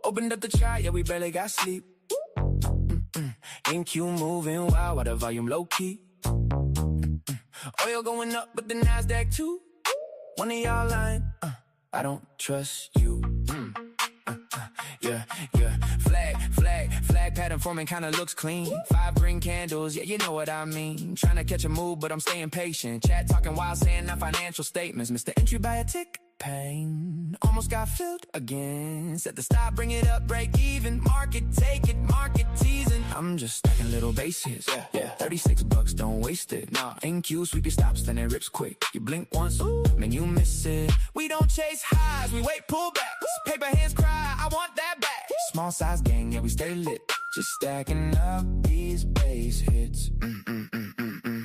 Opened up the chart, yeah, we barely got sleep. NQ moving wild, while the volume low key. Oil going up, but the NASDAQ too. One of y'all lying, I don't trust you. Yeah. Flag pattern forming kinda looks clean. 5 green candles, yeah, you know what I mean. Trying to catch a move, but I'm staying patient. Chat talking while saying our financial statements. Missed the entry by a tick. Pain almost got filled again. Set the stop, bring it up, break even. Market, take it, market teasing. I'm just stacking little base hits. Yeah. $36, don't waste it. Nah, NQ, sweep your stops, then it rips quick. You blink once, man, you miss it. We don't chase highs, we wait pullbacks. Paper hands cry, I want that back. Small size gang, yeah, we stay lit. Just stacking up these base hits.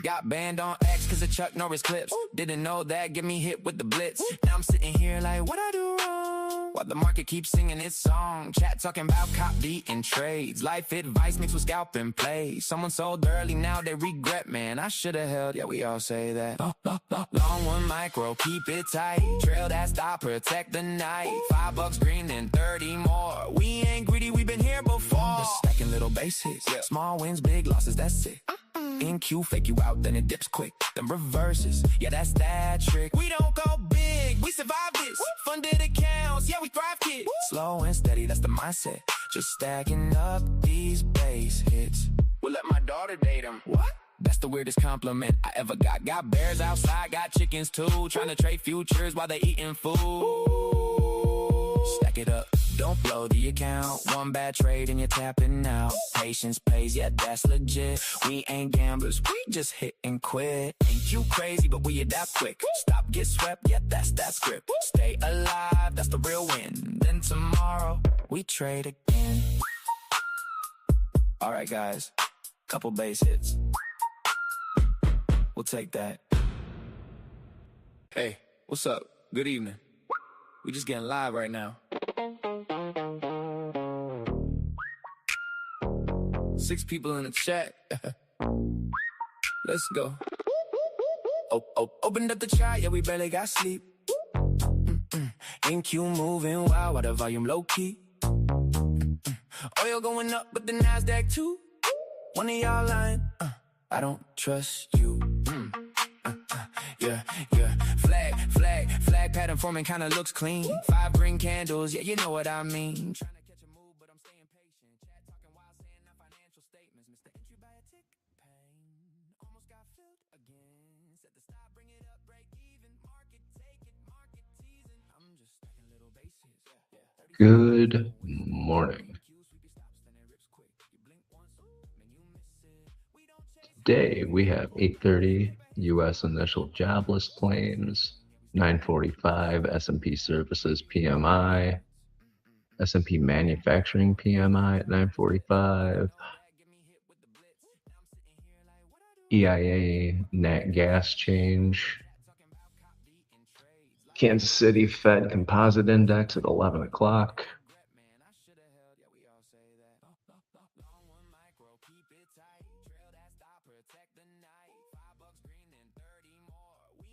Got banned on X cause of Chuck Norris clips. Didn't know that, get me hit with the blitz. Now I'm sitting here like, what I do wrong? While the market keeps singing its song. Chat talking about cop beating trades. Life advice mixed with scalp and play. Someone sold early, now they regret, man. I should've held, yeah, we all say that. Long one micro, keep it tight. Trail that stop, protect the night. $5 green, then 30 more. We ain't greedy, we been here before. Just stacking little base hits. Small wins, big losses, that's it. NQ fake you out, then it dips quick. Then reverses, yeah, that's that trick. We don't go big, we survive this. Funded accounts, yeah, we thrive, kid. Slow and steady, that's the mindset. Just stacking up these base hits. We'll let my daughter date him. What? That's the weirdest compliment I ever got. Got bears outside, got chickens too. Trying to trade futures while they eating food. Stack it up, don't blow the account. One bad trade and you're tapping out. Patience pays, yeah, that's legit. We ain't gamblers, we just hit and quit. Ain't you crazy, but we adapt quick. Stop, get swept, yeah, that's that script. Stay alive, that's the real win. Then tomorrow, we trade again. Alright guys, couple base hits. We'll take that. Hey, what's up? Good evening. We just getting live right now. 6 people in the chat. Let's go. Opened up the chart, yeah, we barely got sleep. NQ moving wild, while the volume low key. Oil going up, but the NASDAQ too. One of y'all lying, I don't trust you. Yeah. Flag pattern forming kinda looks clean. 5 green candles, yeah, you know what I mean. Trying to catch a move, but I'm staying patient. Chat talking while saying our financial statements. Missed the entry by a tick. Pain almost got filled again. Set the stop, bring it up, break even. Market, take it, market teasing. I'm just stacking little base hits. Good morning. Today we have 8:30 U.S. initial jobless claims, 9:45 S&P services PMI, S&P manufacturing PMI at 9:45, EIA nat gas change, Kansas City Fed composite index at 11 o'clock.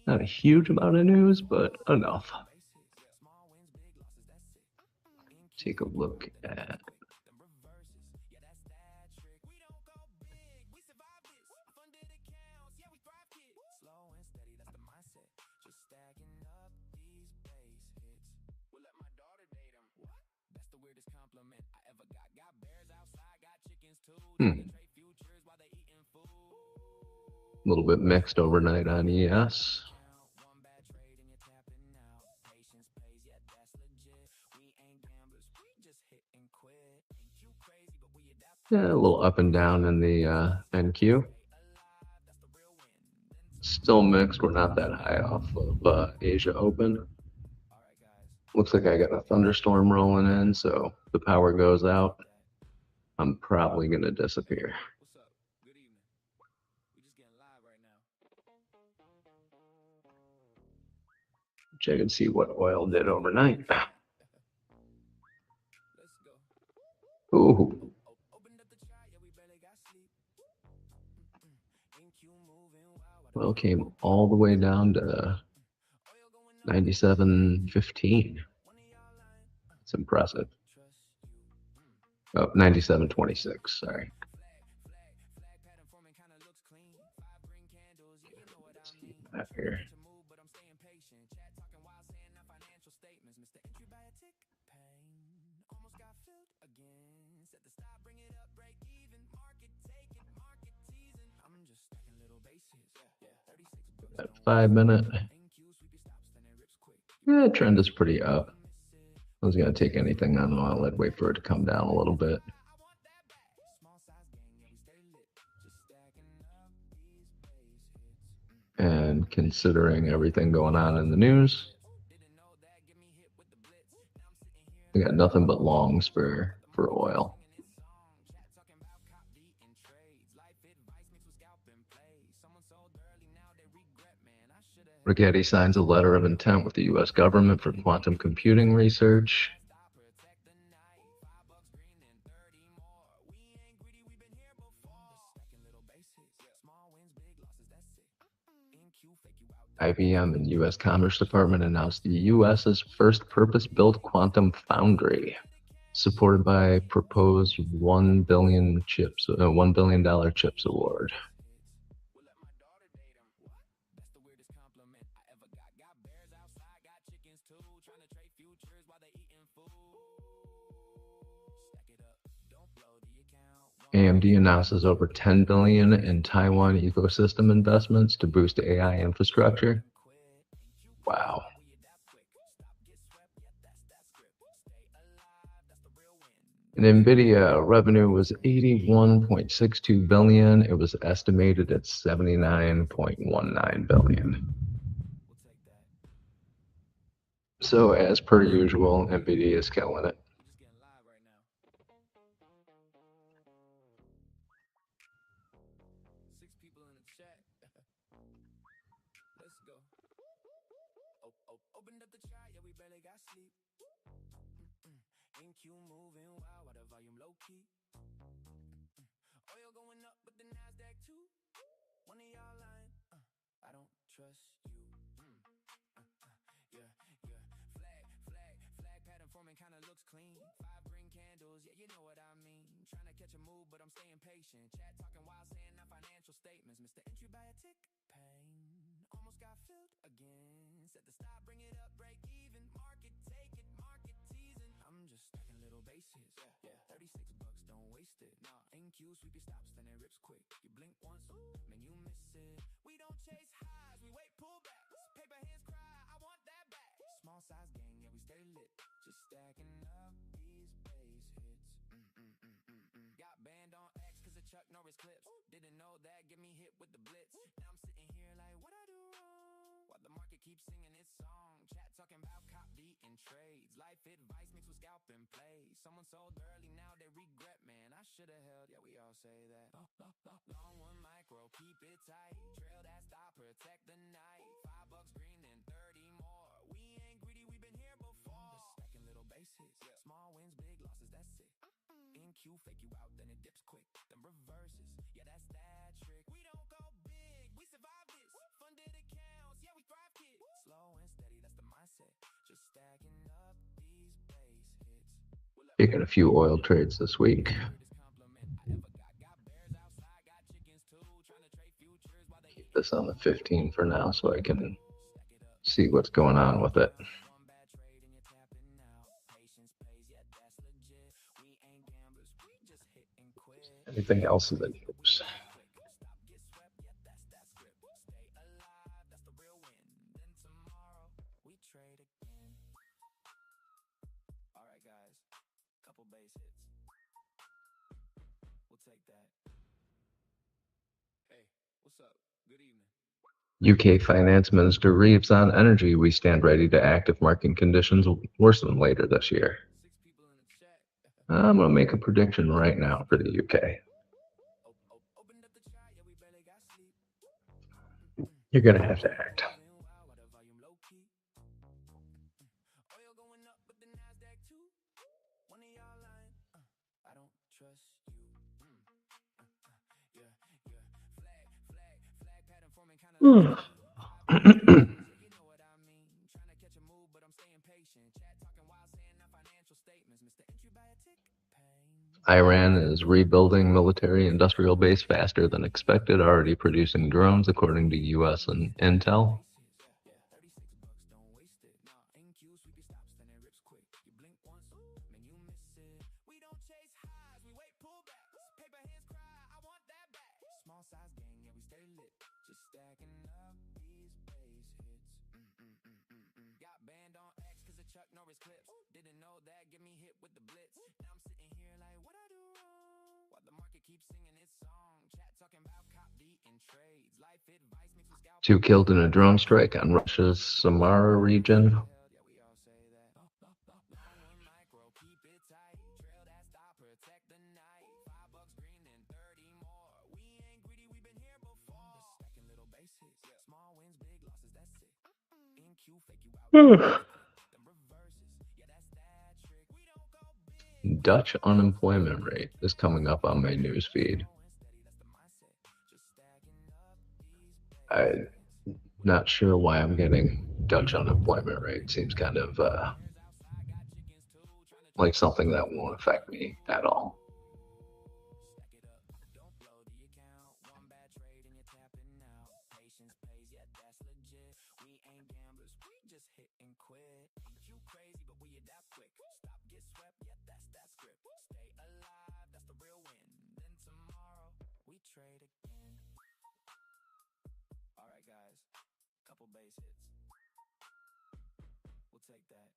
Not a huge amount of news, but enough. Take a look at a little bit mixed overnight on ES. Yeah, a little up and down in the NQ. Still mixed. We're not that high off of Asia Open. Looks like I got a thunderstorm rolling in, so if the power goes out, I'm probably going to disappear. Check and see what oil did overnight. Ooh. Oil came all the way down to 97.15. It's impressive. Oh, 97.26. Sorry. That here. That 5 minute. Yeah, trend is pretty up. I was gonna take anything on oil. I'd wait for it to come down a little bit. And considering everything going on in the news, we got nothing but longs for oil. Rigetti signs a letter of intent with the U.S. government for quantum computing research. IBM and U.S. Commerce Department announced the U.S.'s first purpose-built quantum foundry, supported by proposed $1 billion chips award. AMD announces over $10 billion in Taiwan ecosystem investments to boost AI infrastructure. Wow. And NVIDIA revenue was $81.62 billion. It was estimated at $79.19 billion. So as per usual, NVIDIA is killing it. Taking a few oil trades this week. Keep this on the 15 for now so I can see what's going on with it. Anything else in the news? UK Finance Minister Reeves on energy. We stand ready to act if market conditions worsen later this year. I'm going to make a prediction right now for the UK. You're going to have to act. Iran is rebuilding military industrial base faster than expected, already producing drones according to US and Intel. Didn't know that, get me hit with the blitz. Now I'm sitting here like, what I do wrong? While the market keeps singing its song. Chat talking about cop beating trades. Life advice mixed with scalp. 2 killed in a drone strike on Russia's Samara region. Yeah, we all say that. Long one micro, keep it tight. Trail that stop, protect the night. $5 green and 30 more. We ain't greedy, we've been here before. Stacking little base hits. Small wins, big losses, that's it. NQ fake you out. Dutch unemployment rate is coming up on my news feed. I'm not sure why I'm getting Dutch unemployment rate. Seems kind of like something that won't affect me at all. Base hits. We'll take that.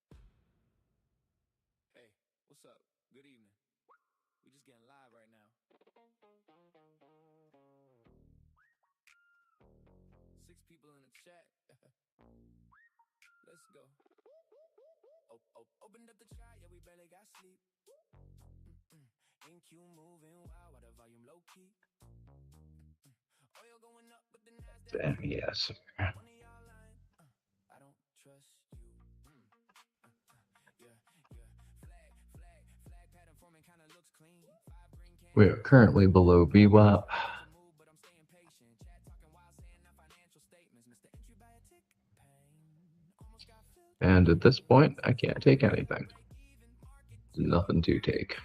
Hey, what's up? Good evening. We just getting live right now. 6 people in the chat. Let's go. Opened up the chat, yeah, we barely got sleep. NQ moving wild while the volume low key. Oil going up, but the Nasdaq. MES. We are currently below VWAP. And at this point, I can't take anything. Nothing to take.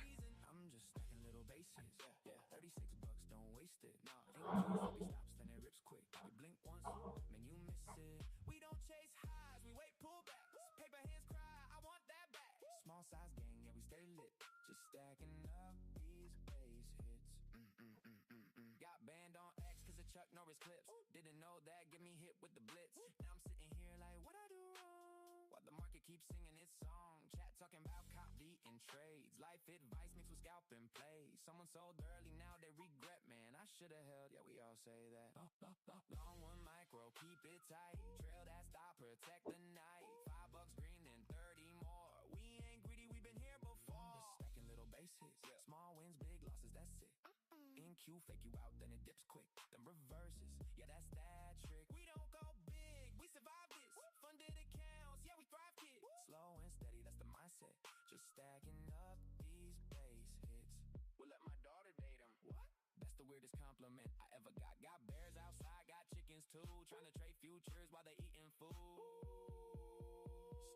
Didn't know that, get me hit with the blitz. Now I'm sitting here like, what I do wrong? While the market keeps singing its song. Chat talking about cop beating trades. Life advice mixed with scalp and play. Someone sold early, now they regret, man. I should have held, yeah, we all say that. Long one micro, keep it tight. Trail that stop, protect the night. $5 green and 30 more. We ain't greedy, we've been here before. Stacking little base hits. Small wins, big losses, that's it. NQ fake you out, then it dips quick. Then reverses, yeah, that's that trick. We don't go big, we survive this. Funded accounts, yeah, we thrive, kid. Slow and steady, that's the mindset. Just stacking up these base hits. We'll let my daughter date him. What? That's the weirdest compliment I ever got. Got bears outside, got chickens too. Trying to trade futures while they eating food.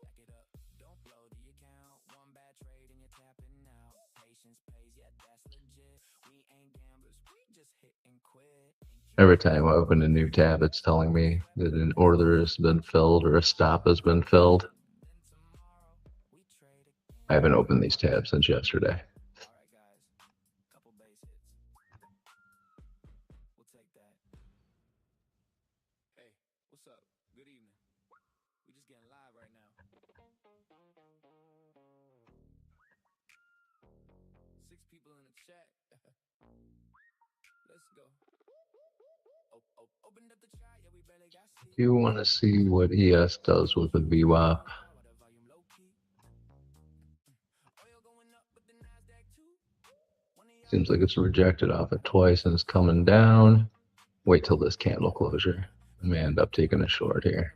Stack it up, don't blow the account. One bad trade and you're tapping out. Patience pays, yeah, that's legit. We ain't gamblers, we just hit and quit. Every time I open a new tab, it's telling me that an order has been filled or a stop has been filled. I haven't opened these tabs since yesterday. If you want to see what ES does with the VWAP, seems like it's rejected off it twice and it's coming down. Wait till this candle closure. I may end up taking a short here.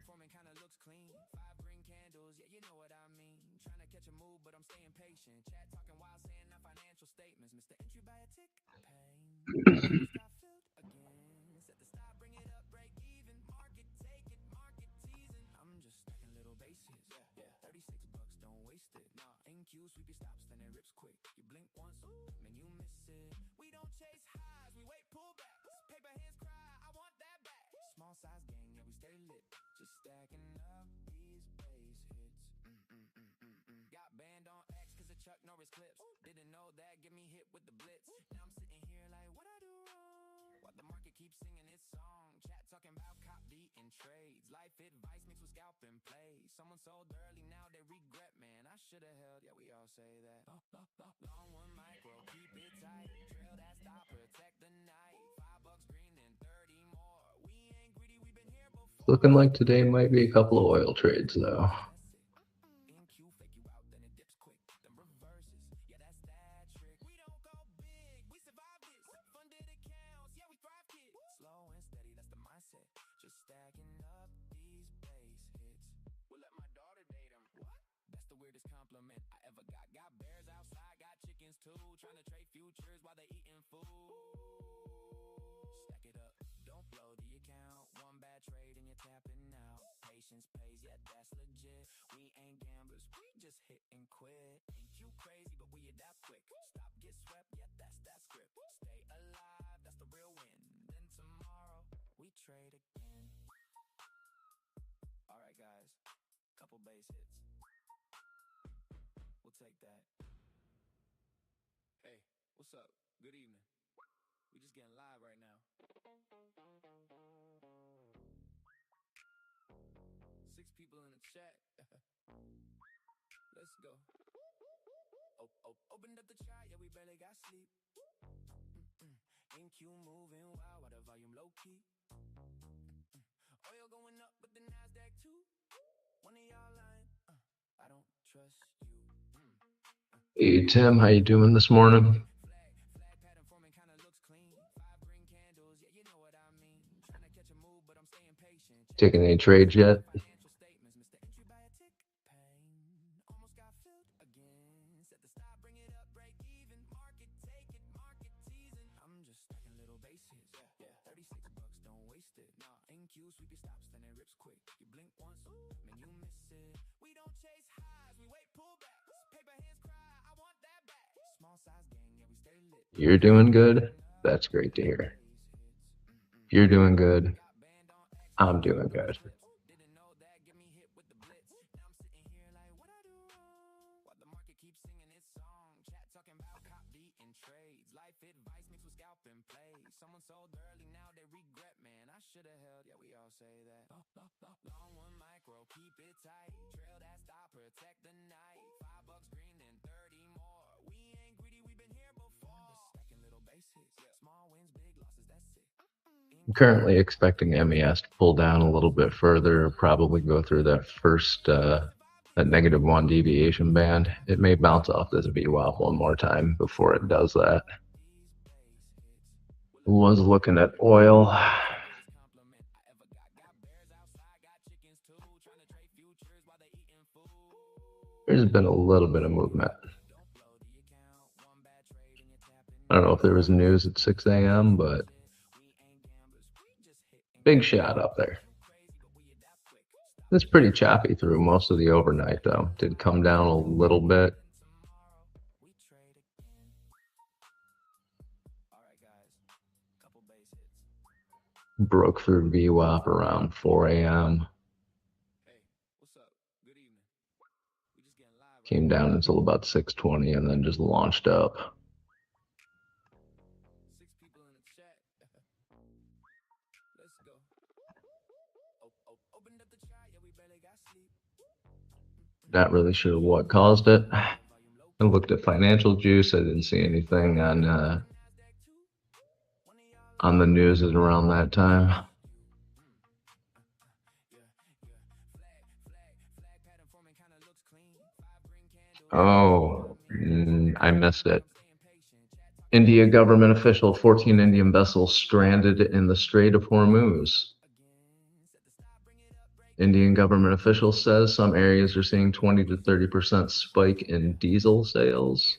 stacking up these base hits. Got banned on X cause of Chuck Norris clips. Didn't know that, get me hit with the blitz. Now I'm sitting here like, what I do wrong? While the market keeps singing its song. Chat talking about cop beating trades. Life advice mixed with scalp and play. Someone sold early, now they regret, man. I should have held, yeah, we all say that. Long one micro, keep it tight. Trail that stop, protect the night. $5 green, then 30 more. We ain't greedy, we've been here before. Looking like today might be a couple of oil trades though. NQ fake you out, then it dips quick. Then reverses, yeah, that's that trick. We don't go big, we survive this. Funded accounts, yeah, we thrive, kids. Slow and steady, that's the mindset. Just stacking up these base hits. We'll let my daughter date him. What? That's the weirdest compliment I ever got. Got bears outside, got chickens too. Trying to trade futures while they eating food. Stack it up, don't blow the account. One bad trade and you're tapping out. Patience pays, yeah, that's legit. We ain't gamblers, we just hit and quit. Ain't you crazy, but we adapt quick. Stop, get swept, yeah, that's that script. Stay alive, that's the real win. Then tomorrow, we trade again. Alright guys, couple base hits. We'll take that. Hey, what's up? Good evening. We just getting live right now. 6 people in the chat. Let's go. Opened up the chart, yeah, we barely got sleep. NQ moving wild while the volume low key. Oil going up, but the NASDAQ too. One of y'all lying. I don't trust you. Hey Tim, how you doing this morning? Flag pattern forming kinda looks clean. 5 green candles, yeah, you know what I mean. Trying to catch a move, but I'm staying patient. Taking any trades yet? Financial statements, Mr. Entry by a tick. Pain almost got filled again. Set the stop, bring it up, break even. Market take it, market teasing. I'm just stacking little base hits. Yeah, $36, don't waste it. Nah, NQ sweep your stops, then it rips quick. You blink once, man, you miss it. We don't chase highs, we wait pullbacks. Paper hands cry, I want that back. Small size gang, yeah, we stay lit. You're doing good? That's great to hear. You're doing good. I'm doing good. Didn't know that, get me hit with the blitz. Now I'm sitting here like, what I do wrong? While the market keeps singing its song. Chat talking about cop beating trades. Life advice mixed with scalp and play. Someone sold early, now they regret, man. I should have held, yeah, we all say that. Long one micro, keep it tight. Trail that stop, protect the night. $5 green, then 30 more. We ain't greedy, we've been here before. Stacking little base hits, small wins, big losses, that's it. I'm currently expecting MES to pull down a little bit further, probably go through that first that -1 deviation band. It may bounce off this VWAP one more time before it does that. Was looking at oil. There's been a little bit of movement. I don't know if there was news at 6 a.m., but big shot up there. It's pretty choppy through most of the overnight, though. Did come down a little bit. Broke through VWAP around 4 a.m. Came down until about 6:20 and then just launched up. Not really sure what caused it. I looked at financial juice. I didn't see anything on the news at around that time. Oh, I missed it. India government official, 14 Indian vessels stranded in the Strait of Hormuz. Indian government official says some areas are seeing 20 to 30% spike in diesel sales.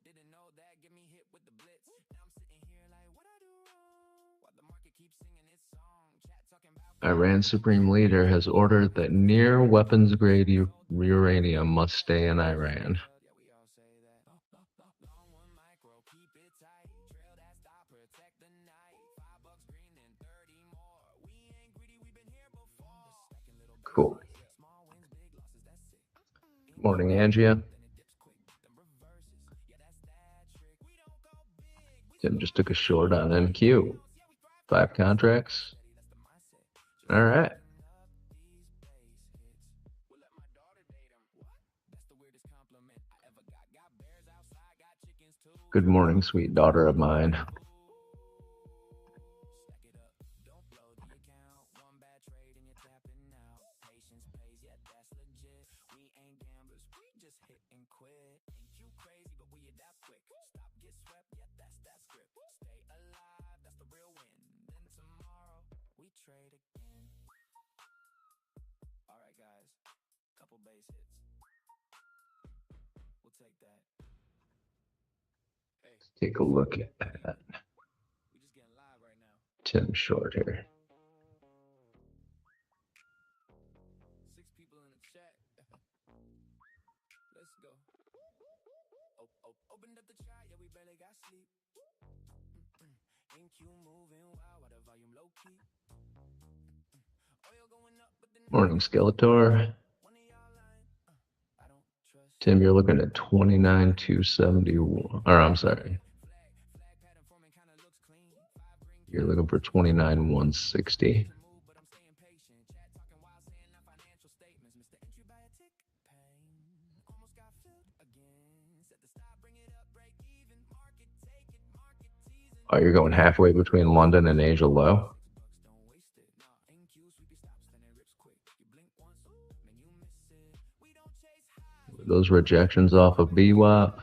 Didn't know that, get me hit with the blitz. Now I'm sitting here like, what I do wrong? While the market keeps singing its song. Chat Iran's supreme leader has ordered that near weapons-grade uranium must stay in Iran. Cool. Morning, Angia. Tim just took a short on NQ. 5 contracts. All right. Good morning, sweet daughter of mine. Take a look at that. Tim Short here. Morning, Skeletor. Tim, you're looking at 29,271. Or I'm sorry. You're looking for 29,160. Oh, you're going halfway between London and Asia low? Those rejections off of VWAP.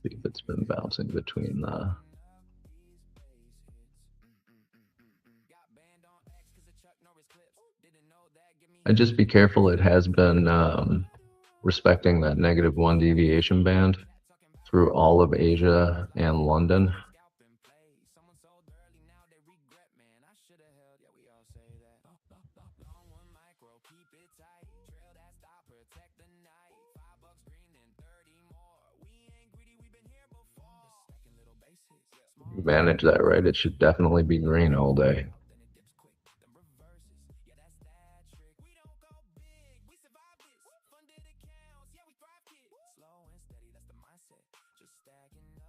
See if it's been bouncing between the. I'd just be careful. It has been respecting that -1 deviation band through all of Asia and London. Manage that right. It should definitely be green all day.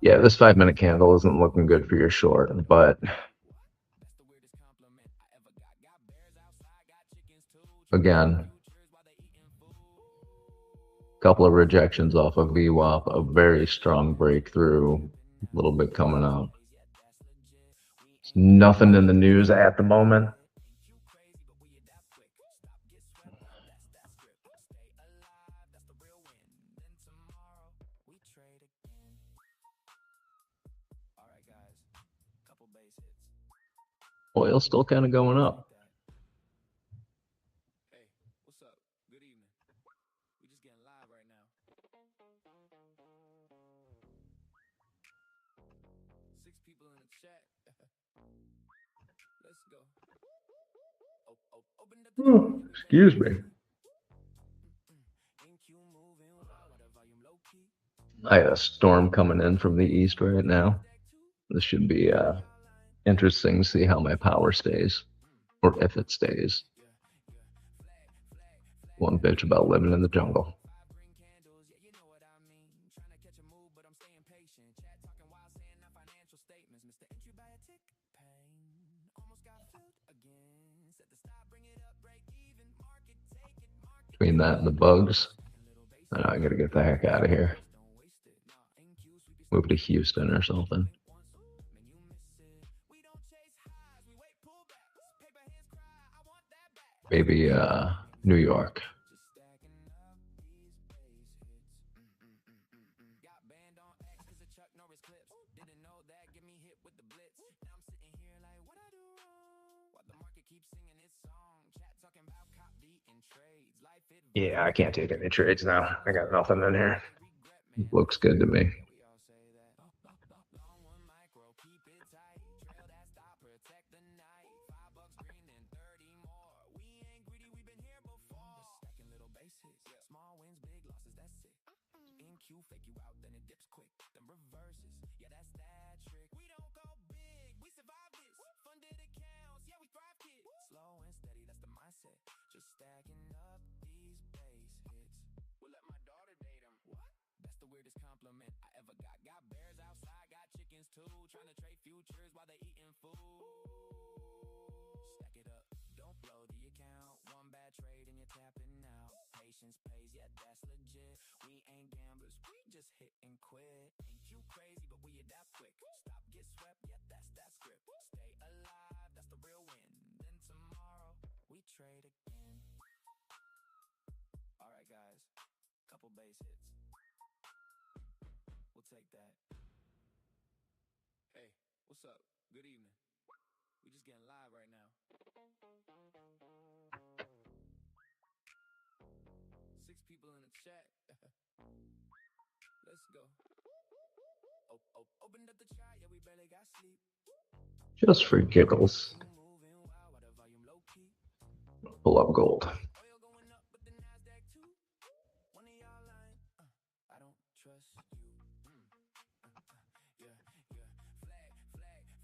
Yeah, this 5-minute candle isn't looking good for your short, but again, a couple of rejections off of VWAP, a very strong breakthrough, a little bit coming out. Nothing in the news at the moment. Oil's still kind of going up. Hey, what's up? Good evening. We just getting live right now. 6 people in the chat. Let's go. Excuse me. I got a storm coming in from the east right now. This should be interesting to see how my power stays, or if it stays. One bitch about living in the jungle. Between that and the bugs, I gotta get the heck out of here. Move to Houston or something. Maybe New York. Yeah, I can't take any trades now. I got nothing in here. Looks good to me. Got bears outside, got chickens too, trying to trade futures while they eating food. Stack it up, don't blow the account. One bad trade and you're tapping out. Patience pays, yeah, that's legit. We ain't gamblers, we just hit and quit. Ain't you crazy, but we adapt quick. Stop, get swept, yeah, that's that script. Stay alive, that's the real win. Then tomorrow, we trade again. Alright guys, couple base hits. We'll take that. Hey, what's up? Good evening. We just getting live right now. 6 people in the chat. Let's go. Opened up the chat, yeah, we barely got sleep. Just for giggles. Pull up gold. Oil going up, but the Nasdaq too. One of y'all lying. I don't trust you. Yeah.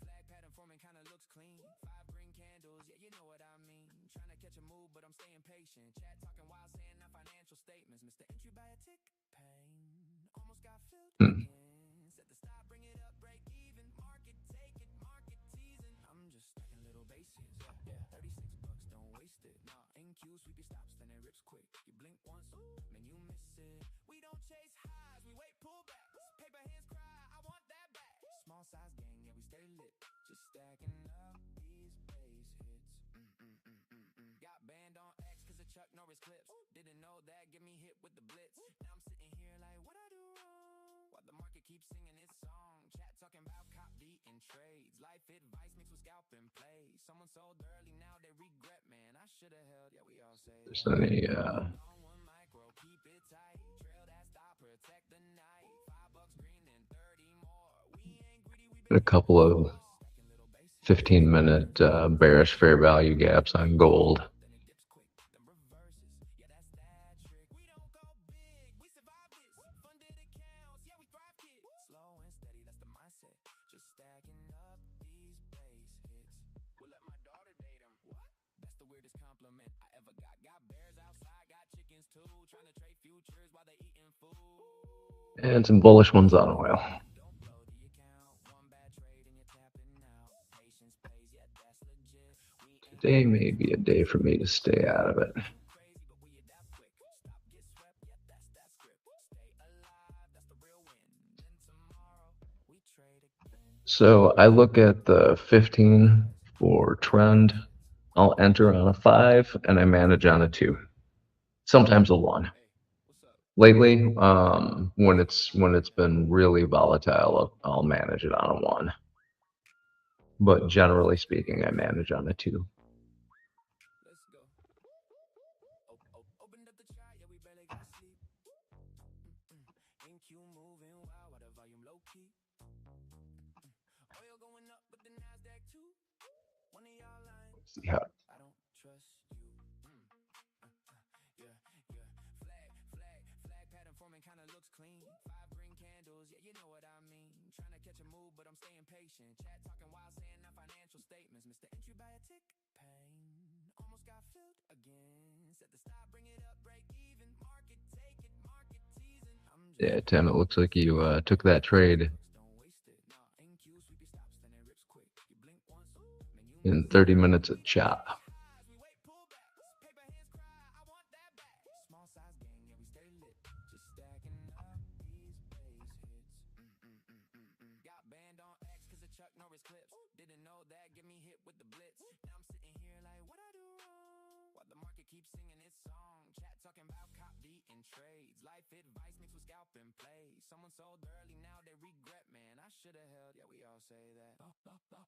Flag pattern forming kinda looks clean. 5 green candles, yeah, you know what I mean. Trying to catch a move, but I'm staying patient. Chat talking while saying our financial statements. Mr. Entry by a tick. Pain. Almost got filled again. Set the stop, bring it up, break even. Market, take it, market teasing. I'm just stacking little bases. Yeah, $36, don't waste it. Nah, NQ, sweepy stops, then it rips quick. You blink once, man, you miss it. We don't chase highs, we wait pullbacks. Paper hands cry, I want that back. Small size gang, yeah, we stay lit. Just stacking up these base hits. Got banned on X cause of Chuck Norris clips. Didn't know that, get me hit with the blitz. Now I'm sitting here like, what I do wrong? While the market keeps singing its song. Chat talking about cop beating trades. Life advice mixed with scalp and play. Someone sold early, now they regret, man. I should have held, yeah, we all say There's any on one micro, keep it tight. Trail that stop, protect the night. $5 green and 30 more. We ain't greedy, we been a couple of 15-minute bearish fair value gaps on gold. then it dips quick, then reverses. Yeah, that's that trick. We don't go big, we survive this. Funded accounts, yeah, we thrive kids. Slow and steady, that's the mindset. Just stacking up these base hits. We'll let my daughter date him. What? That's the weirdest compliment I ever got. Got bears outside, got chickens too. Trying to trade futures while they eating food. And some bullish ones on oil. Don't blow the account. One bad trade and you're tapping out. Patience pays, yeah, that's legit. We ain't Today may be a day for me to stay out of it. crazy, but we adapt quick. Stop, get swept, yeah, that's that script. Stay alive, that's the real win. Then tomorrow, we trade again. So I look at the 15 for trend. I'll enter on a 5 and I manage on a 2. Sometimes a 1. Hey, what's up? Lately, when it's been really volatile, I'll manage it on a 1. But generally speaking, I manage on a 2. Let's go. Opened up the chat, yeah, we barely got sleep. NQ moving wild, while the volume low key. Oil going up, but the Nasdaq too. One of y'all lying. See how I don't trust you. Yeah. Flag pattern forming kinda looks clean. 5 green candles, yeah, you know what I mean. Trying to catch a move, but I'm staying patient. Chat talking while saying our financial statements. Mr. Entry by a tick. Pain. Almost got filled again. Set the stop, bring it up, break even. Market, take it, market teasing. I'm just yeah, Tim, it looks like you took that trade don't waste it. Nah, NQ sweepy stops, then it rips quick. You blink once, man, you in 30 minutes of chop. highs, we wait pullbacks. Paper hands cry, I want that back. Small size gang, yeah, we stay lit. Just stacking up these base hits. Got banned on X cause of Chuck Norris clips. Didn't know that, get me hit with the blitz. Now I'm sitting here like, what I do wrong? While the market keeps singing its song. Chat talking about cop beating trades. Life advice mixed with scalp and play. Someone sold early, now they regret, man. I should have held, yeah, we all say that.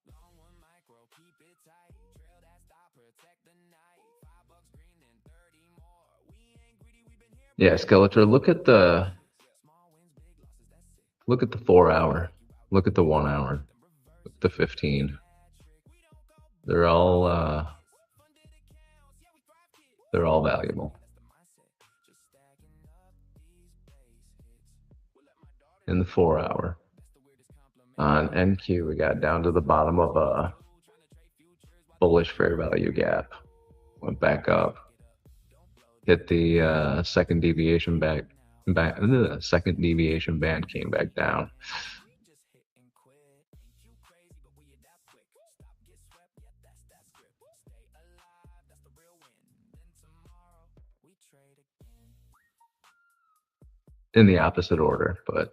Long one micro, keep it tight. Trail that stop, protect the night. $5 green and 30 more. We ain't greedy, we been here. Yeah, Skeletor, look at the Small wins, big losses, that's it. 4 hour. Look at the 1 hour. Look at the 15. They're all valuable. In the 4 hour. On NQ, we got down to the bottom of a bullish fair value gap. Went back up. Hit the second deviation back back. The second deviation band came back down. In the opposite order, but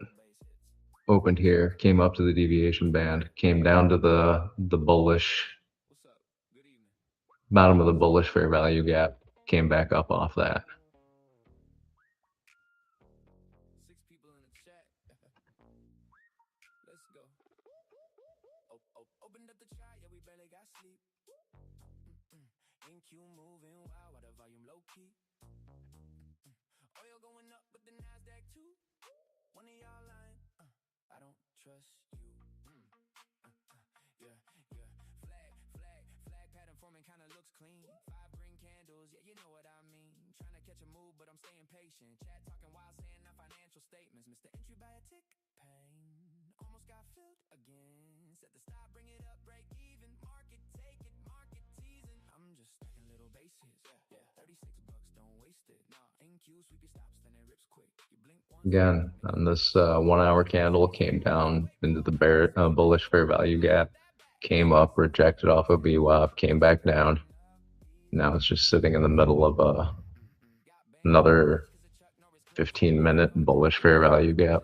opened here, came up to the deviation band, came down to the bullish bottom of the bullish fair value gap, came back up off that. Chat talking while saying the financial statements. Mr. Entry by a tick pain. Almost got filled again. Set the stop, bring it up, break even. Market, take it, market teasing. I'm just stacking little bases. Yeah, 36 bucks, don't waste it. Nah, NQ, sweep your stops, then it rips quick. You blink once. Again, on this 1 hour candle, came down into the bullish fair value gap, came up, rejected off of VWAP, came back down. Now it's just sitting in the middle of another 15-minute bullish fair value gap.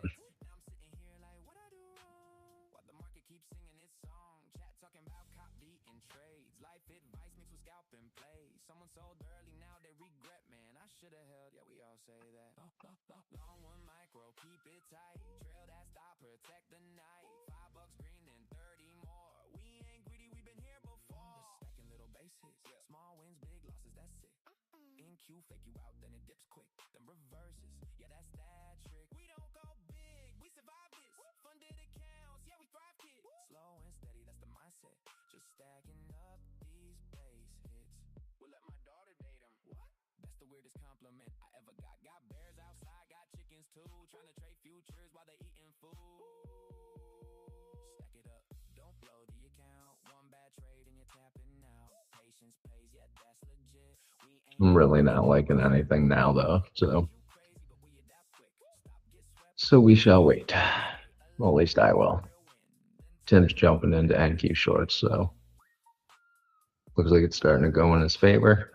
Fake you out, then it dips quick, then reverses. Yeah, that's that trick. We don't go big, we survive this. Funded accounts, yeah, we thrive, kid. Slow and steady, that's the mindset. Just stacking up these base hits. We'll let my daughter date him. What? That's the weirdest compliment I ever got. Got bears outside, got chickens too. Trying to trade futures while they eating food. Stack it up, don't blow the account. One bad trade and you're tapping out. Patience pays, yeah, that's legit. I'm really not liking anything now, though, so we shall wait. Well, at least I will. Tim's jumping into NQ shorts, so looks like it's starting to go in his favor.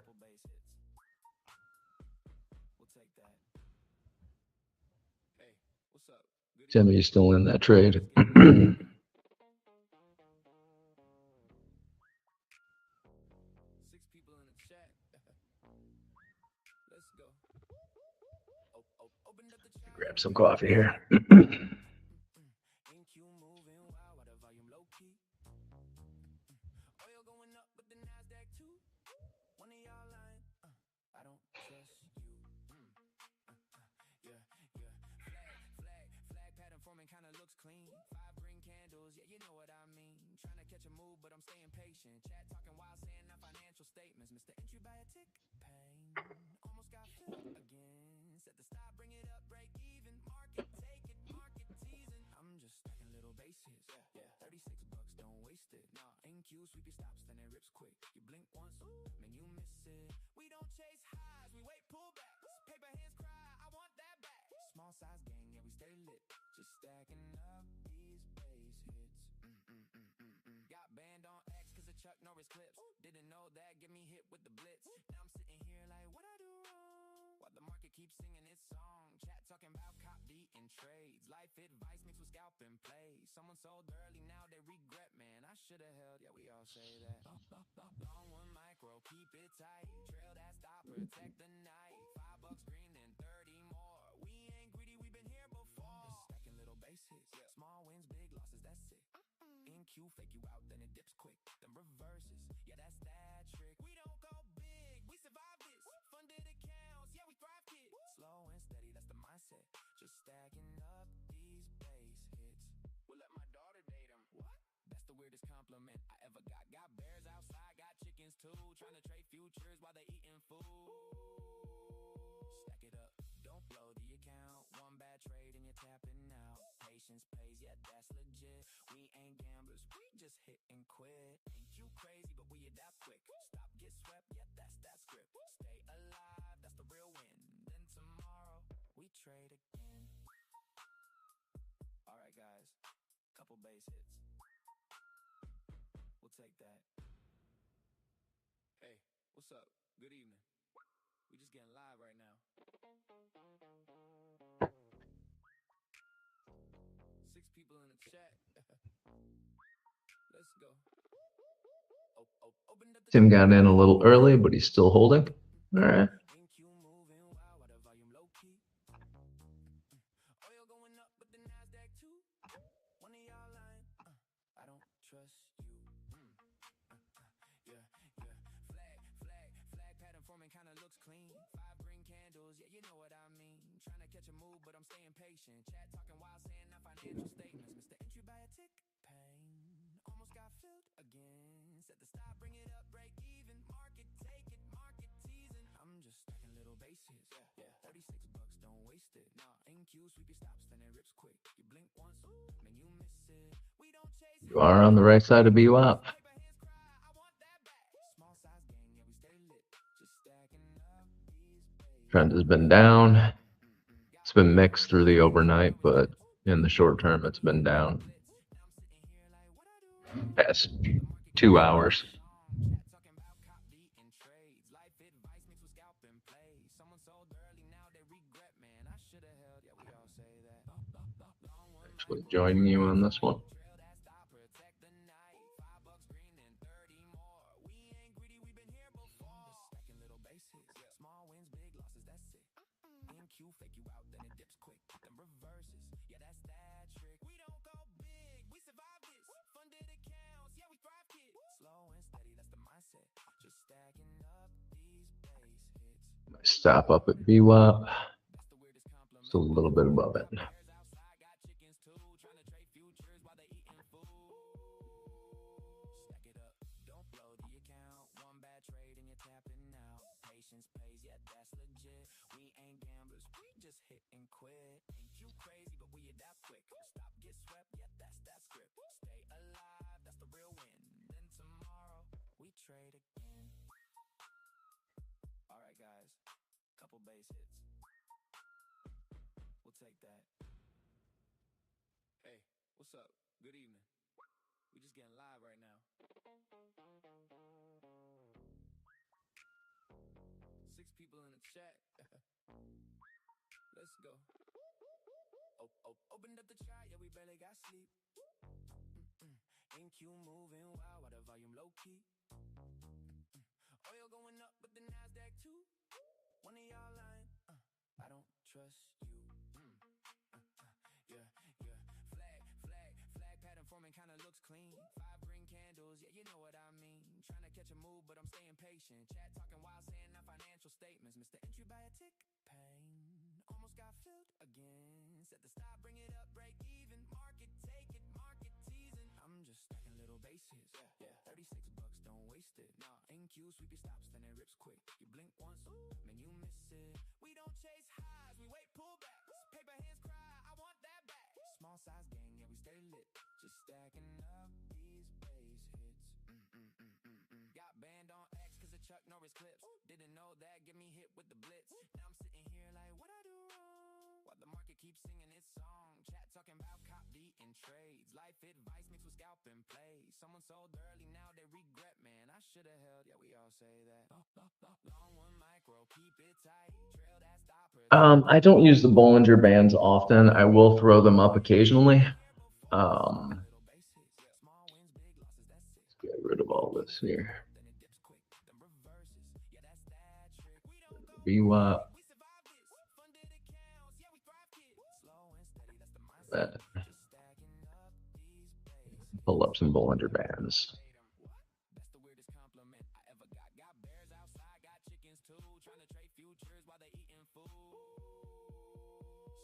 Tim, are you still in that trade? Grab some coffee here. Mr. Entry by a tick pain. Almost got filled again. Set the stop, bring it up, break even. Market, take it, market teasing. I'm just stacking little bases. Yeah, 36 bucks, don't waste it. Nah, NQ, sweep your stops, then it rips quick. You blink once, man, you miss it. We don't chase highs, we wait pullbacks. Paper hands cry, I want that back. Small size gang, yeah, we stay lit. Just stacking up these base hits. Got banned on X cause of Chuck Norris clips. Didn't know that, get me hit with the blitz. Now I'm sitting here like, what I do wrong? While the market keeps singing its song. Chat talking about cop beating trades. Life advice mixed with scalp and play. Someone sold early, now they regret, man. I should have held, yeah, we all say that. Long one micro, keep it tight. Trail that stop, protect the night. $5 green, then 30 more. We ain't greedy, we've been here before. Just stacking little bases. Small wins, big losses, that's it. NQ, fake you out, then it dips quick, then reverses. Yeah, that's that trick. We don't go big, we survive this. Funded accounts, yeah, we thrive, kid. Slow and steady, that's the mindset. Just stacking up these base hits. We'll let my daughter date him. What? That's the weirdest compliment I ever got. Got bears outside, got chickens too. Trying to trade futures while they eating food. Stack it up, don't blow the account. One bad trade and you're tapping out. Patience pays, yeah, that's legit. We ain't gamblers, we just hit and quit. Ain't you crazy, but we adapt quick. Stop, get swept, yeah, that's that script. Stay alive, that's the real win. Then tomorrow, we trade again. take that. Hey, what's up? Good evening. We just getting live right now. 6 people in the chat. Let's go. Opened up the Tim got in a little early, but he's still holding. All right. NQ moving wow, while the volume low key. Oil going up, but the NASDAQ too. One of y'all lying. I don't trust you. Yeah. Flag pattern forming kinda looks clean. 5 green candles, yeah, you know what I mean. Trying to catch a move, but I'm staying patient. Chat talking while saying our financial statements. Mr. Entry by a tick. Pain. Almost got filled again. Set the stop, bring it up, break even. Market, take it, market teasing. I'm just stacking little bases. Yeah. $36, don't waste it. Nah, NQ, sweep your stops, then it rips quick. You blink once, man, you miss it. We don't chase. You are on the right side of BWAP. Paper hands cry, I want that back. Small size gang, yeah, we stay lit. Just stacking up these bases. Trend has been down. It's been mixed through the overnight, but in the short term, it's been down. Past 2 hours. Talking about cop beating trades. Life advice mixed with scalp and play. Someone sold early, now they regret, man. I should have held, yeah, we all say that. Long one, Actually joining you on this one. trail that stop, protect the night. $5 green and 30 more. We ain't greedy, we been here before. Just stacking little bases. Small wins, big losses, that's it. NQ fake you out, then it dips quick. Then reverses, yeah, that's that trick. We don't go big, we survive this. Funded accounts, yeah, we thrive, kid. Slow and steady, that's the mindset. Just stacking up these base hits. Stop up at BWAP. That's the weirdest compliment. Just a little bit above it. Bears outside, got chickens too. Trying to trade futures while they eating food. Stack it up, don't blow the account. One bad trade and you're tapping out. Patience pays, yeah, that's legit. We ain't gamblers, we just hit and quit. Ain't you crazy, but we adapt quick. Stop, get swept, yeah, that's that script. Stay alive, that's the real win. Then tomorrow, we trade again. Alright guys, couple base hits. We'll take that. Hey, what's up? Good evening. We just getting live right now. 6 people in the chat. Let's go. Opened up the chart, yeah, we barely got sleep. NQ moving wow, while the volume low key. Oil going up, but the NASDAQ too. One of y'all lying. I don't trust you. Yeah. Flag pattern forming kinda looks clean. 5 green candles, yeah, you know what I mean. Trying to catch a move, but I'm staying patient. Chat talking while saying our financial statements. Mr. Entry by a tick. Pain. Almost got filled again. Set the stop, bring it up, break even. Market, take it, market teasing. I'm just stacking little bases. Yeah. $36, don't waste it. Nah, NQ, sweep your stops, then it rips quick. You blink once, man, you miss it. We don't chase highs, we wait pullbacks. Paper hands cry, I want that back. Small size gang, yeah, we stay lit. Just stacking up these base hits. Got banned on X cause of Chuck Norris clips. Didn't know that, get me hit with the blitz. Now I'm sitting here like, what I do wrong? While the market keeps singing its song. Chat talking about cop beating trades. Life advice mixed with scalp and play. Someone sold early, now they regret, man. I should have held, yeah, we all say that. Long one micro, keep it tight. Trail that stop. I don't use the Bollinger Bands often. I will throw them up occasionally. Let's get rid of all this here. BWAP. Pull up some Bollinger Bands. That's the weirdest compliment I ever got. Got bears outside, got chickens too. Trying to trade futures while they eating food.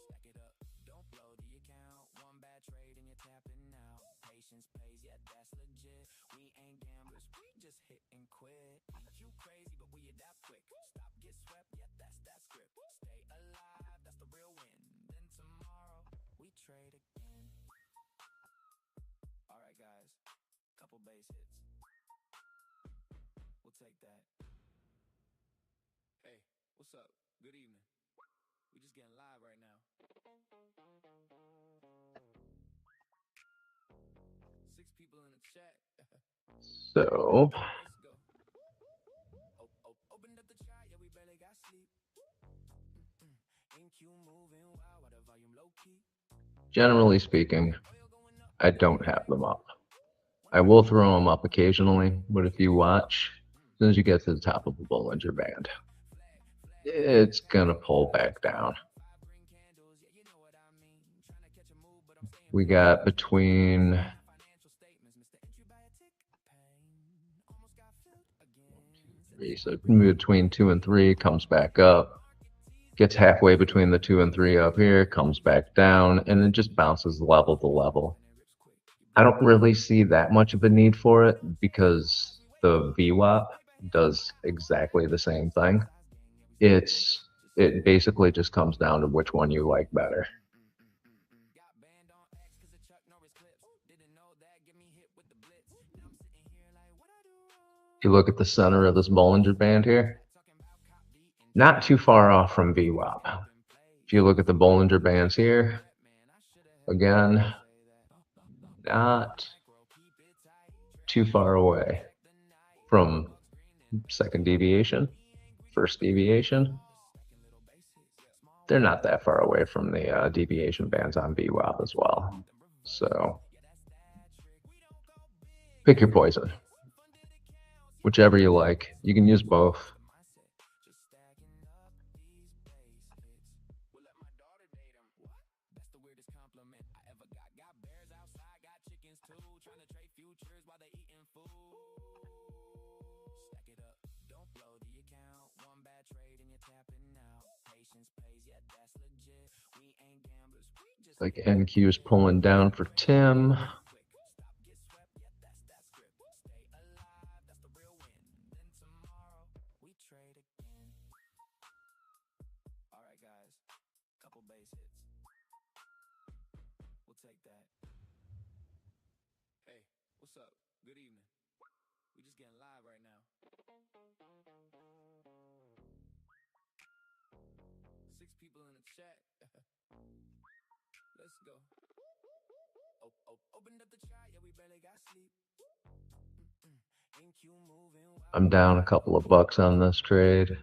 Stack it up, don't blow the account. One bad trade and you're tapping out. Patience pays, yeah, that's legit. We ain't gamblers, we just hit and quit. Ain't you crazy, but we adapt quick. Stop, get swept, yeah, that's that script. Stay alive, that's the real win. Then tomorrow, we trade again. Alright guys, couple base hits. We'll take that. Hey, what's up? Good evening. We just getting live right now. 6 people So generally speaking, I don't have them up. I will throw them up occasionally, but if you watch, as soon as you get to the top of the Bollinger Band, it's gonna pull back down. We got between between 2 and 3, comes back up, gets halfway between the 2 and 3 up here, comes back down, and it just bounces level to level. I don't really see that much of a need for it because the VWAP does exactly the same thing. It basically just comes down to which one you like better. If you look at the center of this Bollinger Band here, not too far off from VWAP. If you look at the Bollinger Bands here, again, not too far away from second deviation, first deviation. They're not that far away from the deviation bands on VWAP as well. So pick your poison. Whichever you like. You can use both. Like NQ is pulling down for Tim. I'm down a couple of bucks on this trade.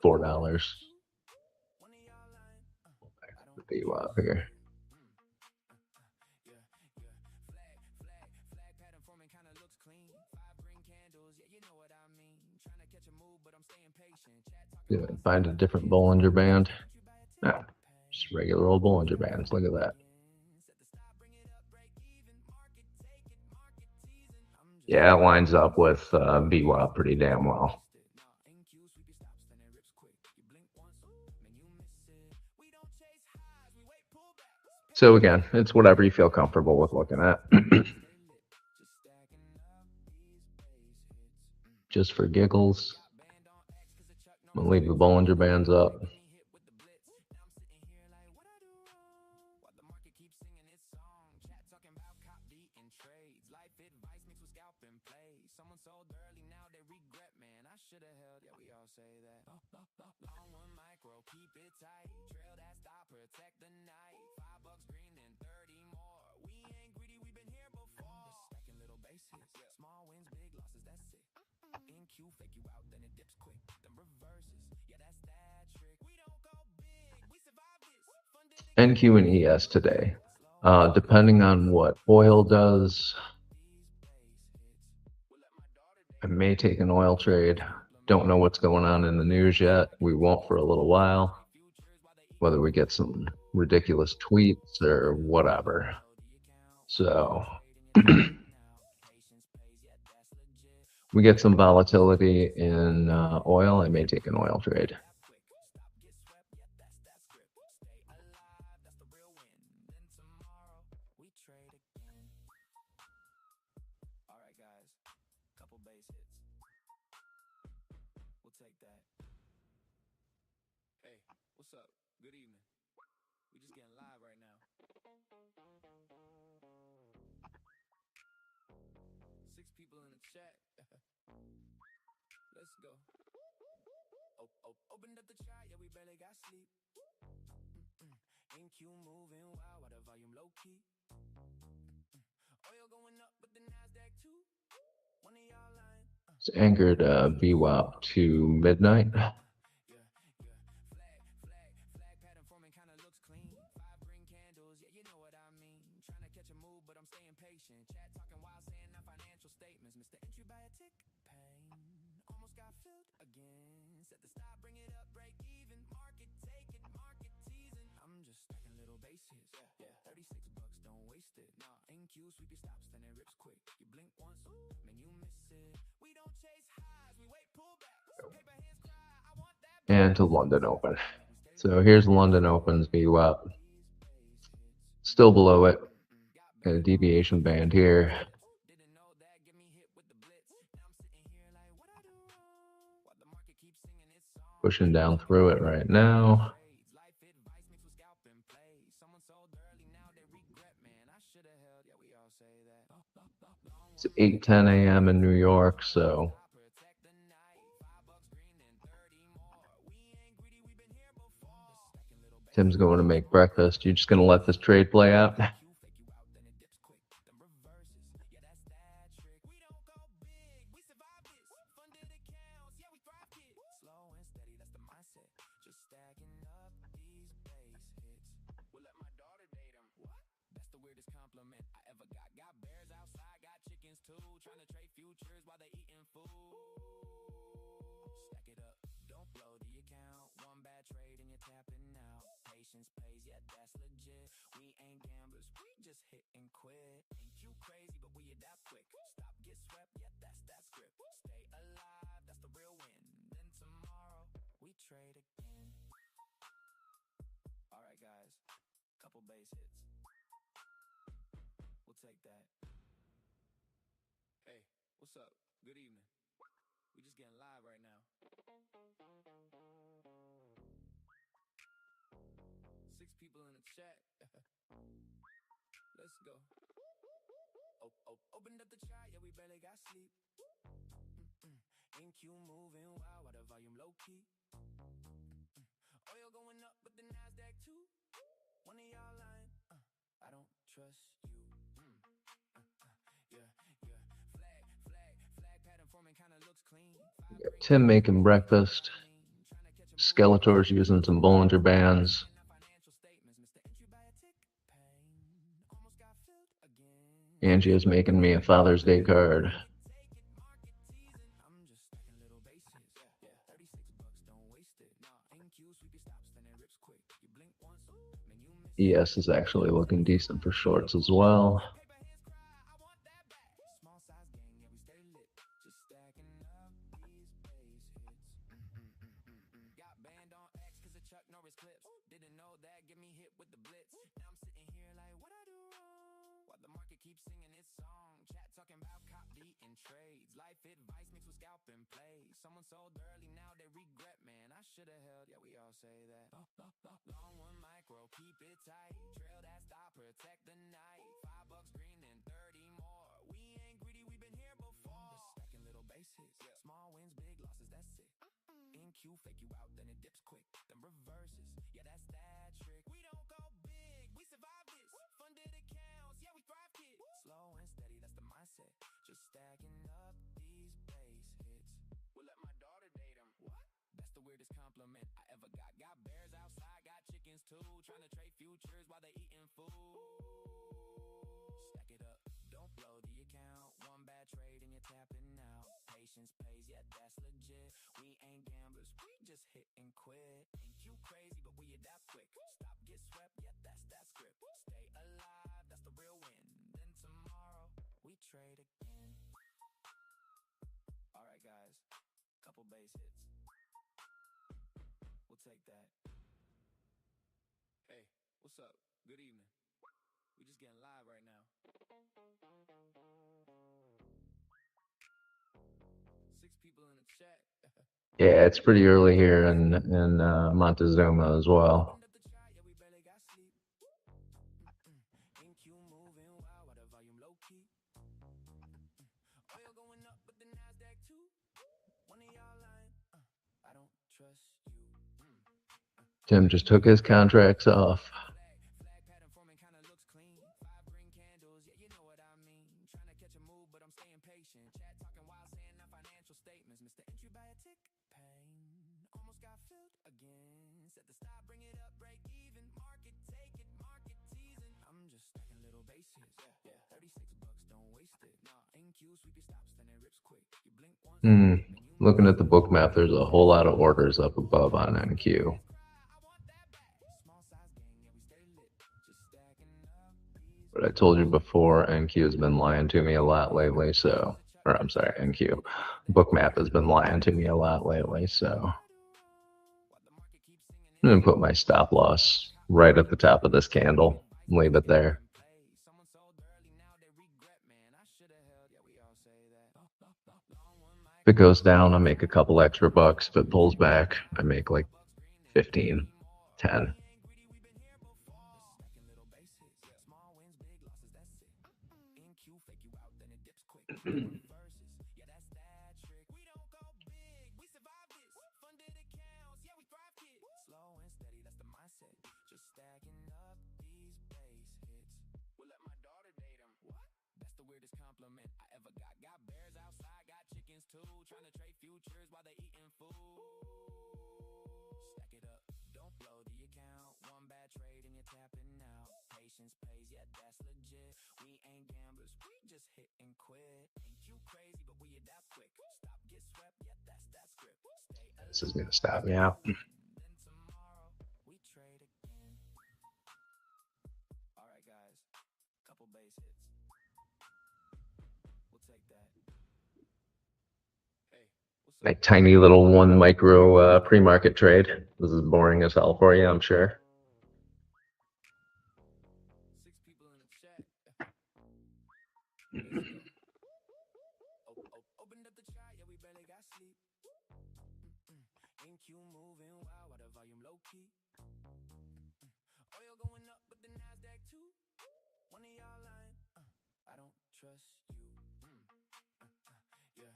$4. The VWAP here. Find a different Bollinger Band. No, just regular old Bollinger Bands. Look at that. Yeah, it lines up with VWAP pretty damn well. So again, it's whatever you feel comfortable with looking at. Just for giggles, I'm gonna leave the Bollinger Bands up. NQ and ES today. Depending on what oil does, I may take an oil trade. Don't know what's going on in the news yet. We won't for a little while. Whether we get some ridiculous tweets or whatever. So we get some volatility in oil. I may take an oil trade. It's anchored VWAP to midnight. And to London Open. So here's London Open's VWAP. Still below it. And a deviation band here. Pushing down through it right now. It's 8:10 a.m. in New York, so Tim's going to make breakfast. You're just going to let this trade play out? Tim making breakfast. Skeletor's using some Bollinger Bands. Angie is making me a Father's Day card. ES is actually looking decent for shorts as well. Yeah, it's pretty early here in Montezuma as well. Tim just took his contracts off. trying to catch a move, but I'm staying patient. Chat talking while saying our financial statements. Mr. Entry by a tick. Pain. Almost got filled again. Set the stop, bring it up, break even. Market, take it, market teasing. I'm just stacking little bases. Yeah, 36 bucks, don't waste it. Nah, NQ, sweep your stops, then it rips quick. You blink once. Looking at the book map, there's a whole lot of orders up above on NQ. But I told you before, NQ has been lying to me a lot lately, so, or I'm sorry, NQ. Bookmap has been lying to me a lot lately, so I'm going to put my stop loss right at the top of this candle and leave it there. If it goes down, I'll make a couple extra bucks. If it pulls back, I make like 15, 10. Trying to trade futures while they eating food. Stack it up, don't blow the account. One bad trade and you're tapping out. Patience pays, yeah, that's legit. We ain't gamblers, we just hit and quit. Ain't you crazy, but we adapt quick. Stop, get swept, yeah, that's that script. This is gonna stop me out. Then tomorrow we trade again. All right, guys, couple base hits. We'll take that. My tiny little 1 micro pre-market trade. This is boring as hell for you, I'm sure. 6 people in the chat. Opened up the chat, yeah, we barely got sleep. NQ moving wild, while the volume low key. Oil going up, but the Nasdaq too. One of y'all lying. I don't trust you. Yeah.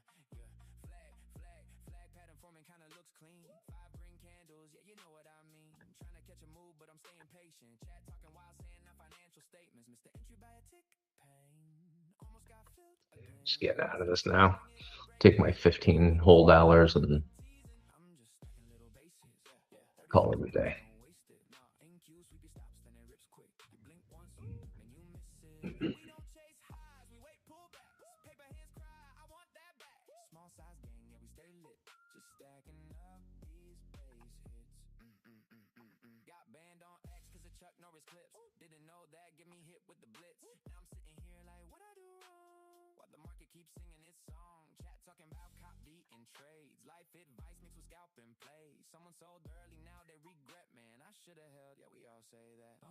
Flag pattern forming kinda looks clean. 5 green candles, yeah, you know what I mean. Trying to catch a move, but I'm staying patient. Chat talking while saying our financial statements. Mr. Entry by a tick. Pain. Almost got filled again. Just getting out of this now. Take my 15 whole dollars and call it a day. Didn't know that, get me hit with the blitz. Now I'm sitting here like, what I do wrong? While the market keeps singing its song. Chat talking about cop beating trades. Life advice mixed with scalp and play. Someone sold early, now they regret, man. I should have held, yeah, we all say that.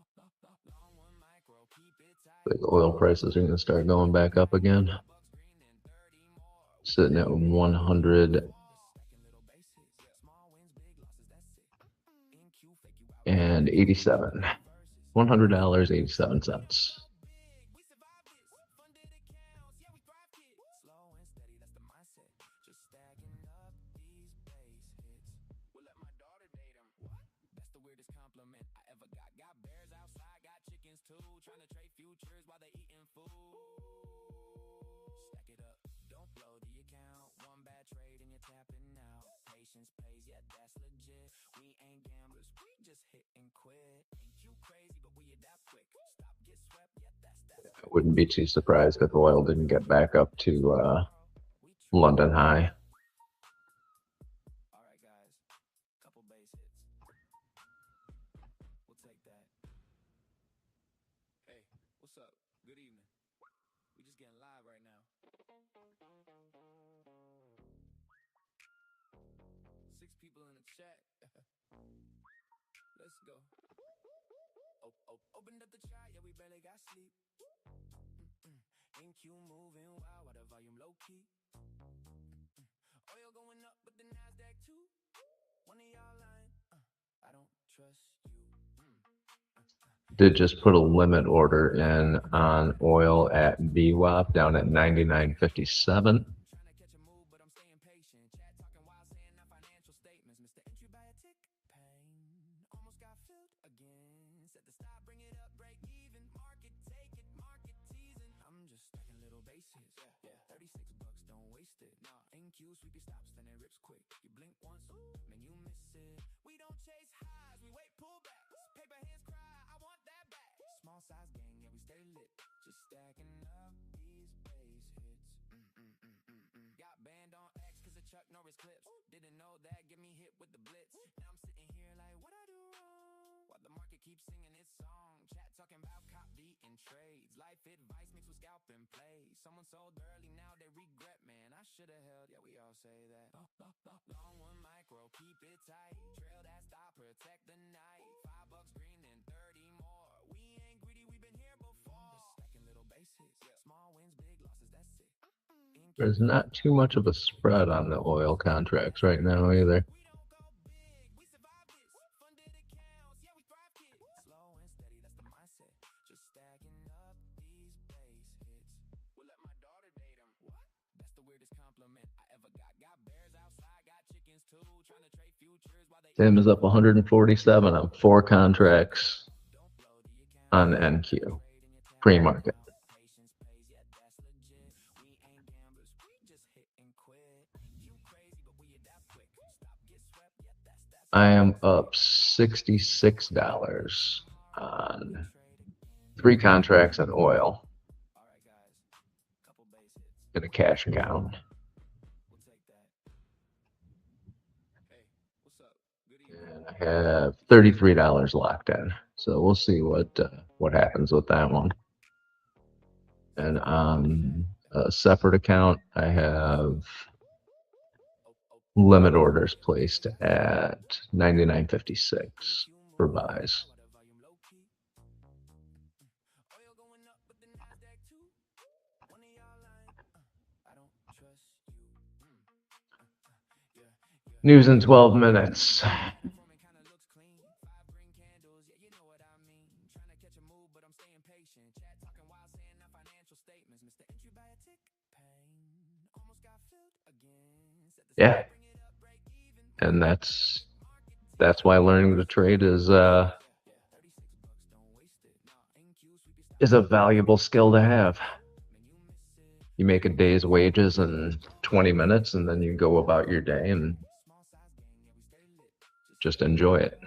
Long 1 micro, keep it tight. The oil prices are going to start going back up again. Sitting at 100 and 87. $100.87. Trying to trade futures while they eating food. Stack it up, don't blow the account. One bad trade and you're tapping out. Patience pays, yeah, that's legit. We ain't gamblers, we just hit and quit. Ain't you crazy, but we adapt quick. Stop, get swept, yeah, that's that. I wouldn't be too surprised if oil didn't get back up to London high. All right, guys, couple base hits. We'll take that. Hey, what's up? Good evening. We just getting live right now. 6 people in the chat. Let's go. Opened up the chat, yeah, we barely got sleep. NQ moving wild, while the volume low key. Oil going up, but the Nasdaq too. One of y'all lying. I don't trust you. Did just put a limit order in on oil at VWAP down at 99.57. NQ sweep your stops, then it rips quick. You blink once, man, you miss it. We don't chase highs, we wait pullbacks. Paper hands cry, I want that back. Small size gang, yeah, we stay lit. Just stacking up these base hits. Got banned on X cause of Chuck Norris clips. Didn't know that, get me hit with the blitz. Now I'm sitting here like, what I do wrong? While the market keeps singing its song. Chat talking about cop beating trades. Life advice mixed with scalp and play. Someone sold early, now they regret, man. I should've held, yeah, we all say that. Long one micro, keep it tight. Trail that stop, protect the night. $5 green, then 30 more. We ain't greedy, we've been here before. Stacking little base hits, small wins, big losses, that's it. There's not too much of a spread on the oil contracts right now either. We don't go big, we survive this. Funded accounts, yeah, we thrive, kid. Slow and steady, that's the mindset. Just stacking up these base hits. We'll let my daughter date him. What? That's the weirdest compliment I ever got. Got bears outside, got chickens too. Trying to trade futures while they Tim is up 147 on 4 contracts on NQ pre-market. patience pays, yeah, that's legit. We ain't gamblers, we just hit and quit. You crazy, but we adapt quick. Stop, get swept, yeah, that's I am up $66 on 3 contracts in oil all right, guys. Couple base hits. in a cash account. We'll take that. Hey, what's up? Good evening. And I have $33 locked in. So we'll see what happens with that one. And on a separate account, I have limit orders placed at 99.56 for buys. Oil going up, but the Nasdaq too. One of y'all lying. I don't trust you. News in 12 minutes. Performing kinda looks clean. 5 green candles, yeah, you know what I mean. Trying to catch a move, but I'm staying patient. Chat talking while saying our financial statements. Mr. Entry by a tick. Pain. Almost got filled again. Said the Yeah. bring it up, break even. And that's why learning to trade is $36 don't waste it. Nah, NQ sweep your a valuable skill to have. man, you miss it. You make a day's wages in 20 minutes and then you go about your day and Small size gang, yeah, we stay lit. just enjoy it,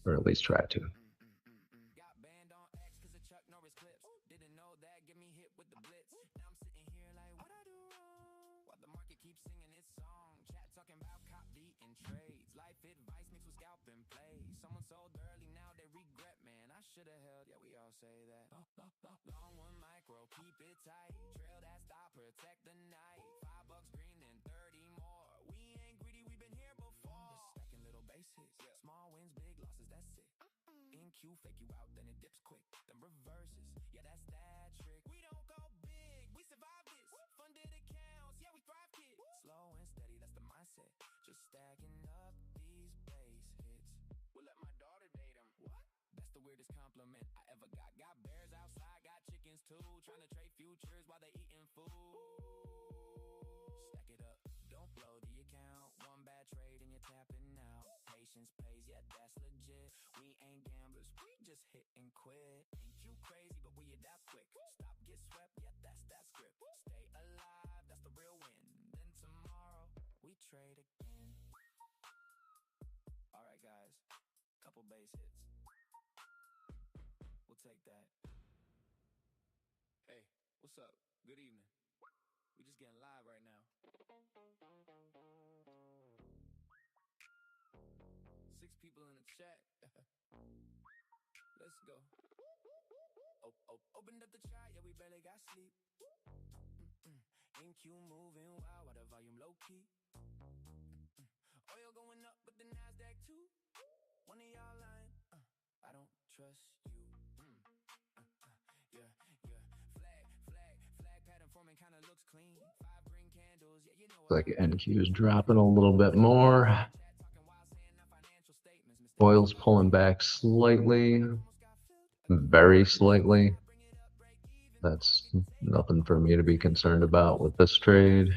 or at least try to. Got banned on X cause of Chuck Norris clips. Didn't know that, get me hit with the blitz. Now I'm sitting here like, what I do wrong? While the market keeps singing its song. Chat talking about cop beating trades. Life advice mixed with scalp and play. Someone sold early, now they regret, man. I should've held, yeah, we all say that. Long one micro, keep it tight. Trail that stop, protect the night. $5 green, then 30 more. We ain't greedy, we've been here before. Stacking little base hits. Small wins, big losses, that's it. NQ fake you out, then it dips quick. Then reverses, yeah, that's that trick. We don't go big, we survive this. Funded accounts, yeah, we thrive, kid. Slow and steady, that's the mindset. Just stacking up these base hits. We'll let my daughter date him. What? That's the weirdest compliment I ever got. Got bears outside, got chickens too. Trying to trade futures while they eating food. Stack it up, don't blow the account. One bad trade and you're tapping out. Patience pays, yeah, that's legit. We ain't gamblers, we just hit and quit. Ain't you crazy, but we adapt quick. Stop, get swept, yeah, that's that script. Stay alive, that's the real win. Then tomorrow, we trade again. All right, guys, couple base hits. We'll take that. Hey, what's up? Good evening. We just getting live right now. 6 people in the chat. Let's go. Opened up the chart, yeah, we barely got sleep. NQ moving wild while the volume low key. Oil going up, but the Nasdaq too. One of y'all lying. I don't trust you. Yeah. Flag pattern forming kinda looks clean. 5 green candles, yeah, you know what Like NQ is dropping a little bit more. chat talking while saying our financial statements. Mr. Oil's pulling back slightly, Almost got filled. very slightly. Bring it up, break even. That's nothing for me to be concerned about with this trade. $36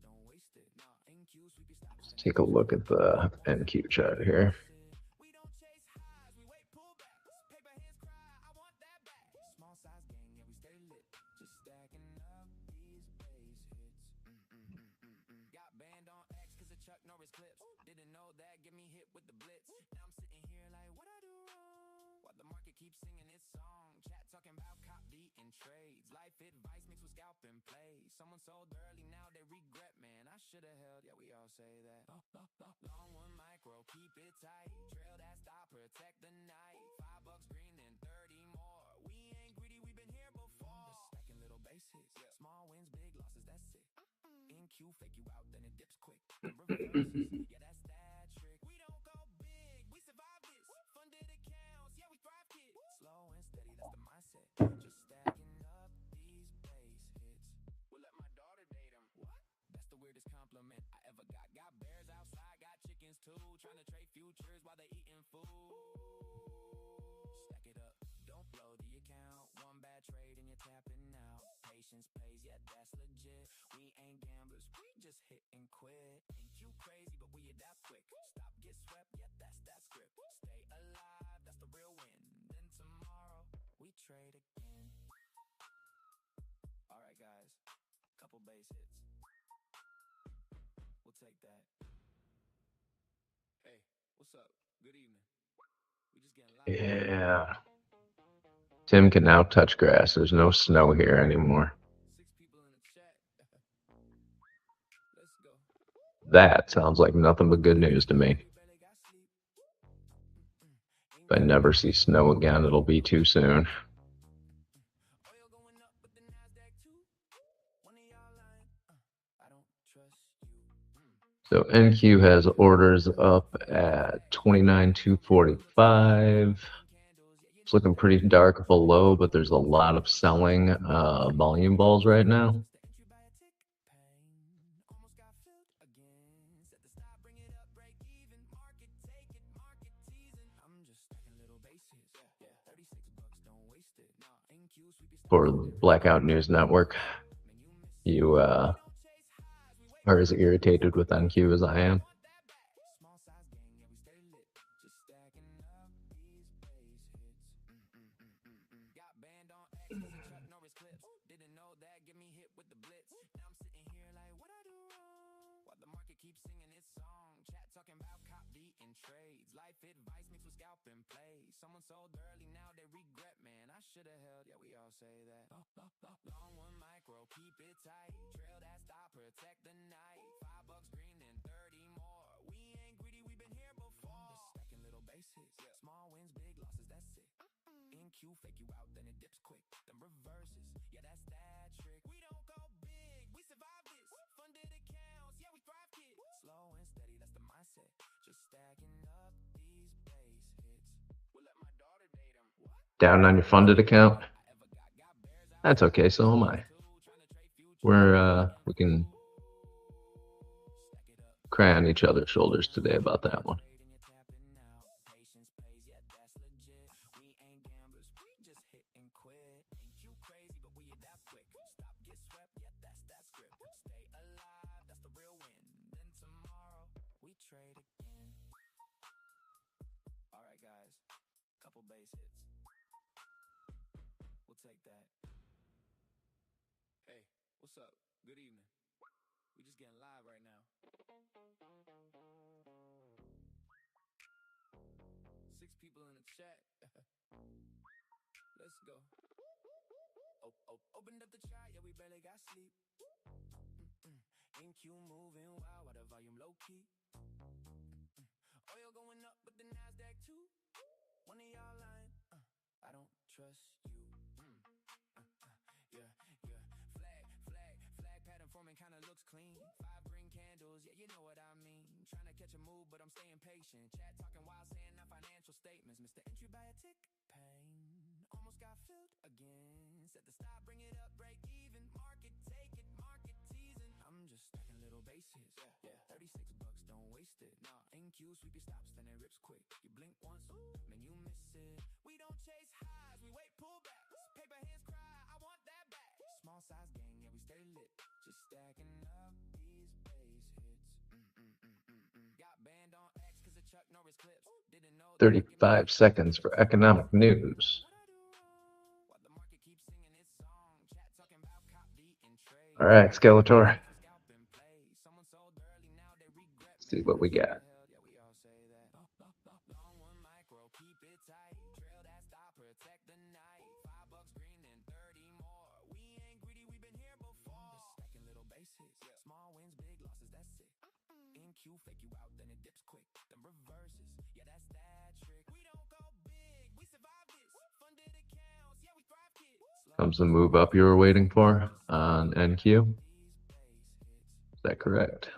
don't waste it. Nah, NQ sweep your stops. Let's take a look at the NQ chart here. We don't chase highs, we wait pullbacks. Paper hands cry, I want that back. Small size gang, yeah, we stay lit. Just stacking up these base hits. clips. Didn't know that, get me hit with the blitz. Now I'm sitting here like, what I do wrong? While the market keeps singing its song. Chat talking about cop beating trades. Life advice mixed with scalp and play. Someone sold early, now they regret, man. I should have held, yeah, we all say that. Long one micro, keep it tight. Trail that stop, protect the night. $5 green, then 30 more. We ain't greedy, we've been here before. Just stacking little bases, small wins, big losses, that's it. NQ fake you out, then it dips quick. Then reverses, yeah, that's that trick. We don't go big, we survive this. Funded accounts, yeah, we thrive, kid. Slow and steady, that's the mindset. Just stacking up these base hits. We'll let my daughter date him. What? That's the weirdest compliment I ever got. Got bears outside, got chickens too. Trying to trade futures while they eating food. Stack it up, don't blow the account. One bad trade and you're tapping out. Patience pays, yeah, that's legit. We ain't gamblers, we just hit and quit. Ain't you crazy, but we adapt quick. Stop, get swept, yeah, that's that script. Stay alive, that's the real win. Then tomorrow, we trade again. Alright guys, couple base hits. We'll take that. Hey, what's up? Good evening. We just getting live. Yeah. Tim can now touch grass. There's no snow here anymore. 6 people in the chat. Let's go. That sounds like nothing but good news to me. We barely got sleep. If I never see snow again, it'll be too soon. Oil going up, but the NASDAQ too. One of y'all lying. I don't trust you. So NQ has orders up at 29,245. It's looking pretty dark below, but there's a lot of selling volume balls right now. Almost got filled again. Set the stop, bring it up, break even. Market, take it, market teasing. I'm just stacking little bases. Yeah, $36, don't waste it. Nah, NQ sweepy stuff. For Blackout News Network, you are as irritated with NQ as I am. Small size gang, yeah, we stay lit. Just stacking up these base hits. Got banned on X, Chuck Norris clips. Didn't know that, get me hit with the blitz. Now I'm sitting here like, what I do wrong? While the market keeps singing its song. Chat talking about cop beating trades. Life advice mixed with scalp and play. Someone sold early, now they regret, man. I should have held, yeah, we all say that. Long one micro, keep it tight. Trail that stop, protect the night. $5 green, then 30 more. We ain't greedy, we've been here before. Just stacking little bases, small wins, big losses, that's it. NQ fake you out, then it dips quick. Then reverses, yeah, that's that trick. We don't go big, we survive this. Funded accounts, yeah, we thrive, kid. Slow and steady, that's the mindset. Just stacking up these base hits. We'll let my daughter date him. What? Down on your funded account? That's okay, so am I. We can cry on each other's shoulders today about that one. Alright guys, couple base hits. We'll take that. Hey, what's up? Good evening. We just getting live right now. 6 people in the chat. Let's go. Opened up the chart, yeah, we barely got sleep. NQ moving wild while the volume low key. Oil going up, but the NASDAQ too. One of y'all lying. I don't trust you. Yeah. Flag pattern forming kinda looks clean. 5 green candles, yeah, you know what I mean. Trying to catch a move, but I'm staying patient. Chat talking wild, saying our financial statements. Mr. Entry by a tick, pain. Almost got filled again. Set the stop, bring it up, break even. Market, take it, market teasing. I'm just stacking little bases. Yeah, $36, don't waste it. Nah, NQ sweepy stops, then it rips quick. You blink once, man, you miss it. We don't chase highs, we wait pullbacks. Paper hands cry, I want that back. Small size gang, yeah, we stay lit. Just stacking up these base hits. Got banned on X cause of Chuck Norris clips. Didn't know 35 seconds for economic news. All right, Skeletor. See what we got. Comes the move up you were waiting for on NQ. Is that correct?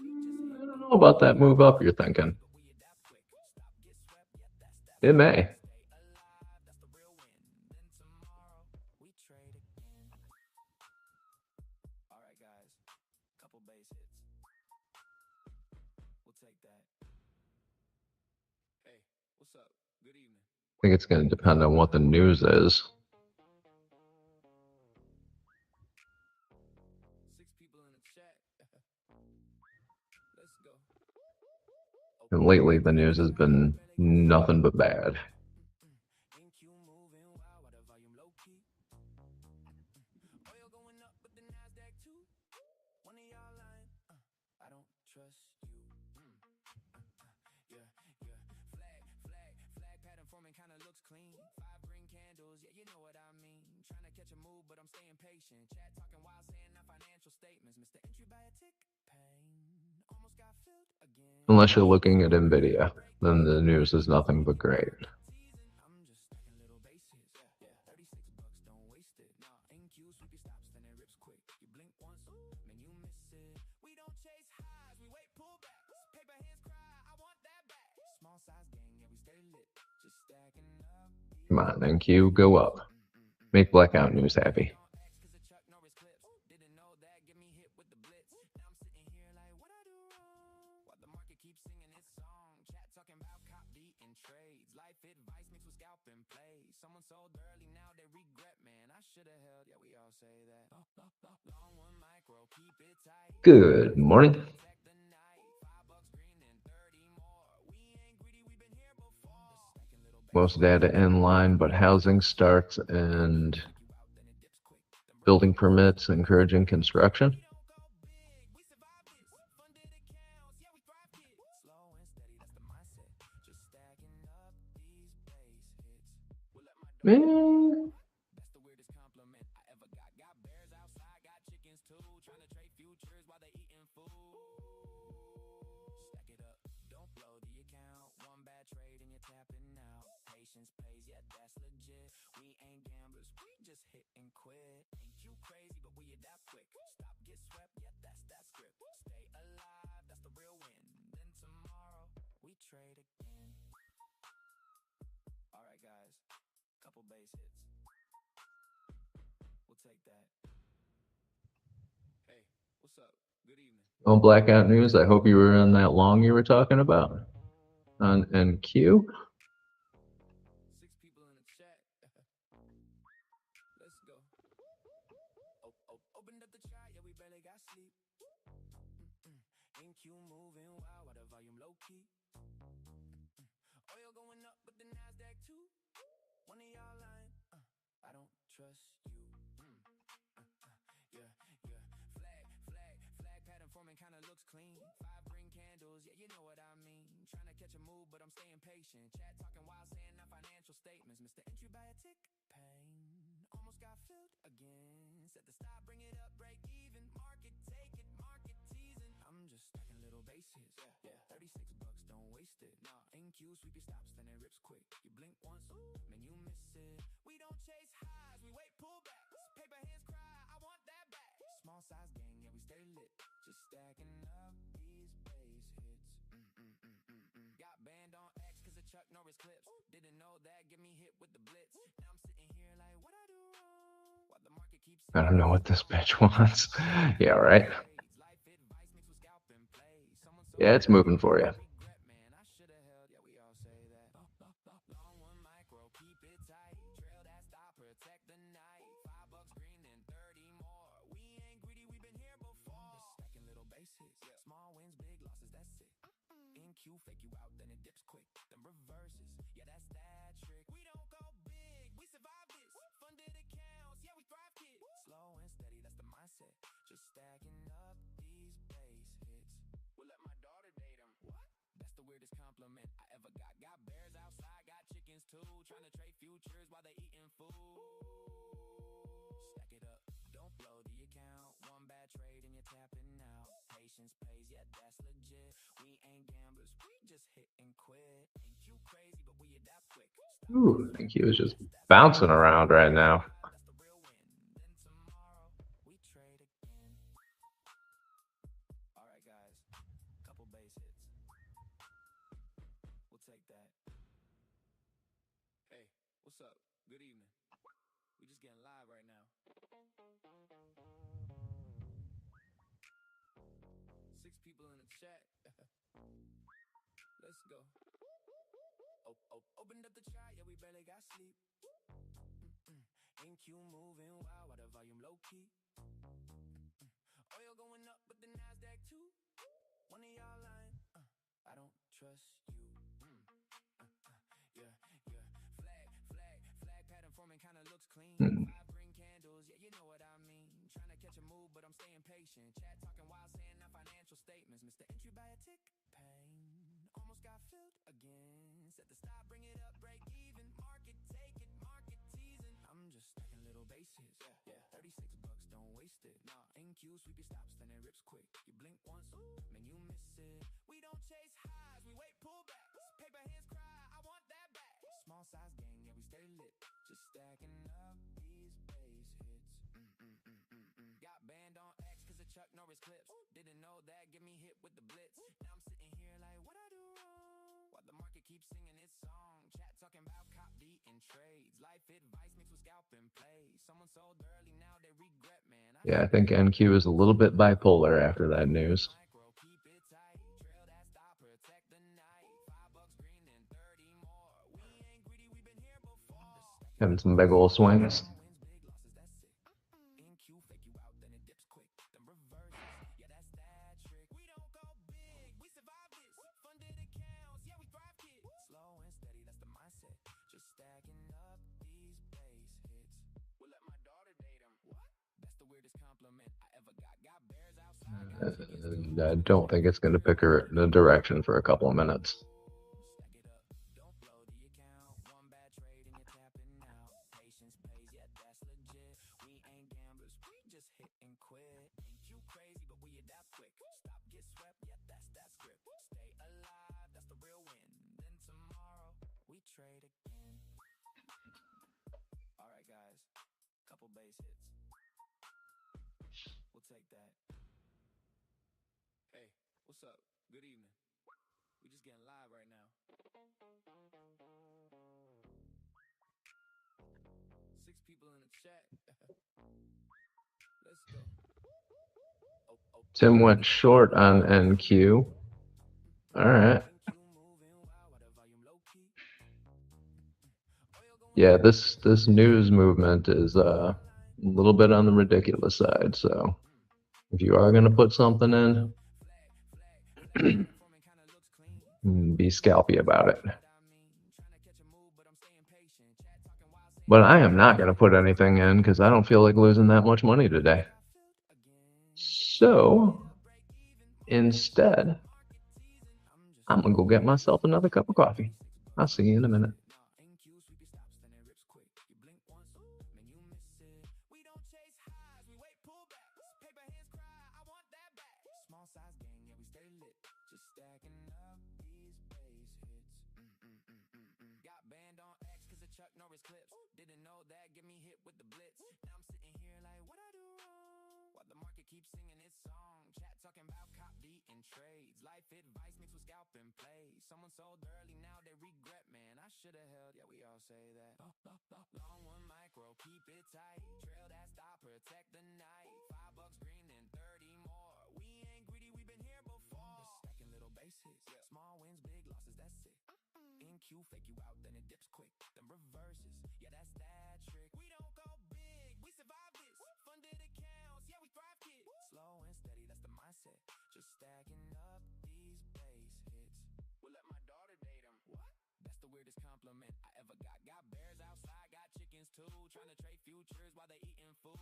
I don't know about that move up you're thinking. It may. I think it's going to depend on what the news is. And lately, the news has been nothing but bad. Unless you're looking at NVIDIA, then the news is nothing but great. Come on, NQ, go up. Make blackout news happy. Good morning. Most data in line, but housing starts and building permits encouraging construction. Man. Oh, blackout news. I hope you were in that long you were talking about on NQ. I don't know what this bitch wants. Yeah, right. Yeah, it's moving for you. losses, that's it. NQ fake you out, then it dips quick, then reverses. Yeah, that's that trick. We don't go big, we survive this. Funded accounts, yeah, we thrive, kid. Slow and steady, that's the mindset. Just stacking up these base hits. We'll let my daughter date him. What? That's the weirdest compliment I ever got. Got bears outside, got chickens too. Trying to trade futures while they eating food. Stack it up, don't blow the account. One bad trade and you're tapping out. Patience pays, yeah, that's legit. We ain't gamblers, we just hit and quit. Ain't you crazy, but we adapt quick. Ooh, I think he was just bouncing around right now. That's the real win. Then tomorrow we trade again. All right, guys, couple base hits. We'll take that. Hey, what's up? Good evening. We just getting live right now. 6 people in the chat. Let's go. Opened up the chart, yeah, we barely got sleep. NQ moving wild while the volume low key. Oil going up, but the NASDAQ too. One of y'all lying. I don't trust you. Yeah. Flag pattern forming kinda looks clean. 5 green candles, yeah, you know what I mean. Trying to catch a move, but I'm staying patient. Chat talking while saying our financial statements. Mr. Entry by a tick. Pain. Almost got filled again. Set the stop, bring it up, break even. Market, take it, market teasing. I'm just stacking little base hits. Yeah. $36, don't waste it. Nah, NQ, sweep your stops, then it rips quick. You blink once, man, you miss it. We don't chase highs, we wait pullbacks. Paper hands cry, I want that back. Small size gang, yeah, we stay lit. Just stacking up these base hits. Got banned on X cause of Chuck Norris clips. Didn't know that, get me hit with the blitz. Now I'm sitting here like, what I do wrong? While the market keeps singing its song. Chat talking about cop D and trades. Life advice mixed with scalp and play. Someone sold early, now they regret, man. Yeah, I think NQ is a little bit bipolar after that news. Keep it tight, trail that stop, protect the night. $5 green and 30 more. We ain't greedy, we've been here before. Having some big old swings. Wins, big losses, that's it. NQ fake you out, then it dips quick, then reverses. Yeah, that's that trick. We don't go big, we survive this. Funded accounts, yeah, we thrive, kid. Slow and steady, that's the mindset. Just stacking up these base hits. We'll let my daughter date him. What? That's the weirdest compliment I ever got. Got bears outside, got chickens too. I don't think it's going to pick her in a direction for a couple of minutes. Stack it up, don't blow the account. One bad trade and you're tapping out. Patience pays, yeah, that's legit. We ain't gamblers, we just hit and quit. Ain't you crazy, but we adapt quick. Stop, get swept, yeah, that's that script. Stay alive, that's the real win. Then tomorrow we trade again. All right, guys, couple base hits. We'll take that. Hey, what's up? Good evening. We just getting live right now. 6 people in the chat. Let's go. Tim went short on NQ. All right. Yeah, this news movement is a little bit on the ridiculous side. So if you are going to put something in, be scalpy about it. But I am not going to put anything in because I don't feel like losing that much money today. So instead, I'm going to go get myself another cup of coffee. I'll see you in a minute. Didn't know that, get me hit with the blitz. Now I'm sitting here like, what I do wrong? While the market keeps singing its song. Chat talking about cop D and trades. Life advice mixed with scalp and play. Someone sold early, now they regret, man. I should have held, yeah, we all say that. Long one micro, keep it tight. Trail that stop, protect the night. $5 green and 30 more. We ain't greedy, we've been here before. Just stacking little base hits. Yeah. Small wins, big losses, that's it. NQ fake you out, then it dips quick, then reverses. Yeah, that's that trick. We don't go big, we survive this. Funded accounts, yeah, we thrive, kid. Slow and steady, that's the mindset. Just stacking up these Got bears outside, got chickens too, trying to trade futures while they eating food.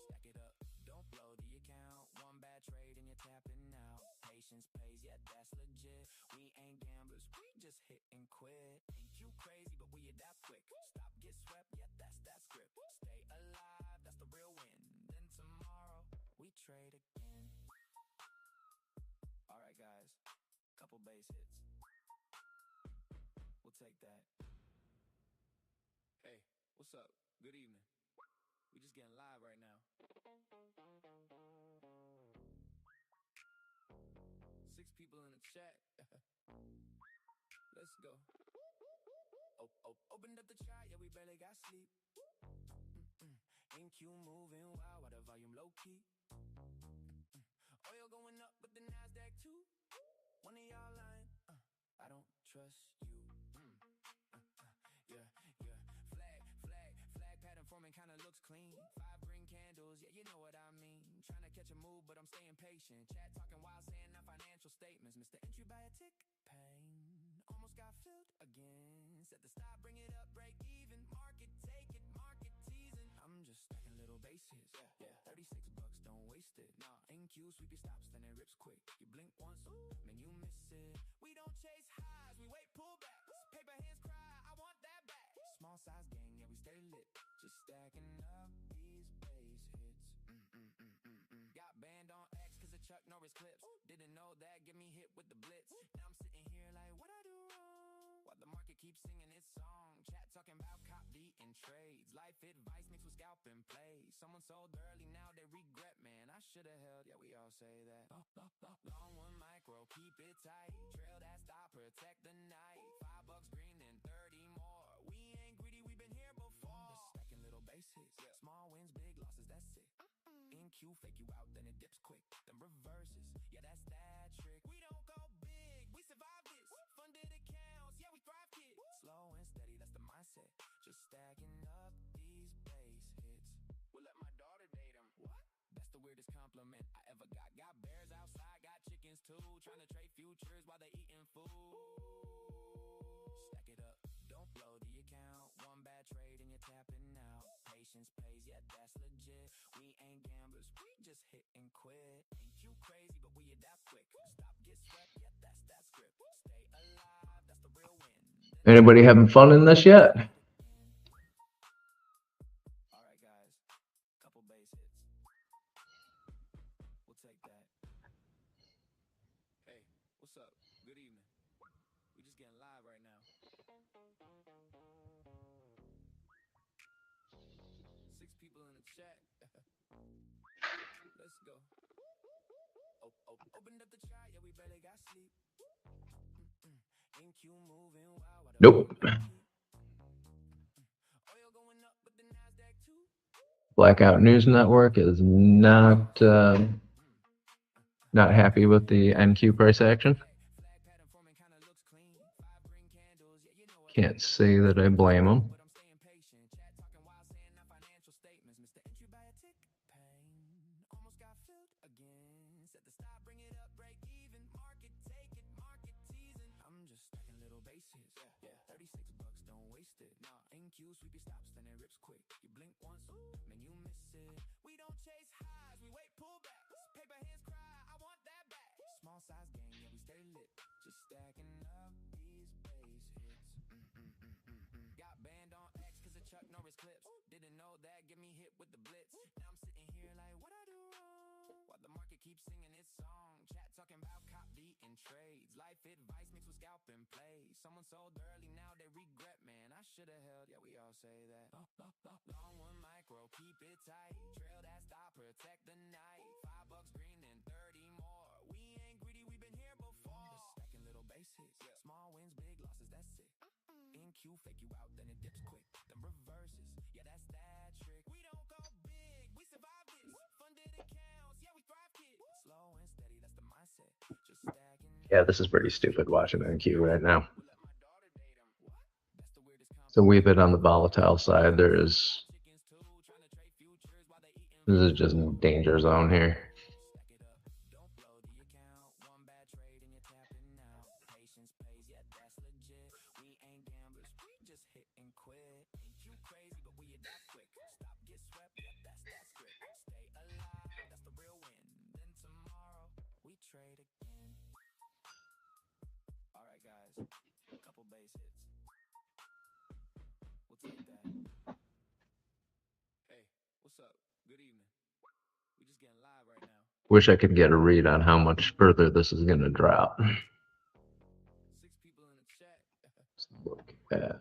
Stack it up, don't blow the account. One bad trade and you're tapping out. Patience pays, yeah, that's legit. We ain't gamblers, we just hit and quit. Ain't you crazy, but we adapt quick. Stop, get swept, yeah, that's that script. Stay alive, that's the real win. Then tomorrow, we trade again. Alright guys, couple base hits. We'll take that. Hey, what's up? Good evening. We just getting live right now. 6 people in the chat. Let's go. Opened up the chart, yeah, we barely got sleep. NQ moving wild while the volume low key. Oil going up, but the Nasdaq too. One of y'all lying. I don't trust you. Yeah. Flag pattern forming kinda looks clean. 5 green candles, yeah, you know what I mean. Trying to catch a move, but I'm staying patient. Chat talking wild, saying our financial statements. Mr. Entry by a tick, pain. Almost got filled again. Set the stop, bring it up, break even. Market, take it, market teasing. I'm just stacking little bases. Yeah. 36 bucks, don't waste it. Nah, NQ, sweep your stops, then it rips quick. You blink once, man, you miss it. We don't chase highs, we wait pullbacks. Paper hands cry, I want that back. Small size gang, yeah, we stay lit. Just stacking up these base hits. Got banned on X cause of Chuck Norris clips. Didn't know that, get me hit with the blitz. Now I'm sitting here like, what I do wrong? While the market keeps singing its song. Chat talking about cop D and trades. Life advice mixed with scalp and play. Someone sold early, now they regret, man. I should've held, yeah, we all say that. Long one micro, keep it tight. Trail that stop, protect the night. $5 green and 30 more. We ain't greedy, we been here before. Just stacking little bases. Small wins, big losses, that's it. NQ fake you out, then it dips quick. Then reverses, yeah, that's that trick. We don't go big, we survive this. Funded accounts, yeah, we thrive, kid. Slow and steady, that's the mindset. Just stacking up these base hits. We'll let my daughter date him. What? That's the weirdest compliment I ever got. Got bears outside, got chickens too. Trying to trade futures while they eating food. Stack it up, don't blow the account. One bad trade and you're tapping out. Patience pays, yeah, that's legit. We ain't gamblers, we just hit and quit. Ain't you crazy, but we adapt quick. Stop, get swept, yeah, that's that script. Stay alive, that's the real win. Anybody having fun in this yet? Alright guys, couple base hits. We'll take that. Hey, what's up? Good evening. We just getting live right now. 6 people in the chat. Let's go. Opened up the chart, yeah, we barely got sleep. NQ moving wild. Nope. Oil going up, but the Nasdaq too. Blackout News Network is not happy with the NQ price action. Can't say that I blame them. NQ, sweep your stops, then it rips quick. You blink once, man, you miss it. We don't chase highs, we wait pullbacks. Paper hands cry, I want that back. Small size gang, yeah, we stay lit. Just stacking up these base hits. Got banned on X cause of Chuck Norris clips. Didn't know that, get me hit with the blitz. Now I'm sitting here like, what I do wrong? While the market keeps singing its song. Chat talking about cop D and trades. Life advice mixed with scalp and play. Someone sold early, now they regret, man. I should've held, yeah, we all say that. Long one micro, keep it tight. Trail that stop, protect the night. $5 green and 30 more. We ain't greedy, we been here before. Just stacking little bases. Small wins, big losses, that's it. NQ fake you out, then it dips quick. Then reverses, yeah, that's that trick. We don't go big, we survive this. Funded accounts, yeah, we thrive, kid. Slow and steady, that's the mindset. Just stacking. Yeah, this is pretty stupid watching NQ right now. So we've been on the volatile side. This is just danger zone here. Wish I could get a read on how much further this is going to drop. Let's look at.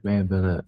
May have been it.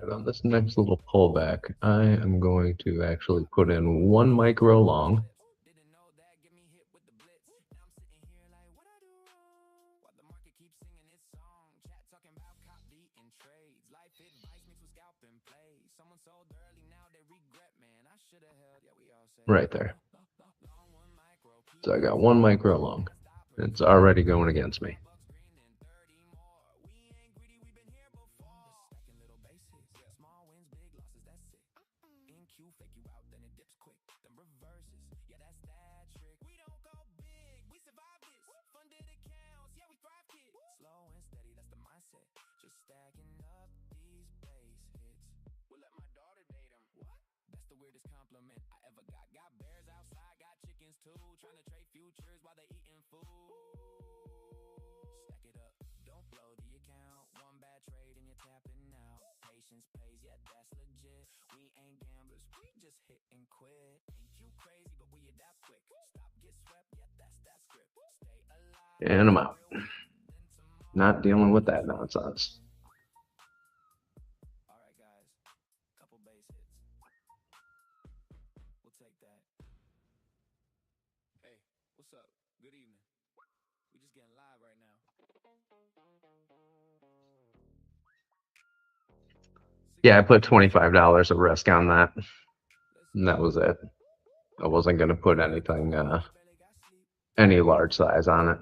Right, on this next little pullback, I am going to actually put in 1 micro long. Right there. So I got 1 micro long. It's already going against me. And I'm out. Not dealing with that nonsense. Yeah, I put $25 of risk on that. And that was it. I wasn't going to put anything, any large size on it.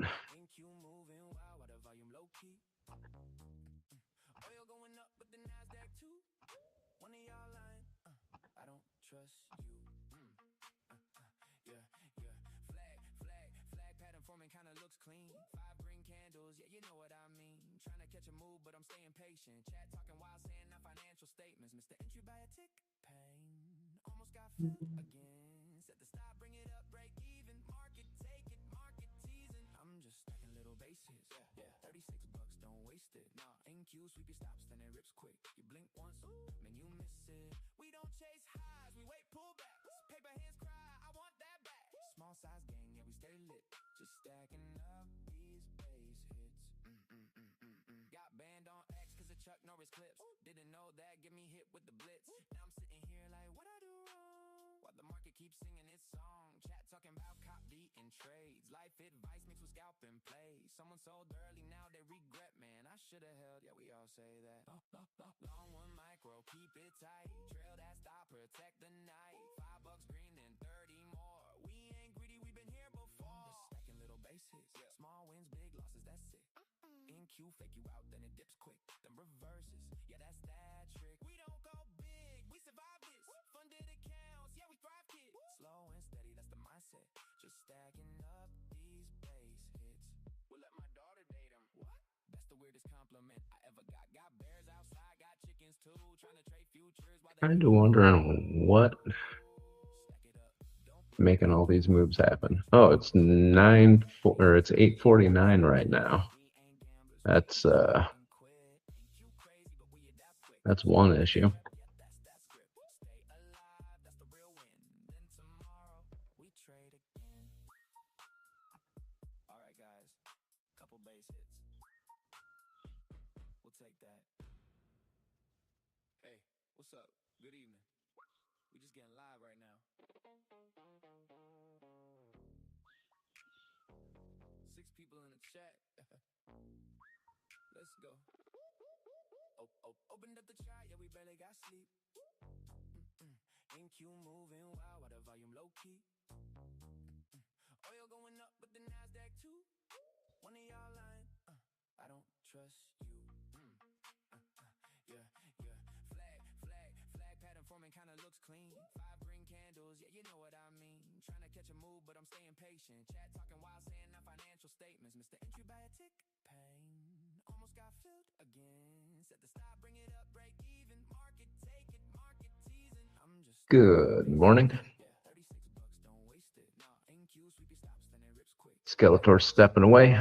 Kind of wondering what making all these moves happen. Oh, it's 8:49 right now. That's one issue. NQ moving wild while the volume low key. Oil going up, but the Nasdaq too. One of y'all lying. I don't trust you. Yeah. Flag pattern forming kinda looks clean. 5 green candles, yeah, you know what I mean. Trying to catch a move, but I'm staying patient. Chat talking while saying our financial statements. Mr. Entry by a tick. Pain almost got filled again. Set the stop, bring it up, break even. Market, take it, market teasing. I'm just Good morning. yeah, $36, don't waste it. Nah, NQ sweepy stops, then it rips quick. Skeletor stepping away,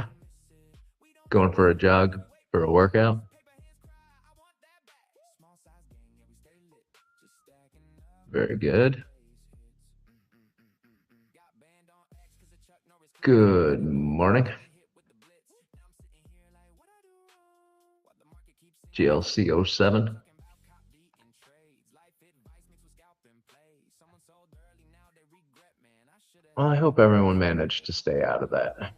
going for a jog for a workout. Very good. Good morning. GLC 07. Well, I hope everyone managed to stay out of that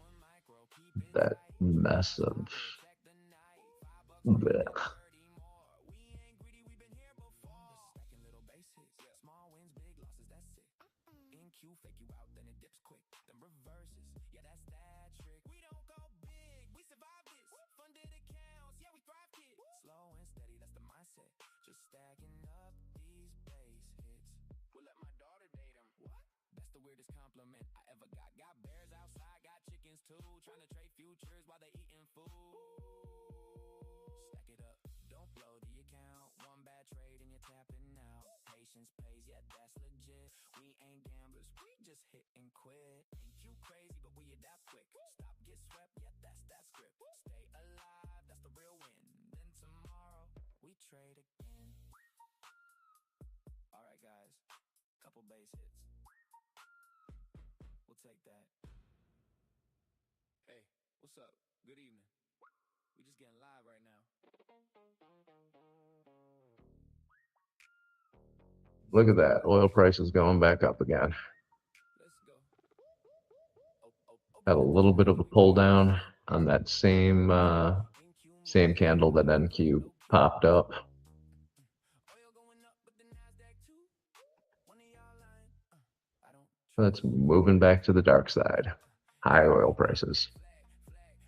mess of blech. Trying to trade futures while they eating food. Stack it up, don't blow the account. One bad trade and you're tapping out. Patience pays, yeah, that's legit. We ain't gamblers, we just hit and quit. Ain't you crazy, but we adapt quick. Stop, get swept, yeah, that's that script. Stay alive, that's the real win. Then tomorrow, we trade again. Alright guys, couple base hits. We'll take that. Hey, what's up? Good evening. We just getting live right now. Look at that. Oil prices going back up again. Let's go. Had a little bit of a pull down on that same candle that NQ popped up. So that's moving back to the dark side. High oil prices.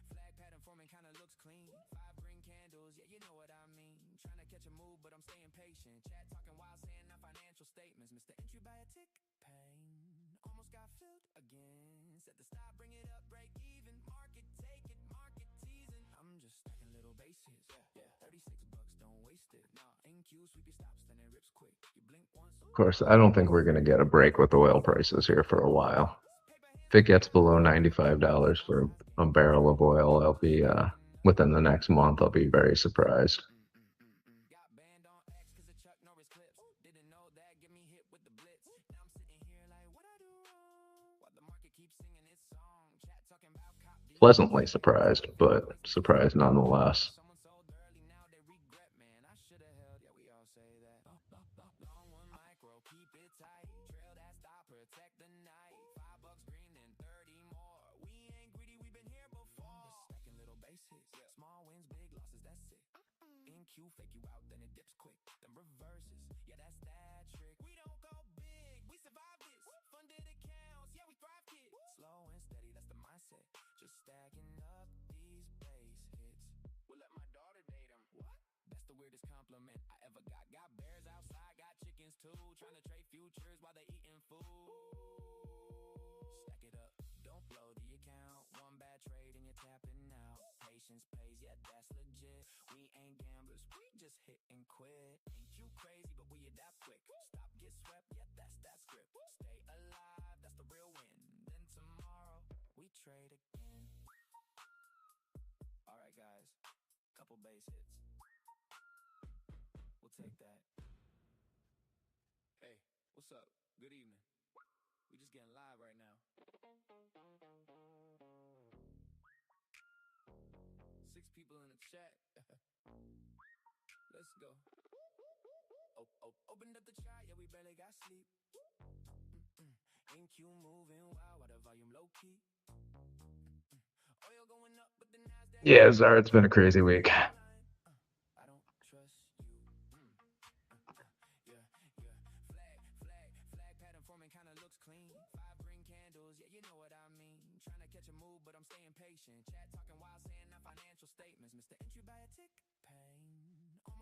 Flag pattern forming kinda looks clean. 5 green candles, yeah, you know what I mean. Trying to catch a move, but I'm staying patient. Chat talking while saying our financial statements. Mr. Entry by a tick. Pain almost got filled again. Set the stop, bring it up, break even. Market, take it, market teasing. I'm just stacking little bases. Yeah, $36, don't waste it. Nah, NQ sweepy stops, then it rips quick. You blink once. Of course, I don't think we're going to get a break with oil prices here for a while. If it gets below $95 for a barrel of oil, I'll be within the next month. I'll be very surprised. Got banned on X cause of Chuck Norris clips. Didn't know that, get me hit with the blitz. Now I'm sitting here like, what I do wrong? While the market keeps singing its song. Chat talking about cop deep. Pleasantly surprised, but surprised nonetheless. Someone sold early, now they regret, man. I should have held, yeah, we all say that. Long one micro, keep it tight. Trail that stop, protect the night. $5 green and 30 more. We ain't greedy, we've been here before. Just stacking little bases. Small wins, big losses, that's it. NQ fake you out, then it dips quick. Then reverses, yeah, that's that trick. We don't go big, we survive this. Funded accounts, yeah, we thrive, kid. Slow and steady, that's the mindset. Just stacking up these base hits. We'll let my daughter date him. What? That's the weirdest compliment I ever got. Got bears outside, got chickens too. Trying to trade futures while they eating food. Stack it up, don't blow the account. One bad trade and you're tapping out. Patience pays, yeah, that's legit. We ain't gamblers, we just hit and quit. Ain't you crazy, but we adapt quick. Stop, get swept, yeah, that's that script. Stay alive, that's the real win. Then tomorrow, we trade again. Alright guys, couple base hits. We'll take that. Hey, what's up? Good evening. We just getting live right now. 6 people in the chat. Let's go. Opened up the chart, yeah, we barely got sleep. NQ moving wild while the volume low key. Oil going up, but the Nasdaq. Yeah, Zara, it's been a crazy week. I don't trust you. Yeah. Flag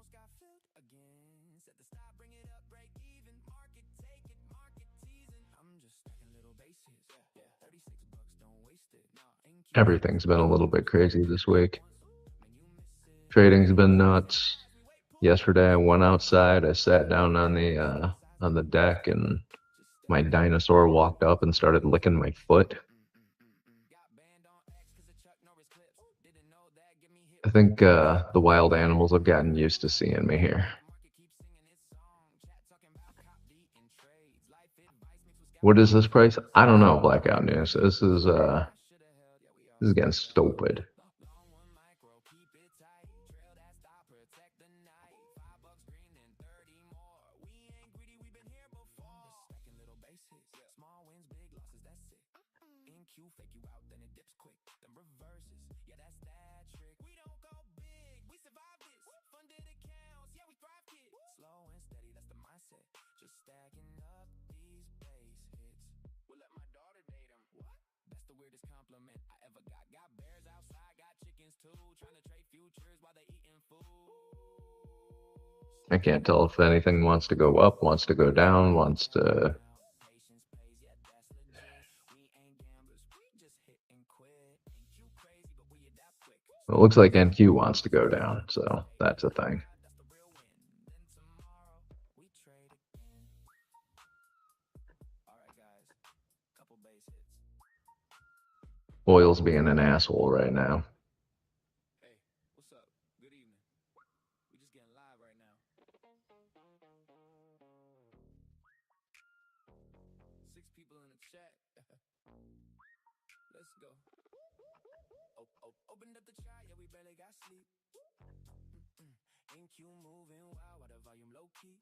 Almost got filled again. Set the stop, bring it up, break even. Market, take it, market teasing. I'm just stacking little bases. Yeah, $36, don't waste it. Everything's been a little bit crazy this week. Trading's been nuts. Yesterday I went outside, I sat down on the deck, and my dinosaur walked up and started licking my foot. I think the wild animals have gotten used to seeing me here. What is this price? I don't know, Blackout News. This is getting stupid. Fake you out, then it dips quick. Then reverses, yeah, that's that trick. We don't go big, we survive this. Funded accounts, yeah, we thrive, kid. Slow and steady, that's the mindset. Just stacking up these base hits. We'll let my daughter date him. What? That's the weirdest compliment I ever got. Got bears outside, got chickens too. Trying to trade futures while they eating food. I can't tell if anything wants to go up, wants to go down, wants to... It looks like NQ wants to go down, so that's a thing. Oil's being an asshole right now. Hey, what's up? Good evening. We just getting live right now. 6 people in the chat. Let's go. Opened up the chat, yeah, we barely got sleep. NQ moving wild while the volume low key.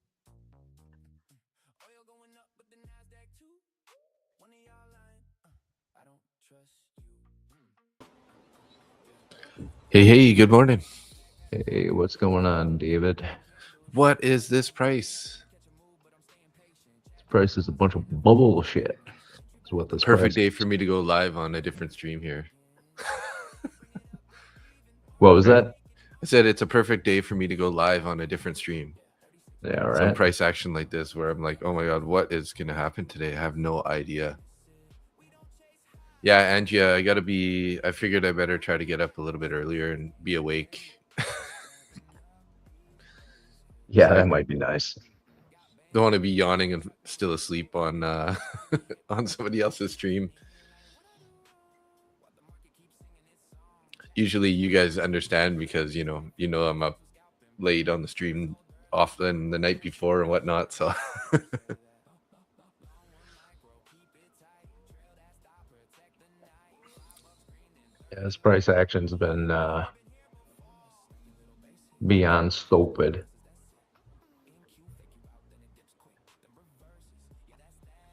Oil going up, but the NASDAQ too. One of y'all lying. I don't trust you. Hey, good morning. Hey, what's going on, David? What is this price? This price is a bunch of bullshit. That's what this Perfect price day is. for me to go live on a different stream here. What was that? I said it's a perfect day for me to go live on a different stream. Yeah, right. Some price action like this where I'm like, oh my God, what is going to happen today? I have no idea. Yeah, Angie, I figured I better try to get up a little bit earlier and be awake. Yeah, that might be nice. Don't want to be yawning and still asleep on on somebody else's stream. Usually you guys understand because you know I'm up late on the stream often the night before and whatnot, so Yeah, this price action's been beyond stupid.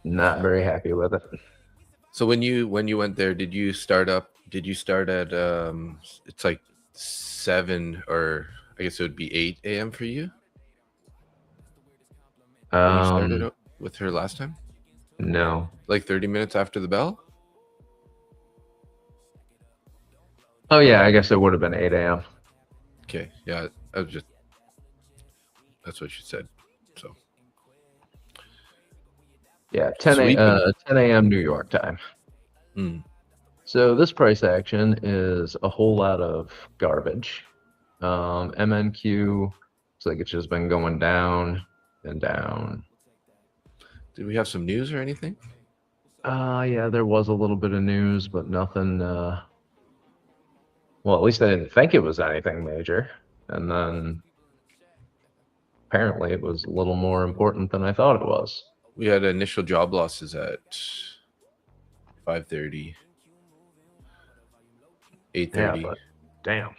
Not very happy with it. So when you went there, did you start at it's like 7 or I guess it would be 8 a.m. for you? When you started out with her last time? No. Like 30 minutes after the bell? Oh yeah, I guess it would have been 8 a.m. Okay, yeah, that's what she said. So yeah, 10 a.m. New York time. So this price action is a whole lot of garbage. MNQ looks like it's just been going down and down. Did we have some news or anything? Yeah, there was a little bit of news, but nothing. Well, at least I didn't think it was anything major. And then apparently it was a little more important than I thought it was. We had initial job losses at 5:30, 8:30. Yeah, but damn.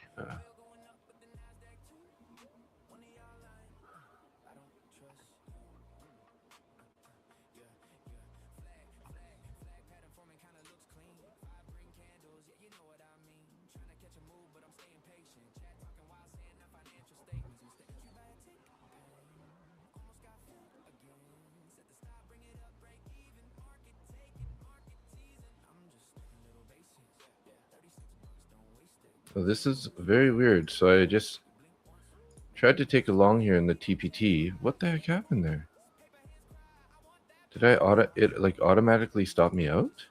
So this is very weird. So I just Tried to take a long here in the TPT. What the heck happened there? Did it like automatically stop me out?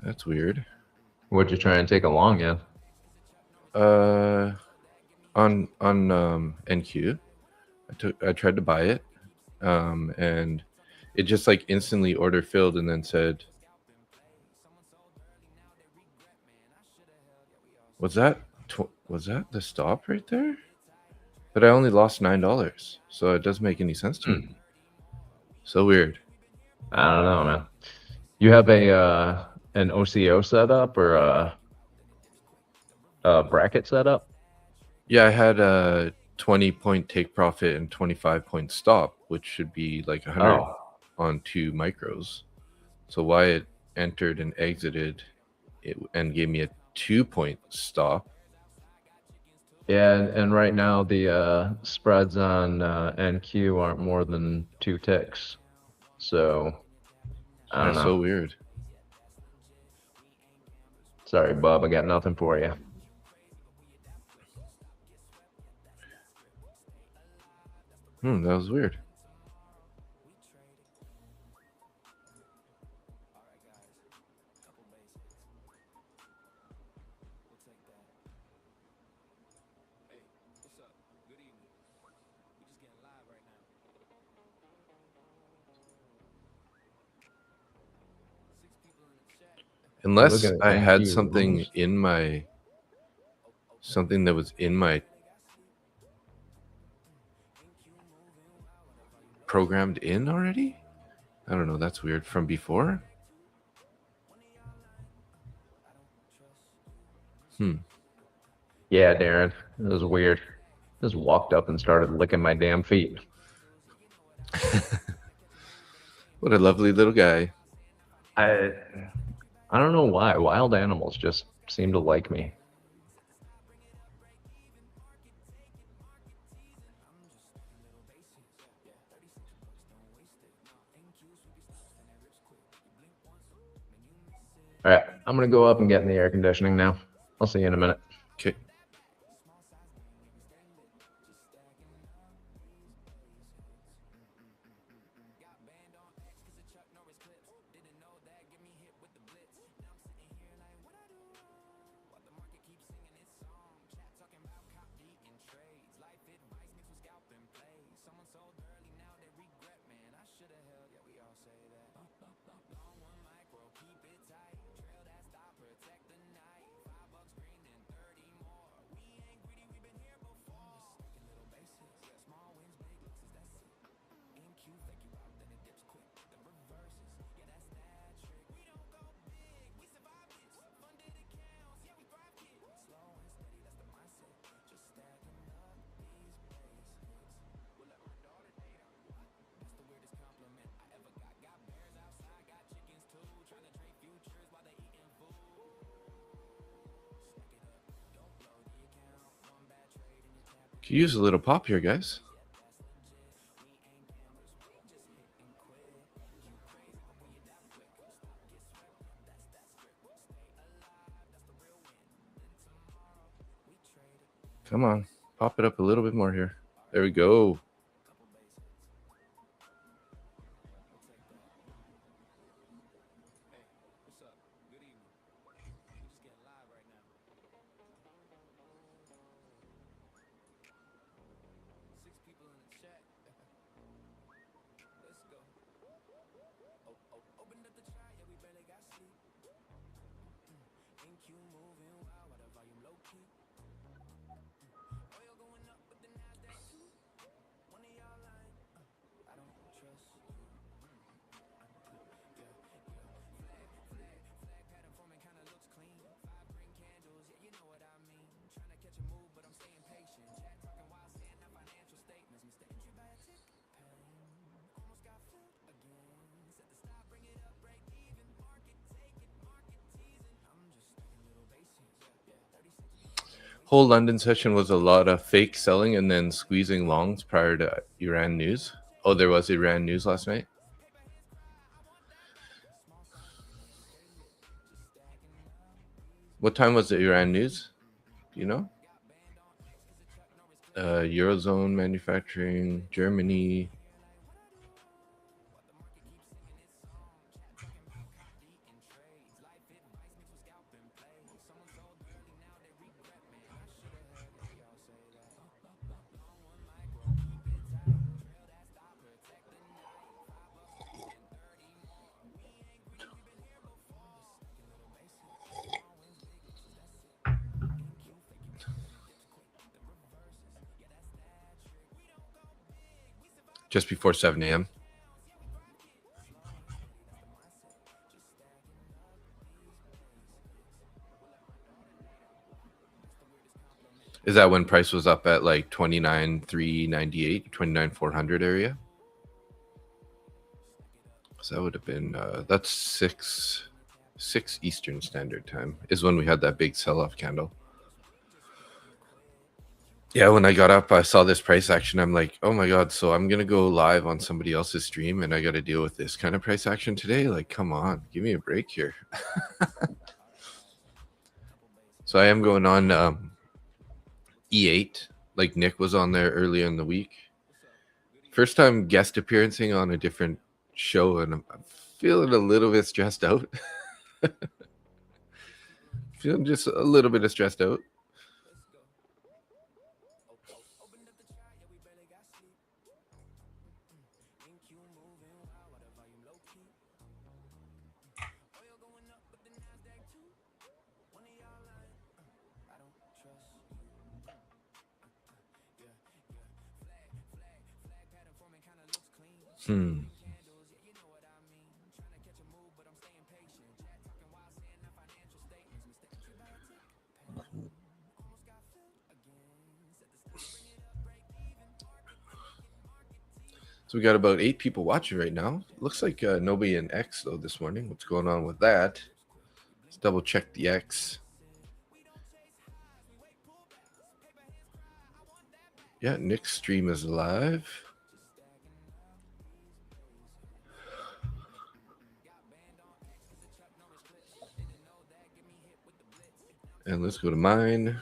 That's weird. What'd you try and take along in? On NQ, I tried to buy it, and it just like instantly order filled and then said, was that the stop right there? But I only lost $9, so it doesn't make any sense to me. So weird. I don't know, man. You have an OCO setup or a bracket setup? Yeah, I had a 20-point take profit and 25-point stop, which should be like 100 on 2 micros. So Wyatt entered and exited it and gave me a 2-point stop. Yeah, and right now the spreads on NQ aren't more than 2 ticks. So I don't That's know. so weird. Sorry, Bob, I got nothing for you. That was weird. Unless I had something that was in my programmed in already. I don't know. That's weird from before. Yeah, Darren, it was weird. Just walked up and started licking my damn feet. What a lovely little guy. I don't know why. Wild animals just seem to like me. All right, I'm gonna go up and get in the air conditioning now. I'll see you in a minute. Okay. Could use a little pop here, guys. Come on, pop it up a little bit more here. There we go. Whole London session was a lot of fake selling and then squeezing longs prior to Iran news. Oh, there was Iran news last night. What time was the Iran news? Do you know? Eurozone manufacturing, Germany. Just before 7 a.m. Is that when price was up at like 29,398, 29,400 area? So that would have been that's 6 Eastern Standard Time is when we had that big sell-off candle. Yeah, when I got up, I saw this price action. I'm like, oh my god! So I'm gonna go live on somebody else's stream, and I got to deal with this kind of price action today. Like, come on, give me a break here. So I am going on E8, like Nick was on there earlier in the week. First time guest appearancing on a different show, and I'm feeling a little bit stressed out. Feeling just a little bit of stressed out. So we got about 8 people watching right now. Looks like nobody in X though this morning. What's going on with that? Let's double check the X. Yeah, Nick's stream is live. And let's go to mine.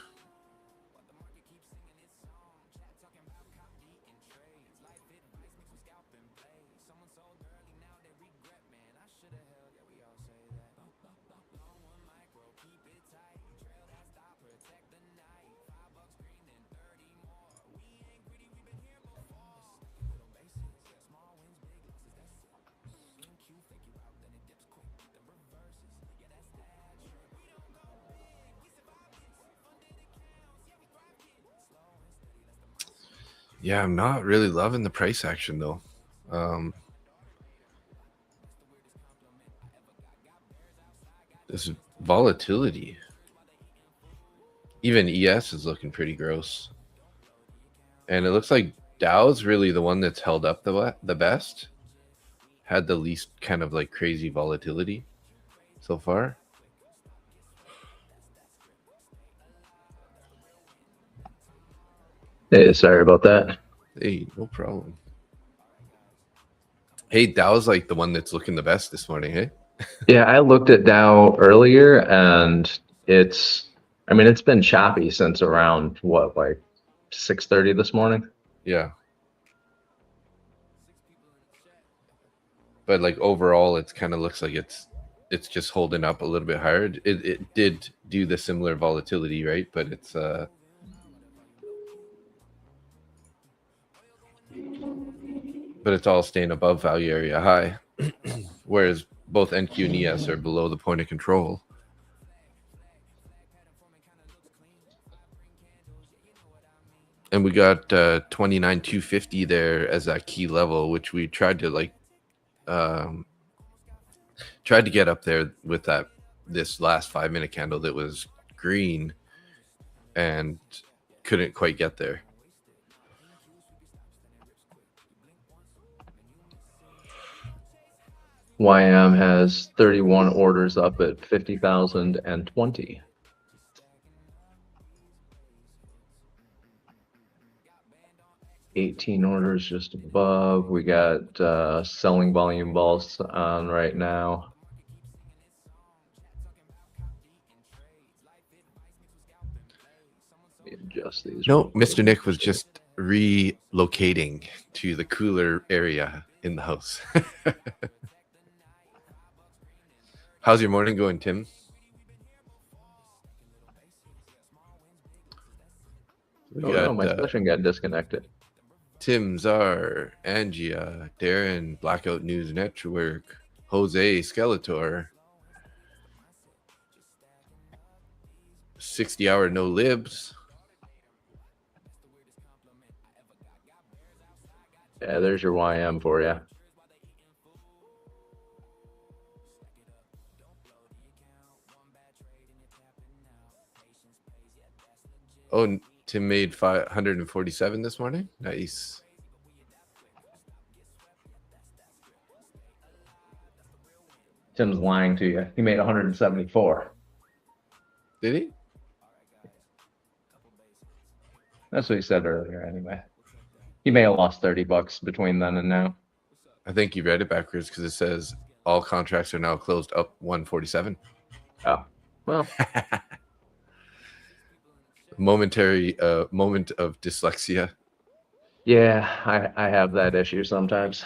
Yeah, I'm not really loving the price action though. This volatility. Even ES is looking pretty gross. And it looks like Dow's really the one that's held up the best. Had the least kind of like crazy volatility so far. Hey, sorry about that. Hey, no problem. Hey, Dow's like the one that's looking the best this morning, hey? Yeah, I looked at Dow earlier, and it's been choppy since around what, like 6:30 this morning. Yeah. But like overall, it's kind of looks like it's just holding up a little bit higher. It did do the similar volatility, right? But it's all staying above value area high, whereas both NQ and ES are below the point of control. And we got 29,250 there as that key level, which we tried to like tried to get up there with this last 5-minute candle that was green and couldn't quite get there. YM has 31 orders up at 50,020. $18 orders just above. We got selling volume balls on right now. Adjust these. No, real quick. Mr. Nick was just relocating to the cooler area in the house. How's your morning going, Tim? My session got disconnected. Tim, Czar, Angia, Darren, Blackout News Network, Jose, Skeletor, 60-hour no libs. Yeah, there's your YM for you. Oh, Tim made 547 this morning. Nice. Tim's lying to you. He made 174. Did he? That's what he said earlier, anyway. He may have lost $30 between then and now. I think you read it backwards because it says all contracts are now closed up 147. Oh, well. Momentary moment of dyslexia. Yeah, I have that issue sometimes.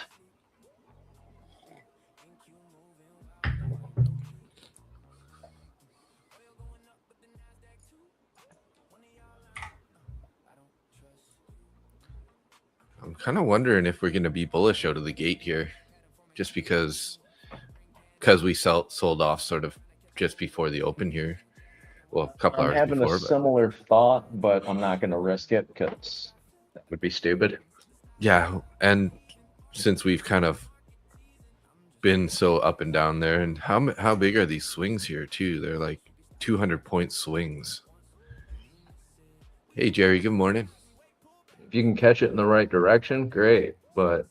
I'm kind of wondering if we're going to be bullish out of the gate here, just because we sold off sort of just before the open here. Well, a couple hours before. I'm having a similar thought, but I'm not going to risk it because that would be stupid. Yeah, and since we've kind of been so up and down there, and how big are these swings here too? They're like 200-point swings. Hey, Jerry, good morning. If you can catch it in the right direction, great. But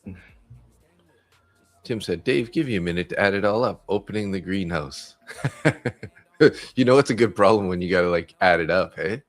Tim said, Dave, give you a minute to add it all up. Opening the greenhouse. You know, it's a good problem when you got to like add it up, hey?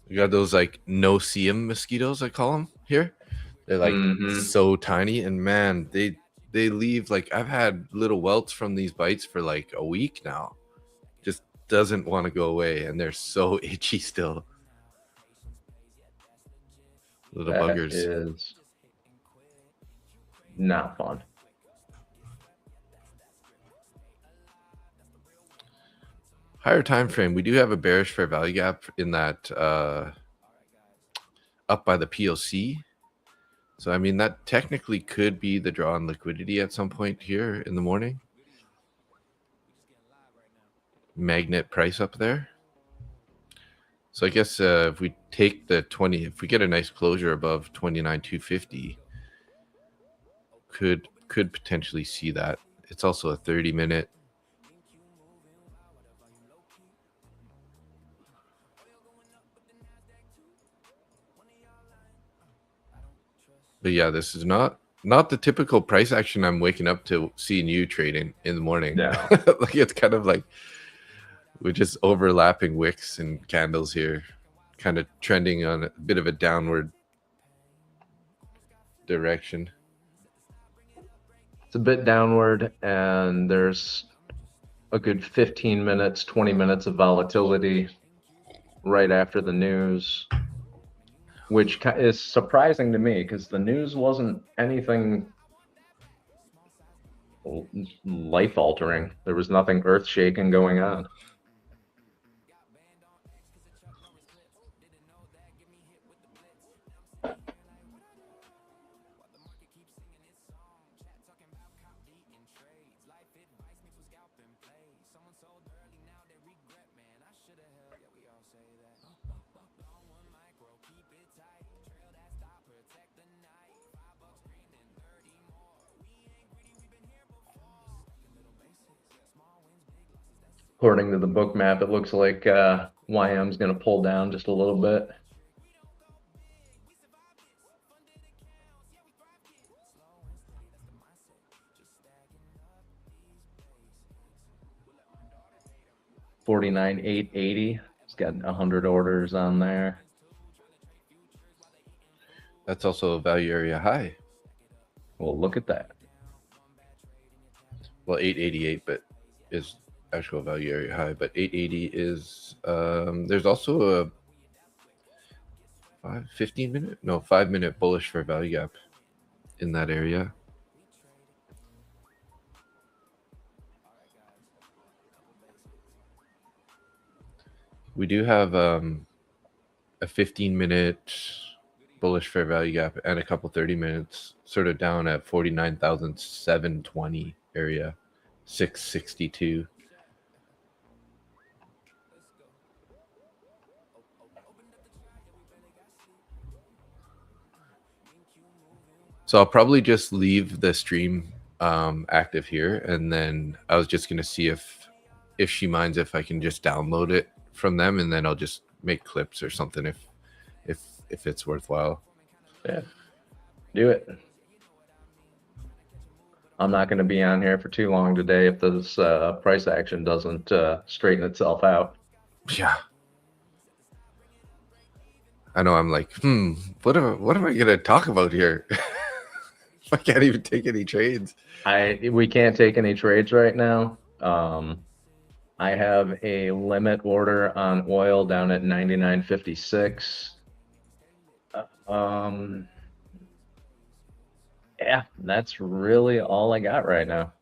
We got those like no-see-em mosquitoes, I call them here. They're like so tiny, and man, they leave like I've had little welts from these bites for like a week now. Just doesn't want to go away, and they're so itchy still. Little that buggers. Is not fun. Higher time frame. We do have a bearish fair value gap in that up by the POC. So, I mean, that technically could be the draw on liquidity at some point here in the morning. Magnet price up there. So I guess if we take the 20, if we get a nice closure above 29,250, could potentially see that. It's also a 30-minute. But yeah, this is not the typical price action I'm waking up to seeing you trading in the morning. No. Like it's kind of like we're just overlapping wicks and candles here, kind of trending on a bit of a downward direction. It's a bit downward, and there's a good 15 minutes, 20 minutes of volatility right after the news, which is surprising to me because the news wasn't anything life-altering. There was nothing earth-shaking going on. According to the book map, it looks like YM's going to pull down just a little bit. $49,880. It's got 100 orders on there. That's also a value area high. Well, look at that. Well, 888, but is actual value area high. But 880 is there's also a 5-minute bullish for value gap in that area. We do have a 15-minute bullish fair value gap and a couple 30 minutes sort of down at 49,720 area, 662. So I'll probably just leave the stream active here, and then I was just going to see if she minds if I can just download it from them, and then I'll just make clips or something if it's worthwhile. Yeah, do it. I'm not going to be on here for too long today if this price action doesn't straighten itself out. Yeah, I know. I'm like, what am I going to talk about here? I can't even take any trades. We can't take any trades right now. I have a limit order on oil down at 99.56. Yeah, that's really all I got right now.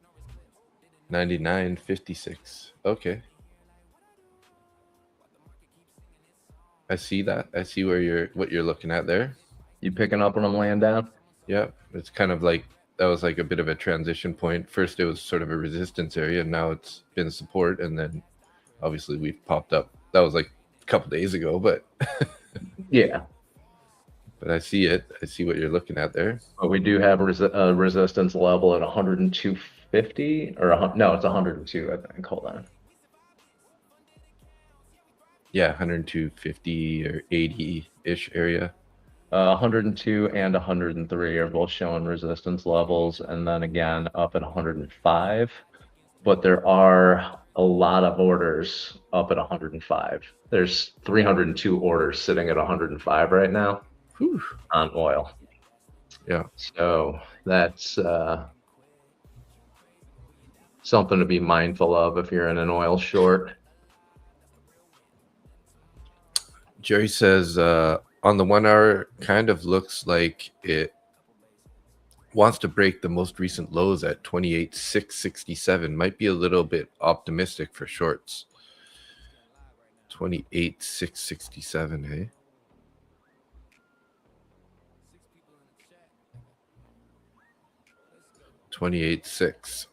99.56. Okay. I see that. I see what you're looking at there. You picking up when I'm laying down? Yeah, it's kind of like that was like a bit of a transition point. First, it was sort of a resistance area, and now it's been support, and then obviously we've popped up. That was like a couple days ago, but yeah. But I see it. I see what you're looking at there. But we do have a resistance level at 102.50, or no, it's 102, I think. Hold on. Yeah, 102.50 or 80-ish area. 102 and 103 are both showing resistance levels, and then again up at 105. But there are a lot of orders up at 105. There's 302 orders sitting at 105 right now. Whew. On oil. Yeah. So that's something to be mindful of if you're in an oil short. Jerry says on the 1 hour kind of looks like it wants to break the most recent lows at 28,667. Might be a little bit optimistic for shorts. 28,667, hey? $28.6.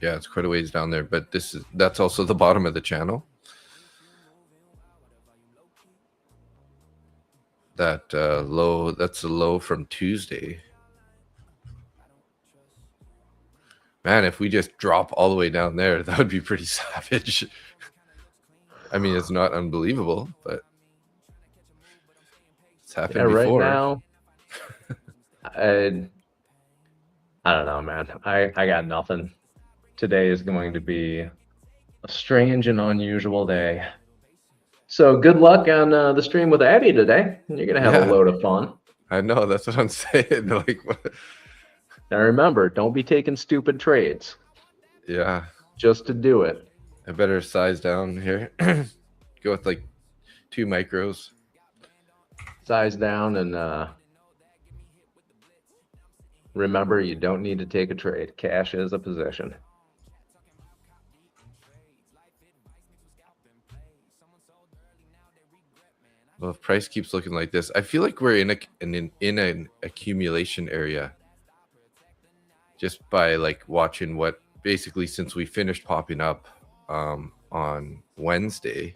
Yeah, it's quite a ways down there, but that's also the bottom of the channel. That low, that's the low from Tuesday. Man, if we just drop all the way down there, that would be pretty savage. I mean, it's not unbelievable, but it's happened before. Right now, I don't know, man. I got nothing. Today is going to be a strange and unusual day. So good luck on the stream with Abby today. You're going to have a load of fun. I know. That's what I'm saying. Like, what? Now remember, don't be taking stupid trades. Yeah. Just to do it. I better size down here. Go with like 2 micros. Size down and remember, you don't need to take a trade. Cash is a position. Well, if price keeps looking like this, I feel like we're in an accumulation area. Just by like watching what basically since we finished popping up on Wednesday,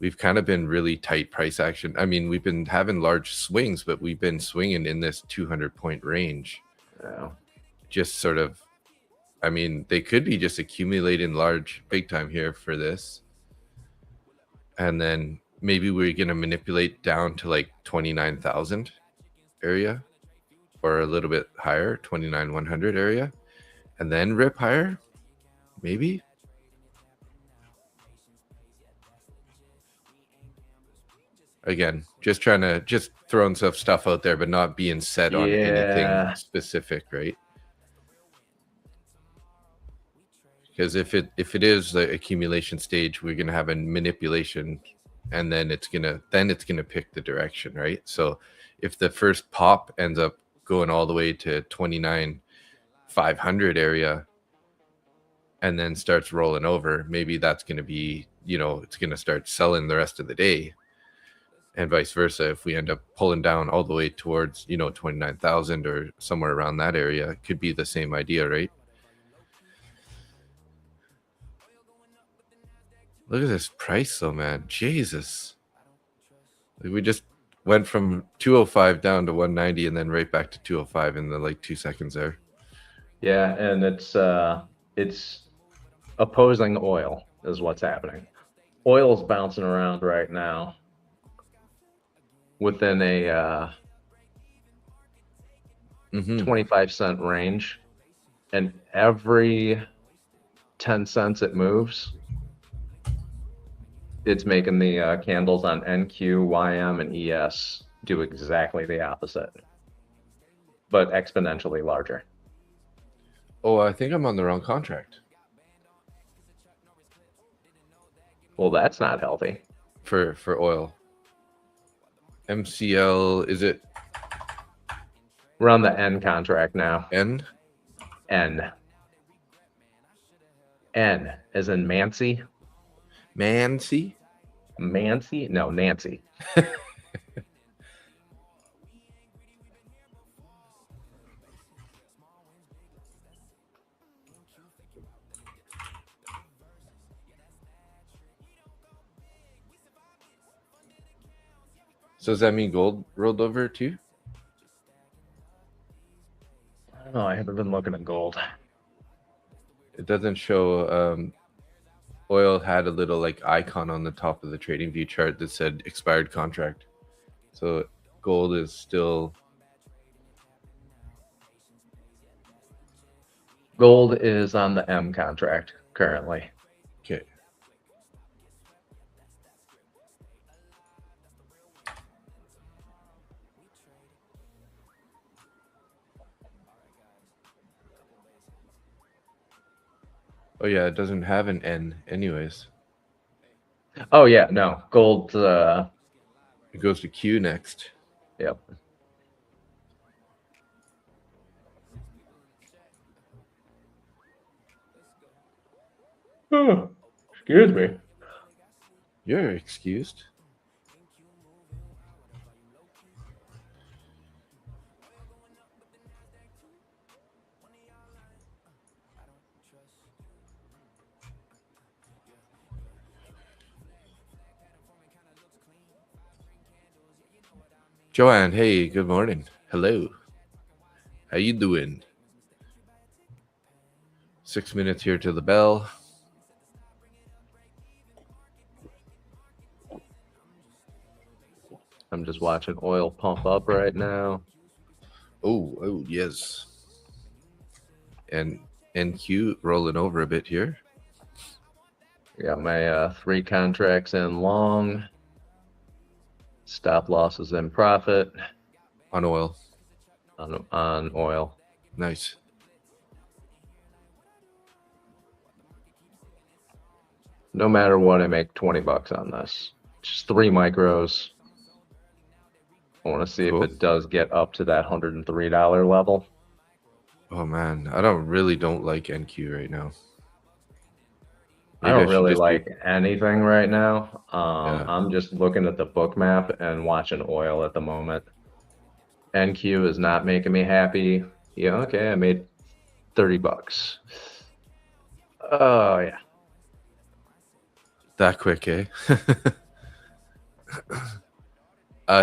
we've kind of been really tight price action. I mean, we've been having large swings, but we've been swinging in this 200-point range. Yeah. Just sort of, I mean, they could be just accumulating large big time here for this. and then maybe we're going to manipulate down to like 29,000 area, or a little bit higher, 29,100 area, and then rip higher, maybe. Again, just throwing stuff out there, but not being set on anything specific, right? Because if it is the accumulation stage, we're gonna have a manipulation, and then it's gonna pick the direction, right? So if the first pop ends up going all the way to 29,500 area, and then starts rolling over, maybe that's gonna be, it's gonna start selling the rest of the day, and vice versa. If we end up pulling down all the way towards 29,000 or somewhere around that area, it could be the same idea, right? Look at this price though, man. Jesus. Like, we just went from 205 down to 190 and then right back to 205 in the like 2 seconds there. Yeah, and it's opposing oil is what's happening. Oil's bouncing around right now within a 25-cent range, and every 10 cents it moves, it's making the candles on NQ, YM, and ES do exactly the opposite, but exponentially larger. Oh, I think I'm on the wrong contract. Well, that's not healthy. For oil. MCL, is it? We're on the N contract now. N? N. N as in Mancy. Mancy? Mancy? No, Nancy. So does that mean gold rolled over too? I don't know. I haven't been looking at gold. It doesn't show. Oil had a little like icon on the top of the trading view chart that said expired contract. So gold is still. Gold is on the M contract currently. Okay. Oh yeah, it doesn't have an N anyways. Oh yeah, no. Gold it goes to Q next. Yep. Oh, excuse me. You're excused. Joanne, hey, good morning. Hello. How you doing? 6 minutes here to the bell. I'm just watching oil pump up right now. Oh, yes. And NQ rolling over a bit here. Got my 3 contracts in long. Stop losses in profit. On oil. On oil. Nice. No matter what, I make 20 bucks on this. Just 3 micros. I want to see if it does get up to that $103 level. Oh man, I really don't like NQ right now. Maybe I don't really like anything right now. I'm just looking at the book map and watching oil at the moment. NQ is not making me happy. Yeah, okay, I made 30 bucks. Oh yeah. That quick, eh?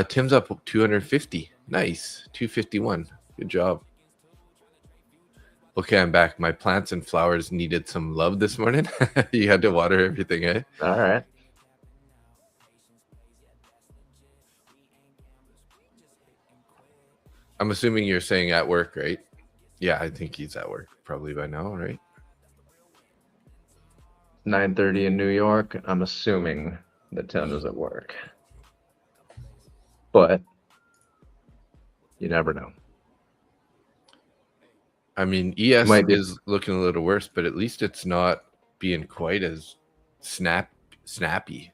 Tim's up 250. Nice. 251. Good job. Okay, I'm back. My plants and flowers needed some love this morning. You had to water everything, eh? All right. I'm assuming you're saying at work, right? Yeah, I think he's at work probably by now, right? 9:30 in New York. I'm assuming that Tim is at work, but you never know. I mean, ES Might be. is looking a little worse, but at least it's not being quite as snappy.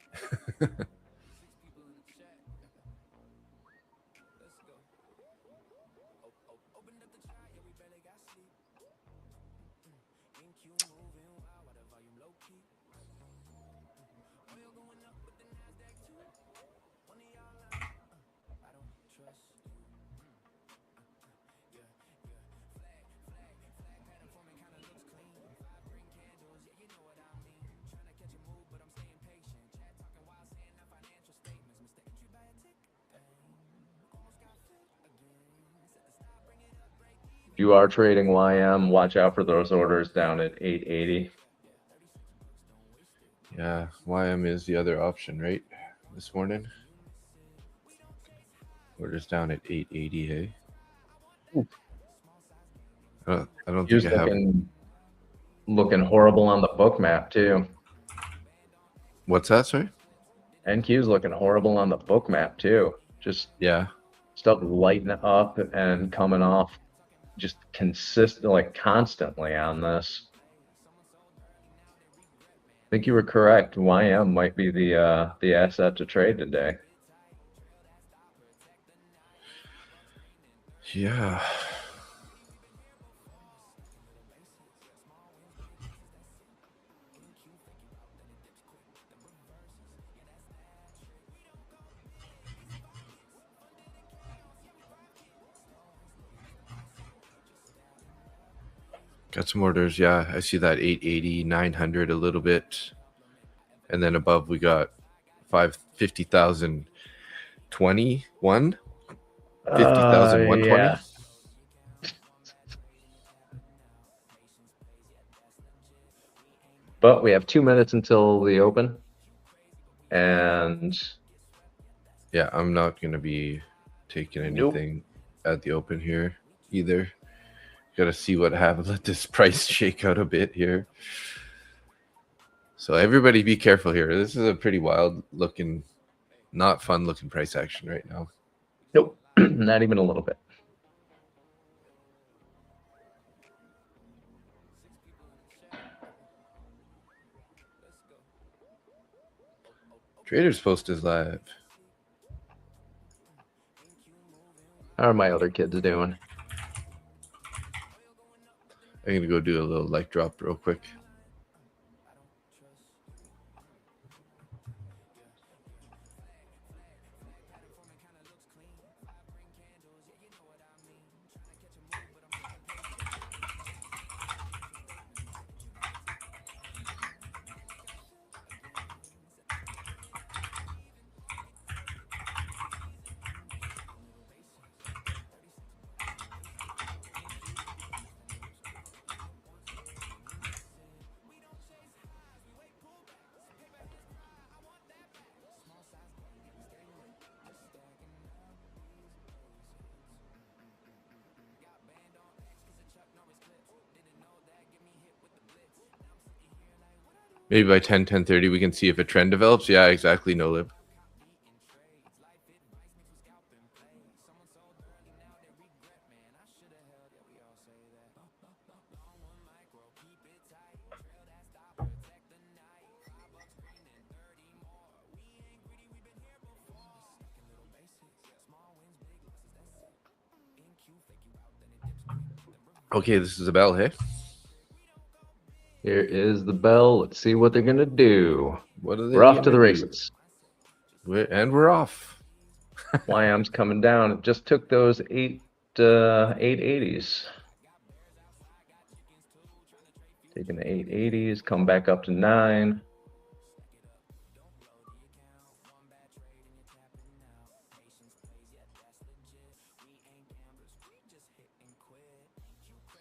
If you are trading YM, watch out for those orders down at 880. Yeah, YM is the other option, right? This morning. We're just down at 880, hey? I don't think I have... Looking horrible on the book map, too. What's that, sorry? NQ's looking horrible on the book map, too. Just stuff lighting up and coming off just constantly on this. I think you were correct. YM might be the asset to trade today. Yeah. Got some orders. Yeah, I see that 880, 900 a little bit. And then above we got 50,021. 50,120. Yeah. But we have 2 minutes until the open. And yeah, I'm not going to be taking anything at the open here either. Got to see what happens. Let this price shake out a bit here. So everybody be careful here. This is a pretty wild looking, not fun looking price action right now. Nope, not even a little bit. Traders Post is live. How are my other kids doing? I'm going to go do a little light drop real quick. Maybe by 10:30 we can see if a trend develops. Yeah, exactly. No lib. Okay, this is a bell, hey? Here is the bell. Let's see what they're going to do. What are they We're off to the races. We're off. YM's coming down. It just took those 880s. Taking the 880s, come back up to 9.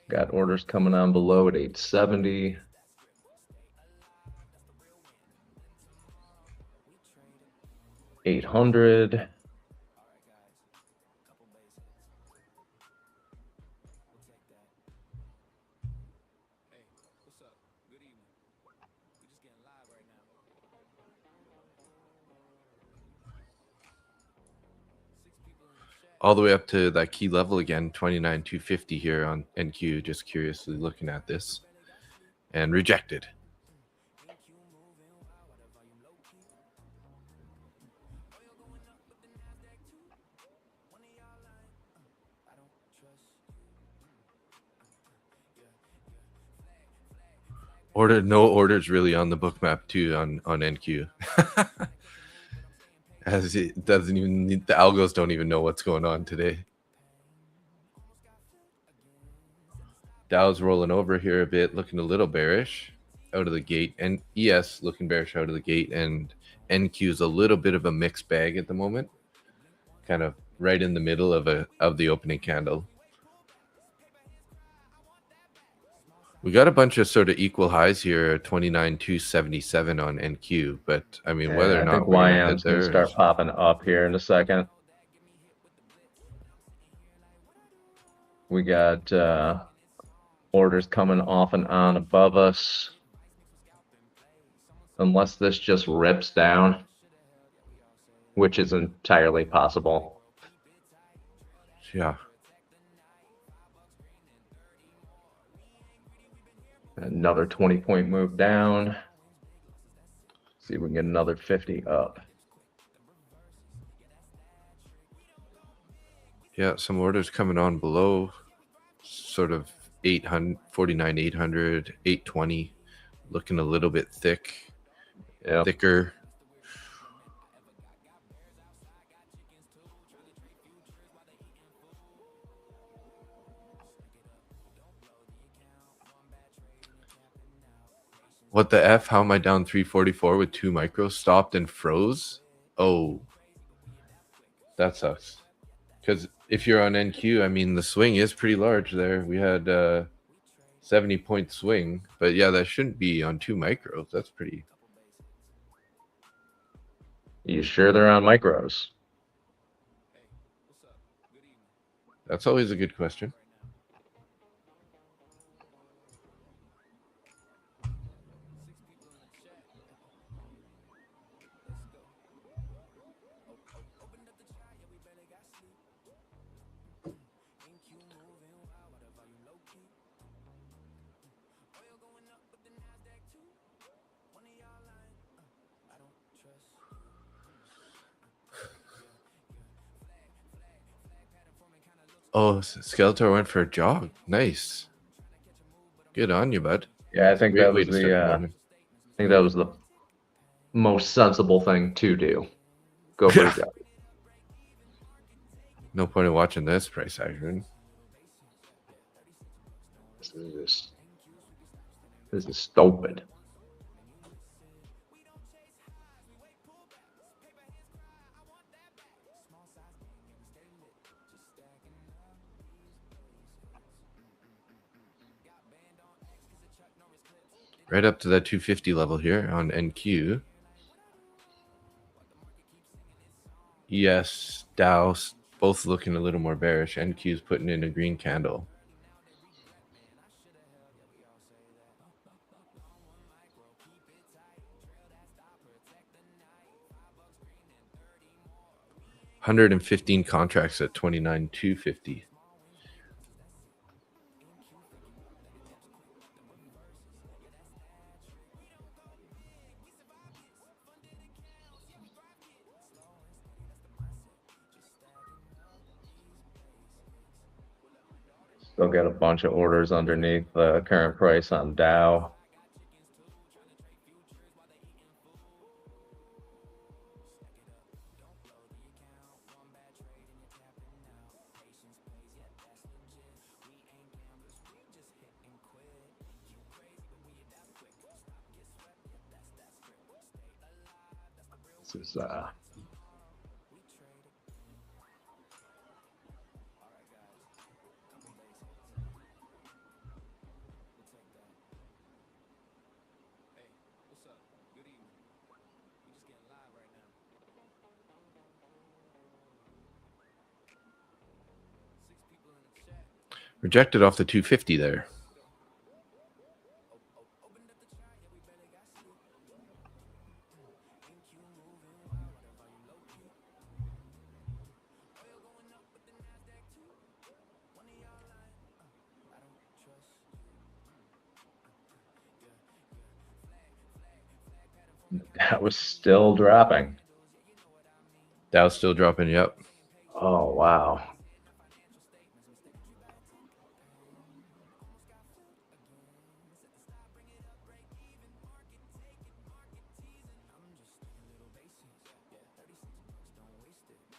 Got orders coming on below at 870. $800. all the way up to that key level again, 29,250 here on NQ. Just curiously looking at this, and rejected. No orders really on the book map too on NQ. As it doesn't even the algos don't even know what's going on today. Dow's rolling over here a bit, looking a little bearish out of the gate, and ES looking bearish out of the gate, and NQ's a little bit of a mixed bag at the moment, kind of right in the middle of the opening candle. We got a bunch of sort of equal highs here, 29,277 on NQ, but I mean, whether or not I think we're gonna hit YM's going to there, start popping up here in a second. We got orders coming off and on above us. Unless this just rips down, which is entirely possible. yeah. Another 20-point move down. See if we can get another 50 up. Yeah, some orders coming on below, sort of 800, 49, 800, 820, looking a little bit thick, thicker. What the F? How am I down 344 with 2 micros? Stopped and froze? Oh, that sucks. Because if you're on NQ, I mean, the swing is pretty large there. We had 70-point swing. But yeah, that shouldn't be on 2 micros. That's pretty... You sure they're on micros? That's always a good question. Oh, Skeletor went for a jog. Nice. Good on you, bud. Yeah, I think that was the most sensible thing to do. Go for a jog. No point in watching this price action. This is stupid. Right up to that 250 level here on NQ. Yes, Dow, both looking a little more bearish. NQ's putting in a green candle. $115 contracts at 29,250. Still got a bunch of orders underneath the current price on Dow. This is Rejected off the 250 there. That was still dropping. Dow's still dropping. Yep. Oh, wow.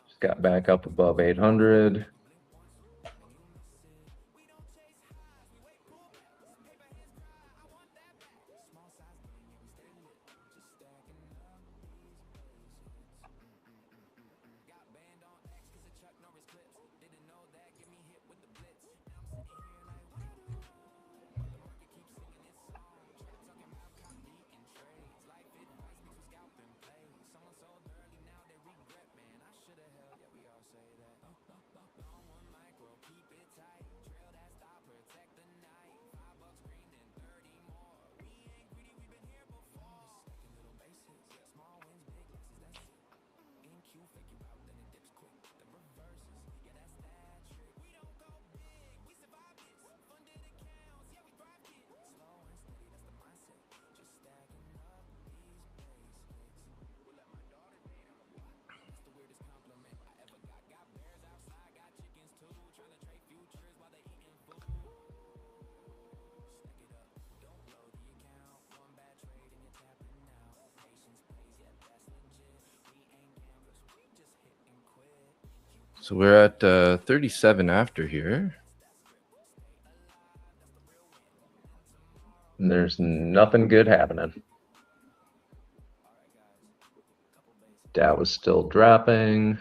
Just got back up above 800. So we're at 37 after here. And there's nothing good happening. Dow was still dropping.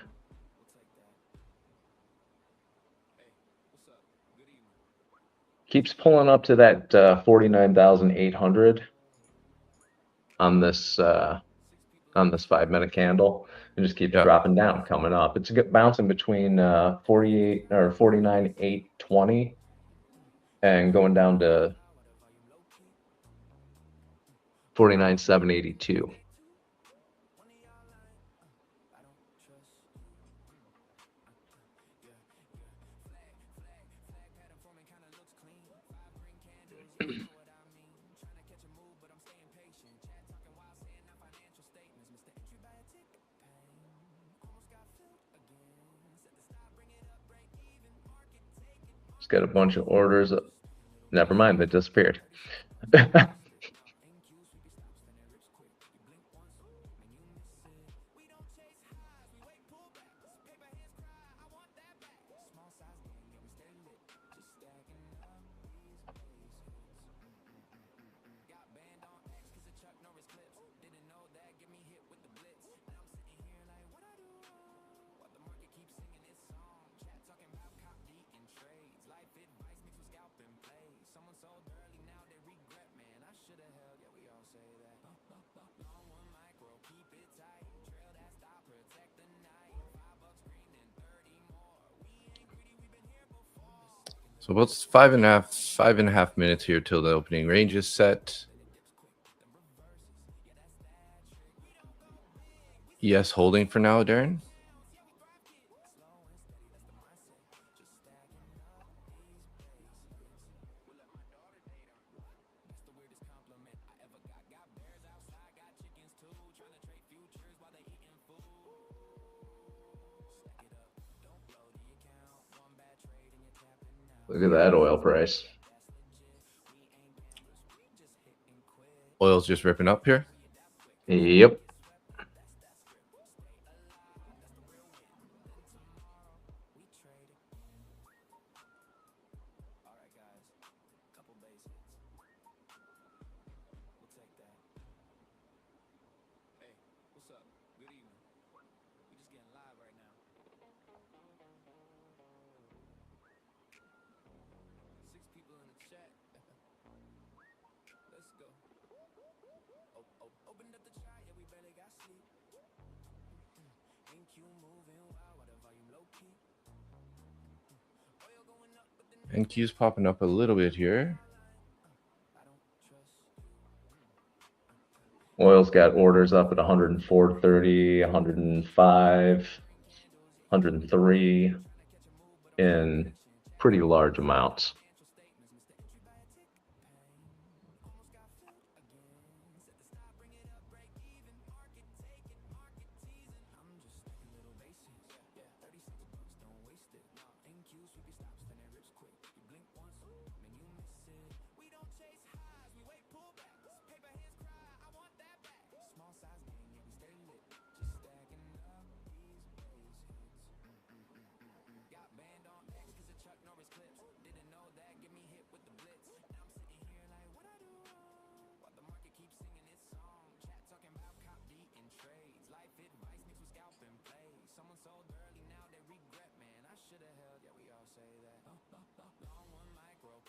Keeps pulling up to that 49,800 on this 5-minute candle, and just keeps dropping down, coming up. It's bouncing between 48 or 49,820 and going down to 49,782. Just got a bunch of orders. Never mind, they disappeared. So about 5.5 minutes here till the opening range is set. Yes, holding for now, Darren. Look at that oil price. Oil's just ripping up here. Yep. NQ's popping up a little bit here. Oil's got orders up at 104.30, 105, 103 in pretty large amounts.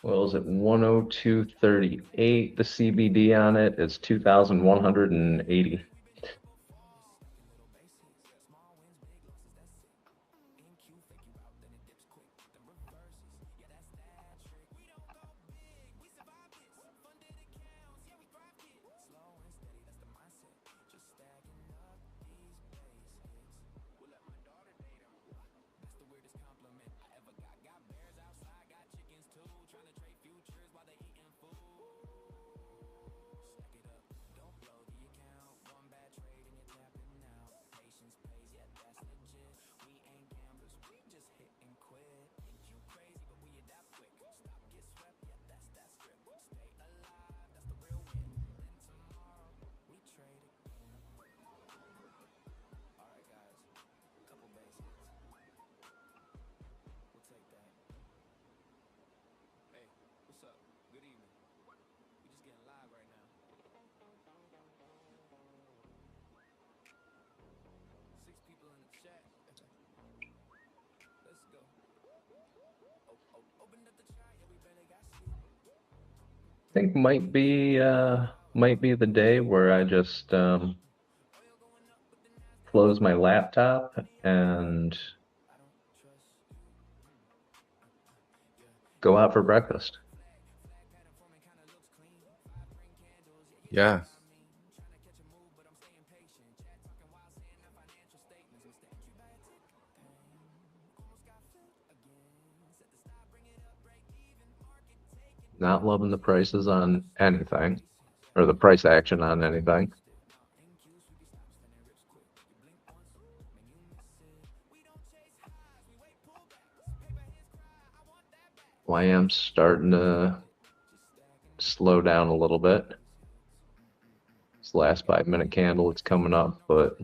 Oil's at 102.38. The CBD on it is 2,180. I think might be the day where I just close my laptop and go out for breakfast. Yeah. Not loving the prices on anything, or the price action on anything. YM's starting to slow down a little bit. This last 5-minute candle, it's coming up, but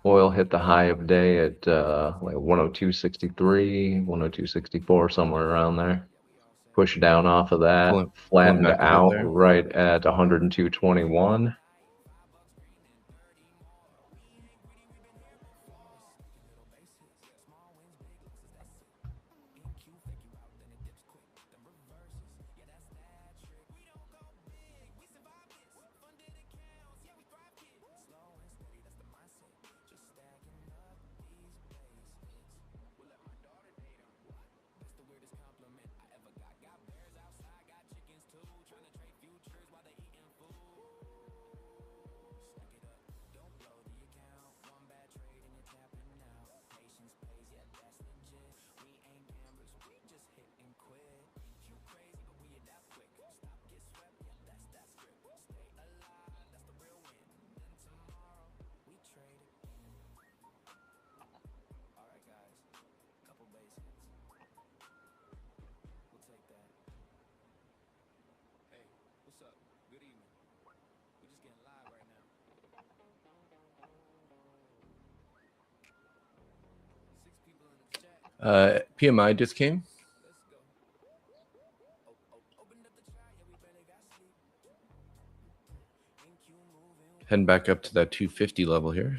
oil hit the high of day at like 102.63, 102.64, somewhere around there. Push down off of that, flattened back a bit out there. right at 102.21. PMI just came. Heading back up to that 250 level here.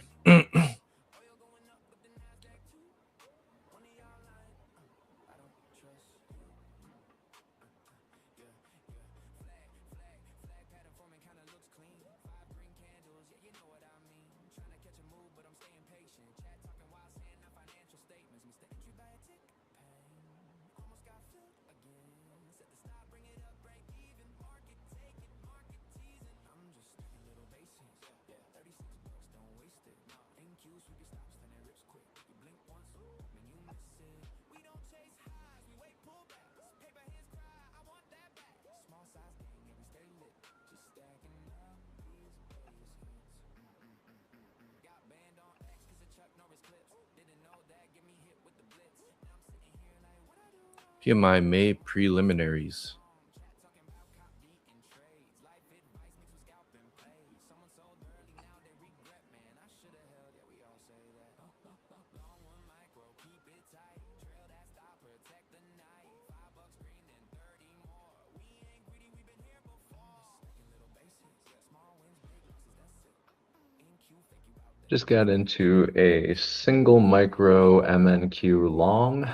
PMI May preliminaries. Just got into a single micro MNQ long.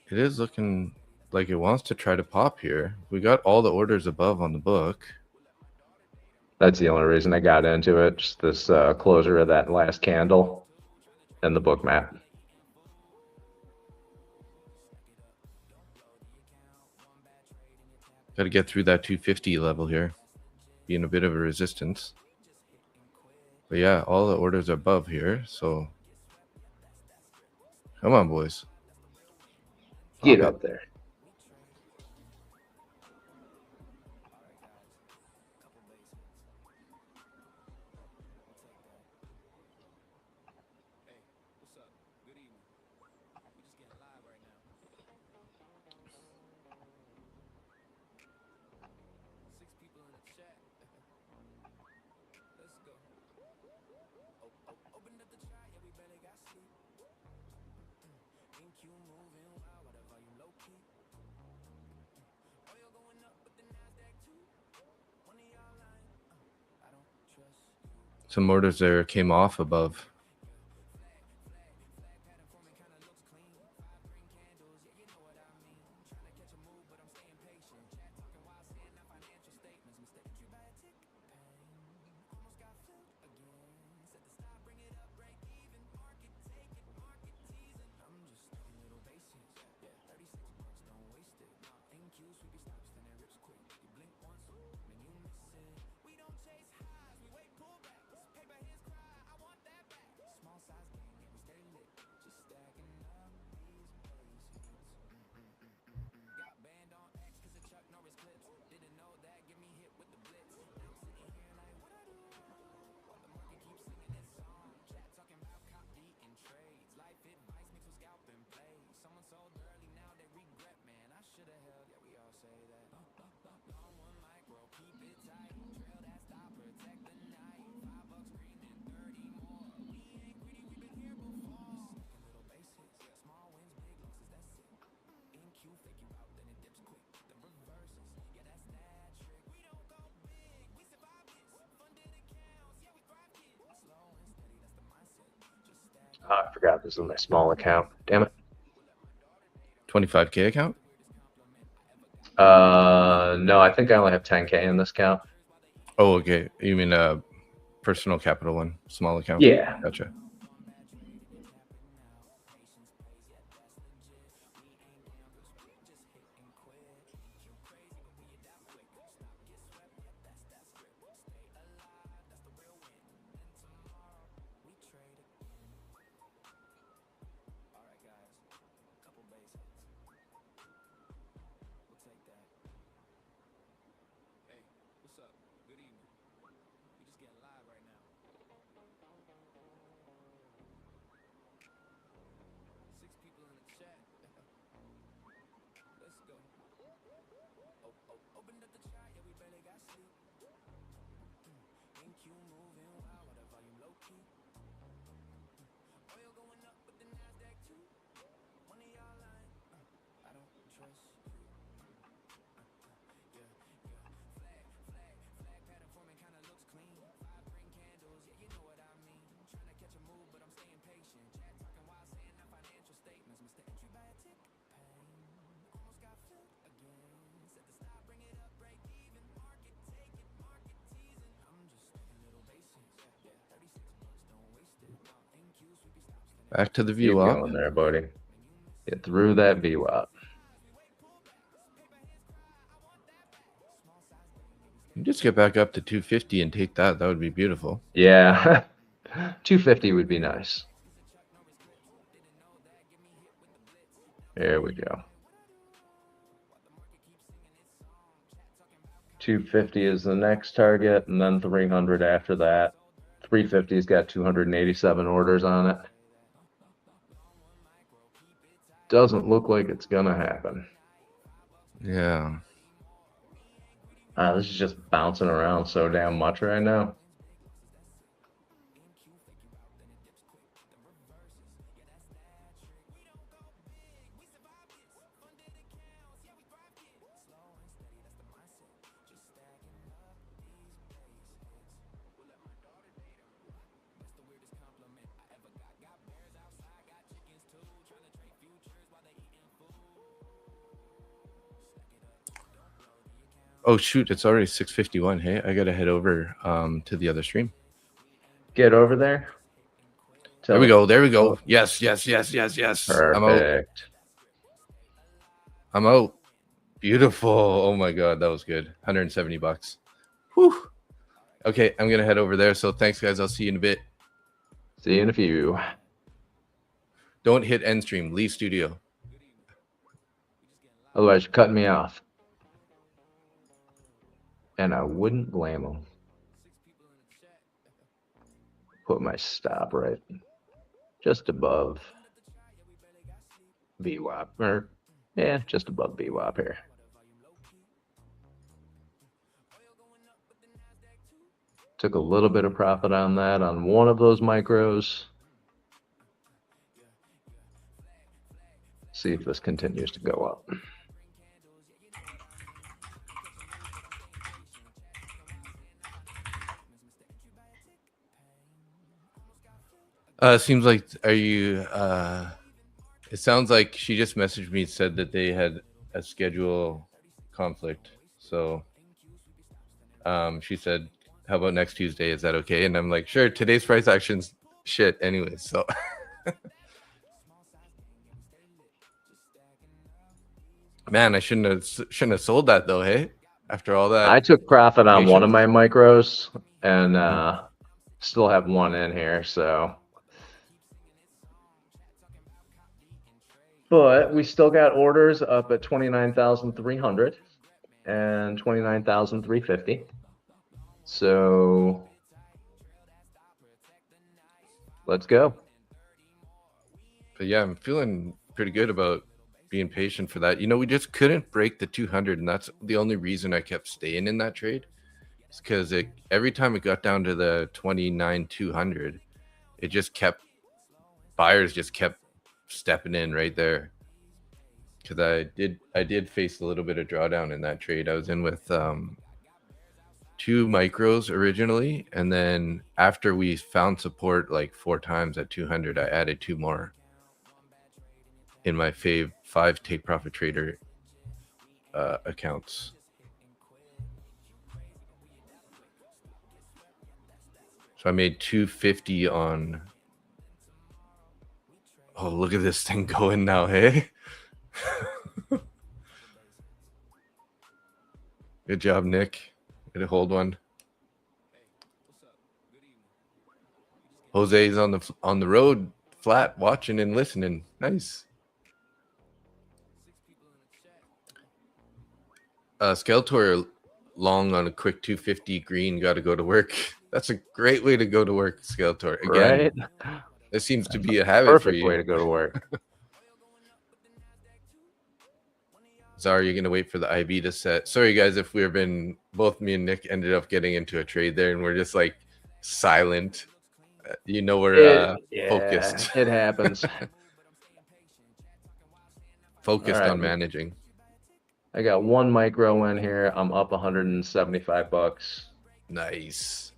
It is looking like it wants to try to pop here. We got all the orders above on the book. That's the only reason I got into it. Just this closure of that last candle and the book map. Got to get through that 250 level here. Being a bit of a resistance. But yeah, all the orders are above here. So come on, boys. Get up there. Some orders there came off above. Oh, I forgot this is my small account. Damn it. 25K account? No, I think I only have 10K in this account. Oh, okay. You mean personal capital one, small account? Yeah. Gotcha. Back to the Keep VWAP. going there, buddy. Get through that VWAP. You just get back up to 250 and take that. That would be beautiful. Yeah. 250 would be nice. There we go. 250 is the next target, and then 300 after that. 350's got 287 orders on it. Doesn't look like it's gonna happen. Yeah. This is just bouncing around so damn much right now. Oh shoot, it's already 6:51. Hey, I gotta head over to the other stream. Get over there. There we go. There we go. Yes. Perfect. I'm out. Beautiful. Oh my god, that was good. $170. Whew. Okay, I'm gonna head over there. So thanks, guys. I'll see you in a bit. See you in a few. Don't hit end stream. Leave studio. Otherwise, you're cutting me off. And I wouldn't blame them. Put my stop right just above VWAP. Or, yeah, just above VWAP here. Took a little bit of profit on that on one of those micros. See if this continues to go up. Seems like, are you it sounds like she just messaged me and said that they had a schedule conflict. So she said, how about next Tuesday? Is that okay? And I'm like, sure, today's price action's shit anyway. So man, I shouldn't have sold that though, hey? After all that. I took profit on one of my micros and still have one in here, so. But we still got orders up at 29,300 and 29,350. So let's go. But yeah, I'm feeling pretty good about being patient for that. You know, we just couldn't break the 200, and that's the only reason I kept staying in that trade. It's because every time it got down to the 29,200, it just kept, buyers just kept stepping in right there. Because I did face a little bit of drawdown in that trade. I was in with 2 micros originally, and then after we found support like 4 times at 200, I added 2 more in my 5 take profit trader accounts. So I made 250 on. Oh, look at this thing going now, hey? Good job, Nick. Way to hold one. Jose's on the road, flat, watching and listening. Nice. Skeletor long on a quick 250 green. Got to go to work. That's a great way to go to work, Skeletor. Again, right? This seems to be a habit for you. Perfect way to go to work. Zara, you're gonna wait for the IB to set. Sorry guys, if we've been, both me and Nick ended up getting into a trade there and we're just like silent. You know, we're focused. It happens. Focused on managing. I got 1 micro in here. I'm up $175. Nice.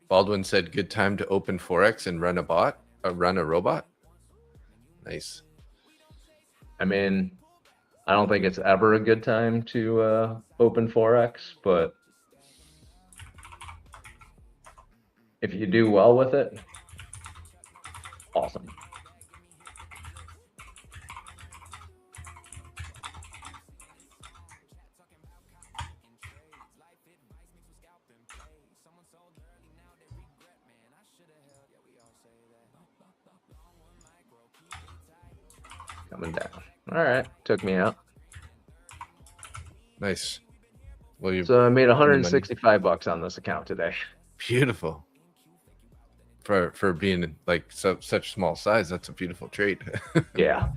Baldwin said, good time to open Forex and run a robot. Nice. I mean, I don't think it's ever a good time to open Forex, but if you do well with it, awesome. Coming down. All right, took me out. Nice. Well, so I made $165 on this account today. Beautiful. For being like such small size, that's a beautiful trade. Yeah.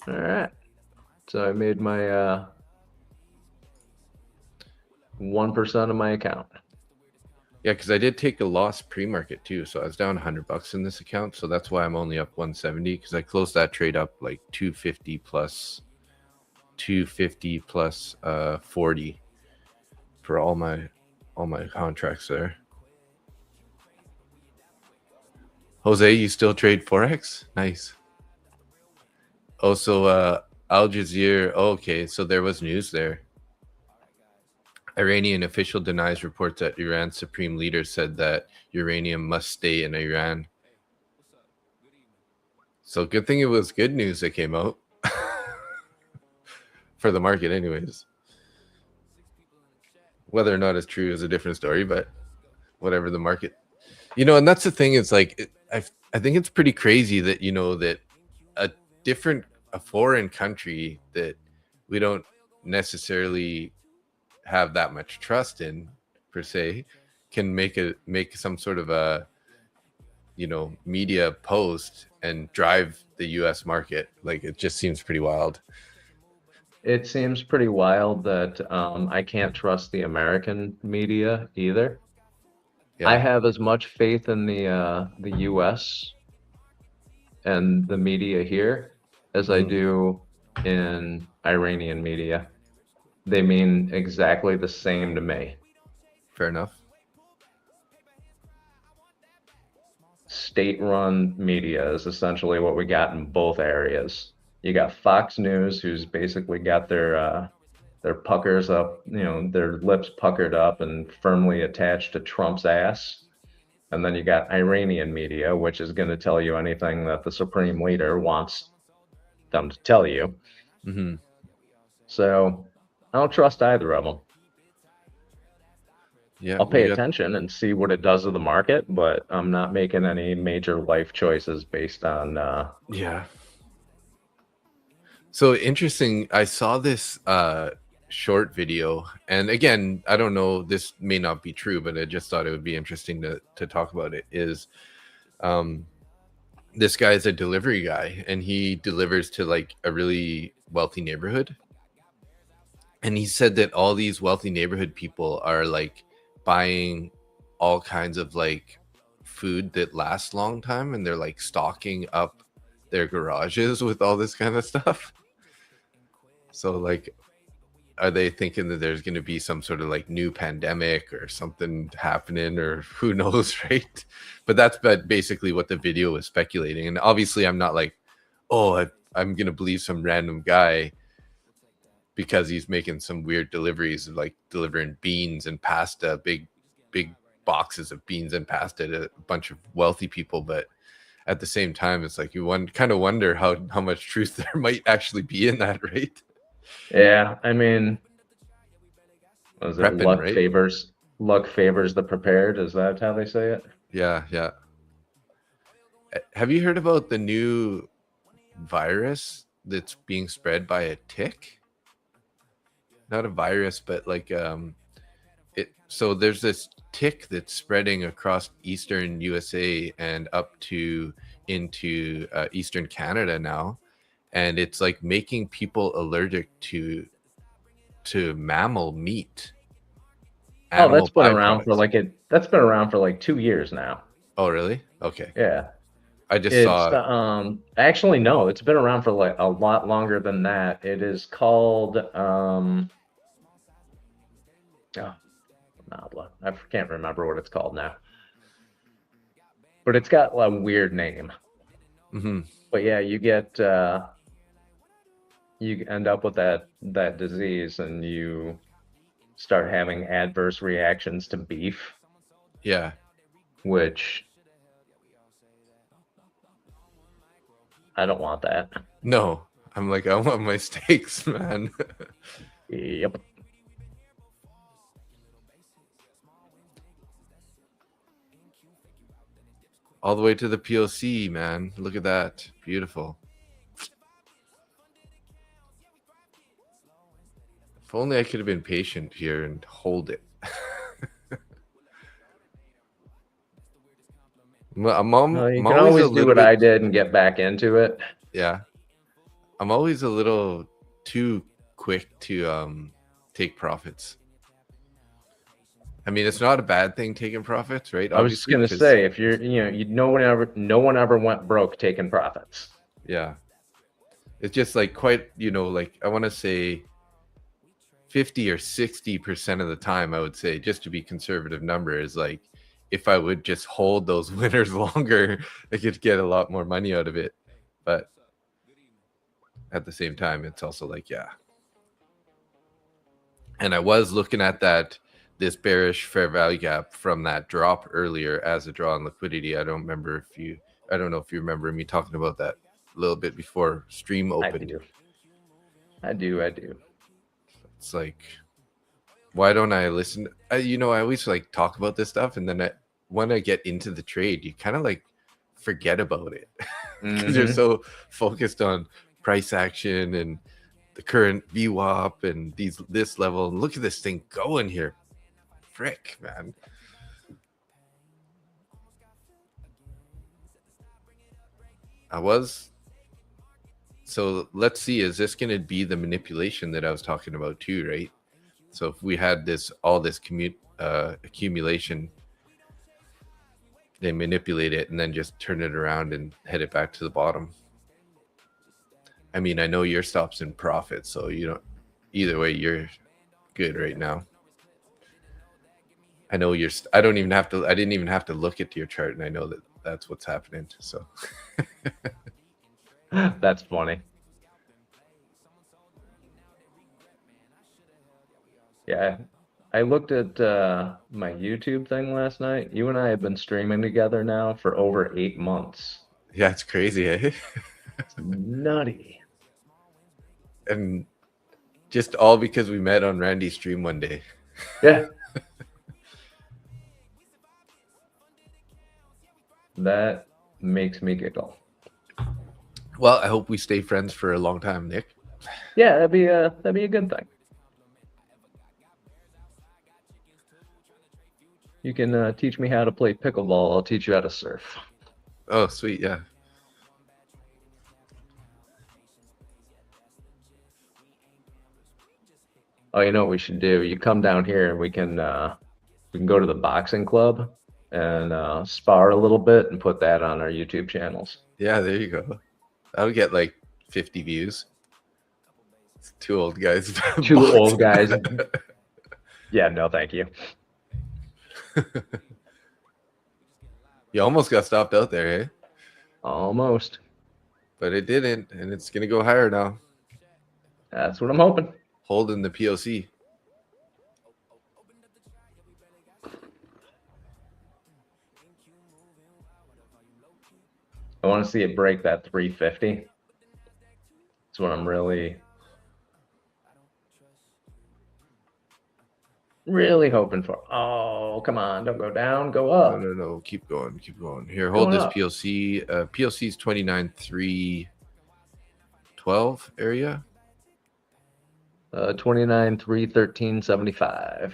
All right. So I made my 1% of my account. Yeah, because I did take a loss pre-market too, so I was down $100 in this account, so that's why I'm only up 170, because I closed that trade up like 250 plus 40 for all my contracts there. Jose, you still trade Forex? Nice. Also, Al Jazeera. Oh, okay, so there was news there. Iranian official denies reports that Iran's supreme leader said that uranium must stay in Iran. So good thing it was good news that came out for the market, anyways. Whether or not it's true is a different story, but whatever the market, and that's the thing. It's like I think it's pretty crazy that that a foreign country that we don't necessarily have that much trust in per se can make some sort of a media post and drive the US market. Like, it just seems pretty wild. It seems pretty wild that I can't trust the American media either. Yeah. I have as much faith in the US and the media here as I do in Iranian media. They mean exactly the same to me. Fair enough. State-run media is essentially what we got in both areas. You got Fox News, who's basically got their puckers up, their lips puckered up and firmly attached to Trump's ass. And then you got Iranian media, which is going to tell you anything that the supreme leader wants them to tell you. Mm-hmm. So I don't trust either of them. Yeah, I'll pay attention and see what it does to the market, but I'm not making any major life choices based on yeah. So interesting. I saw this short video, and again, I don't know, this may not be true, but I just thought it would be interesting to talk about it. Is this guy is a delivery guy, and he delivers to like a really wealthy neighborhood, and he said that all these wealthy neighborhood people are like buying all kinds of like food that lasts a long time, and they're like stocking up their garages with all this kind of stuff. So like, are they thinking that there's going to be some sort of like new pandemic or something happening, or who knows, right? But that's basically what the video was speculating. And obviously I'm not like, oh, I'm going to believe some random guy because he's making some weird deliveries, like delivering beans and pasta, big boxes of beans and pasta to a bunch of wealthy people. But at the same time, it's like you kind of wonder how much truth there might actually be in that, right? Yeah, I mean, was it Prepping, luck right? favors the prepared? Is that how they say it? Yeah. Have you heard about the new virus that's being spread by a tick? Not a virus, but like so there's this tick that's spreading across eastern USA and up into eastern Canada now, and it's like making people allergic to mammal meat. That's been around for like 2 years now. Oh, really? Okay. Yeah. I just saw actually no, it's been around for like a lot longer than that. It is called I can't remember what it's called now. But it's got a weird name. Mm-hmm. But yeah, you end up with that disease, and you start having adverse reactions to beef. Yeah. Which I don't want that. No. I'm like, I want my steaks, man. Yep. All the way to the POC, man. Look at that. Beautiful. If only I could have been patient here and hold it. You can always do what I did and get back into it. Yeah. I'm always a little too quick to take profits. I mean, it's not a bad thing taking profits, right? I was just gonna say, if you're, no one ever went broke taking profits. Yeah, it's just like quite, like I want to say 50 or 60% of the time, I would say, just to be conservative number, is like, if I would just hold those winners longer, I could get a lot more money out of it. But at the same time, it's also like, yeah. And I was looking at this bearish fair value gap from that drop earlier as a draw on liquidity. I don't know if you remember me talking about that a little bit before stream opened. I do. It's like, why don't I listen? I always like talk about this stuff, and then when I get into the trade, you kind of like forget about it because you're so focused on price action and the current VWAP and this level. And look at this thing going here. Frick, man. So let's see, is this going to be the manipulation that I was talking about too, right? So if we had all this accumulation, they manipulate it and then just turn it around and head it back to the bottom. I mean, I know your stop's in profit, so either way, you're good right now. I know I didn't even have to look at your chart, and I know that's what's happening. So That's funny. Yeah, I looked at my YouTube thing last night. You and I have been streaming together now for over 8 months. yeah, it's crazy, eh? It's nutty. And just all because we met on Randy's stream one day. Yeah. That makes me giggle. Well, I hope we stay friends for a long time, Nick. Yeah, that'd be a good thing. You can teach me how to play pickleball. I'll teach you how to surf. Oh, sweet, yeah. Oh, you know what we should do? You come down here and we can go to the boxing club and spar a little bit and put that on our YouTube channels. Yeah, there you go. I would get like 50 views. It's two old guys. Two old guys. Yeah, no, thank you. You almost got stopped out there, eh? Almost. But it didn't, and it's gonna go higher now. That's what I'm hoping. Holding the POC. I want to see it break that 350. That's what I'm really hoping for. Oh, come on. Don't go down. Go up. No. Keep going. Here, hold this POC. POC is 29,312 area. 29,313.75.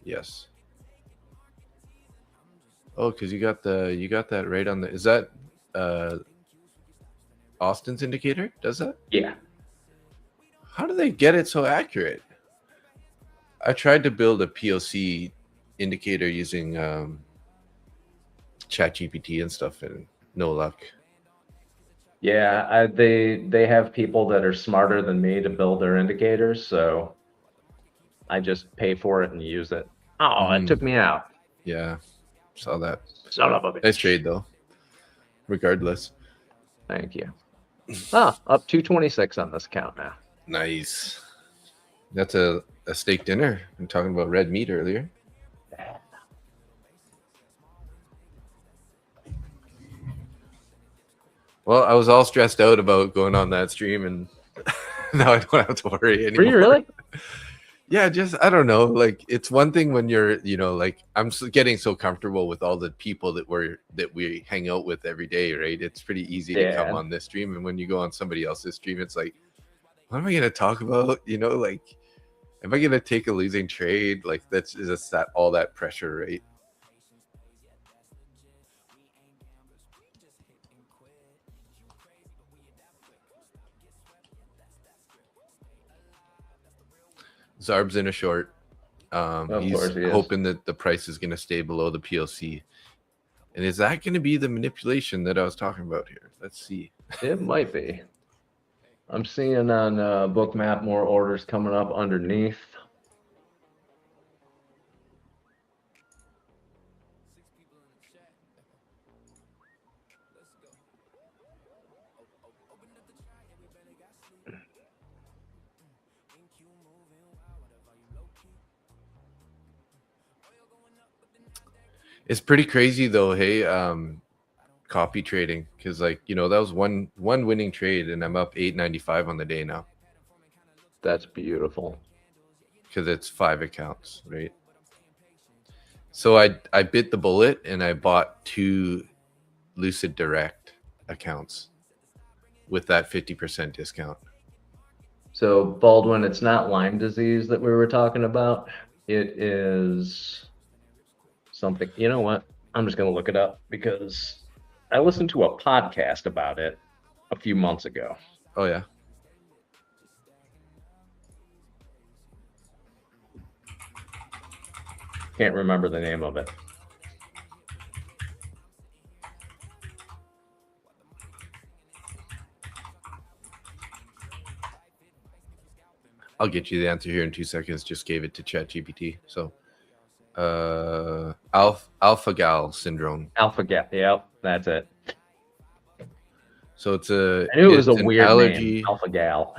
Yes. Oh, because you got that right on the. Is that Austin's indicator? Does that? Yeah. How do they get it so accurate? I tried to build a POC indicator using ChatGPT and stuff, and no luck. Yeah, they have people that are smarter than me to build their indicators, so I just pay for it and use it. Oh, it took me out. Yeah, saw that. Son of a bitch. Nice trade though. Regardless. Thank you. Up 226 on this account now. Nice. That's a steak dinner. I'm talking about red meat earlier. Well, I was all stressed out about going on that stream, and now I don't have to worry anymore. Were you really? Yeah, just I don't know. Like it's one thing when you're, like I'm getting so comfortable with all the people that we hang out with every day, right? It's pretty easy to come on this stream, and when you go on somebody else's stream, it's like, what am I gonna talk about? Like, am I gonna take a losing trade? Like that's just all that pressure, right? Zarb's in a short. He's hoping that the price is going to stay below the PLC. And is that going to be the manipulation that I was talking about here? Let's see. It might be. I'm seeing on Bookmap more orders coming up underneath. It's pretty crazy though, hey, copy trading, because like, you know, that was one winning trade and I'm up 8.95 on the day now That's beautiful. because it's 5 accounts, right? So I bit the bullet and I bought 2 Lucid Direct accounts with that 50% discount. So Baldwin, it's not Lyme disease that we were talking about. It is something, you know what? I'm just going to look it up because I listened to a podcast about it a few months ago. Oh yeah. Can't remember the name of it. I'll get you the answer here in 2 seconds. Just gave it to ChatGPT. So alpha gal syndrome. Alpha Gal. Yep, that's it. So it's a I knew it was a an weird allergy. name, Alpha Gal.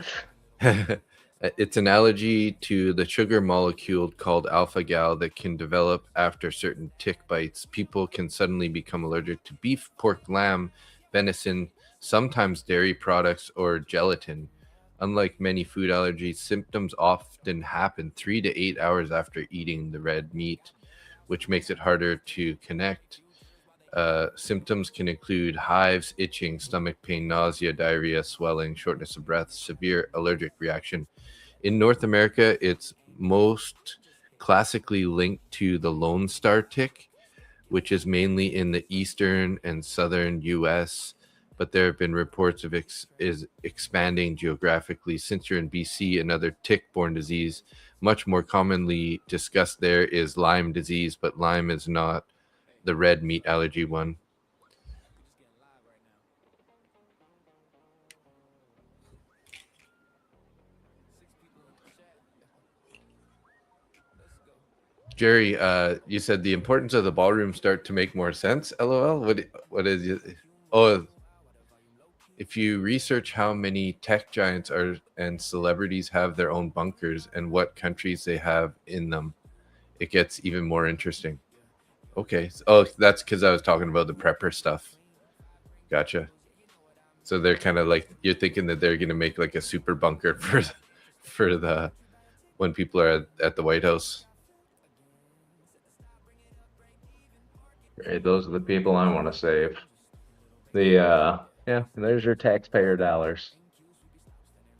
It's an allergy to the sugar molecule called alpha gal that can develop after certain tick bites. People can suddenly become allergic to beef, pork, lamb, venison, sometimes dairy products, or gelatin. Unlike many food allergies, symptoms often happen 3 to 8 hours after eating the red meat, which makes it harder to connect. Symptoms can include hives, itching, stomach pain, nausea, diarrhea, swelling, shortness of breath, severe allergic reaction. In North America, it's most classically linked to the Lone Star tick, which is mainly in the eastern and southern U.S., but there have been reports of is expanding geographically. Since you're in BC, another tick-borne disease much more commonly discussed there is Lyme disease, but Lyme is not the red meat allergy one. Jerry, you said the importance of the ballroom start to make more sense. LOL. What is it? Oh, if you research how many tech giants are and celebrities have their own bunkers and what countries they have in them, it gets even more interesting. Okay. Oh, that's because I was talking about the prepper stuff. Gotcha. So they're kind of like, you're thinking that they're going to make like a super bunker for the when people are at the White House. Right, those are the people I want to save. Yeah, there's your taxpayer dollars.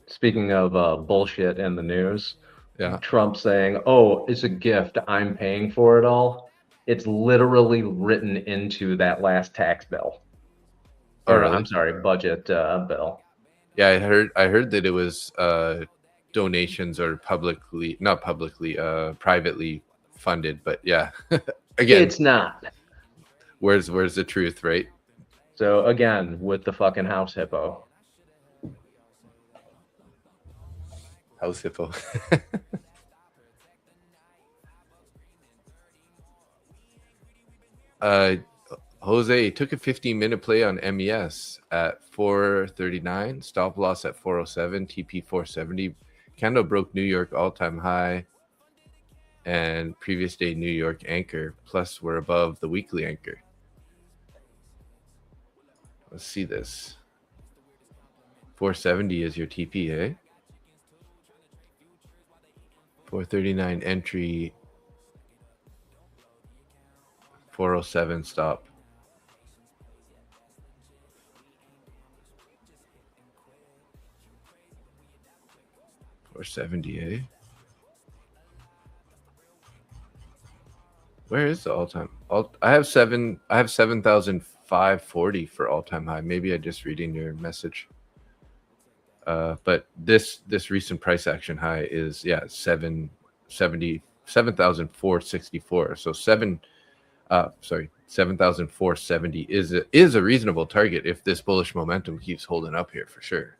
Speaking of bullshit in the news, Yeah. Trump saying, "Oh, it's a gift. I'm paying for it all." It's literally written into that last tax bill. Oh, Or really? I'm sorry, budget bill. Yeah, I heard that it was donations or not publicly, privately funded. But yeah, again, It's not. where's the truth, right? So again, with the fucking house hippo. House hippo. Jose took a 15-minute play on MES at 439, stop loss at 407, TP 470. Candle broke New York all-time high and previous day New York anchor, plus we're above the weekly anchor. Let's see this. 470 is your TP, eh? 439 entry, 407 stop. $470, eh? Where is the all-time? I have 7,540 for all-time high. Maybe I just reading your message. But this recent price action high is 7,464. So 7,470 is a reasonable target if this bullish momentum keeps holding up here for sure.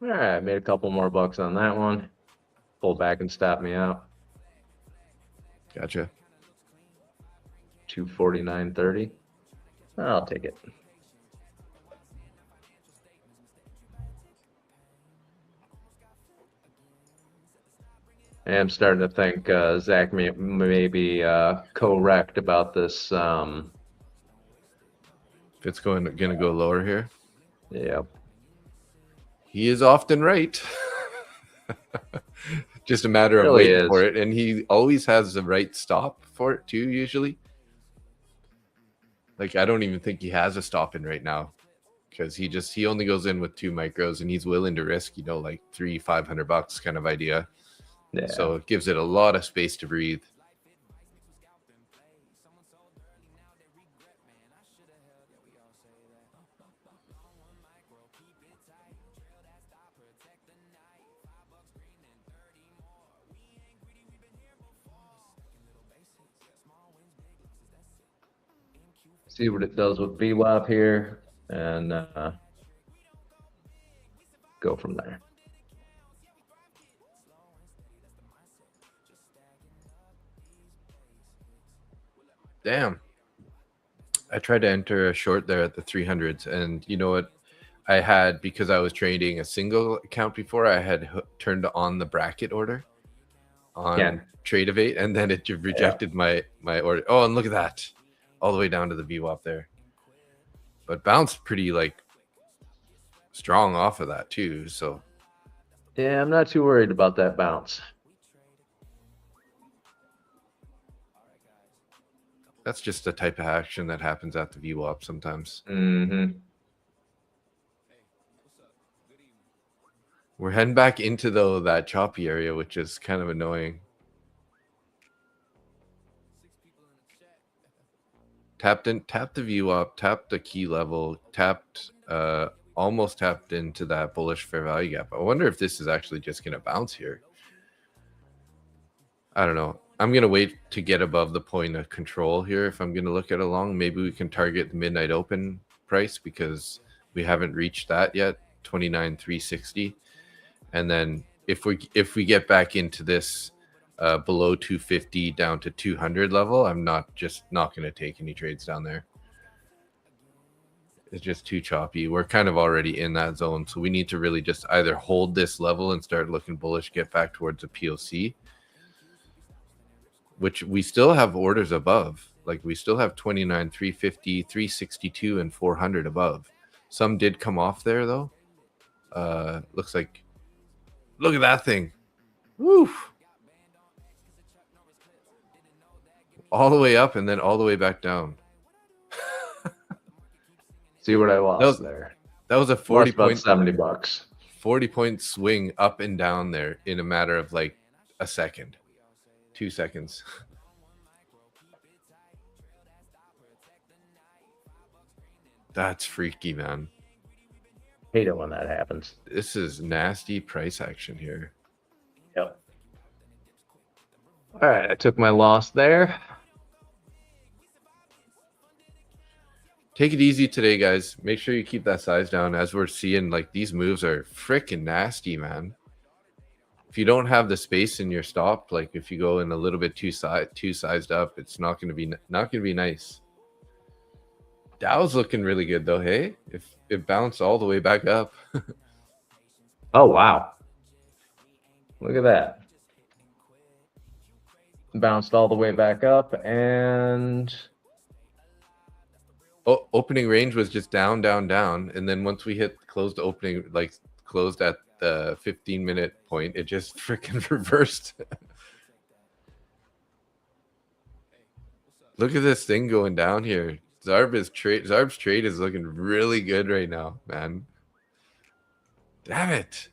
All right, made a couple more bucks on that one. Pull back and stop me out. Gotcha. 249.30. I'll take it. I am starting to think Zach may be correct about this. If it's gonna go lower here, Yeah. he is often right. Just a matter of Really waiting for is. it, and he always has the right stop for it too. Usually, like I don't even think he has a stop in right now, because he only goes in with 2 micros, and he's willing to risk, like $300-500 kind of idea. Yeah. So it gives it a lot of space to breathe. See what it does with VWAP here, and go from there. Damn. I tried to enter a short there at the 300s, and you know what? I had, because I was trading a single account before, I had turned on the bracket order on Tradeovate, and then it rejected my order. Oh, and look at that, all the way down to the VWAP there. But bounced pretty strong off of that too. So yeah, I'm not too worried about that bounce. that's just the type of action that happens at the VWAP sometimes. Mm-hmm. We're heading back into that choppy area, which is kind of annoying. Tapped the VWAP, tapped the key level, almost tapped into that bullish fair value gap. I wonder if this is actually just going to bounce here. I don't know. I'm going to wait to get above the point of control here. If I'm going to look at it long, maybe we can target the midnight open price, because we haven't reached that yet, 29,360. And then if we get back into this below 250 down to 200 level, I'm not going to take any trades down there. It's just too choppy. We're kind of already in that zone, so we need to really just either hold this level and start looking bullish, get back towards a POC, which we still have orders above. Like we still have 29, 350, 362, and 400 above. Some did come off there though. Looks like, look at that thing. Woo! All the way up and then all the way back down. See what I lost there. That was a 40 point, $70. 40 point swing up and down there in a matter of like a second, 2 seconds. That's freaky, man. Hate it when that happens. This is nasty price action here. Yep. All right, I took my loss there. Take it easy today, guys. Make sure you keep that size down, as we're seeing like these moves are freaking nasty, man. If you don't have the space in your stop, like if you go in a little bit too sized up, it's not going to be nice. Dow's looking really good though. Hey, if it bounced all the way back up. Oh wow, look at that. Bounced all the way back up, and opening range was just down, and then once we hit closed opening, like closed at the 15-minute point, it just freaking reversed. Look at this thing going down here. Zarb's trade is looking really good right now, man. Damn it.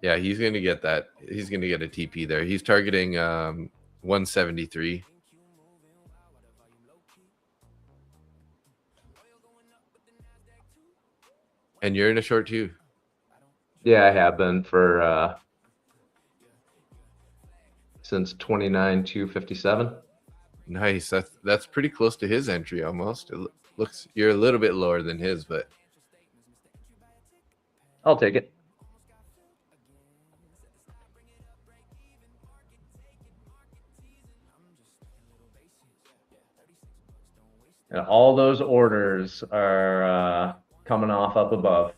Yeah, he's going to get that. He's going to get a TP there. He's targeting 173. And you're in a short too. Yeah, I have been for since 29,257. Nice. That's pretty close to his entry almost. It looks, you're a little bit lower than his, but I'll take it. And all those orders are coming off up above,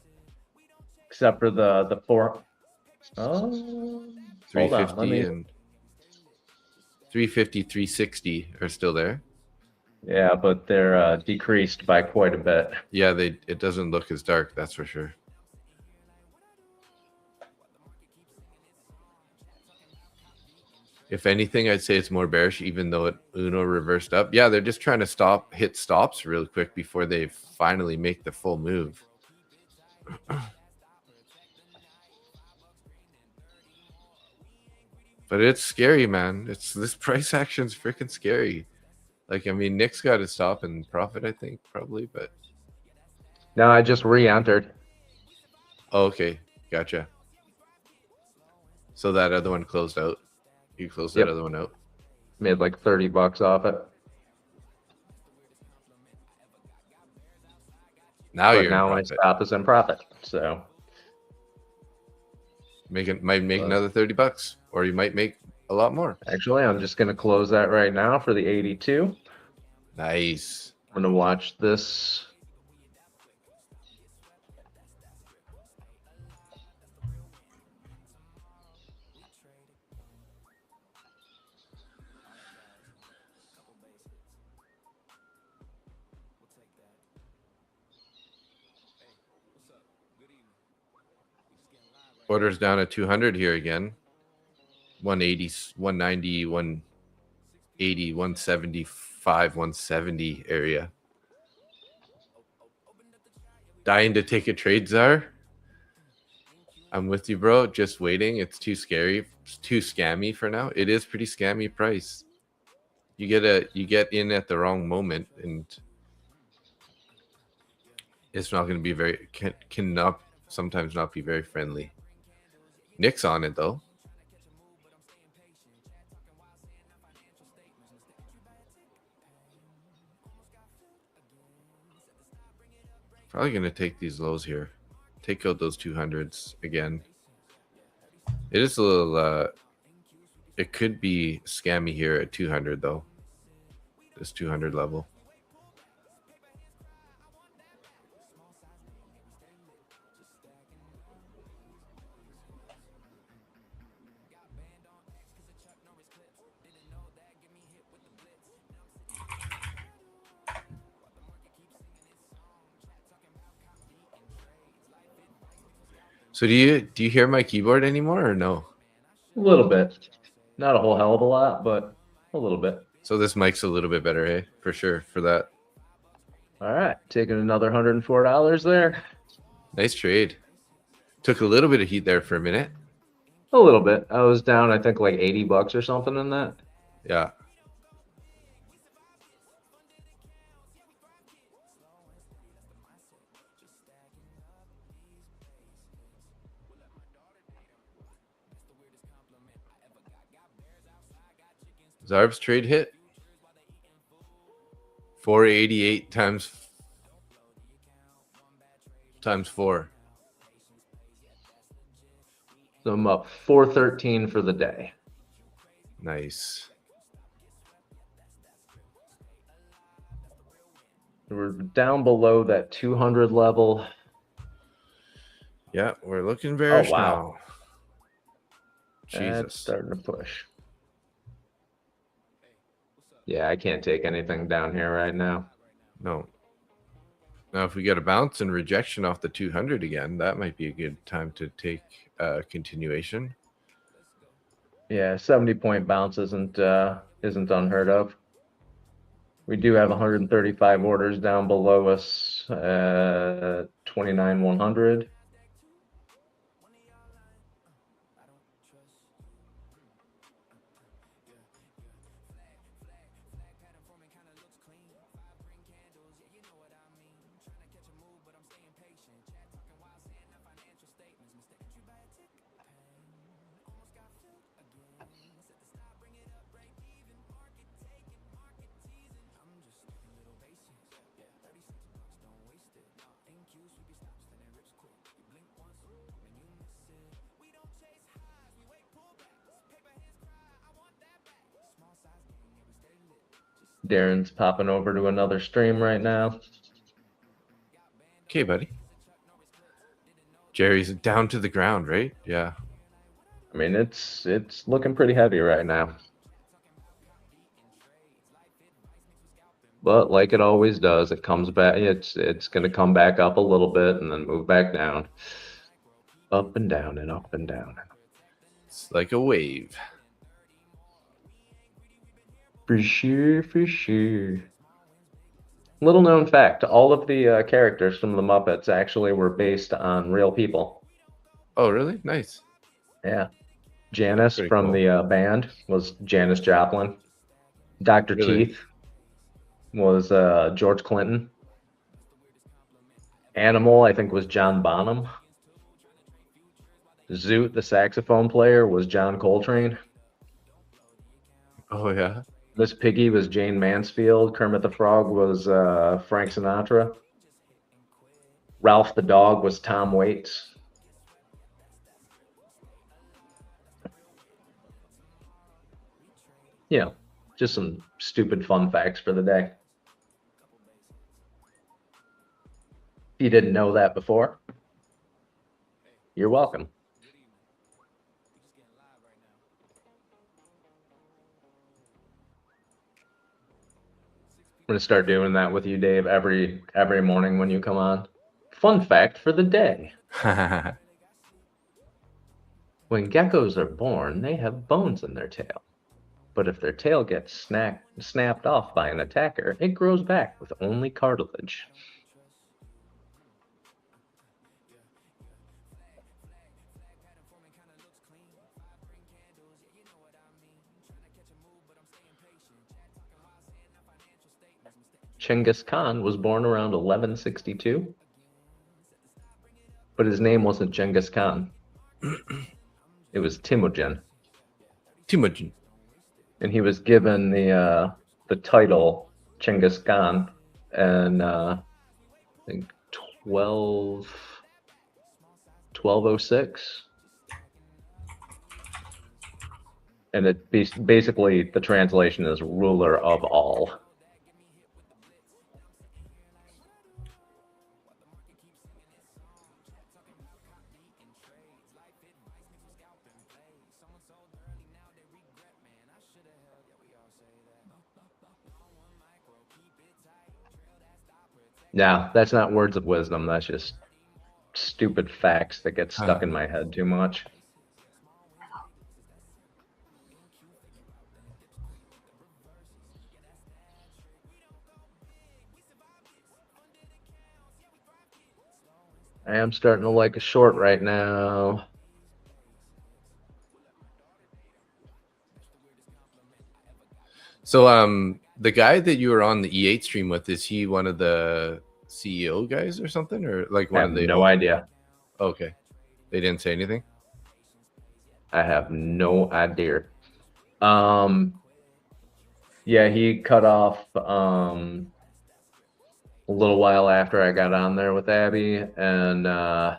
except for the Oh, hold on. 350 and 350, 360 are still there. Yeah, but they're decreased by quite a bit. Yeah, it doesn't look as dark, that's for sure. If anything, I'd say it's more bearish, even though it Uno reversed up. Yeah, they're just trying to hit stops real quick before they finally make the full move. But it's scary, man. This price action's freaking scary. Like, I mean, Nick's got to stop and profit, I think, probably, but... No, I just re-entered. Oh, okay, gotcha. So that other one closed out. You closed that other one out. Made like $30 off it. Now but you're now my stop is in profit. So might make another $30, or you might make a lot more. Actually, I'm just gonna close that right now for the 82. Nice. I'm gonna watch this. Orders down at 200 here again. 180, 190, 180, 175, 170 area. Dying to take a trade, Czar? I'm with you, bro. Just waiting. It's too scary. It's too scammy for now. It is pretty scammy price. You get in at the wrong moment, and it's not going to be very cannot sometimes not be very friendly. Nick's on it though. Probably going to take these lows here. Take out those 200s again. It is a little it could be scammy here at 200 though. This 200 level. So do you hear my keyboard anymore or no? A little bit. Not a whole hell of a lot, but a little bit. So this mic's a little bit better, hey? For sure, for that. All right, taking another $104 there. Nice trade. Took a little bit of heat there for a minute. A little bit. I was down, I think, like $80 or something in that. Yeah. Zarb's trade hit. 488 times 4. So I'm up 413 for the day. Nice. We're down below that 200 level. Yeah, we're looking bearish now. Jesus. That's starting to push. Yeah, I can't take anything down here right now. No. Now, if we get a bounce and rejection off the 200 again, that might be a good time to take continuation. Yeah, 70-point bounce isn't unheard of. We do have 135 orders down below us at 29,100. Darren's popping over to another stream right now. Okay, buddy. Jerry's down to the ground, right? Yeah. I mean, it's looking pretty heavy right now. But like it always does, it comes back. It's going to come back up a little bit and then move back down. Up and down and up and down. It's like a wave. For sure, for sure. Little known fact, all of the characters from the Muppets actually were based on real people. Oh, really? Nice. Yeah. Janice Pretty from cool. the band was Janis Joplin. Dr. Really? Teeth was George Clinton. Animal, I think, was John Bonham. Zoot, the saxophone player, was John Coltrane. Oh, yeah. Miss Piggy was Jane Mansfield. Kermit the Frog was Frank Sinatra. Ralph the dog was Tom Waits. You know, just some stupid fun facts for the day. If you didn't know that before, you're welcome. I'm gonna start doing that with you, Dave, every morning when you come on. Fun fact for the day. When geckos are born, they have bones in their tail. But if their tail gets snapped off by an attacker, it grows back with only cartilage. Genghis Khan was born around 1162, but his name wasn't Genghis Khan. It was Temujin. Temujin. And he was given the title Genghis Khan in I think 1206. And it basically the translation is ruler of all. No, that's not words of wisdom. That's just stupid facts that get stuck in my head too much. I am starting to like a short right now. So, the guy that you were on the E8 stream with, is he one of the CEO guys or something, or like one I of have the? no idea. Okay, they didn't say anything. I have no idea. Yeah, he cut off a little while after I got on there with Abby, and I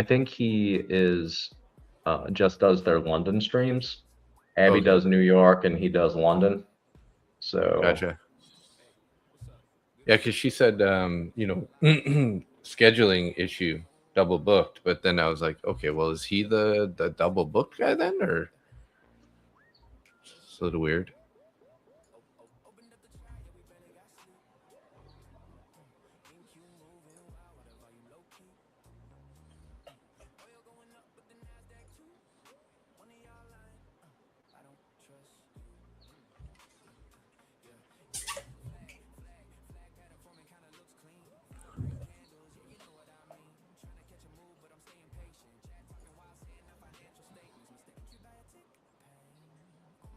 think he is just does their London streams. Abby Okay. does New York, and he does London. So Gotcha. Yeah, because she said, scheduling issue, double booked. But then I was like, okay, well, is he the double booked guy then, or? It's a little weird.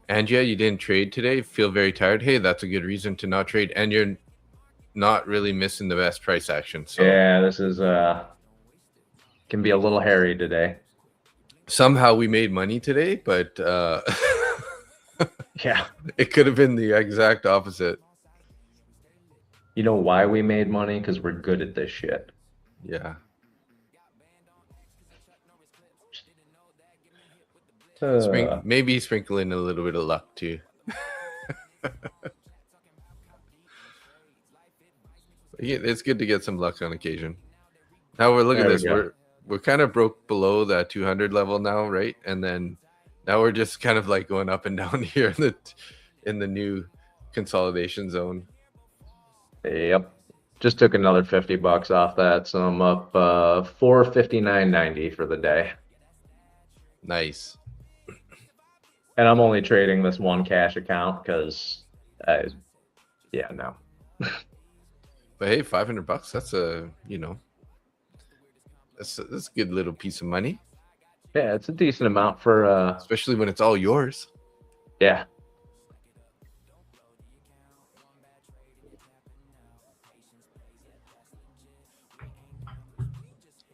And yeah, you didn't trade today. Feel very tired. Hey, that's a good reason to not trade. And you're not really missing the best price action. So yeah, this is can be a little hairy today. somehow we made money today, but Yeah. it could have been the exact opposite. You know why we made money? Because we're good at this shit. Yeah. Maybe sprinkle in a little bit of luck too. It's good to get some luck on occasion. Now look at this. we're kind of broke below the 200 level now, right? And then now we're just kind of like going up and down here in the new consolidation zone. Yep. Just took another $50 off that, so I'm up 459.90 for the day. Nice. And I'm only trading this one cash account because, yeah, no. But hey, $500, that's a, you know, that's a good little piece of money. Yeah, it's a decent amount for especially when it's all yours. Yeah.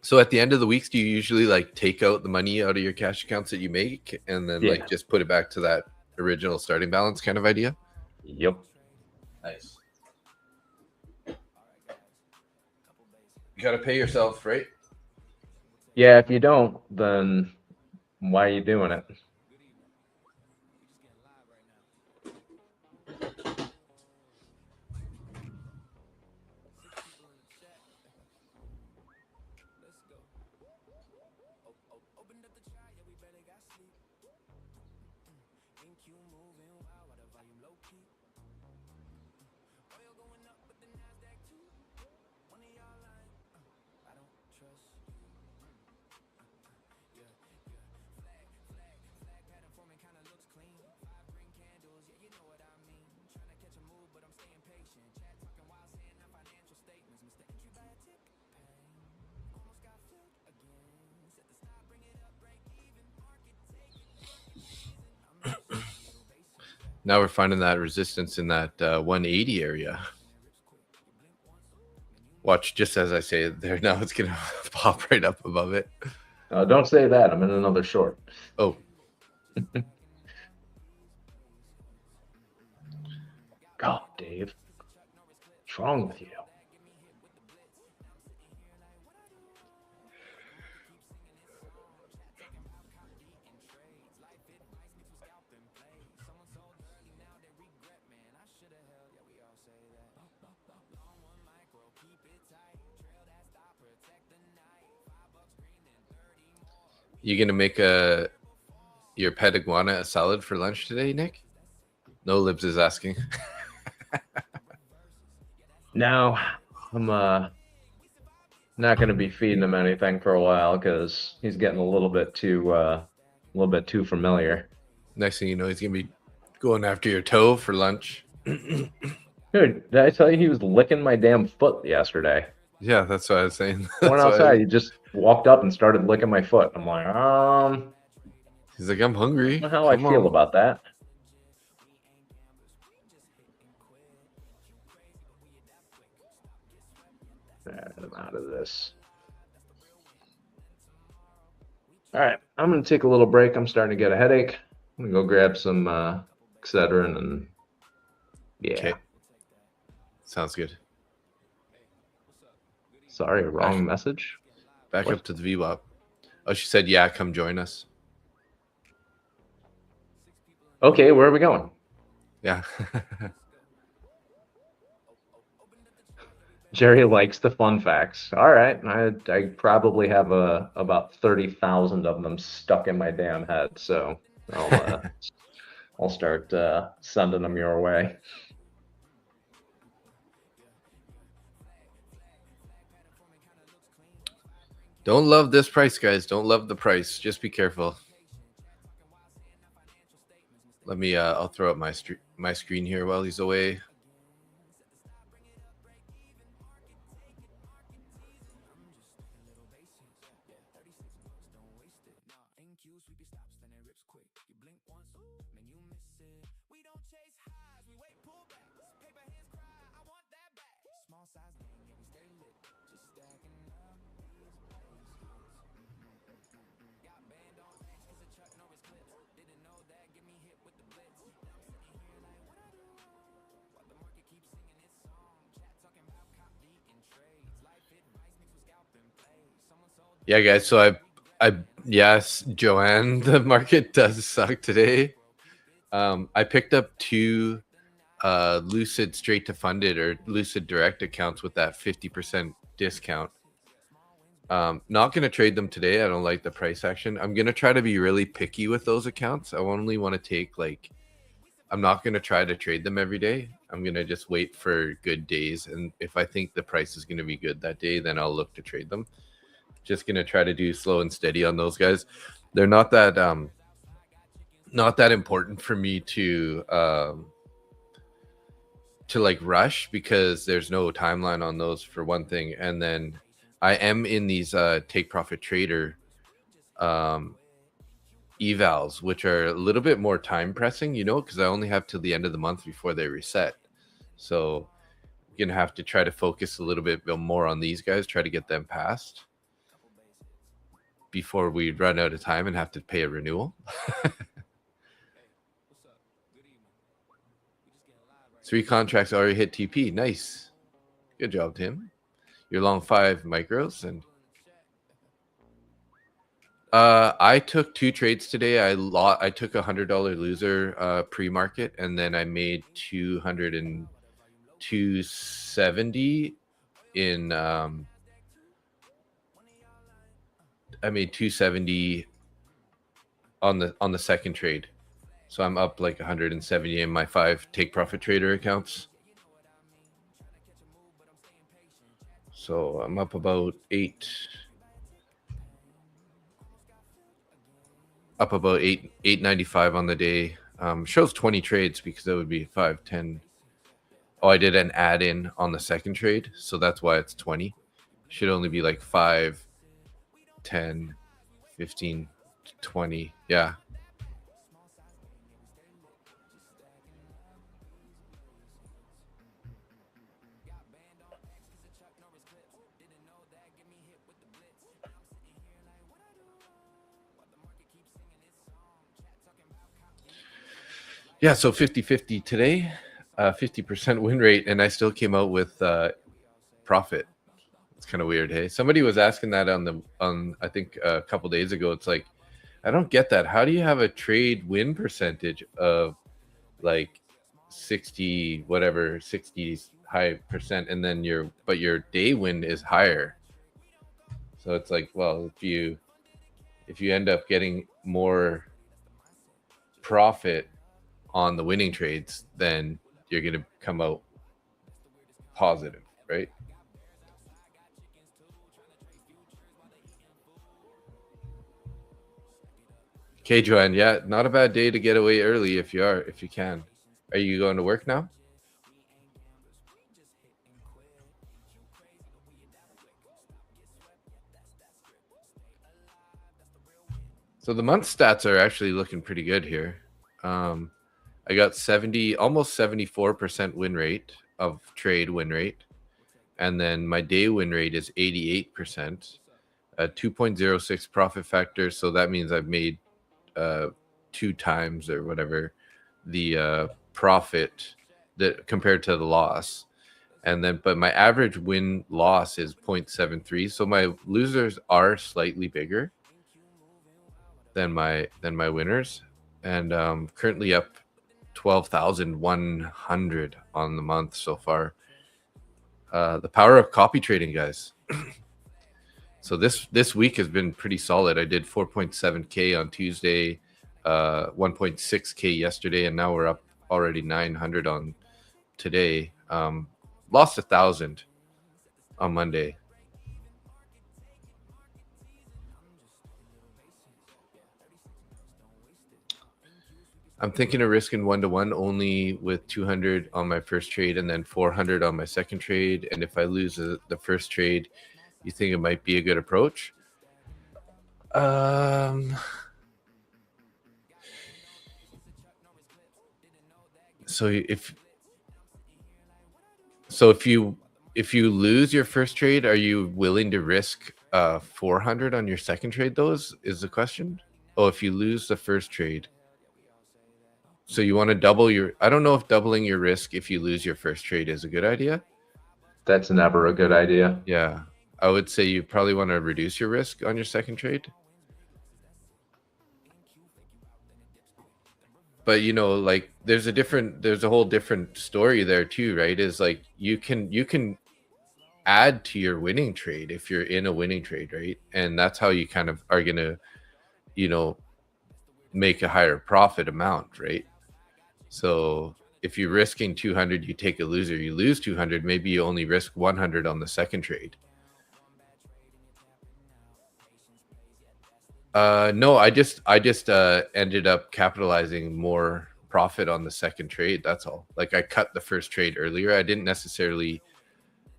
So at the end of the weeks, do you usually like take out the money out of your cash accounts that you make and then like just put it back to that original starting balance kind of idea? Yep. Nice. You gotta pay yourself, right? Yeah, if you don't, then why are you doing it? Now we're finding that resistance in that 180 area. Watch, just as I say it there, now it's going to pop right up above it. Don't say that. I'm in another short. Oh. God, Dave. What's wrong with you? You gonna make your pet iguana a salad for lunch today, Nick? No Libs is asking. No, I'm not gonna be feeding him anything for a while because he's getting a little bit too familiar. Next thing you know, he's gonna be going after your toe for lunch. Dude, did I tell you he was licking my damn foot yesterday? Yeah, that's what I was saying. I went outside. He just walked up and started licking my foot. I'm like, He's like, I'm hungry. I don't know how I feel about that. I'm out of this. All right, I'm gonna take a little break. I'm starting to get a headache. I'm gonna go grab some Excedrin and yeah. Okay. Sounds good. Sorry, wrong message. Back up to the VWAP. Oh, she said, yeah, come join us. Okay, where are we going? Yeah. Jerry likes the fun facts. All right, I probably have about 30,000 of them stuck in my damn head, so I'll start sending them your way. Don't love this price, guys. Don't love the price. Just be careful. Let me, I'll throw up my screen here while he's away. Yeah, guys. So yes, Joanne, the market does suck today. I picked up 2 Lucid straight to funded or Lucid direct accounts with that 50% discount. Not going to trade them today. I don't like the price action. I'm going to try to be really picky with those accounts. I only want to take like, I'm not going to try to trade them every day. I'm going to just wait for good days. And if I think the price is going to be good that day, then I'll look to trade them. Just going to try to do slow and steady on those guys. They're not that important for me to like rush, because there's no timeline on those for one thing. And then I am in these take profit trader evals, which are a little bit more time pressing, you know, because I only have till the end of the month before they reset. So I'm gonna have to try to focus a little bit more on these guys, try to get them passed before we run out of time and have to pay a renewal. 3 contracts already hit TP. Nice. Good job, Tim. You're long 5 micros. And I took 2 trades today. I took $100 loser pre-market, and then I made 270 in I made 270 on the second trade. So I'm up like 170 in my 5 take profit trader accounts. So I'm up about 895 on the day. Shows 20 trades because that would be 5, 10. Oh, I did an add-in on the second trade, so that's why it's 20. Should only be like 5, 10, 15, 20. Yeah. Yeah, so 50-50 today, 50% win rate, and I still came out with profit. It's kind of weird, hey? Somebody was asking that on I think a couple days ago. It's like, I don't get that. How do you have a trade win percentage of like 60 high percent, and then your day win is higher? So it's like, well, if you end up getting more profit on the winning trades, then you're going to come out positive, right? Okay, Joanne. Yeah, not a bad day to get away early if you can. Are you going to work now? So the month stats are actually looking pretty good here. I got almost 74% win rate of trade win rate. And then my day win rate is 88%, a 2.06 profit factor. So that means I've made 2 times or whatever the profit that compared to the loss. And then, but my average win loss is 0.73. So my losers are slightly bigger than my winners. And currently up 12,100 on the month so far. The power of copy trading, guys. So this week has been pretty solid. I did 4.7K on Tuesday, 1.6K yesterday, and now we're up already 900 on today. Lost 1,000 on Monday. I'm thinking of risking 1-to-1 only with 200 on my first trade and then 400 on my second trade. And if I lose the first trade, you think it might be a good approach? So if you lose your first trade, are you willing to risk 400 on your second trade? Is the question. Oh, if you lose the first trade, so you want to double your. I don't know if doubling your risk if you lose your first trade is a good idea. That's never a good idea. Yeah, I would say you probably want to reduce your risk on your second trade. But you know, like there's a whole different story there too, right? Is like you can add to your winning trade if you're in a winning trade, right? And that's how you kind of are going to, you know, make a higher profit amount, right? So if you're risking 200, you take a loser, you lose 200, maybe you only risk 100 on the second trade. No, I just ended up capitalizing more profit on the second trade. That's all. Like, I cut the first trade earlier. I didn't necessarily,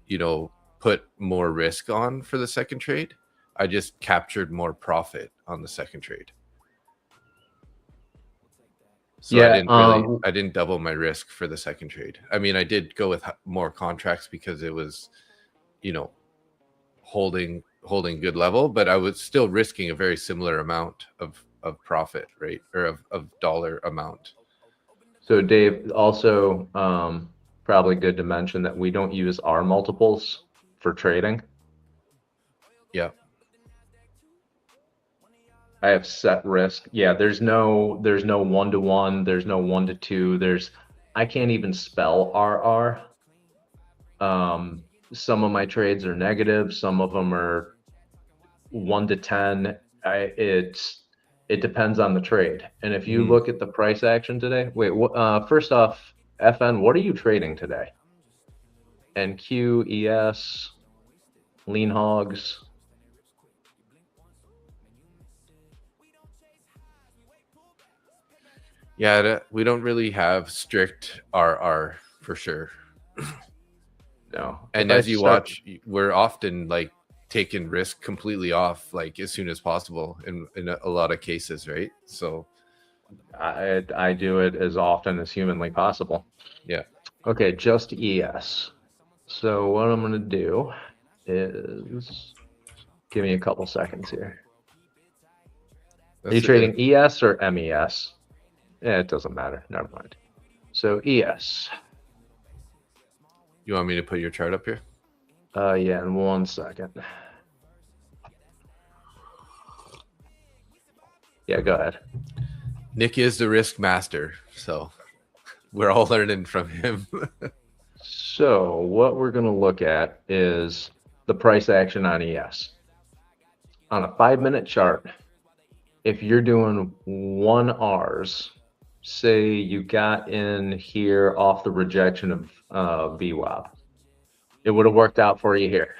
you know, put more risk on for the second trade. I just captured more profit on the second trade. So Yeah, I didn't double my risk for the second trade. I mean, I did go with more contracts because it was, you know, holding good level, but I was still risking a very similar amount of profit, right? Or of dollar amount. So Dave, also probably good to mention that we don't use our multiples for trading. Yeah. I have set risk. Yeah, there's no 1-to-1, there's no 1-to-2, I can't even spell RR. Some of my trades are negative, some of them are 1-to-10. It depends on the trade. And if you look at the price action today, first off, FN, what are you trading today? NQ, ES, lean hogs. Yeah, we don't really have strict RR for sure. No. And as you watch, we're often like taking risk completely off, like as soon as possible in a lot of cases, right? So I do it as often as humanly possible. Yeah. Okay, just ES. So what I'm gonna do is give me a couple seconds here. Are you trading ES or MES? Yeah, it doesn't matter. Never mind. So ES. You want me to put your chart up here? Yeah, in 1 second. Yeah, go ahead. Nick is the risk master, so we're all learning from him. So what we're going to look at is the price action on ES. On a 5-minute chart, if you're doing 1Rs, say you got in here off the rejection of VWAP, it would have worked out for you here.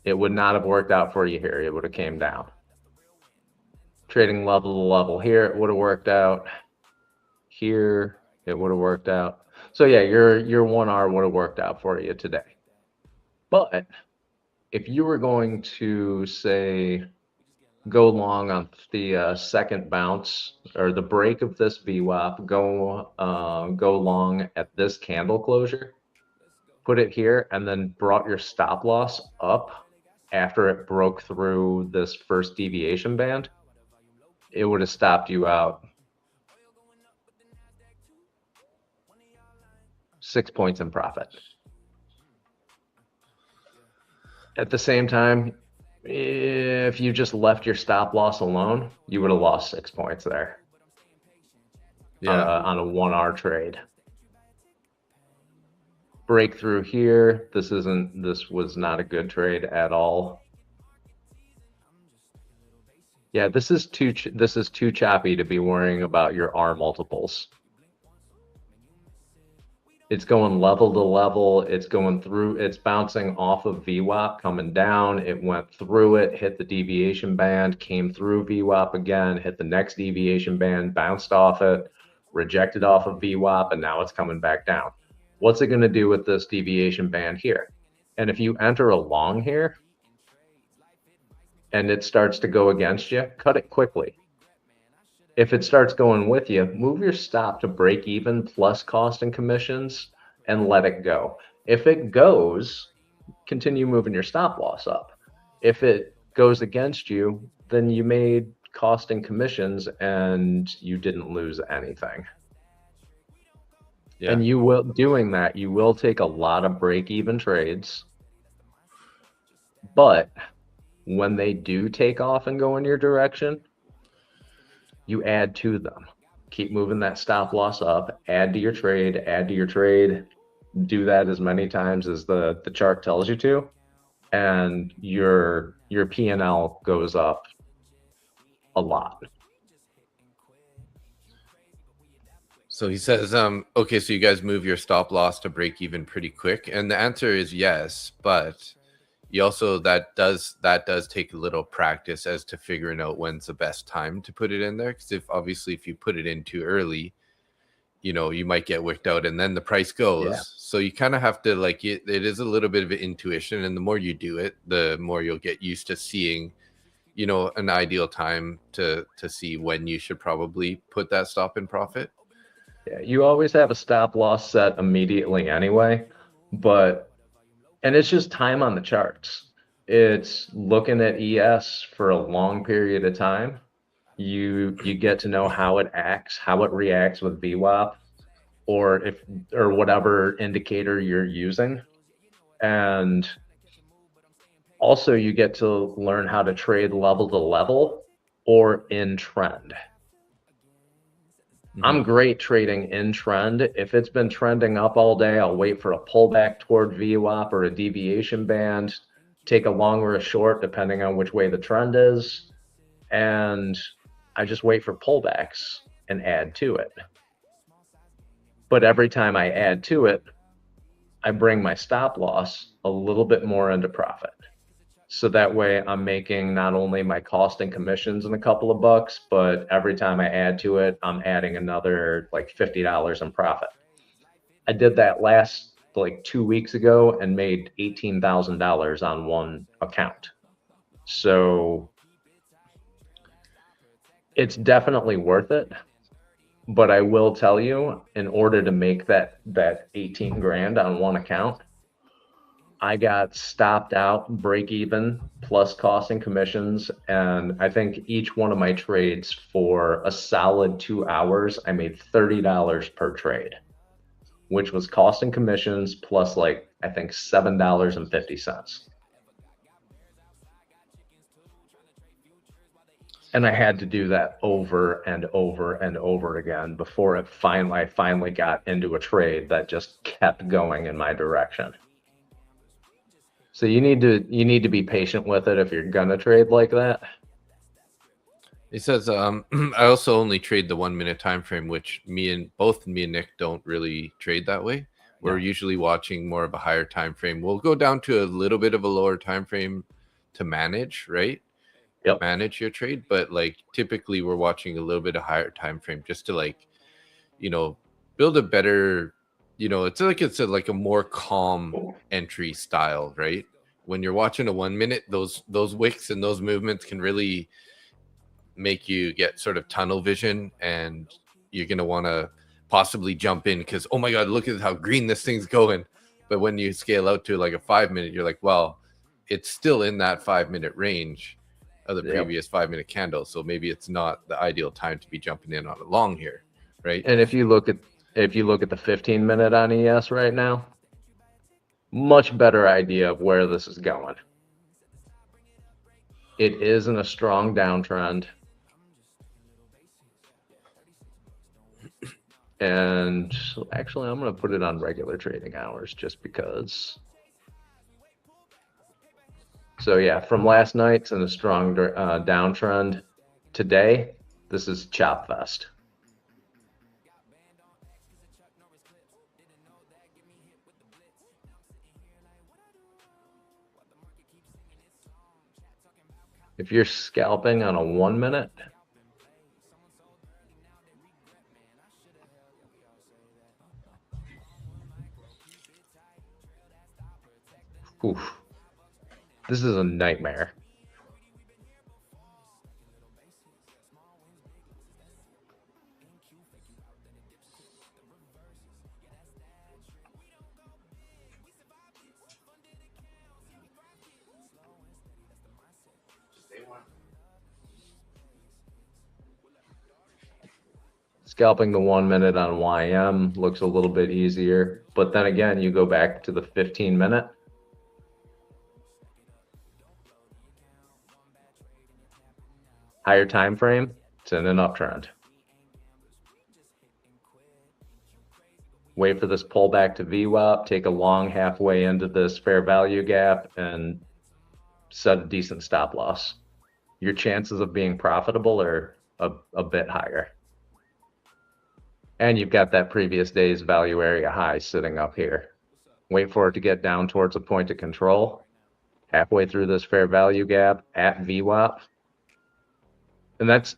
It would not have worked out for you here. It would have came down. Trading level to level here, it would have worked out. Here, it would have worked out. So yeah, your 1R would have worked out for you today. But if you were going to, say, go long on the second bounce or the break of this VWAP, go long at this candle closure, put it here, and then brought your stop loss up after it broke through this first deviation band, it would have stopped you out 6 points in profit. At the same time, if you just left your stop loss alone, you would have lost 6 points there. Yeah. On a 1R trade. Breakthrough here. This was not a good trade at all. Yeah, this is too choppy to be worrying about your R multiples. It's going level to level. It's going through. It's bouncing off of VWAP, coming down. It went through it, hit the deviation band, came through VWAP again, hit the next deviation band, bounced off it, rejected off of VWAP, and now it's coming back down. What's it going to do with this deviation band here? And if you enter a long here and it starts to go against you, cut it quickly. If it starts going with you, move your stop to break even plus cost and commissions and let it go. If it goes, continue moving your stop loss up. If it goes against you, then you made cost and commissions and you didn't lose anything. Yeah. And you will, doing that, you will take a lot of break even trades. But when they do take off and go in your direction, you add to them. Keep moving that stop loss up, add to your trade, do that as many times as the chart tells you to, and your P&L goes up a lot. So he says, okay, so you guys move your stop loss to break even pretty quick, and the answer is yes, but you also that does take a little practice as to figuring out when's the best time to put it in there. Because if you put it in too early, you might get wicked out, and then the price goes. Yeah. So you kind of have to it is a little bit of an intuition, and the more you do it, the more you'll get used to seeing an ideal time to see when you should probably put that stop in profit. Yeah, you always have a stop loss set immediately anyway, and it's just time on the charts. It's looking at ES for a long period of time. You get to know how it acts, how it reacts with VWAP, or whatever indicator you're using. And also you get to learn how to trade level to level or in trend. I'm great trading in trend. If it's been trending up all day, I'll wait for a pullback toward VWAP or a deviation band, take a long or a short, depending on which way the trend is. And I just wait for pullbacks and add to it. But every time I add to it, I bring my stop loss a little bit more into profit. So that way I'm making not only my cost and commissions in a couple of bucks, but every time I add to it, I'm adding another like $50 in profit. I did that last like 2 weeks ago and made $18,000 on one account. So it's definitely worth it. But I will tell you, in order to make that 18 grand on one account, I got stopped out, break even, plus costs and commissions. And I think each one of my trades for a solid 2 hours, I made $30 per trade, which was cost and commissions plus like, I think $7.50. And I had to do that over and over and over again before I finally got into a trade that just kept going in my direction. So you need to be patient with it if you're gonna trade like that. It says, I also only trade the 1 minute time frame, which me and Nick don't really trade that way. We're usually watching more of a higher time frame. We'll go down to a little bit of a lower time frame to manage, right? Yep. Manage your trade, but like typically we're watching a little bit of higher time frame just to build a better, it's a more calm entry style, right? When you're watching a 1 minute, those wicks and those movements can really make you get sort of tunnel vision, and you're going to want to possibly jump in because, oh my God, look at how green this thing's going. But when you scale out to like a 5 minute, you're like, well, it's still in that 5 minute range of the previous 5 minute candle. So maybe it's not the ideal time to be jumping in on a long here, right? And if you look at the 15 minute on ES right now, much better idea of where this is going. It is in a strong downtrend. And actually, I'm going to put it on regular trading hours just because. So yeah, from last night, it's in a strong downtrend. Today, this is chop fest. If you're scalping on a 1 minute, oof, this is a nightmare. Scalping the 1 minute on YM looks a little bit easier, but then again, you go back to the 15 minute. Higher time frame, it's in an uptrend. wait for this pullback to VWAP, take a long halfway into this fair value gap, and set a decent stop loss. Your chances of being profitable are a bit higher. And you've got that previous day's value area high sitting up here. Wait for it to get down towards a point of control, halfway through this fair value gap at VWAP. And that's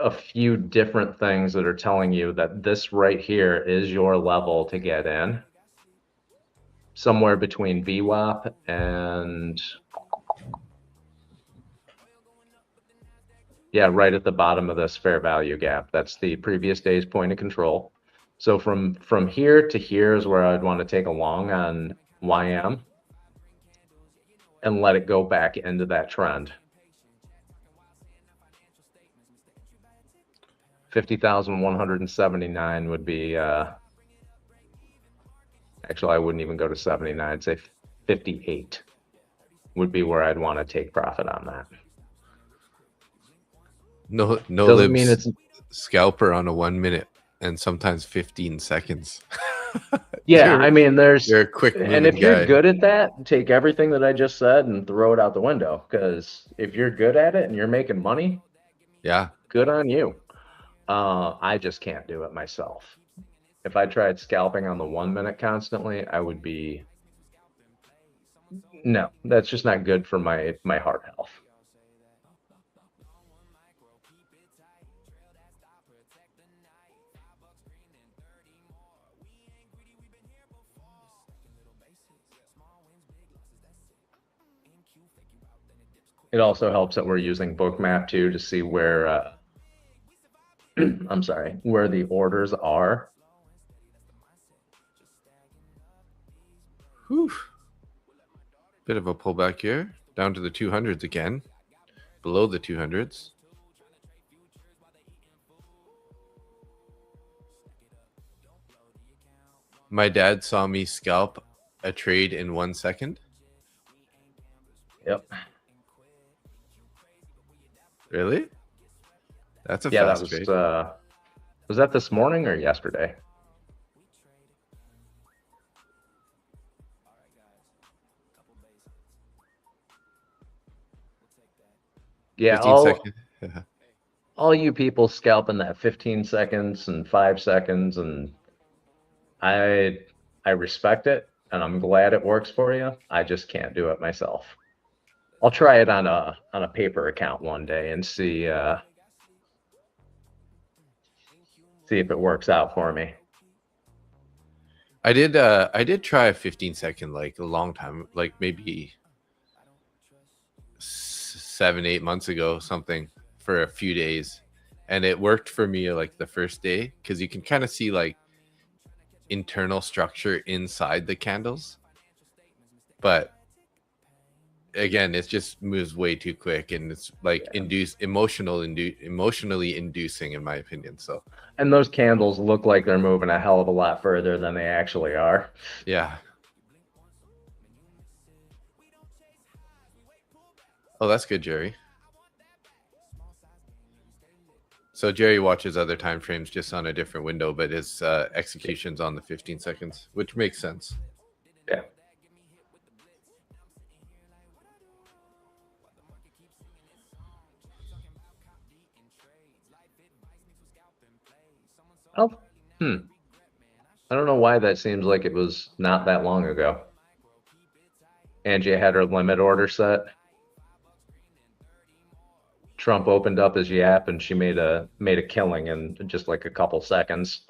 a few different things that are telling you that this right here is your level to get in. Somewhere between VWAP and, yeah, right at the bottom of this fair value gap. That's the previous day's point of control. So from here to here is where I'd want to take a long on YM and let it go back into that trend. 50,179 would be, actually, I wouldn't even go to 79. I'd say 58 would be where I'd want to take profit on that. No Doesn't libs mean it's scalper on a 1 minute and sometimes 15 seconds. Yeah, I mean, you're a quick and if you're guy. good at that, take everything that I just said and throw it out the window. Because if you're good at it and you're making money, Yeah. good on you. I just can't do it myself. If I tried scalping on the 1 minute constantly, I would be, no, that's just not good for my heart health. It also helps that we're using Bookmap too to see where, I'm sorry, where the orders are. Whew. Bit of a pullback here, down to the 200s again, below the 200s. My dad saw me scalp a trade in 1 second. Yep. Really? That's a Yeah, fast that trade. Was that this morning or yesterday? Yeah, 15 seconds. all you people scalping that 15 seconds and 5 seconds, and I respect it, and I'm glad it works for you. I just can't do it myself. I'll try it on a paper account one day and see if it works out for me. I did try a 15-second like a long time, like maybe 7-8 months ago, something, for a few days, and it worked for me like the first day because you can kind of see like internal structure inside the candles, but again, it just moves way too quick, and it's like emotionally inducing, in my opinion. So, and those candles look like they're moving a hell of a lot further than they actually are. Yeah. Oh, that's good, Jerry. So Jerry watches other time frames just on a different window, but his execution's on the 15 seconds, which makes sense. Yeah. Oh, I don't know why that seems like it was not that long ago. Angie had her limit order set. Trump opened up his yap and she made a killing in just like a couple seconds.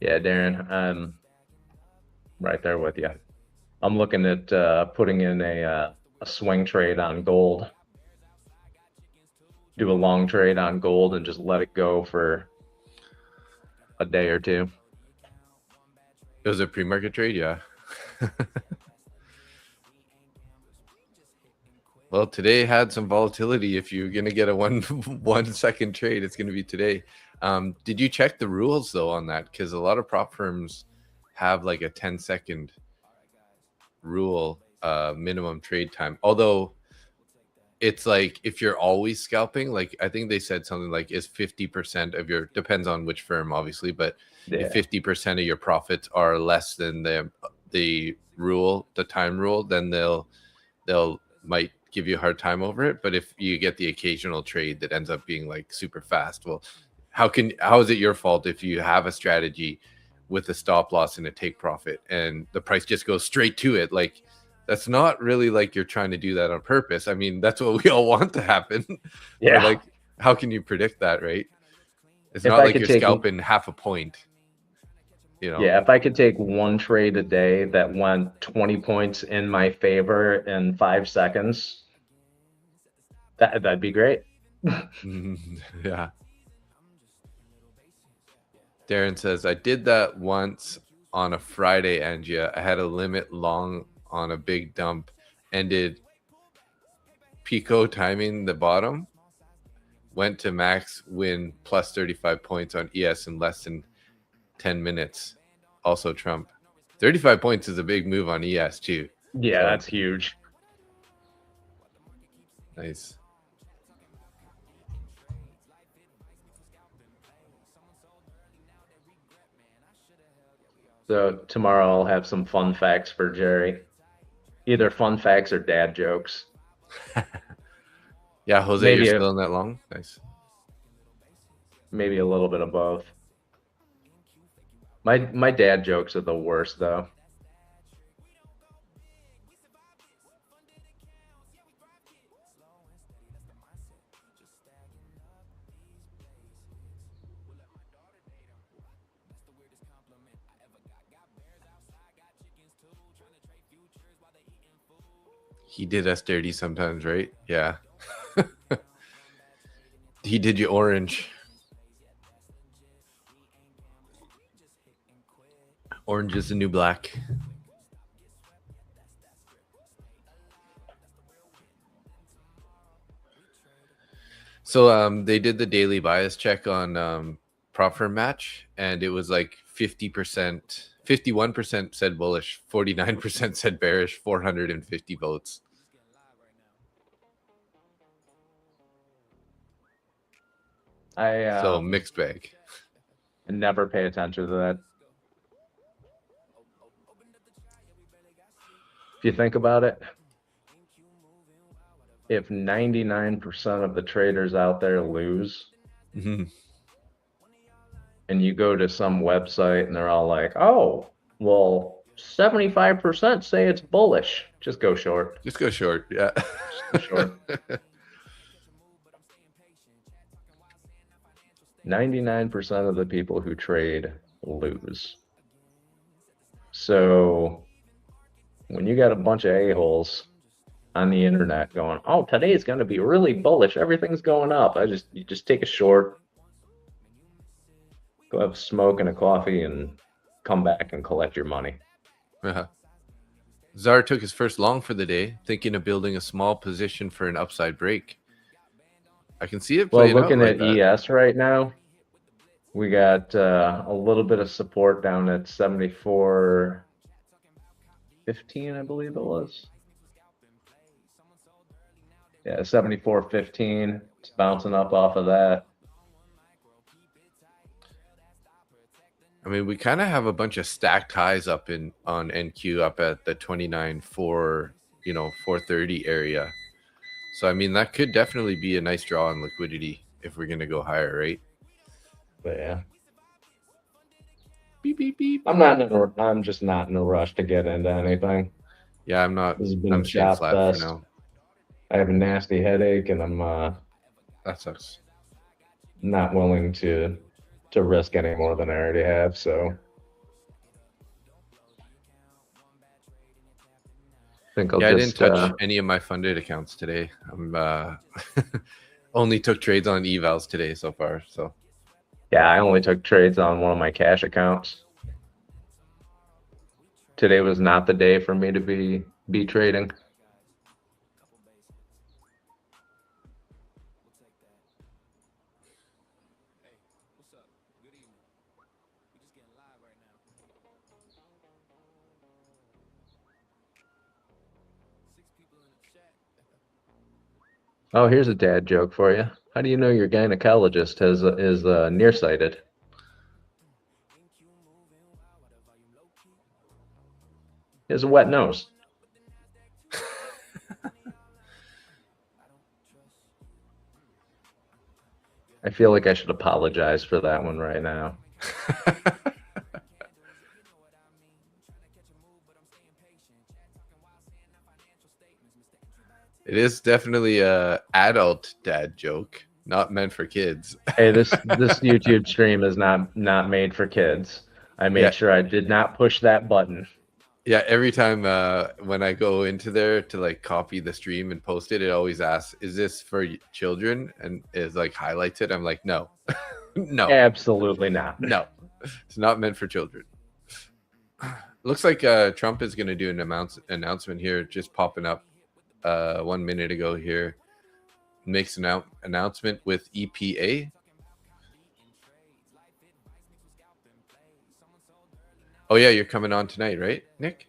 Yeah, Darren, I'm right there with you. I'm looking at putting in a swing trade on gold. Do a long trade on gold and just let it go for a day or two. It was a pre-market trade, yeah. Well, today had some volatility. If you're gonna get a 1 second trade, it's gonna be today. Did you check the rules though on that? Because a lot of prop firms have like a 10-second rule minimum trade time. Although it's like if you're always scalping, like I think they said something like is 50% of your, depends on which firm obviously, but if 50% of your profits are less than the rule, the time rule, then they'll might give you a hard time over it. But if you get the occasional trade that ends up being like super fast, well, how is it your fault if you have a strategy with a stop loss and a take profit and the price just goes straight to it? Like, that's not really like you're trying to do that on purpose. I mean, that's what we all want to happen. Yeah. But like, how can you predict that, right? It's If not I like could you're take- scalping half a point. You know? Yeah, if I could take one trade a day that went 20 points in my favor in 5 seconds, that'd be great. Yeah. Darren says, I did that once on a Friday, Angia. I had a limit long on a big dump, ended Pico timing the bottom, went to max win plus 35 points on ES in less than 10 minutes. Also Trump. 35 points is a big move on ES too. Yeah, So, that's huge. nice. So tomorrow I'll have some fun facts for Jerry. Either fun facts or dad jokes. Yeah, Jose, Maybe you're still in that long? Nice. Maybe a little bit of both. My dad jokes are the worst though. He did us dirty sometimes, right? Yeah. He did you orange. Orange is the new black. So they did the daily bias check on prop firm match, and it was like 50%, 51% said bullish, 49% said bearish, 450 votes. So mixed bag. I never pay attention to that. If you think about it, if 99% of the traders out there lose, Mm-hmm. and you go to some website and they're all like, oh, well, 75% say it's bullish. Just go short. Just go short. Yeah. Just go short. 99% of the people who trade lose. So when you got a bunch of a-holes on the internet going, oh, today's going to be really bullish, everything's going up, you just take a short, go have a smoke and a coffee, and come back and collect your money. Uh-huh. Czar took his first long for the day, thinking of building a small position for an upside break. I can see it playing looking out at like that. ES right now, we got a little bit of support down at 74.15, I believe it was. Yeah, 74.15. It's bouncing up off of that. I mean, we kind of have a bunch of stacked highs up on NQ up at the 29.4, 430 area. So I mean, that could definitely be a nice draw on liquidity if we're gonna go higher, right? But yeah, beep beep beep. I'm just not in a rush to get into anything. Yeah, I'm not. This has been I'm a staying chop flat fest. for now. I have a nasty headache, and I'm that sucks. Not willing to risk any more than I already have. So I think I didn't touch any of my funded accounts today. I'm only took trades on evals today so far. So yeah, I only took trades on one of my cash accounts. Today was not the day for me to be trading. Oh, here's a dad joke for you. How do you know your gynecologist is nearsighted? He has a wet nose. I feel like I should apologize for that one right now. It is definitely a adult dad joke, not meant for kids. Hey, this YouTube stream is not made for kids. I made Yeah. sure I did not push that button. Yeah, every time when I go into there to like copy the stream and post it, it always asks, "Is this for children?" And is like highlights it. I'm like, no, no, Absolutely not. no, it's not meant for children. Looks like Trump is going to do an announcement here, just popping up 1 minute ago here. Makes an announcement with EPA. Oh yeah, you're coming on tonight, right, Nick?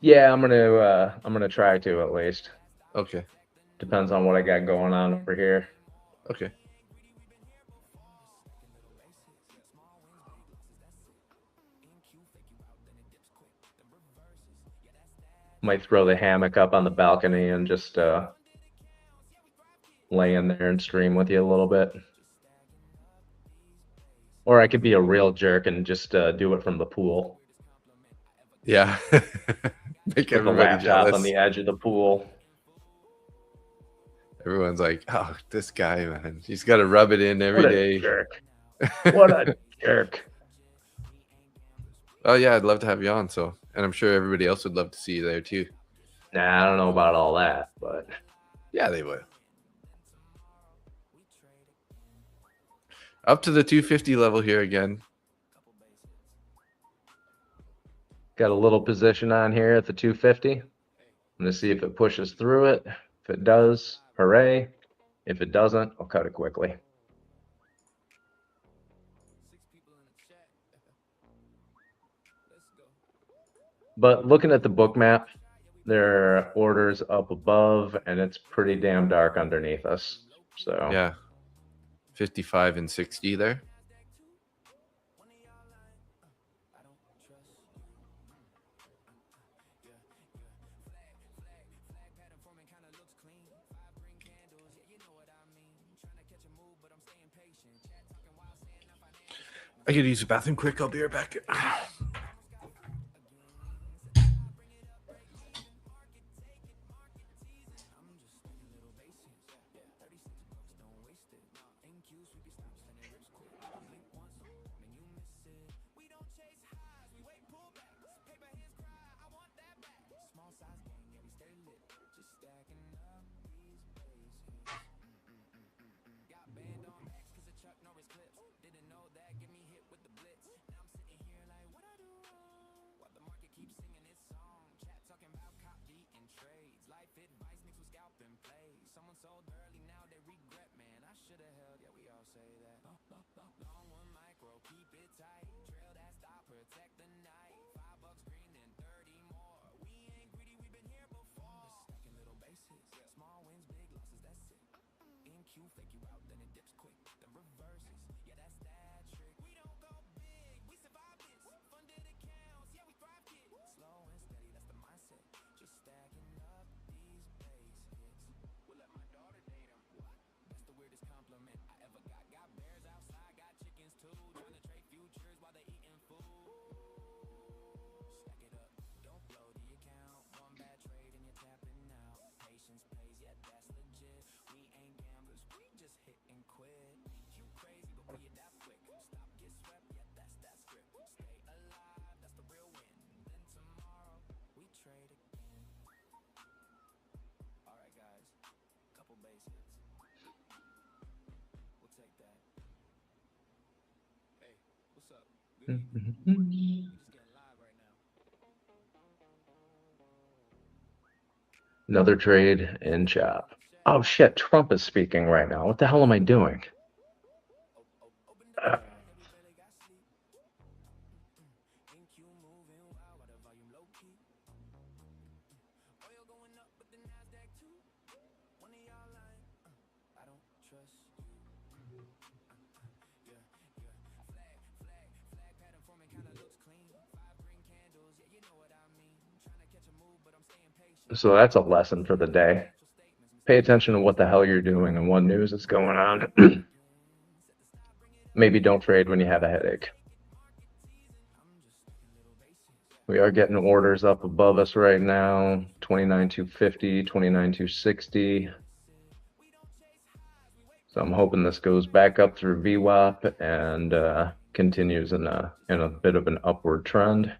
Yeah, I'm gonna try to at least. Okay. Depends on what I got going on over here. Okay. Might throw the hammock up on the balcony and just lay in there and stream with you a little bit. Or I could be a real jerk and just do it from the pool. Yeah. Make with the everybody laptop jealous. on the edge of the pool. Everyone's like, "Oh, this guy, man, he's got to rub it in every What a day." jerk. What a jerk. Oh yeah, I'd love to have you on. So, and I'm sure everybody else would love to see you there too. Nah, I don't know about all that, but Yeah, they would. Up to the 250 level here again. got a little position on here at the 250. I'm going to see if it pushes through it. If it does, hooray. If it doesn't, I'll cut it quickly. But looking at the book map, there are orders up above, and it's pretty damn dark underneath us. So Yeah, 55 and 60 there. I could use the bathroom quick. I'll be right back. Another trade in chop. Oh shit, Trump is speaking right now. What the hell am I doing? So that's a lesson for the day. Pay attention to what the hell you're doing and what news is going on. Maybe don't trade when you have a headache. We are getting orders up above us right now. 29,250, 29,260. So I'm hoping this goes back up through VWAP and continues in a bit of an upward trend.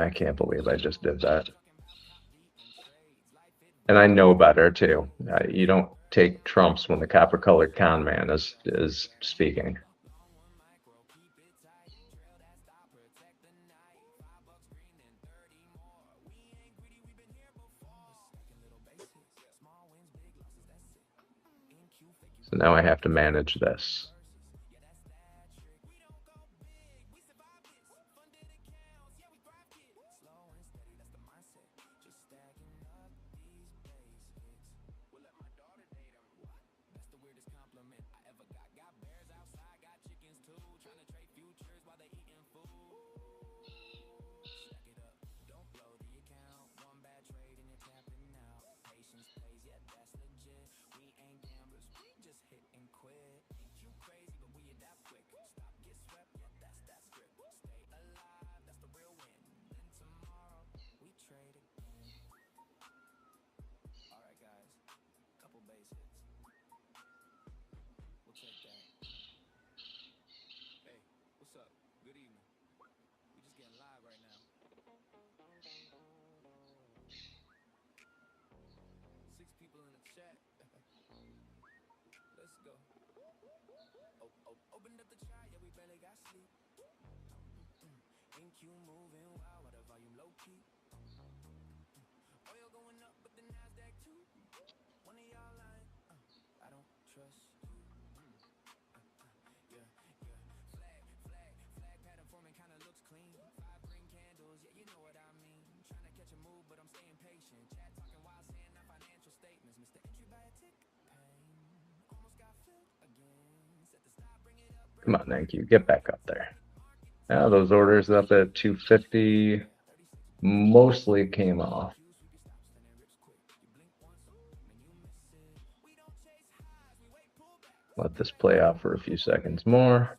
I can't believe I just did that. And I know better too. You don't take trumps when the copper-colored con man is speaking. So now I have to manage this. Come on, NQ, get back up there. Now those orders up at 250 mostly came off. Let this play out for a few seconds more.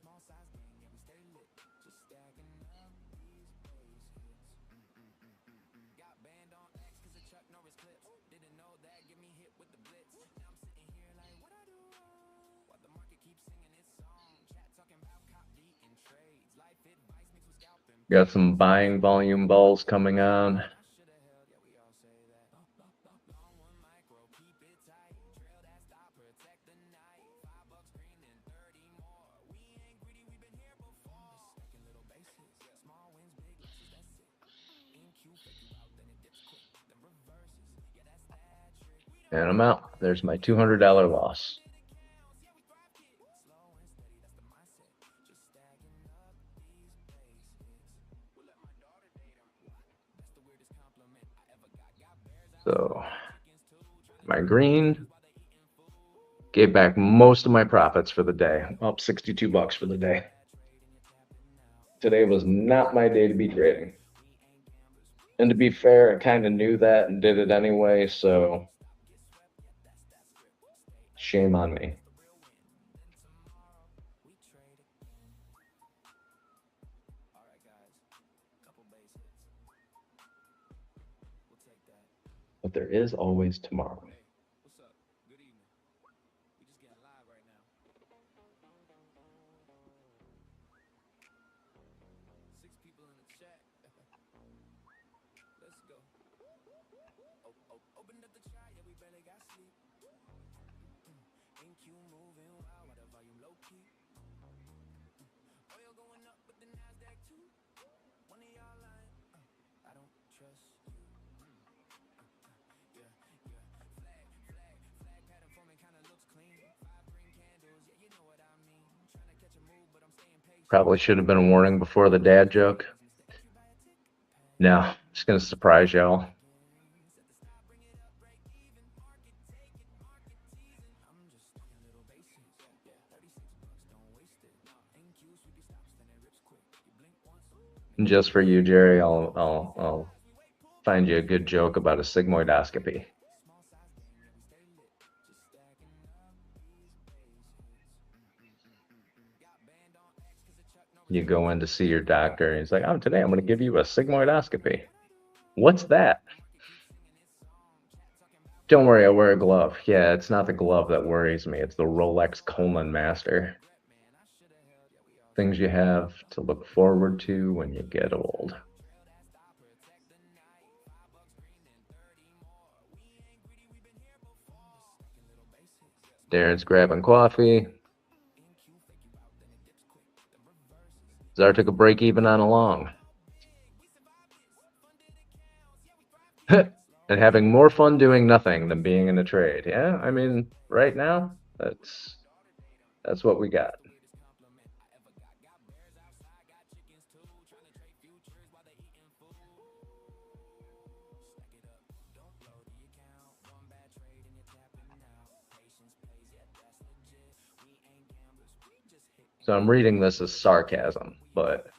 Got some buying volume balls coming on. And I'm out. There's my $200 loss. So my green gave back most of my profits for the day. Up $62 for the day. Today was not my day to be trading. And to be fair, I kind of knew that and did it anyway, so shame on me. But there is always tomorrow. Probably should have been a warning before the dad joke. No, just gonna surprise y'all. And just for you, Jerry, I'll find you a good joke about a sigmoidoscopy. You go in to see your doctor, and he's like, "Oh, today I'm going to give you a sigmoidoscopy." What's that? Don't worry, I wear a glove. Yeah, it's not the glove that worries me. It's the Rolex Colon Master. Things you have to look forward to when you get old. Darren's grabbing coffee. Czar took a break even on a long. And having more fun doing nothing than being in a trade. Yeah, I mean, right now, that's what we got. So I'm reading this as sarcasm, but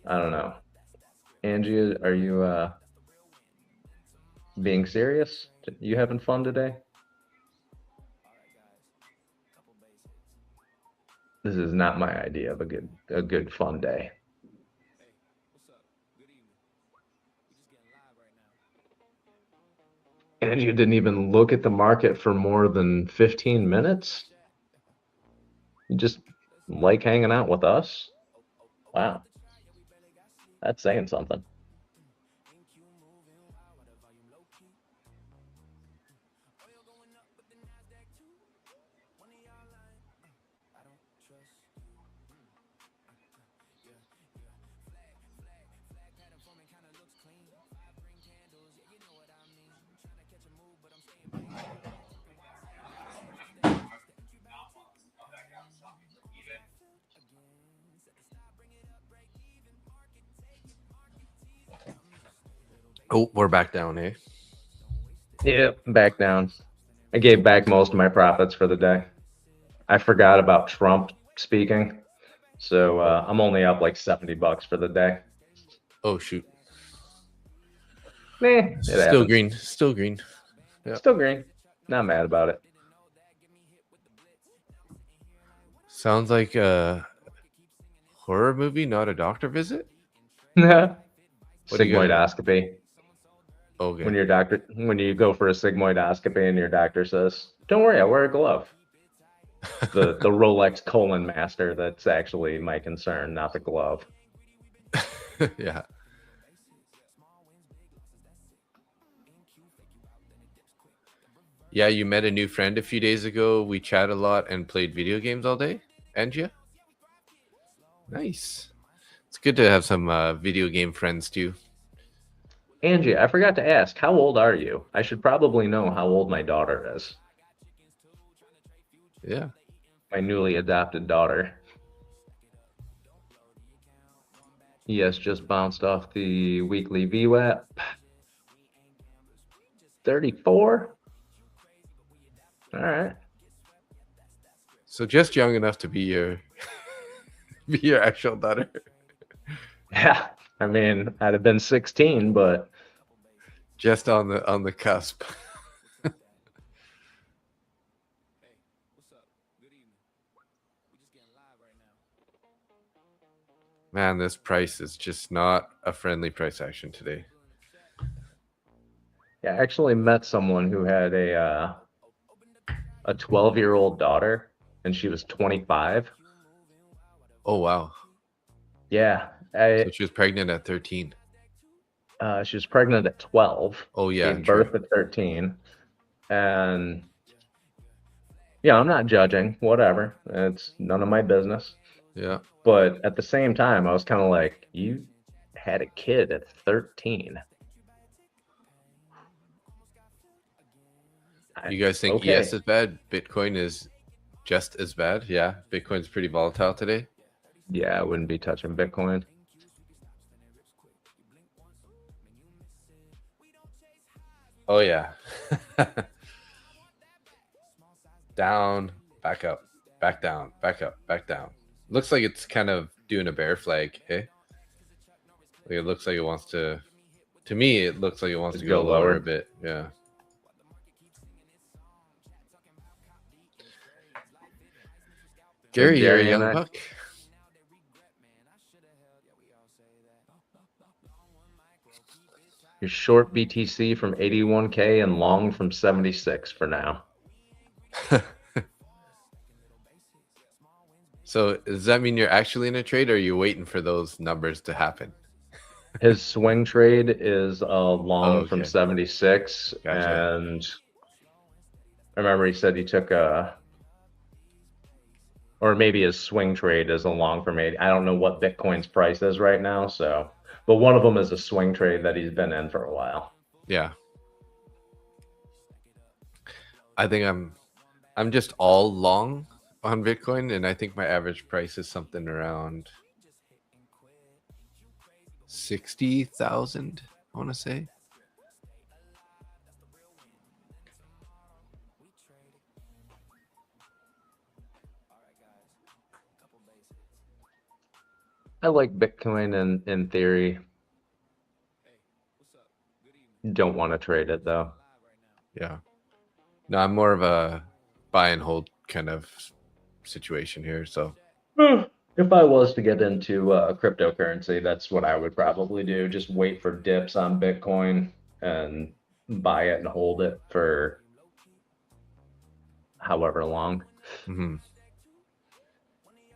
I don't know. Angie, are you being serious? You having fun today? This is not my idea of a good fun day. And you didn't even look at the market for more than 15 minutes? You just like hanging out with us? Wow. That's saying something. Oh, we're back down, eh? Yep, back down. I gave back most of my profits for the day. I forgot about Trump speaking, so I'm only up like $70 for the day. Oh shoot. It Still happens. green. Still green. Yep. Still green. Not mad about it. Sounds like a horror movie, not a doctor visit. Sigmoidoscopy. Okay. When you go for a sigmoidoscopy and your doctor says, "Don't worry, I wear a glove." the Rolex Colon Master, that's actually my concern, not the glove. Yeah. Yeah, you met a new friend a few days ago. We chat a lot and played video games all day. Angia? Nice. It's good to have some video game friends too. Angie, I forgot to ask, how old are you? I should probably know how old my daughter is. Yeah. My newly adopted daughter. Yes, just bounced off the weekly VWAP. 34? All right. So just young enough to be your be your actual daughter. Yeah. I mean, I'd have been 16, but just on the cusp. Man, this price is just not a friendly price action today. Yeah, I actually met someone who had a 12-year-old daughter, and she was 25. Oh wow. Yeah. So she was pregnant at 13. She was pregnant at 12. Oh yeah. Gave birth at 13. And yeah, I'm not judging. Whatever. It's none of my business. Yeah. But at the same time, I was kind of like, you had a kid at 13. You guys think ES is bad? Bitcoin is just as bad? Yeah. Bitcoin's pretty volatile today. Yeah, I wouldn't be touching Bitcoin. Oh yeah. Down, back up, back down, back up, back down. Looks like it's kind of doing a bear flag, hey? Like it looks like it wants to me, it looks like it wants to go lower a bit. Yeah. Gary, you're a young buck. You're short BTC from 81K and long from 76 for now. So does that mean you're actually in a trade, or are you waiting for those numbers to happen? His swing trade is long from 76. Gotcha. And I remember he said he took or maybe his swing trade is a long from 80. I don't know what Bitcoin's price is right now. So, but one of them is a swing trade that he's been in for a while. Yeah. I think I'm just all long on Bitcoin, and I think my average price is something around 60,000, I want to say. I like Bitcoin in theory. Don't want to trade it though. Yeah. No, I'm more of a buy and hold kind of situation here. So if I was to get into cryptocurrency, that's what I would probably do. Just wait for dips on Bitcoin and buy it and hold it for however long. Mm-hmm.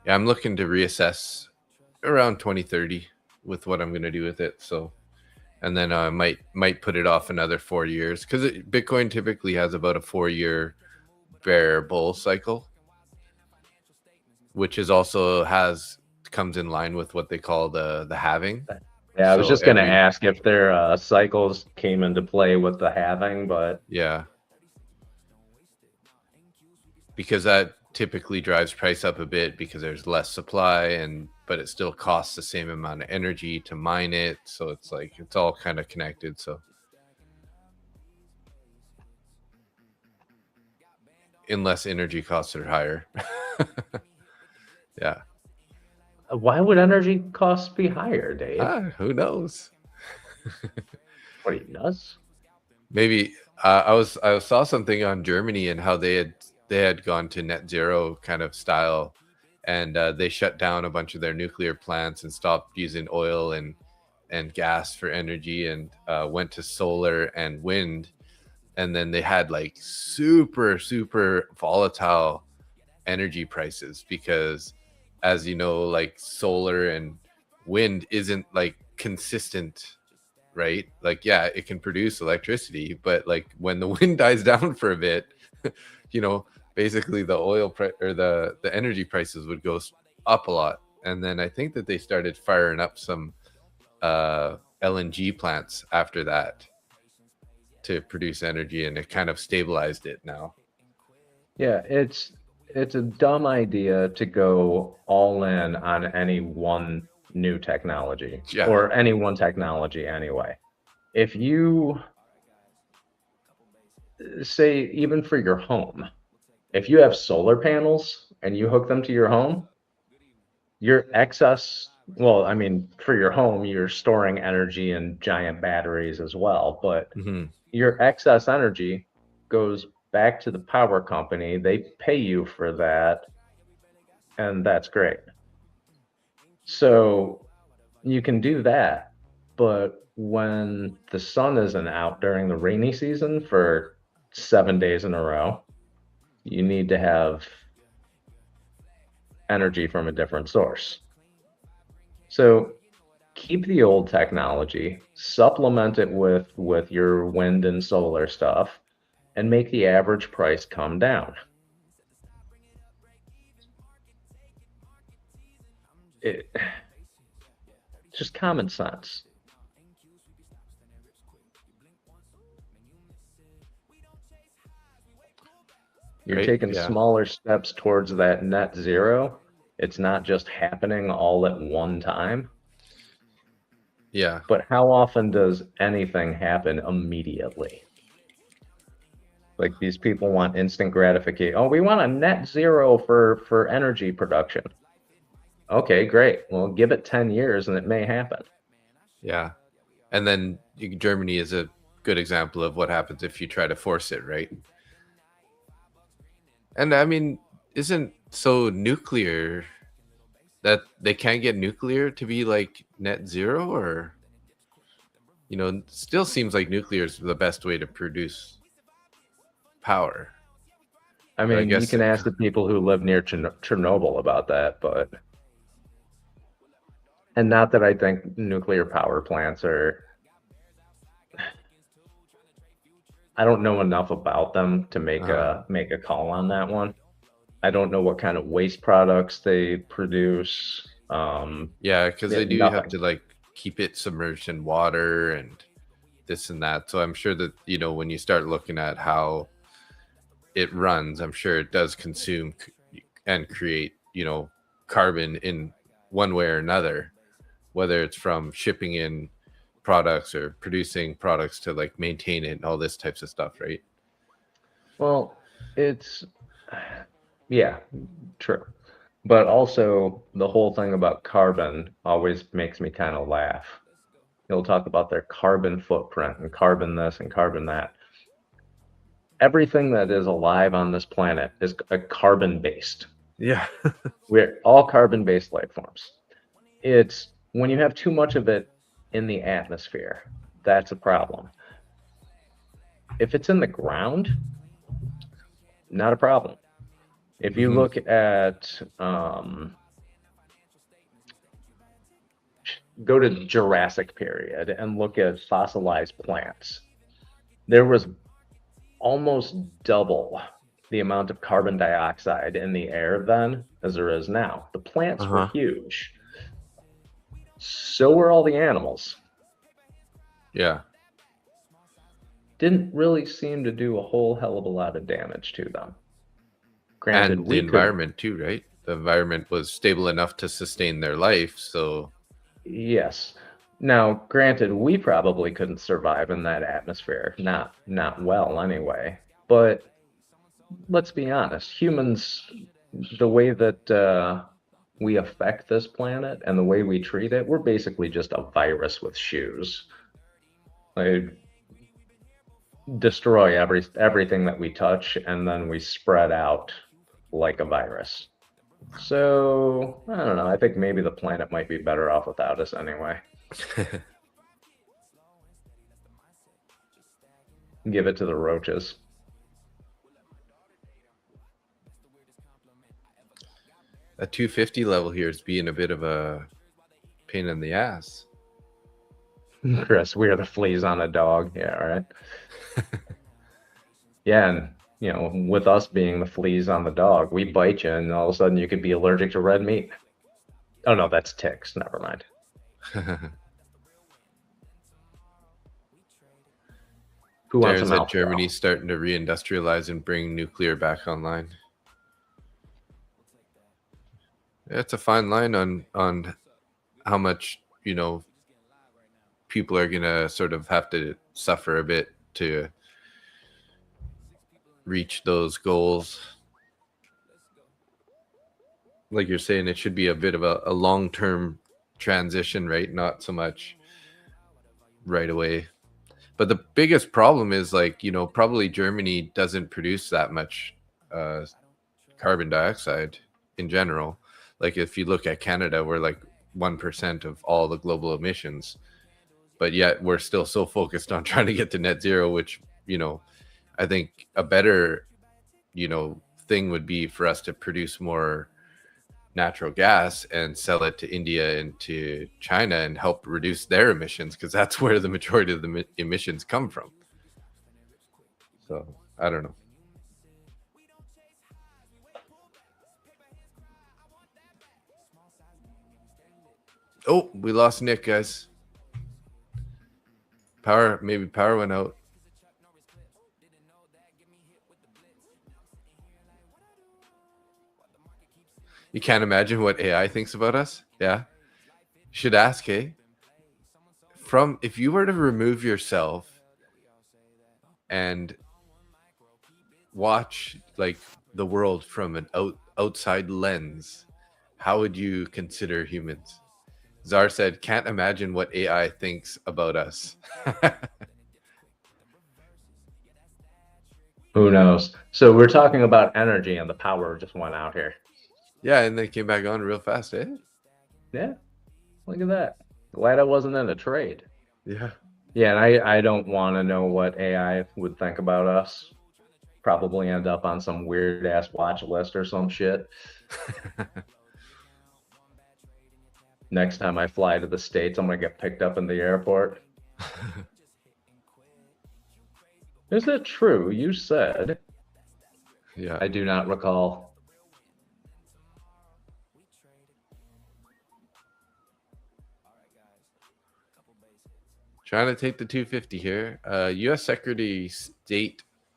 Yeah, I'm looking to reassess around 2030 with what I'm going to do with it. So, and then I might put it off another 4 years, because Bitcoin typically has about a 4-year bear bull cycle, which is also comes in line with what they call the halving. Yeah, I was just going to ask if their cycles came into play with the halving, but yeah, because that typically drives price up a bit because there's less supply, but it still costs the same amount of energy to mine it. So it's like, it's all kind of connected. So unless energy costs are higher. Yeah. Why would energy costs be higher, Dave? Who knows? What, he does? Maybe I saw something on Germany and how they had gone to net zero kind of style, and they shut down a bunch of their nuclear plants and stopped using oil and gas for energy, and went to solar and wind. And then they had like super volatile energy prices, because, as you know, like solar and wind isn't like consistent, right? Like, yeah, it can produce electricity, but like when the wind dies down for a bit, basically the oil or the energy prices would go up a lot. And then I think that they started firing up some LNG plants after that to produce energy, and it kind of stabilized it now. Yeah, it's a dumb idea to go all in on any one new technology, or any one technology anyway. If you say, even for your home, if you have solar panels and you hook them to your home, your excess, well, I mean, for your home, you're storing energy in giant batteries as well, but your excess energy goes back to the power company. They pay you for that, and that's great. So you can do that, but when the sun isn't out during the rainy season for 7 days in a row, you need to have energy from a different source. So keep the old technology, supplement it with your wind and solar stuff, and make the average price come down. It's just common sense. You're taking smaller steps towards that net zero. It's not just happening all at one time. Yeah. But how often does anything happen immediately? Like these people want instant gratification. Oh, we want a net zero for energy production. Okay, great. Well, give it 10 years and it may happen. Yeah. And then Germany is a good example of what happens if you try to force it, right? And I mean, isn't so nuclear that they can't get nuclear to be like net zero, or still seems like nuclear is the best way to produce power. I But I mean, you guess can ask the people who live near Chernobyl about that, but and not that I think nuclear power plants are. I don't know enough about them to make a call on that one. I don't know what kind of waste products they produce. yeah, because they do have Nothing. to like keep it submerged in water and this and that. So I'm sure that when you start looking at how it runs, I'm sure it does consume and create carbon in one way or another, whether it's from shipping in products or producing products to like maintain it and all this types of stuff, right? Well, it's yeah, true. But also the whole thing about carbon always makes me kind of laugh. They'll talk about their carbon footprint and carbon this and carbon that. Everything that is alive on this planet is a carbon based. Yeah. We're all carbon based life forms. It's when you have too much of it in the atmosphere, that's a problem. If it's in the ground, not a problem. If you look at go to Jurassic period and look at fossilized plants, there was almost double the amount of carbon dioxide in the air then as there is now. The plants were huge. So were all the animals. Yeah. Didn't really seem to do a whole hell of a lot of damage to them. Granted, and the environment too, right? The environment was stable enough to sustain their life, so yes. Now, granted, we probably couldn't survive in that atmosphere. Not well anyway. But let's be honest, humans, the way that we affect this planet and the way we treat it, we're basically just a virus with shoes. Like destroy everything that we touch, and then we spread out like a virus. So I don't know. I think maybe the planet might be better off without us anyway. Give it to the roaches. A 250 level here is being a bit of a pain in the ass. Chris, we are the fleas on a dog. Yeah, right. Yeah, and with us being the fleas on the dog, we bite you, and all of a sudden you could be allergic to red meat. Oh no, that's ticks. Never mind. Who wants There's some that Germany starting to reindustrialize and bring nuclear back online. It's a fine line on how much people are gonna sort of have to suffer a bit to reach those goals. Like you're saying, it should be a bit of a long-term transition, right? Not so much right away. But the biggest problem is probably Germany doesn't produce that much carbon dioxide in general. Like if you look at Canada, we're like 1% of all the global emissions, but yet we're still so focused on trying to get to net zero, which, I think a better, thing would be for us to produce more natural gas and sell it to India and to China and help reduce their emissions, because that's where the majority of the emissions come from. So I don't know. Oh, we lost Nick, guys. Maybe power went out. You can't imagine what AI thinks about us. Yeah. You should ask, hey? If you were to remove yourself and watch like the world from an outside lens, how would you consider humans? Czar said, "Can't imagine what AI thinks about us." Who knows? So we're talking about energy, and the power just went out here. Yeah, and they came back on real fast, eh? Yeah, look at that. Glad I wasn't in a trade. Yeah. Yeah, and I don't want to know what AI would think about us. Probably end up on some weird ass watch list or some shit. Next time I fly to the States, I'm gonna get picked up in the airport. Is it true? You said. Yeah. I do not recall. Trying to take the 250 here. U.S.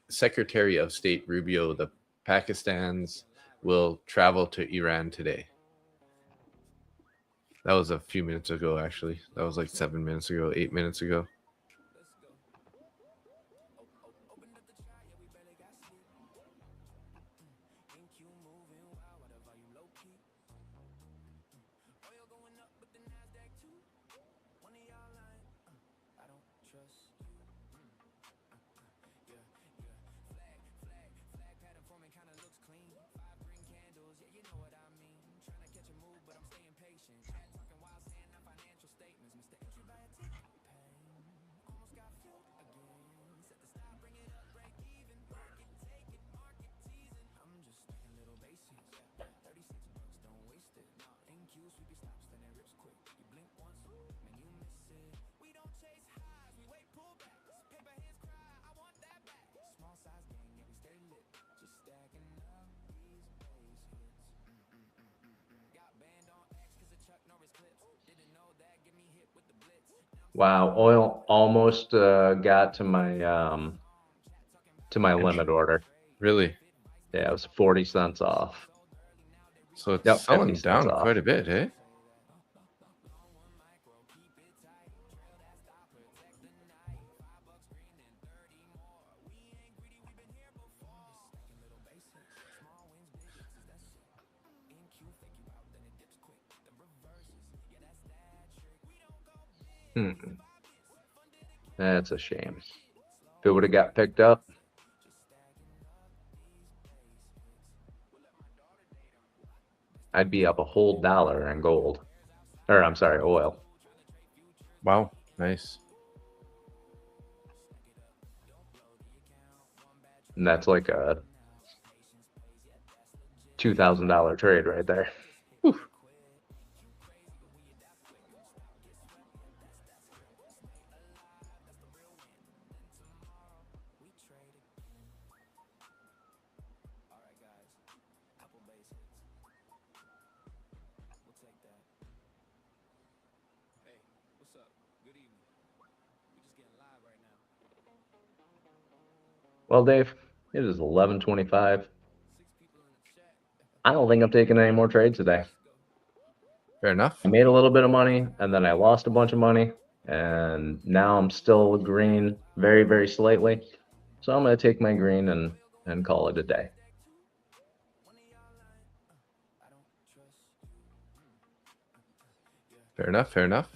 Secretary of State Rubio, the Pakistan's will travel to Iran today. That was a few minutes ago, actually. That was like 7 minutes ago, 8 minutes ago. Wow, oil almost got to my limit order. Really? Yeah, it was 40 cents off. So it's Yep, selling 50 cents down off. quite a bit, eh? That's a shame. If it would have got picked up, I'd be up a whole dollar in gold. Or I'm sorry, oil. Wow, nice. And that's like a $2,000 trade right there. Whew. Well, Dave, it is 11:25. I don't think I'm taking any more trades today. Fair enough. I made a little bit of money, and then I lost a bunch of money, and now I'm still green very, very slightly. So I'm going to take my green and call it a day. Fair enough. Fair enough.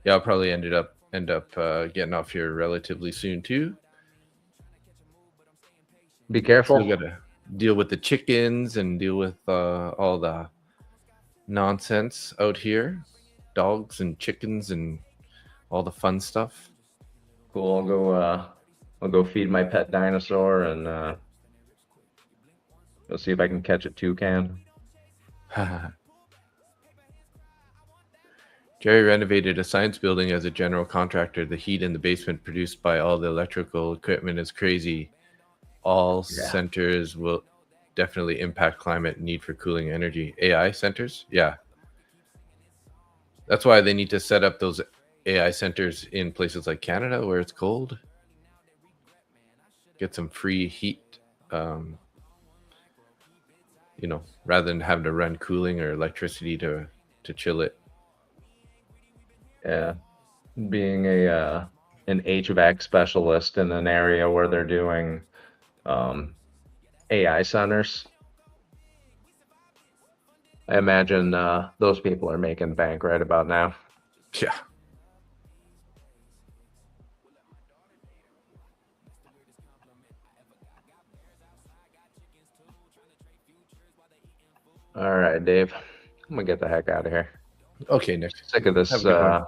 Yeah, I'll probably end up getting off here relatively soon too. Be careful. Still gotta deal with the chickens and deal with all the nonsense out here, dogs and chickens and all the fun stuff. Cool. I'll go feed my pet dinosaur and go see if I can catch a toucan. Jerry renovated a science building as a general contractor. The heat in the basement produced by all the electrical equipment is crazy. All centers will definitely impact climate need for cooling energy. AI centers? Yeah. That's why they need to set up those AI centers in places like Canada where it's cold. Get some free heat, rather than having to run cooling or electricity to chill it. Yeah. Being an HVAC specialist in an area where they're doing AI centers. I imagine those people are making bank right about now. Yeah. All right, Dave. I'm gonna get the heck out of here. Okay, Nick. Sick of Have this. a good one.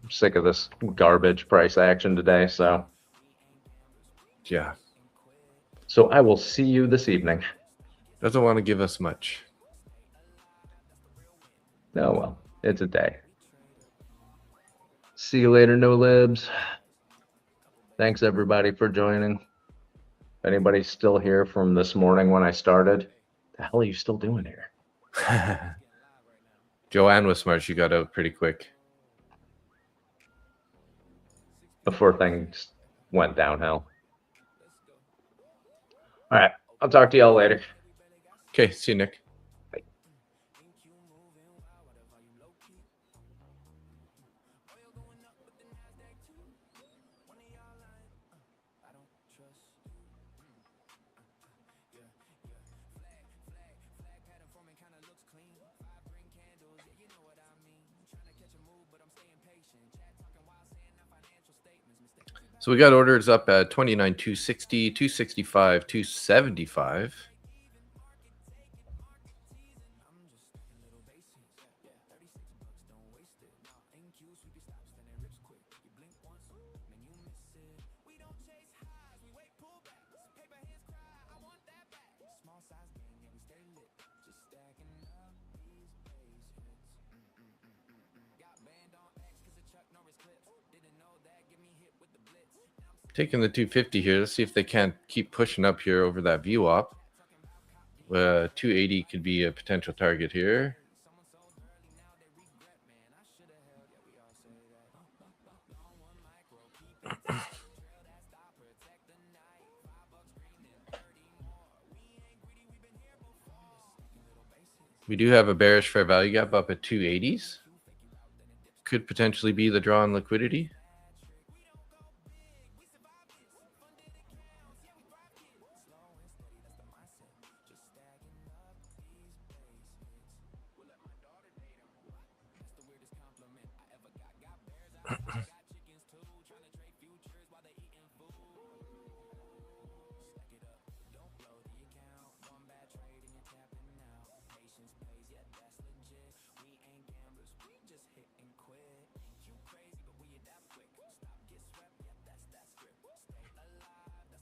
Sick of this garbage price action today. So Yeah. I will see you this evening. Doesn't want to give us much. Oh well, it's a day. See you later, no libs. Thanks everybody for joining. If anybody's still here from this morning when I started, the hell are you still doing here? Joanne was smart. She got out pretty quick. Before things went downhill. All right, I'll talk to y'all later. Okay, see you, Nick. So we got orders up at 29, 260, 265, 275. Taking the 250 here. Let's see if they can't keep pushing up here over that VWAP. 280 could be a potential target here. We do have a bearish fair value gap up at 280s. Could potentially be the draw on liquidity.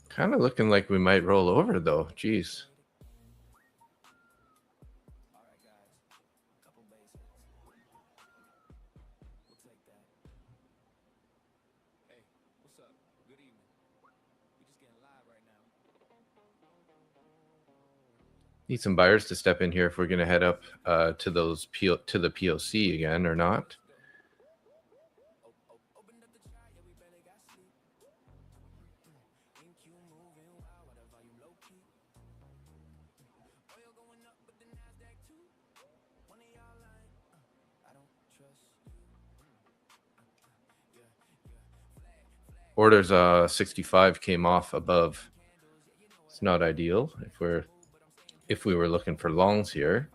Kind of looking like we might roll over though. Jeez. Need some buyers to step in here if we're going to head up to those to the POC again or not. Orders 65 came off above. It's not ideal if we were looking for longs here.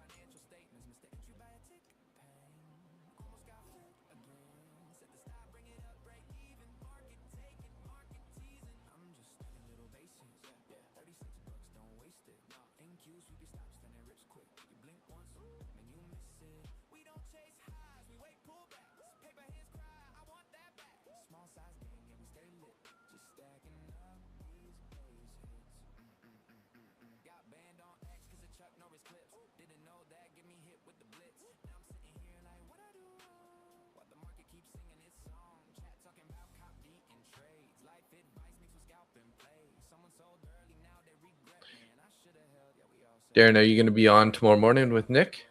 Darren, are you going to be on tomorrow morning with Nick?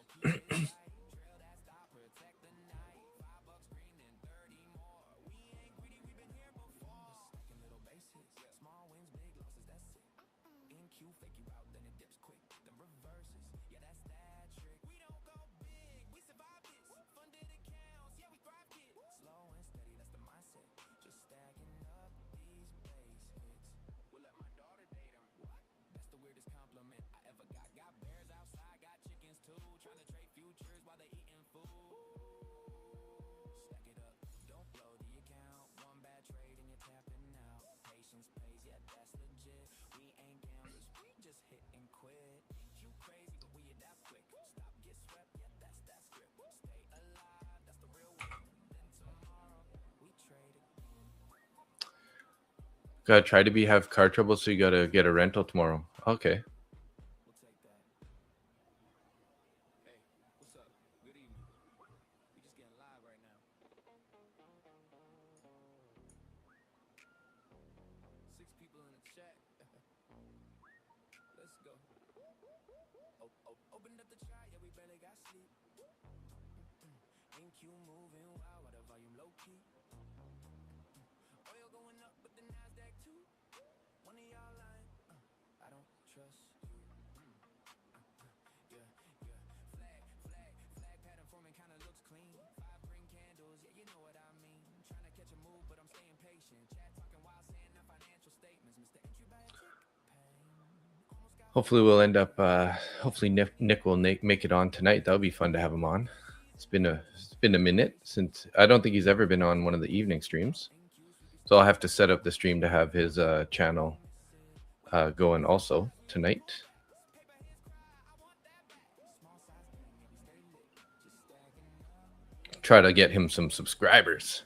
Gotta try to have car trouble, so you gotta get a rental tomorrow. Okay. Hopefully we'll end up. Hopefully Nick will make it on tonight. That would be fun to have him on. It's been a minute since. I don't think he's ever been on one of the evening streams, so I'll have to set up the stream to have his channel going also tonight. Try to get him some subscribers.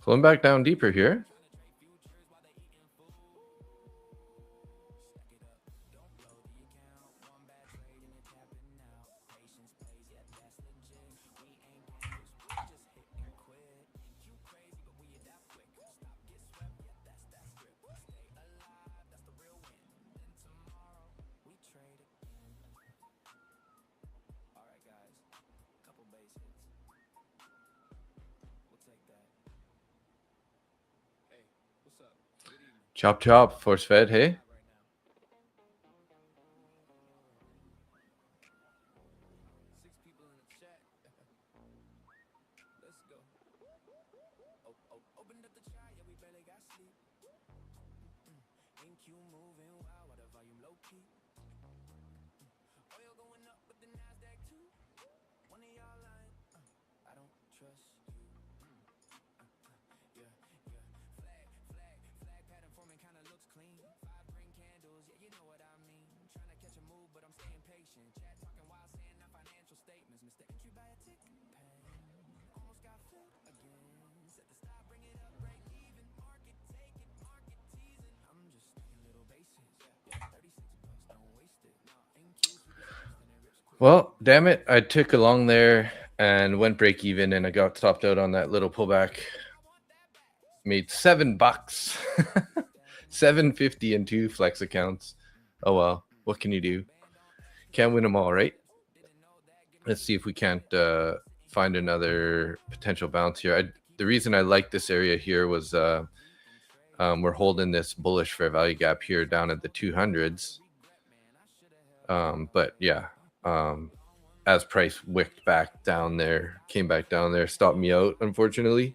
Flowing back down deeper here. Chop chop, force fed, hey? Well, damn it. I took along there and went break even, and I got stopped out on that little pullback. Made $7. $7.50 in 2 flex accounts. Oh well, what can you do? Can't win them all, right? Let's see if we can't find another potential bounce here. The reason I like this area here was we're holding this bullish fair value gap here down at the 200s. But yeah, as price wicked back down there, came back down there, stopped me out, unfortunately.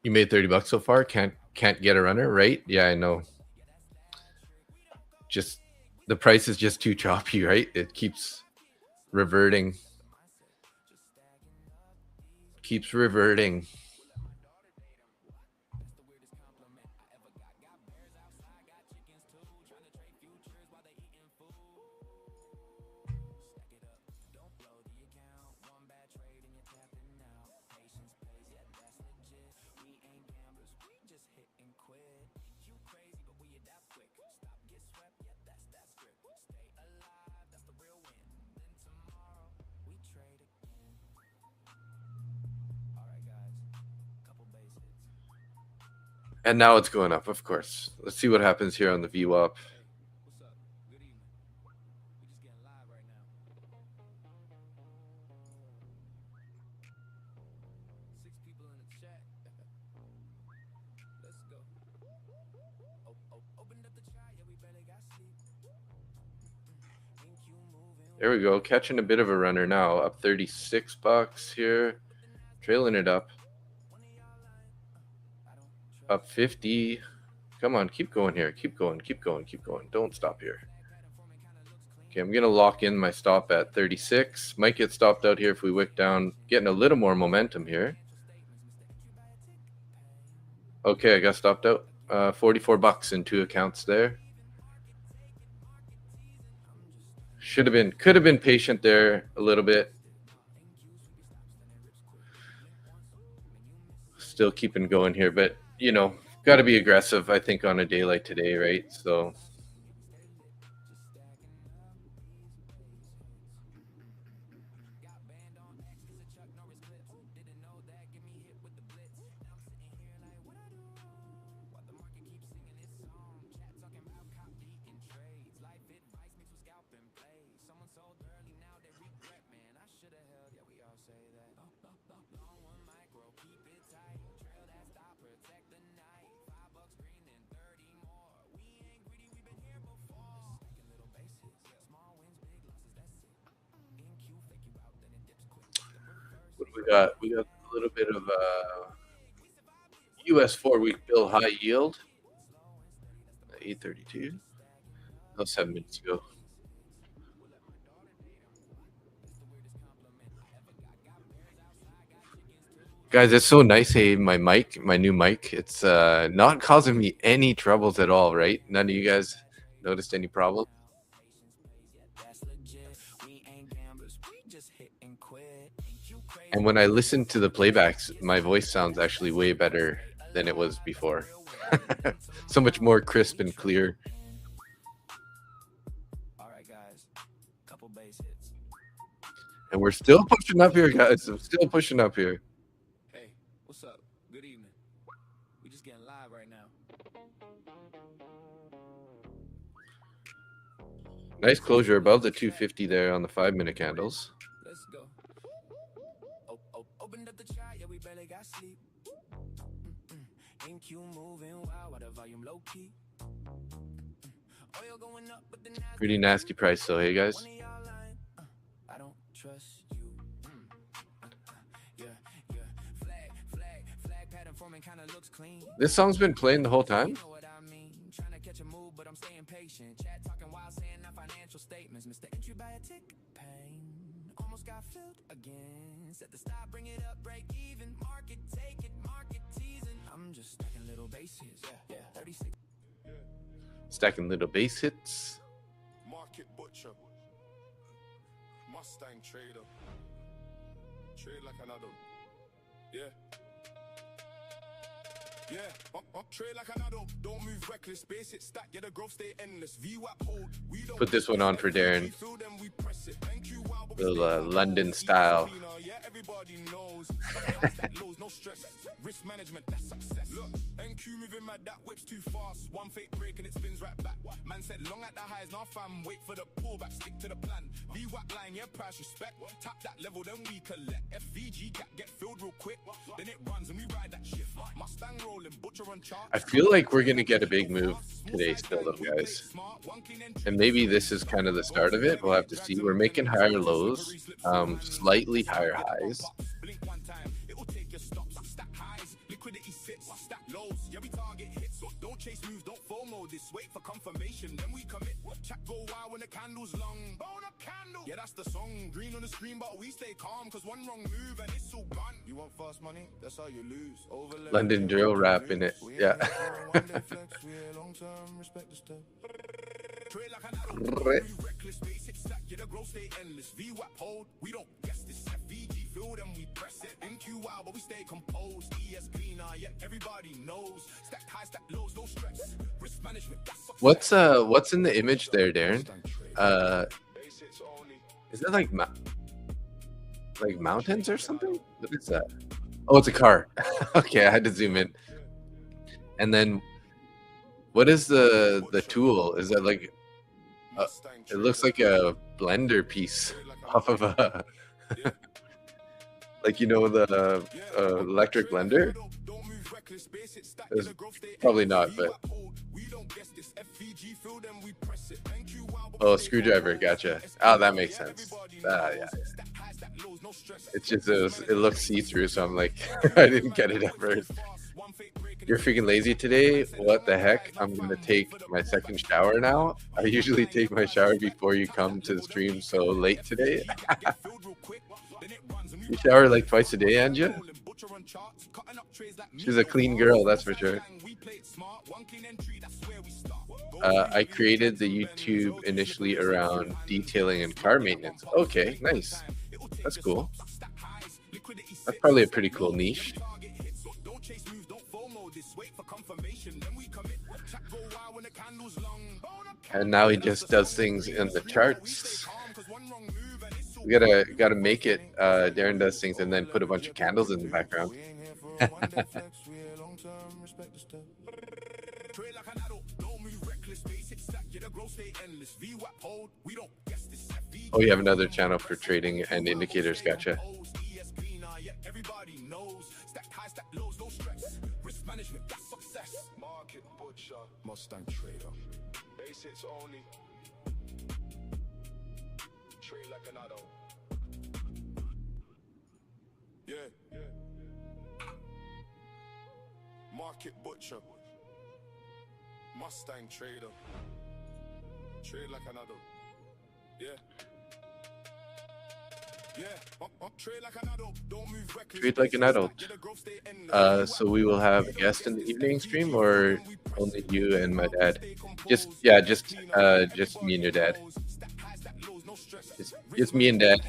You made $30 so far. Can't get a runner, right? Yeah, I know. Just the price is just too choppy, right? It keeps reverting. Keeps reverting. And now it's going up, of course. Let's see what happens here on the VWAP. There we go. Catching a bit of a runner now. Up 36 bucks here. Trailing it up. Up 50. Come on, keep going here. Keep going, keep going, keep going. Don't stop here. Okay, I'm going to lock in my stop at 36. Might get stopped out here if we wick down. Getting a little more momentum here. Okay, I got stopped out. 44 bucks in 2 accounts there. Could have been patient there a little bit. Still keeping going here, but you know, got to be aggressive, I think, on a day like today, right? So what do we got? We got a little bit of US 4-week bill high yield. 832. That was 7 minutes ago. Guys, it's so nice. Hey, my new mic, it's not causing me any troubles at all, right? None of you guys noticed any problem? And when I listen to the playbacks, my voice sounds actually way better than it was before. So much more crisp and clear. And we're still pushing up here, guys. I'm still pushing up here. Hey, what's up? Good evening. We just getting live right now. Nice closure above the 250 there on the 5-minute candles. Let's go. Opened up the chart, yeah, we barely got sleep. NQ moving wild while the volume low key. Oil going up, but the Pretty nasty price though, hey guys. I don't trust you. Flag pattern forming kind of looks clean. This song's been playing the whole time. You know what I mean? Trying to catch a move, but I'm staying patient. Chat talking while saying our financial statements. Mr. Entry by a tick pain. Almost got filled again. Set the stop, bring it up, break even. Market, take it, market teasing. I'm just stacking little base hits. Yeah, 36. Stacking little base hits. Market butcher. Mustang trader. Trade like another. Yeah. Yeah, trade like another. Don't move reckless. Base it, stack, get the growth stay endless. VWAP hold. We don't Put this one on for Darren. The London style. Yeah, everybody knows. No stress. Risk management, that's success. Look, NQ moving mad, that whip's too fast. One fake break and it spins right back. Man said long at the highs, now fam, wait for the pullback, stick to the plan. VWAP line, yeah, price respect. Tap that level, then we collect. FVG gap get filled real quick. Then it runs and we ride that shift. Mustang rolling, butcher on chart. I feel like we're gonna get a big move today still though, guys. And maybe this is kind of the start of it. We'll have to see. We're making higher lows, slightly higher highs. Blink one time, it will take your stops. Stack highs, liquidity sits, stack lows. Yeah, we target hits. So don't chase moves, don't FOMO this. Wait for confirmation, then we commit. Chat go wild when the candle's long. Bone a candle. Yeah, that's the song. Green on the screen, but we stay calm. Cause one wrong move and it's all gone. You want fast money? That's how you lose. Overlay. London drill rap in it. Yeah. Trade like another. Reckless basic stack, get a growth stay endless. VWAP hold, we don't guess this. FVG field and we press it. NQ wild, but we stay composed. ES cleaner, yeah, everybody knows. Stack high, stack lows, no stress. Risk management, that's success. What's in the image there, Darren? Is that like mountains or something? What is that? Oh, it's a car. Okay, I had to zoom in. And then what is the tool? Is that like it looks like a blender piece off of a like, you know, the electric blender? It's probably not, but Oh, screwdriver, gotcha. Oh, that makes sense. Yeah. It's just it looks see-through, so I'm like, I didn't get it at first. You're freaking lazy today? What the heck? I'm gonna take my second shower now. I usually take my shower before you come to the stream, so late today. You shower like twice a day, Anja? She's a clean girl, that's for sure. I created the YouTube initially around detailing and car maintenance. Okay, nice. That's cool. That's probably a pretty cool niche. And now he just does things in the charts. We gotta make it. Darren does things and then put a bunch of candles in the background. Oh, you have another channel for trading and indicators, gotcha. Mustang trader. Basics only. Trade like an adult. Yeah. Market butcher. Mustang trader. Trade like an adult. Yeah. Trade like an adult. Don't move reckless. Trade like an adult. So we will have a guest in the evening stream, or only you and my dad? Just me and your dad. Just me and dad.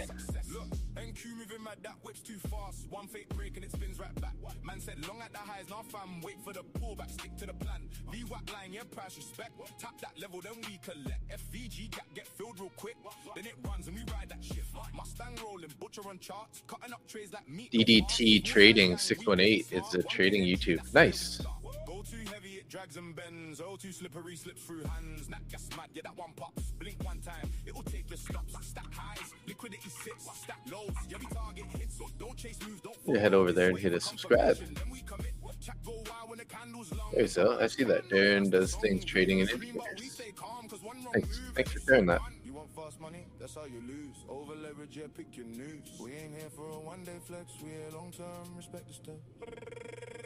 One fake break and it spins right back. Man said long at the highs, now fam, wait for the pullback, stick to the plan. VWAP line, yeah, price respect. Tap that level, then we collect. FVG gap get filled real quick. Then it runs and we ride that shift. Mustang rolling, butcher on charts, cutting up trays like meat. DDT Trading 618. It's a trading YouTube. Nice. Go too heavy, it drags and bends. Oh, too slippery, slips through hands. Nat gas mad, yeah, that one pops. Blink one time, it'll take your stops. Stack highs, liquidity sits, stack lows. Yeah, we target hits, so don't chase moves, don't. Yeah, head over there and hit a subscribe. There you go. I see that. Darren does things trading and indicators. Thanks for sharing that. Fast money, that's how you lose. Over leverage, yeah, pick your news. We ain't here for a one-day flex. We here long-term, respect the stuff.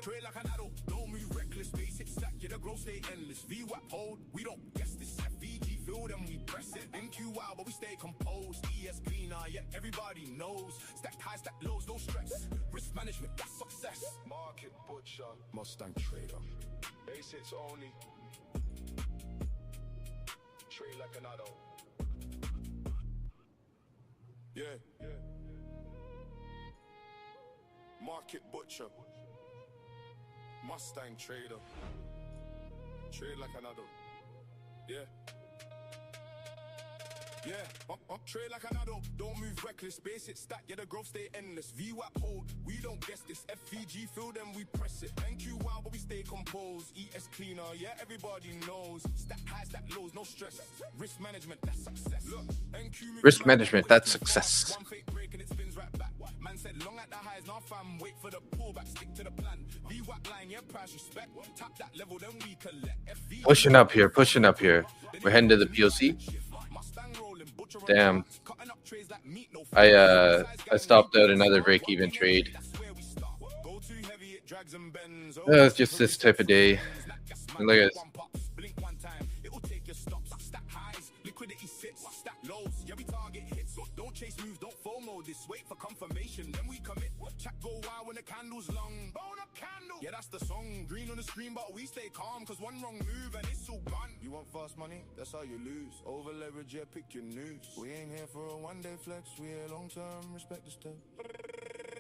Trade like an adult, don't move reckless. Basic stack, yeah, the growth stay endless. VWAP hold, we don't guess this. FVG field and we press it. NQ wow, but we stay composed. ES cleaner, yeah, everybody knows. Stack high, stack lows, no stress. Risk management, that's success. Market butcher, Mustang trader. Basics only. Trade like an adult. Yeah. Market butcher. Mustang trader. Trade like an adult. Yeah. Trade like an adult. Don't move reckless. Basic stack. Yeah, the growth stay endless. VWAP hold. We don't guess this. FVG field and we press it. NQ wow, but we stay composed. ES cleaner. Yeah, everybody knows. Stack high, stack lows, no stress. Risk management, that's success. Look, risk management, that's success. One fake break and it spins right back. Man said long at the highs, now fam, wait for the pullback, stick to the plan. VWAP line, yeah, price respect. Tap that level, then we collect. Pushing up here. We're heading to the POC. Damn. I stopped out another break-even trade. It's just this type of day. And look at this. Don't chase moves, don't FOMO this. Wait for confirmation, then we commit. Chat go wild when the candle's long. Bone up candle. Yeah, that's the song. Green on the screen, but we stay calm. Cause one wrong move and it's all gone. You want fast money? That's how you lose. Over leverage, yeah, pick your news. We ain't here for a one-day flex. We here long-term, respect the stuff.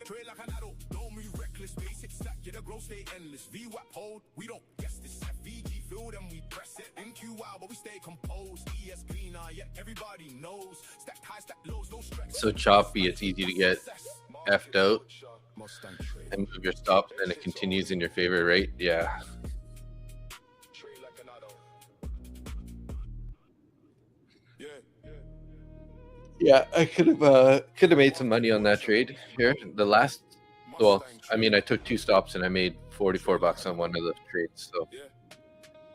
Trade like an adult, don't move reckless. Basic stack, yeah, the growth stay endless. VWAP hold, we don't guess this. FVG field and we press it. NQ wow, but we stay composed. ES cleaner, yeah, everybody knows. Stack high, stack lows, no stress. So choppy, it's easy to get effed out and move your stops, and it continues in your favor, right? Yeah. Yeah, I could have made some money on that trade here. I mean, I took 2 stops and I made $44 on one of the trades. So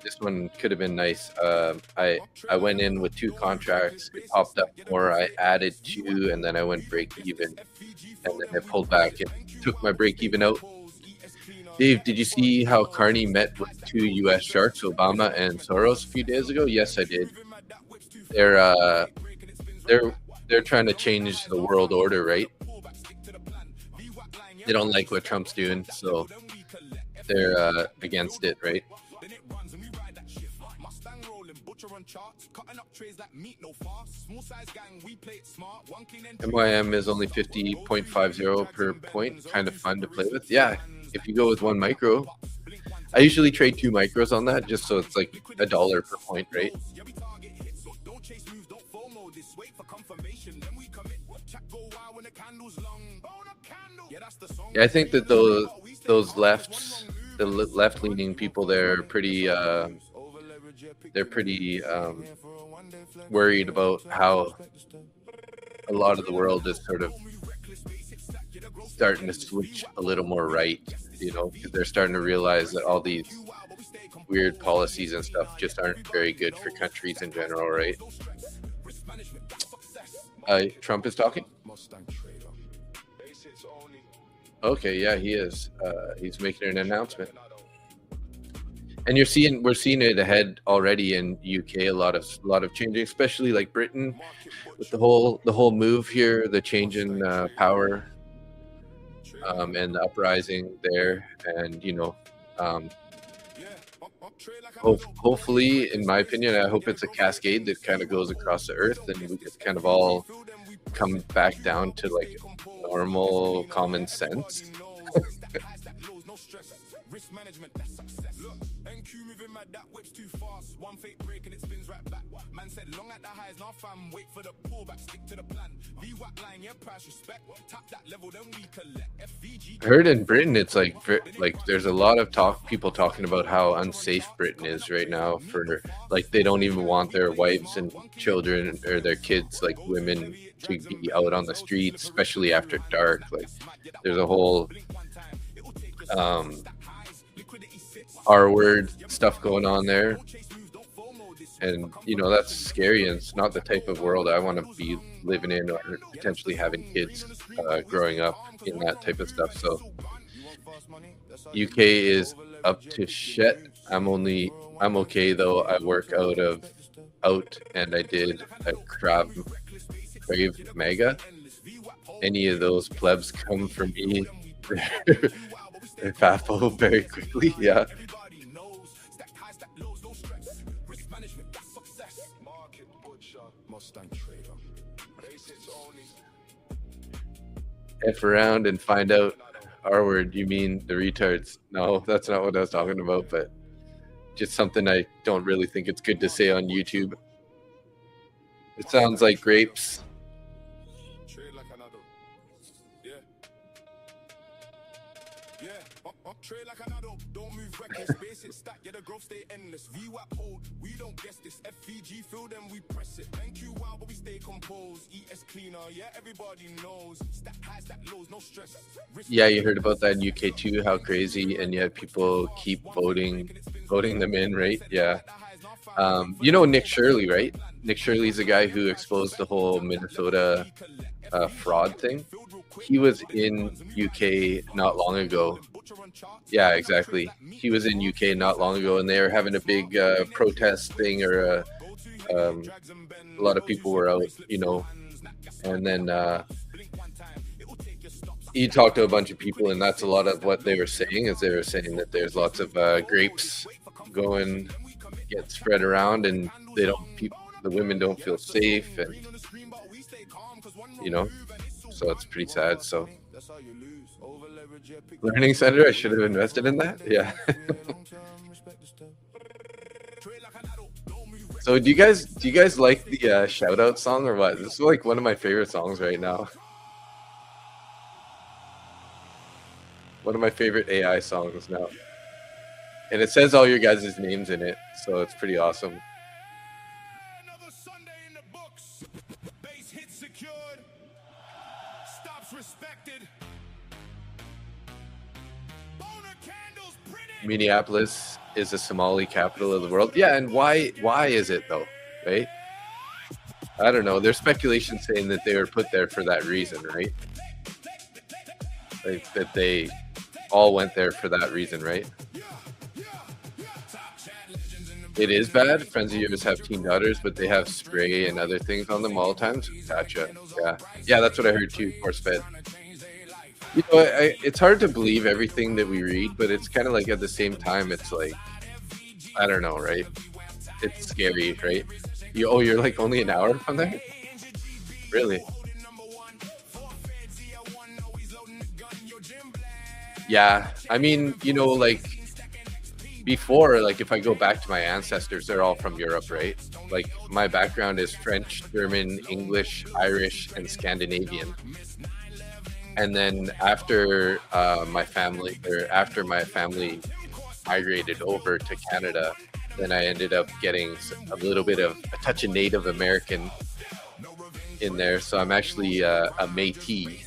This one could have been nice. I went in with 2 contracts. It popped up more. I added 2, and then I went break even, and then I pulled back and took my break even out. Dave, did you see how Carney met with 2 U.S. sharks, Obama and Soros, a few days ago? Yes, I did. They're trying to change the world order, right? They don't like what Trump's doing, so they're against it, right? MYM is only 50.50 per point. Kind of fun to play with. Yeah, if you go with 1 micro. I usually trade 2 micros on that, just so it's like $1 per point, right? Yeah, I think that those left-leaning people there are pretty worried about how a lot of the world is sort of starting to switch a little more right, you know, because they're starting to realize that all these weird policies and stuff just aren't very good for countries in general, right? Trump is talking? Okay, yeah, he is. He's making an announcement. And we're seeing it ahead already in UK. A lot of changing, especially like Britain, with the whole move here, the change in power, and the uprising there, and you know, hopefully, in my opinion, I hope it's a cascade that kind of goes across the earth, and we just kind of all come back down to like normal common sense. I heard in Britain it's like there's a lot of people talking about how unsafe Britain is right now, for like they don't even want their wives and children or their kids, like women, to be out on the streets, especially after dark. Like there's a whole R-word stuff going on there, and you know, that's scary, and it's not the type of world I want to be living in, or potentially having kids growing up in that type of stuff. So UK is up to shit. I'm okay though. I work out and I did a Crave Mega. Any of those plebs come for me, they're FAFO very quickly. Yeah. F around and find out R-word. You mean the retards? No, that's not what I was talking about, but just something I don't really think it's good to say on YouTube. It sounds like grapes. Trade like another, don't move reckless, basic stack, yeah, the growth stay endless. VWAP hold, we don't guess this. FVG fill them, we press it. MENQ wild, but we stay composed. ES cleaner, yeah, everybody knows. Stack high, stack lows, no stress. Yeah, you heard about that in UK too, how crazy, and yet people keep voting them in, right? Yeah. You know Nick Shirley, right? Nick Shirley's the guy who exposed the whole Minnesota fraud thing. He was in UK not long ago. Yeah, exactly. He was in UK not long ago, and they were having a big protest thing, or a lot of people were out, you know. And then he talked to a bunch of people, and that's a lot of what they were saying. Is they were saying that there's lots of grapes get spread around, and the women don't feel safe, and you know. So it's pretty sad. So learning center, I should have invested in that. Yeah. So do you guys like the shout out song or what? This is like one of my favorite songs right now. One of my favorite AI songs now. And it says all your guys' names in it, so it's pretty awesome. Minneapolis is the Somali capital of the world. Yeah, and why is it though, right? I don't know. There's speculation saying that they were put there for that reason, right? Like that they all went there for that reason, right? It is bad. Friends of yours have teen daughters, but they have spray and other things on them all the times. Gotcha. Yeah, that's what I heard too. Force fed. You know, it's hard to believe everything that we read, but it's kind of like at the same time, it's like, I don't know, right? It's scary, right? You're like only an hour from there? Really? Yeah, I mean, you know, like before, like if I go back to my ancestors, they're all from Europe, right? Like my background is French, German, English, Irish, and Scandinavian. And then after my family migrated over to Canada, then I ended up getting a little bit of a touch of Native American in there. So I'm actually a Métis.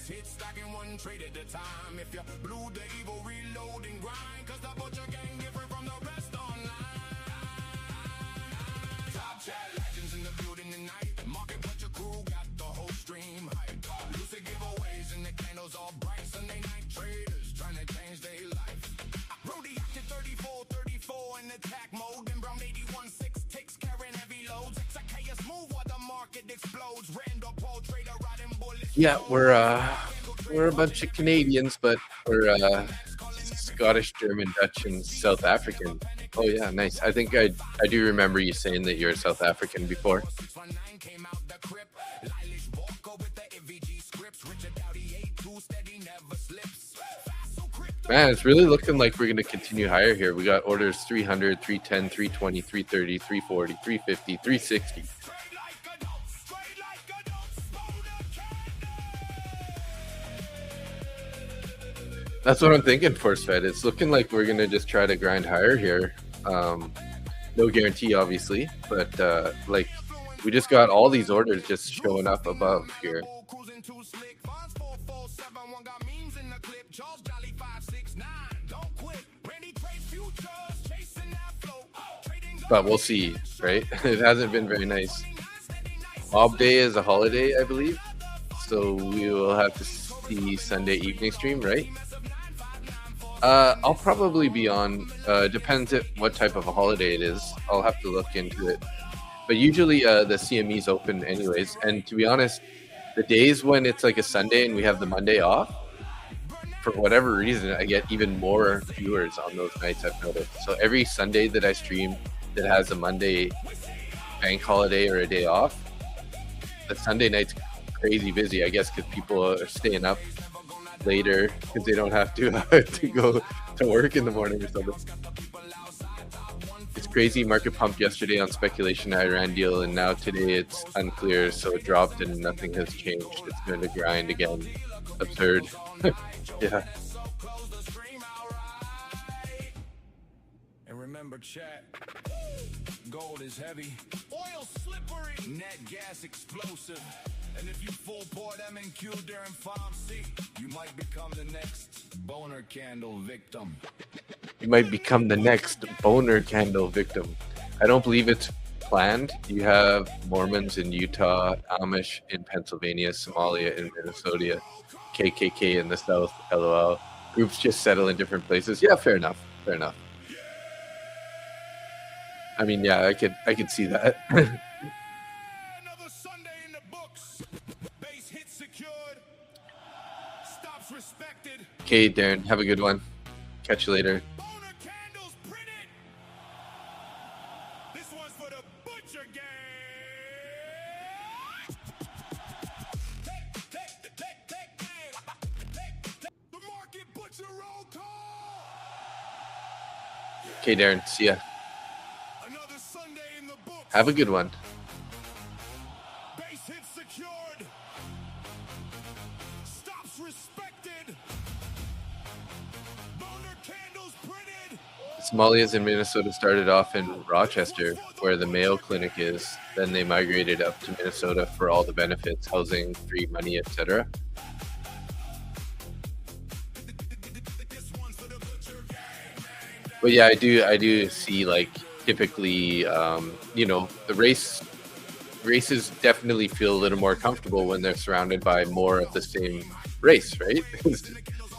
Yeah, we're a bunch of Canadians, but we're Scottish, German, Dutch, and South African. Oh yeah, nice. I think I do remember you saying that you're South African before. Man, it's really looking like we're going to continue higher here. We got orders 300, 310, 320, 330, 340, 350, 360. That's what I'm thinking, Force Fed. It's looking like we're going to just try to grind higher here. No guarantee, obviously, but like we just got all these orders just showing up above here. But we'll see, right? It hasn't been very nice. Mob Day is a holiday, I believe. So we will have to see Sunday evening stream, right? I'll probably be on. Depends what type of a holiday it is. I'll have to look into it. But usually the CME's open anyways. And to be honest, the days when it's like a Sunday and we have the Monday off, for whatever reason, I get even more viewers on those nights, I've noticed. So every Sunday that I stream that has a Monday bank holiday or a day off, the Sunday night's crazy busy, I guess, because people are staying up later because they don't have to go to work in the morning or something. It's crazy. Market pumped yesterday on speculation Iran deal, and now today it's unclear, so it dropped and nothing has changed. It's going to grind again. Absurd. Yeah. And remember, chat, gold is heavy, oil slippery, net gas explosive. And if you full port MNQ during 5C, you might become the next boner candle victim. You might become the next boner candle victim. I don't believe it's planned. You have Mormons in Utah, Amish in Pennsylvania, Somalia in Minnesota, KKK in the South, LOL. Groups just settle in different places. Yeah, fair enough. Fair enough. I mean, yeah, I could see that. Okay, Darren, have a good one. Catch you later. Okay, Darren, see ya. Have a good one. Base hit secured. Stops respected. Boner candles printed. Somalians in Minnesota started off in Rochester, where the Mayo Clinic is. Then they migrated up to Minnesota for all the benefits, housing, free money, etc. But yeah, I do see like typically, you know, the races definitely feel a little more comfortable when they're surrounded by more of the same race, right?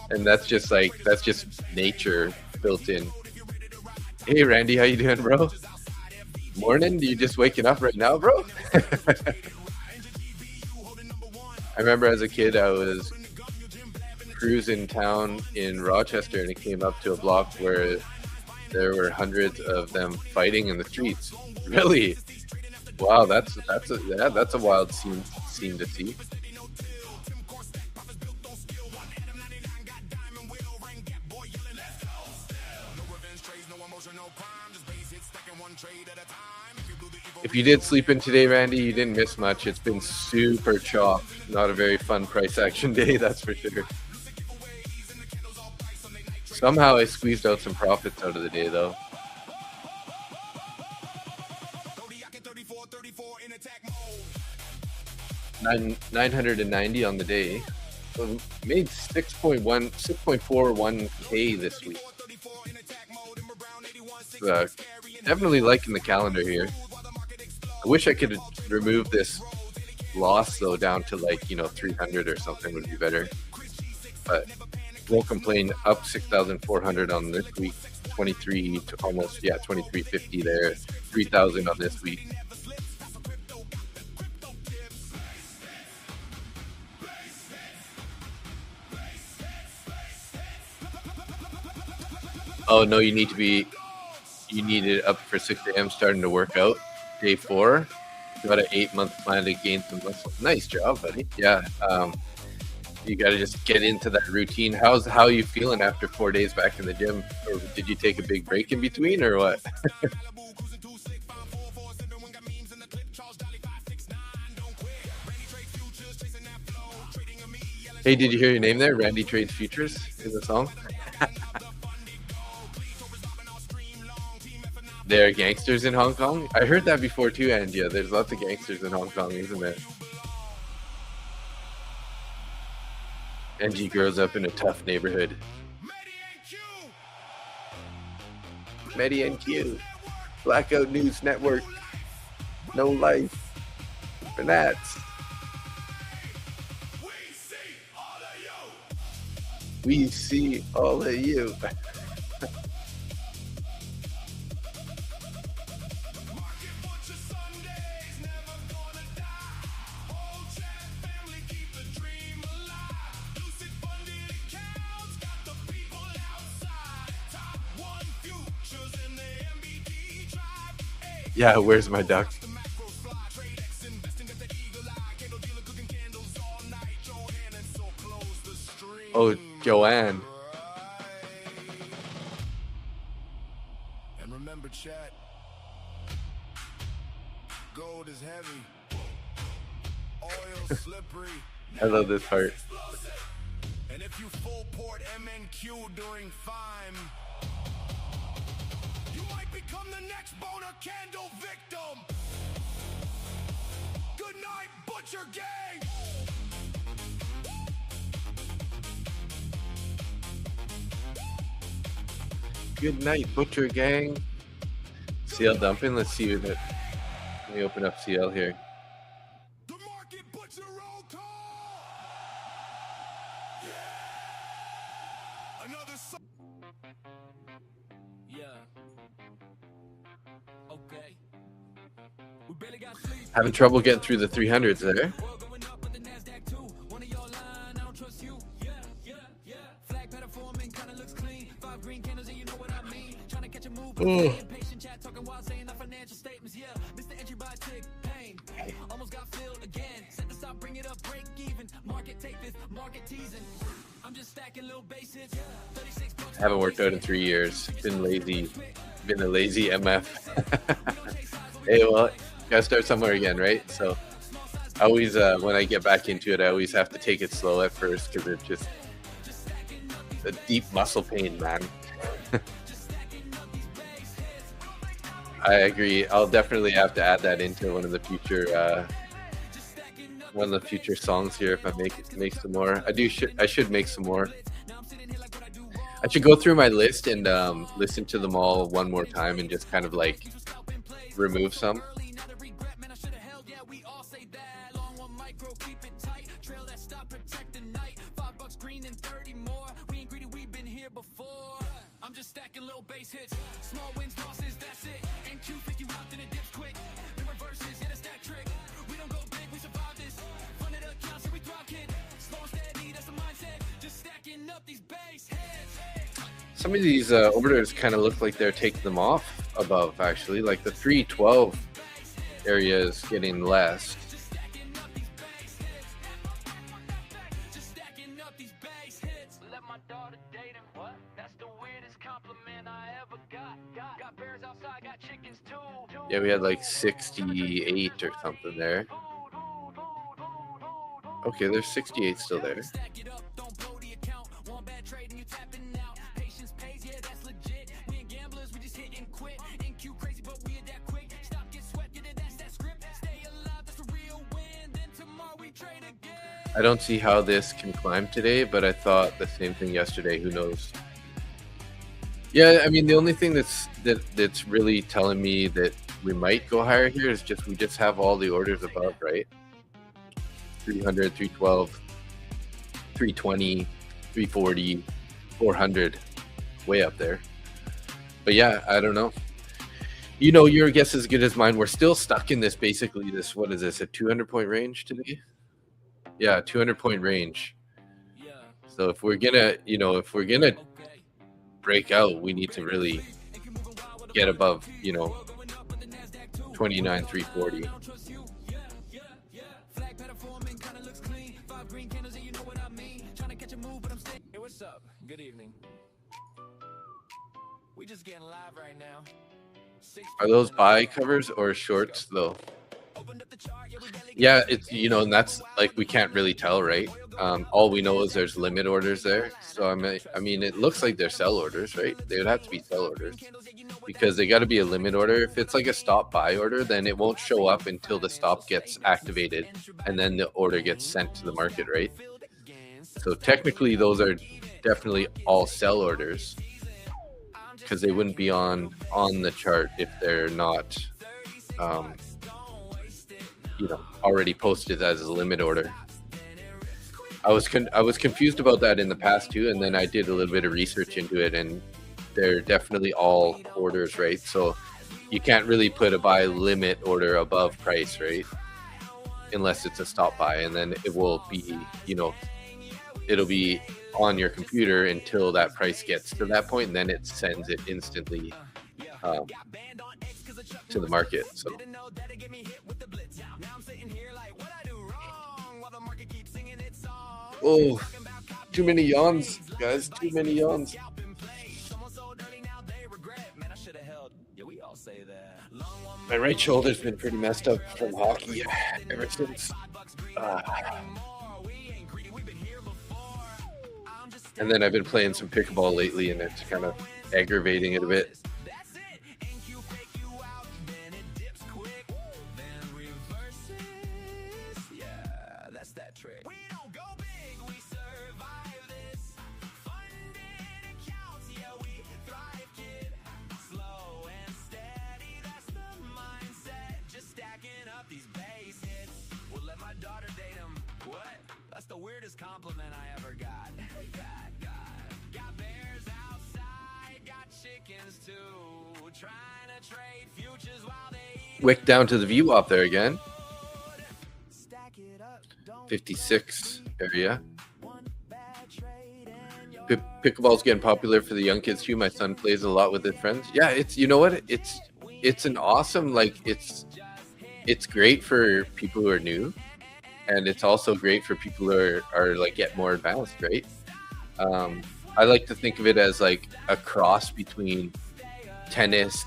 And that's just nature built in. Hey Randy, how you doing, bro? Morning? You just waking up right now, bro? I remember as a kid I was cruising town in Rochester and it came up to a block where there were hundreds of them fighting in the streets. Really? Wow, that's a wild scene to see. If you did sleep in today, Randy, you didn't miss much. It's been super chalk. Not a very fun price action day, that's for sure. Somehow I squeezed out some profits out of the day, though. $990 on the day. So made 6.41K this week. Definitely liking the calendar here. I wish I could remove this loss though down to like, you know, 300 or something would be better. But won't complain. Up 6,400 on this week. 23 to almost 2350 there. 3,000 on this week. Oh no, you need it up for 6 a.m. starting to work out. Day 4, got an 8-month plan to gain some muscle. Nice job, buddy. Yeah, you got to just get into that routine. How are you feeling after 4 days back in the gym? Or did you take a big break in between, or what? Hey, did you hear your name there? Randy Trades Futures in the song. There are gangsters in Hong Kong? I heard that before too, and yeah, there's lots of gangsters in Hong Kong, isn't there? NG grows up in a tough neighborhood. MES and MNQ Blackout News Network. No life for Nats. We see all of you. Yeah, where's my duck? Oh, Joanne. And remember, chat, gold is heavy, oil slippery. I love this part. And if you full port MNQ during FIME, you might become the next boner candle victim. Good night, Butcher Gang. Good night, Butcher Gang. CL dumping. Let's see what. Let me open up CL here. The market butcher roll call. Yeah. Another. Yeah. Okay. We barely got sleep. Having trouble getting through the 300s there. Oh. I haven't worked out in 3 years. Been lazy. Been a lazy MF. Hey, well, gotta start somewhere again, right? So I always, when I get back into it, I always have to take it slow at first because it's just a deep muscle pain, man. I agree. I'll definitely have to add that into one of the future songs here if I make some more. I should make some more. I should go through my list and listen to them all one more time and just kind of like remove some. I'm just stacking little base hits, small wins, losses, that's it. NQ 50 round and it dips quick. The reverses, yeah, that's that trick. We don't go big, we survive this. Funded accounts, so we thrive, kid. Slow and steady, that's the mindset. Just stacking up these base hits. Some of these orders kind of look like they're taking them off above, actually. Like the 312 area is getting less. Yeah, we had like 68 or something there. Okay, there's 68 still there. I don't see how this can climb today, but I thought the same thing yesterday. Who knows? Yeah, I mean, the only thing that's really telling me that we might go higher here is we just have all the orders above, right? 300, 312, 320, 340, 400, way up there. But yeah, I don't know. You know, your guess is as good as mine. We're still stuck in this, basically this, what is this, a 200-point range today? Yeah, 200-point range. So if we're gonna, break out, we need to really get above, 29, 340. Hey, what's up? Good evening. We just getting live right now. Are those buy covers or shorts though? Yeah, it's, and that's like, we can't really tell, right? All we know is there's limit orders there. So I mean, it looks like they're sell orders, right? They would have to be sell orders because they got to be a limit order. If it's like a stop buy order, then it won't show up until the stop gets activated and then the order gets sent to the market, right? So technically those are definitely all sell orders because they wouldn't be on the chart if they're not already posted as a limit order. I was confused about that in the past too, and then I did a little bit of research into it, and they're definitely all orders, right? So you can't really put a buy limit order above price, right? Unless it's a stop buy, and then it will be, it'll be on your computer until that price gets to that point, and then it sends it instantly to the market. So oh, too many yawns, guys, too many yawns. My right shoulder's been pretty messed up from hockey ever since. And then I've been playing some pickleball lately, and it's kind of aggravating it a bit. The weirdest compliment I ever got. Got bears outside, got chickens too. Trying to trade futures while they Wick down to the view up there again. 56 area. Pickleball's getting popular for the young kids too. My son plays a lot with his friends. Yeah, it's, you know what? It's an awesome, like, it's great for people who are new. And it's also great for people who are like get more advanced, right? I like to think of it as like a cross between tennis,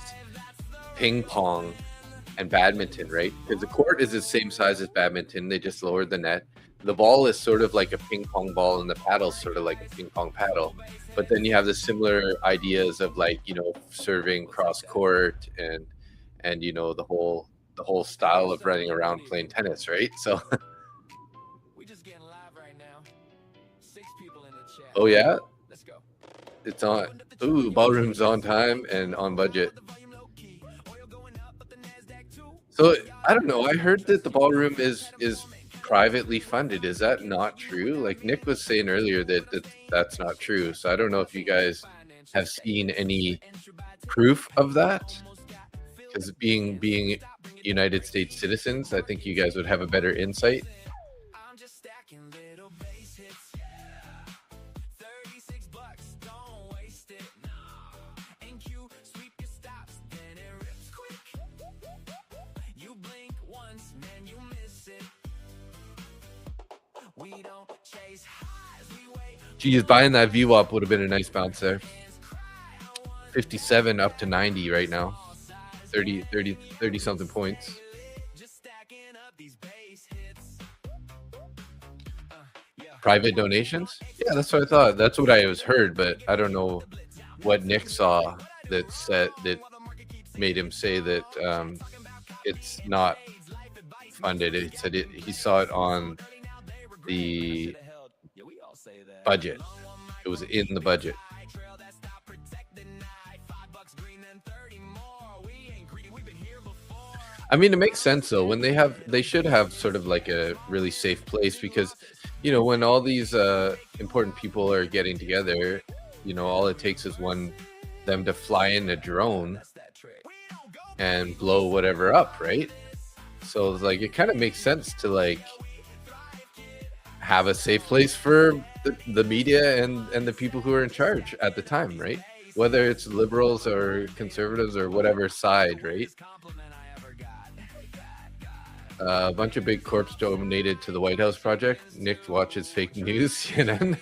ping pong, and badminton, right? Because the court is the same size as badminton. They just lowered the net. The ball is sort of like a ping pong ball, and the paddle's sort of like a ping pong paddle. But then you have the similar ideas of like, serving cross court and the whole style of running around playing tennis, right? So. We just getting live right now. 6 people in the chat. Oh yeah. Let's go. It's on. Ooh, ballroom's on time and on budget. So I don't know. I heard that the ballroom is privately funded. Is that not true? Like Nick was saying earlier that's not true. So I don't know if you guys have seen any proof of that. Because being United States citizens, I think you guys would have a better insight. Geez, buying that VWAP would have been a nice bounce there. 57 up to 90 right now. 30 something points. Private donations? Yeah, that's what I thought. That's what I was heard, but I don't know what Nick saw that made him say that it's not funded. It said he saw it on the budget. It was in the budget. I mean, it makes sense though. When they should have sort of like a really safe place, because, you know, when all these important people are getting together, you know, all it takes is them to fly in a drone and blow whatever up, right? So it's like, it kind of makes sense to like have a safe place for the media and the people who are in charge at the time, right? Whether it's liberals or conservatives or whatever side, right? A bunch of big corps donated to the White House project. Nick watches fake news, CNN.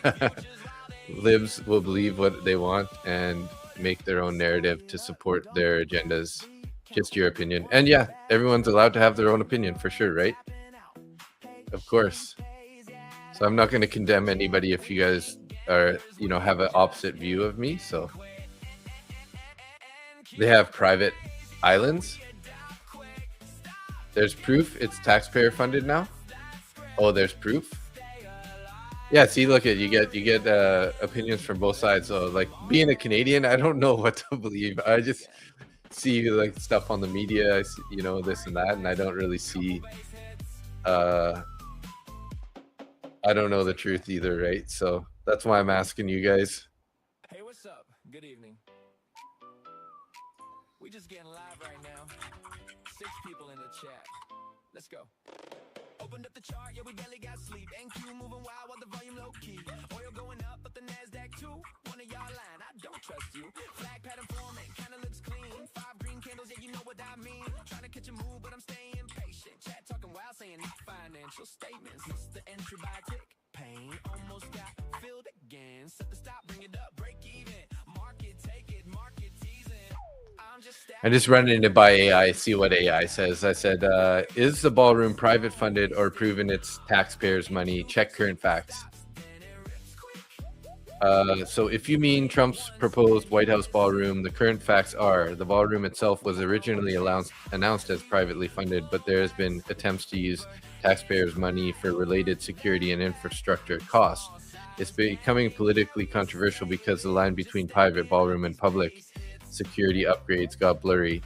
Libs will believe what they want and make their own narrative to support their agendas. Just your opinion. And yeah, everyone's allowed to have their own opinion for sure, right? Of course. So I'm not going to condemn anybody if you guys are, you know, have an opposite view of me. So they have private islands. There's proof it's taxpayer funded now. Oh, there's proof. Yeah, see, look at you get opinions from both sides. So like being a Canadian, I don't know what to believe. I just see like stuff on the media, I see, you know, this and that, and I don't really see I don't know the truth either, right? So that's why I'm asking you guys. Hey, what's up? Good evening. We just getting live right now. 6 people in the chat. Let's go. Opened up the chart, yeah, we barely got sleep. NQ moving wild while the volume low key. Oil going up, but the NASDAQ too. One of y'all lying, I don't trust you. Flag pattern forming, kinda looks clean. 5 green candles, yeah, you know what I mean. Trying to catch a move, but I'm staying patient. Chat talking wild, saying financial statements. Missed the entry by a tick. Pain almost got filled again. Set the stop, bring it up, break even. Market, take it, market teasing. I just running it by AI, see what AI says. I said, is the ballroom private funded or proven it's taxpayers' money? Check current facts. So if you mean Trump's proposed White House ballroom, the current facts are the ballroom itself was originally announced as privately funded, but there has been attempts to use taxpayers' money for related security and infrastructure costs. It's becoming politically controversial because the line between private ballroom and public security upgrades got blurry.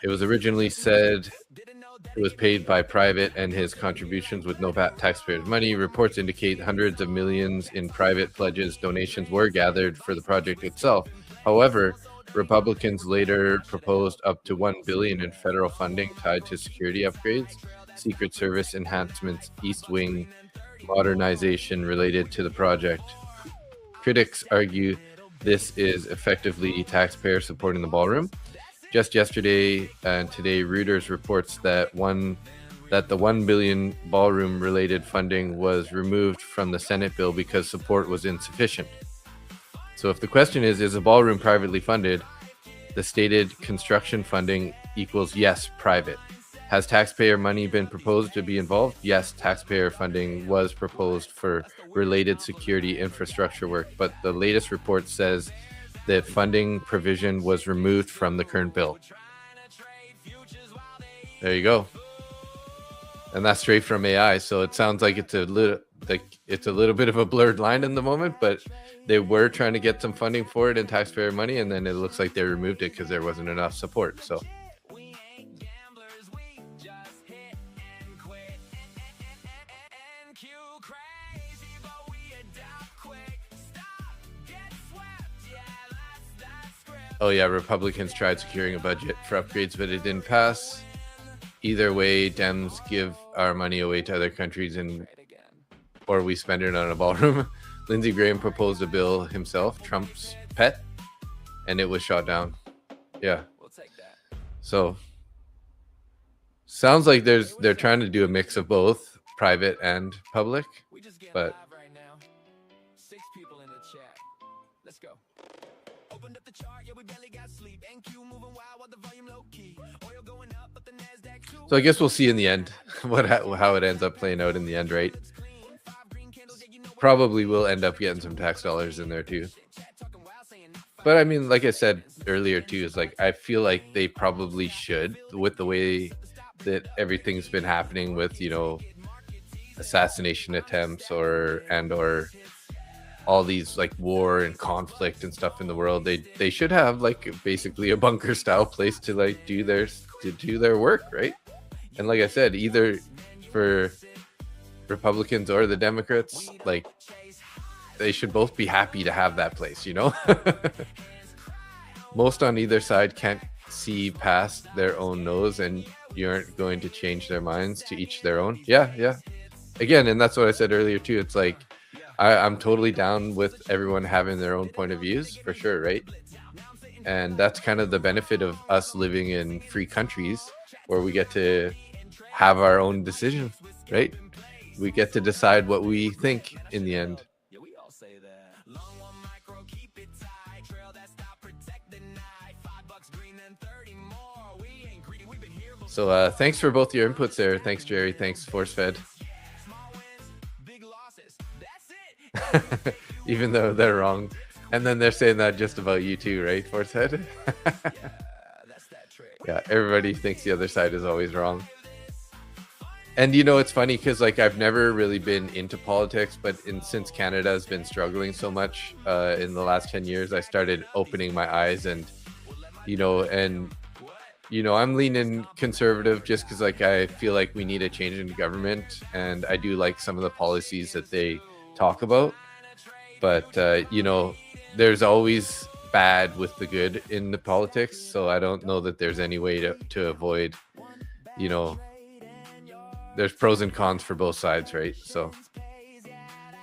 It was originally said it was paid by private and his contributions with no taxpayers' money. Reports indicate hundreds of millions in private pledges, donations were gathered for the project itself. However, Republicans later proposed up to $1 billion in federal funding tied to security upgrades, Secret Service enhancements, East Wing modernization related to the project. Critics argue this is effectively taxpayer supporting the ballroom. Just yesterday and today, Reuters reports that the $1 billion ballroom-related funding was removed from the Senate bill because support was insufficient. So if the question is the ballroom privately funded, the stated construction funding equals yes, private. Has taxpayer money been proposed to be involved? Yes, taxpayer funding was proposed for related security infrastructure work, but the latest report says that funding provision was removed from the current bill. There you go. And that's straight from AI, so it sounds like it's a like it's a little bit of a blurred line in the moment, but they were trying to get some funding for it in taxpayer money, and then it looks like they removed it because there wasn't enough support. So oh yeah, Republicans tried securing a budget for upgrades, but it didn't pass. Either way, Dems give our money away to other countries or we spend it on a ballroom. Lindsey Graham proposed a bill himself, Trump's pet, and it was shot down. Yeah. So sounds like they're trying to do a mix of both private and public, but so I guess we'll see in the end how it ends up playing out in the end, right? Probably will end up getting some tax dollars in there too. But I mean, like I said earlier too, is like I feel like they probably should, with the way that everything's been happening with, you know, assassination attempts or all these like war and conflict and stuff in the world. They should have like basically a bunker style place to like do their work, right? And like I said, either for Republicans or the Democrats, like they should both be happy to have that place, you know. Most on either side can't see past their own nose, and you aren't going to change their minds, to each their own. Yeah, again, and that's what I said earlier too. It's like I'm totally down with everyone having their own point of views, for sure, right? And that's kind of the benefit of us living in free countries, where we get to have our own decision, right? We get to decide what we think in the end. So thanks for both your inputs there. Thanks, Jerry. Thanks, ForceFed. Even though they're wrong. And then they're saying that just about you too, right, ForceFed? Yeah, everybody thinks the other side is always wrong. And you know, it's funny because like I've never really been into politics, but since Canada has been struggling so much in the last 10 years, I started opening my eyes, and I'm leaning conservative just because like I feel like we need a change in government, and I do like some of the policies that they talk about. But there's always bad with the good in the politics, so I don't know that there's any way to avoid, there's pros and cons for both sides, right? So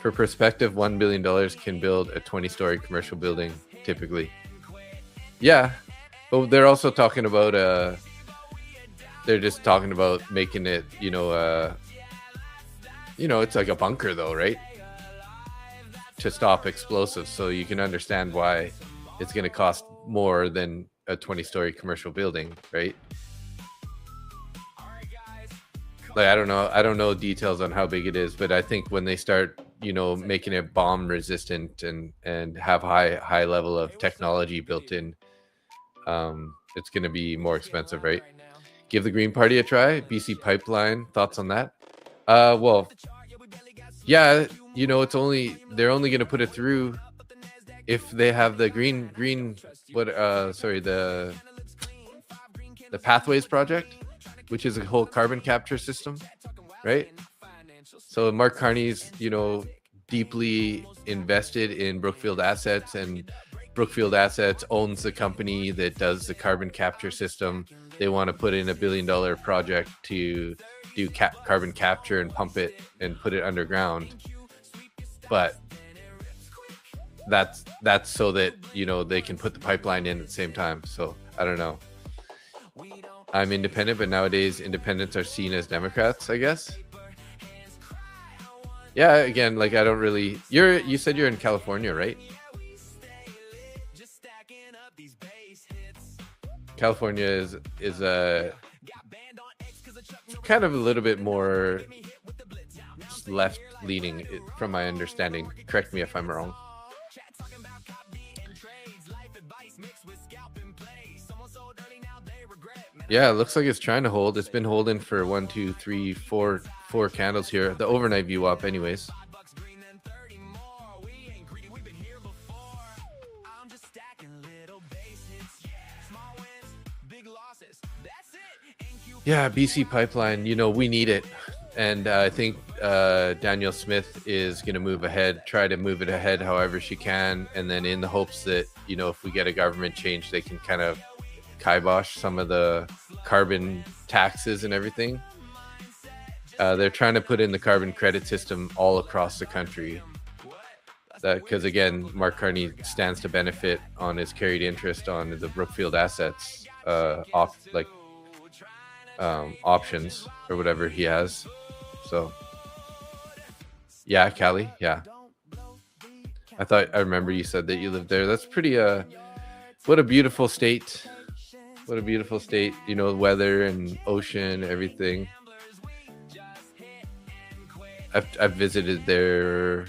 for perspective, $1 billion can build a 20-story commercial building typically. Yeah, but they're also talking about they're just talking about making it, it's like a bunker though, right? To stop explosives. So you can understand why it's going to cost more than a 20-story commercial building, right? Like I don't know details on how big it is, but I think when they start, making it bomb resistant and have high level of technology built in, it's going to be more expensive, right? Give the Green Party a try. BC Pipeline, thoughts on that? Well, yeah, they're only going to put it through if they have the the Pathways project, which is a whole carbon capture system, right? So Mark Carney's, deeply invested in Brookfield Assets, and Brookfield Assets owns the company that does the carbon capture system. They want to put in $1 billion project to do carbon capture and pump it and put it underground. But that's so that, they can put the pipeline in at the same time. So I don't know. I'm independent, but nowadays independents are seen as Democrats, I guess. Yeah, again, like I don't really. You said you're in California, right? California is a kind of a little bit more left leaning, from my understanding. Correct me if I'm wrong. Yeah, it looks like it's trying to hold. It's been holding for 1, 2, 3, 4 candles here. The overnight view up anyways. Yeah, BC pipeline, you know, we need it. And I think Danielle Smith is going to try to move it ahead however she can. And then in the hopes that, you know, if we get a government change, they can kind of kibosh some of the carbon taxes and everything. They're trying to put in the carbon credit system all across the country. Because again, Mark Carney stands to benefit on his carried interest on the Brookfield assets, options or whatever he has. So yeah, Cali, yeah. I remember you said that you lived there. That's pretty what a beautiful state. What a beautiful state, you know, weather and ocean, everything. I've visited there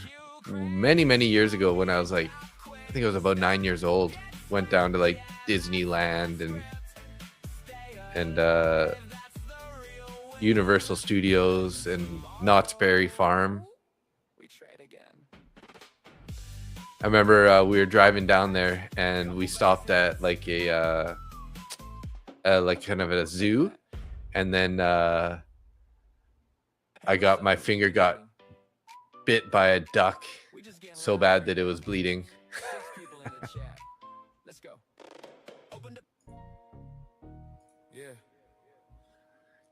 many years ago when I was like, I think I was about 9 years old. Went down to like Disneyland and Universal Studios and Knott's Berry Farm. I remember we were driving down there and we stopped at like a like kind of a zoo, and then my finger got bit by a duck so bad that it was bleeding.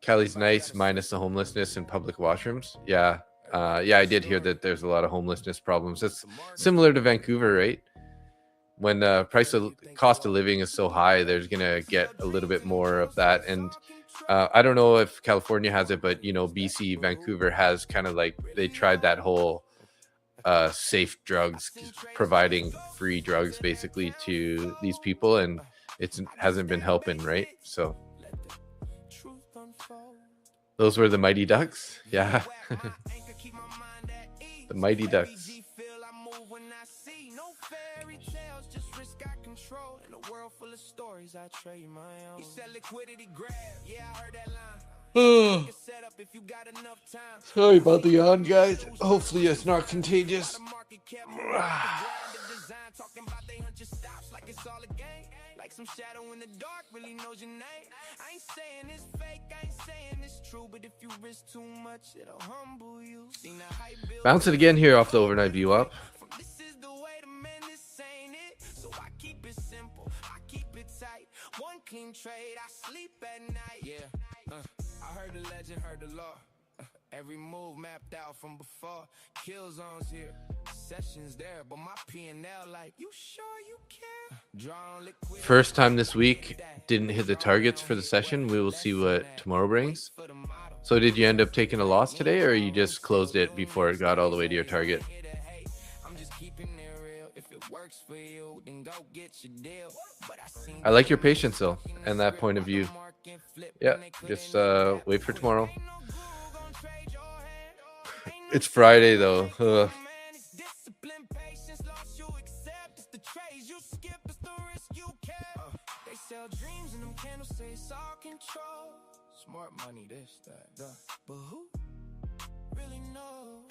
Cali's nice, minus the homelessness and public washrooms. Yeah. Yeah, I did hear that there's a lot of homelessness problems. It's similar to Vancouver, right? When cost of living is so high, there's gonna get a little bit more of that. And I don't know if California has it, but you know, BC, Vancouver has kind of like, they tried that whole safe drugs, providing free drugs basically to these people, and it hasn't been helping, right? So those were the Mighty Ducks. Yeah. The Mighty Ducks. Sorry about the yawn, guys. Hopefully it's not contagious. Like some shadow in the dark really knows your name. I ain't saying it's fake, I ain't saying it's true, but if you risk too much, it'll humble you. Bounce it again here off the overnight view up. This is the way to mend this, ain't it? So I keep it simple, I keep it tight. One clean trade, I sleep at night. Yeah, I heard the legend, heard the law. Every move mapped out from before. Kill zones here, sessions there, but my P&L like, you sure you care? First time this week, didn't hit the targets for the session. We will see what tomorrow brings. So did you end up taking a loss today, or you just closed it before it got all the way to your target? I like your patience though, and that point of view. Yeah, just wait for tomorrow. It's Friday though. Ugh. Smart money, this, that, but who really knows?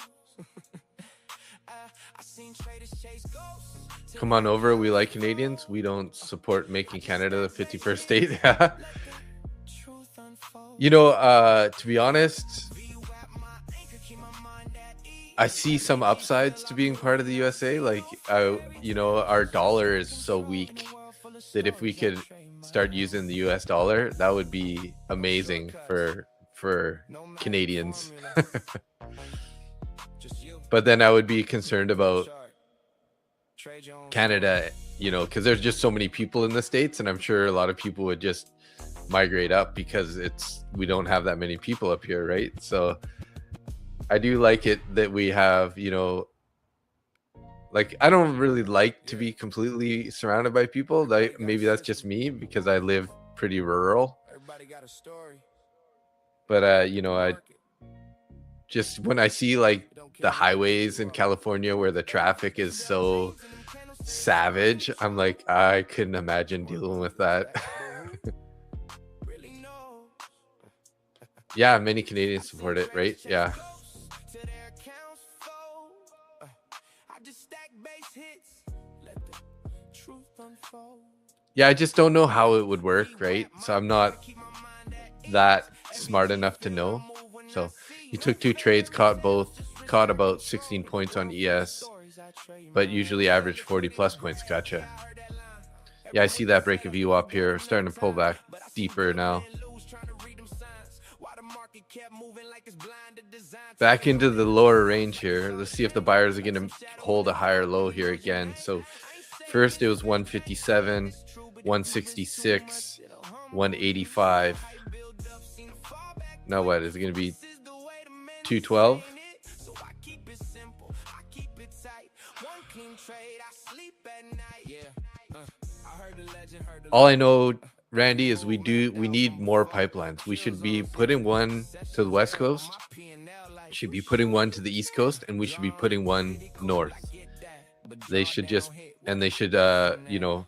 I seen traders chase ghosts. Come on over. We like Canadians. We don't support making Canada the 51st state. You know, to be honest, I see some upsides to being part of the USA. Like, you know, our dollar is so weak that if we could start using the US dollar, that would be amazing for Canadians. But then I would be concerned about Canada, you know, because there's just so many people in the States, and I'm sure a lot of people would just migrate up because we don't have that many people up here, right? So I do like it that we have, you know, like, I don't really like to be completely surrounded by people. Like, maybe that's just me because I live pretty rural. But you know, I just, when I see like the highways in California where the traffic is so savage, I'm like, I couldn't imagine dealing with that. Yeah, many Canadians support it, right? Yeah. Yeah, I just don't know how it would work, right? So I'm not that smart enough to know. So he took 2 trades, caught about 16 points on ES, but usually average 40 plus points. Gotcha. Yeah, I see that break of VWAP here, starting to pull back deeper now. Back into the lower range here. Let's see if the buyers are going to hold a higher low here again. So first it was 157, 166, 185. Now what? Is it going to be 212? All I know, Randy, is we need more pipelines. We should be putting one to the West Coast, should be putting one to the East Coast, and we should be putting one north. They should just, and they should, you know,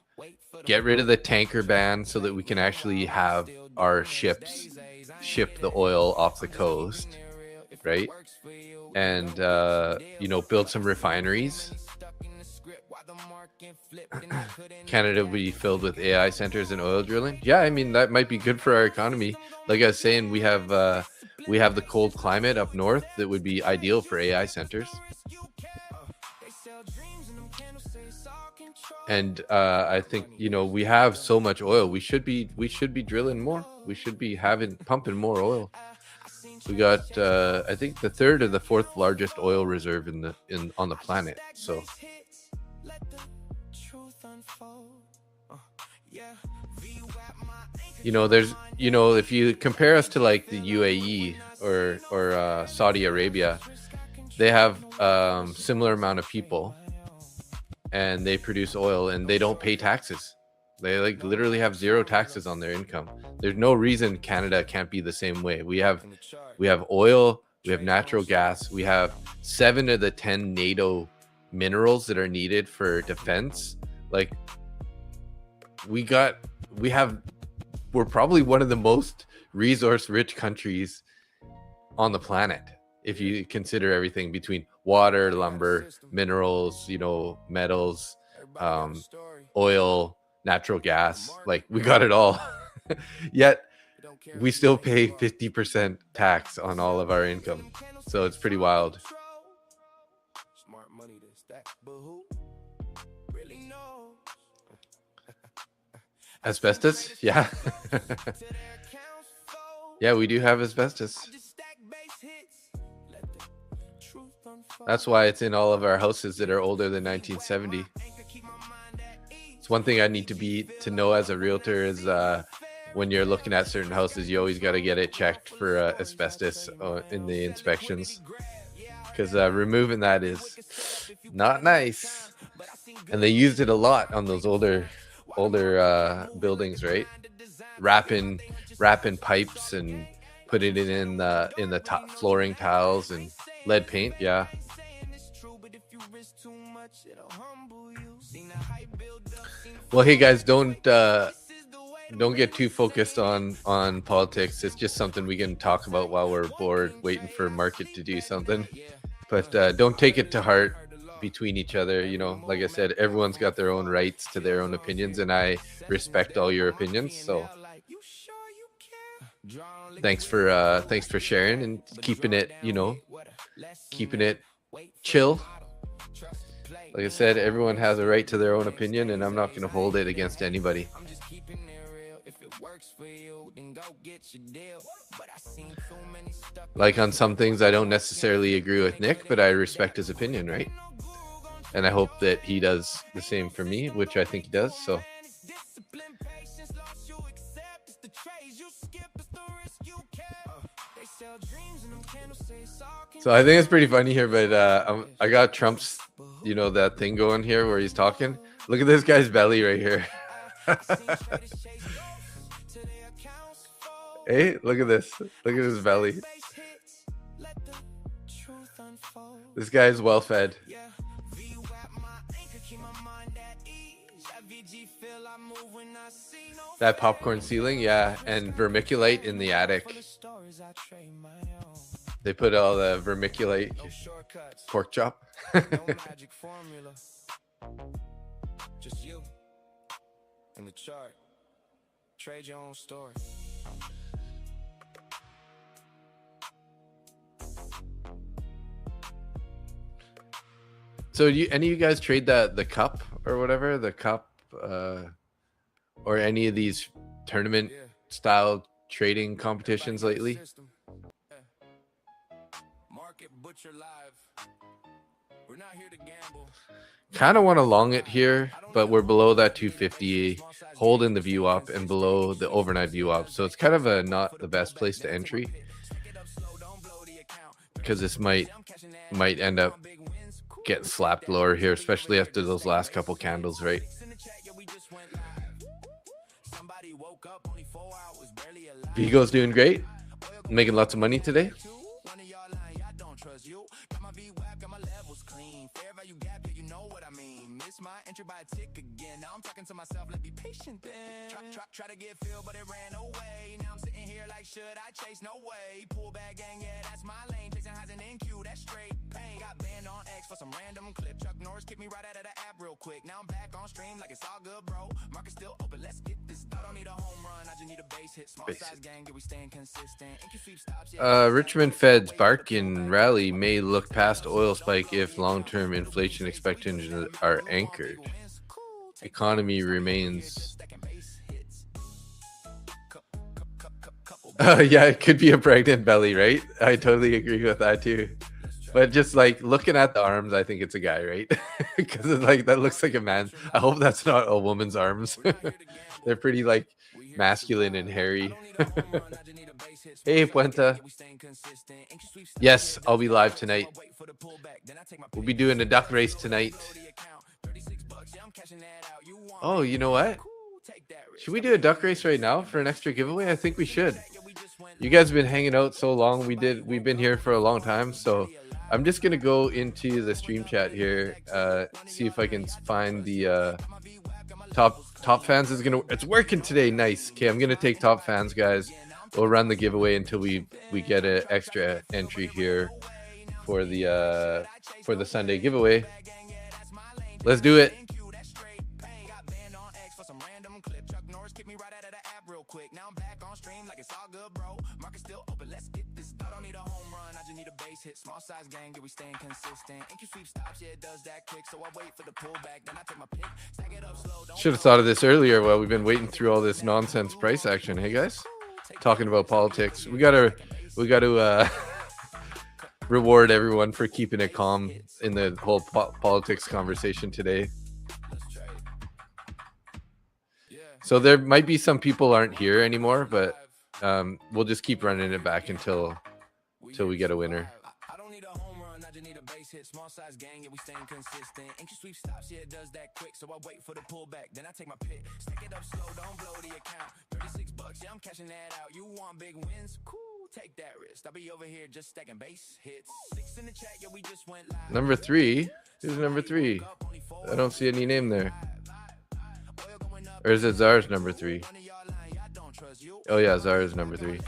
get rid of the tanker ban so that we can actually have our ships ship the oil off the coast, right? And, you know, build some refineries. Canada will be filled with AI centers and oil drilling. Yeah, I mean, that might be good for our economy. Like I was saying, we have the cold climate up north that would be ideal for AI centers. And I think, you know, we have so much oil. We should be drilling more. We should be pumping more oil. We got I think the 3rd or the 4th largest oil reserve on the planet. So you know, there's, you know, if you compare us to like the UAE or Saudi Arabia, they have similar amount of people and they produce oil and they don't pay taxes. They like literally have 0 taxes on their income. There's no reason Canada can't be the same way. We have oil, we have natural gas, we have 7 of the 10 NATO minerals that are needed for defense. Like we're probably one of the most resource rich countries on the planet if you consider everything between water, lumber, minerals, you know, metals, oil, natural gas. Like we got it all. Yet we still pay 50% tax on all of our income. So it's pretty wild. Asbestos? Yeah. Yeah, we do have asbestos. That's why it's in all of our houses that are older than 1970. It's one thing I need to know as a realtor is when you're looking at certain houses, you always got to get it checked for asbestos in the inspections, because removing that is not nice. And they used it a lot on those older buildings, right? Wrapping pipes and putting it in the top flooring tiles and lead paint. Yeah. Well, hey guys, don't get too focused on politics. It's just something we can talk about while we're bored waiting for market to do something. But don't take it to heart between each other. You know, like I said, everyone's got their own rights to their own opinions, and I respect all your opinions. So thanks for sharing and keeping it, you know, keeping it chill. Like I said, everyone has a right to their own opinion, and I'm not going to hold it against anybody. Like on some things, I don't necessarily agree with Nick, but I respect his opinion, right? And I hope that he does the same for me, which I think he does. So I think it's pretty funny here, but I got Trump's, you know, that thing going here where he's talking. Look at this guy's belly right here. Hey, look at this. Look at his belly. This guy is well fed. That popcorn ceiling, yeah, and vermiculite in the attic. They put all the vermiculite pork chop. Just you and the chart. Trade your own story. So do any of you guys trade the cup or whatever, the cup, or any of these tournament style trading competitions lately? Kind of want to long it here, but we're below that 250, holding the view up and below the overnight view up. So it's kind of not the best place to entry, because this might end up getting slapped lower here, especially after those last couple candles, right? Vigo's doing great, making lots of money today. My entry by a tick again. Now I'm talking to myself, let be patient then. Try to get filled, but it ran away. Now I'm sitting here like, should I chase? No way. Pull back gang, yeah, that's my lane. Chasing highs and NQ, that's straight pain. Got banned on X for some random clip. Chuck Norris kicked me right out of the app real quick. Now I'm back on stream like it's all good, bro. Market still open, let's get this. I don't need a home run, I just need a base hit. Small size gang, yeah, we staying consistent. NQ sweep stops, yeah. Richmond Fed's bargain rally may look past oil spike if long-term inflation expectations are anchored. Economy remains. Yeah, it could be a pregnant belly, right? I totally agree with that too. But just like looking at the arms, I think it's a guy, right? Because it's like that looks like a man. I hope that's not a woman's arms. They're pretty like masculine and hairy. Hey, Puenta. Yes, I'll be live tonight. We'll be doing a duck race tonight. Oh, you know what? Should we do a duck race right now for an extra giveaway? I think we should. You guys have been hanging out so long. We've been here for a long time. So I'm just going to go into the stream chat here. See if I can find the top fans. It's working today. Nice. Okay, I'm going to take top fans, guys. We'll run the giveaway until we get an extra entry here for the Sunday giveaway. Let's do it. Now I'm back on stream like it's all good, bro. Market still open, let's get this. I don't need a home run, I just need a base hit. Small size gang, yeah, we staying consistent. NQ sweep stops, yeah, it does that quick. So I wait for the pullback, then I take my pick. Stack it up slow. Should have thought of this earlier while we've been waiting through all this nonsense price action. Hey guys, talking about politics. We gotta reward everyone for keeping it calm in the whole politics conversation today. So there might be some people aren't here anymore, but we'll just keep running it back until we get a winner. I don't need a home run, I just need a base hit. Small size gang, yeah, we staying consistent. NQ sweep stops, yeah, it does that quick. So I wait for the pullback, then I take my pick. Stack it up slow, don't blow the account. $36, yeah, I'm cashing that out. You want big wins? Cool, take that risk. I'll be over here just stacking base hits. 6 in the chat, yeah, we just went live. Number 3? Who's number 3? I don't see any name there. Or is it Czar's number 3? Oh yeah, Czar's number 3.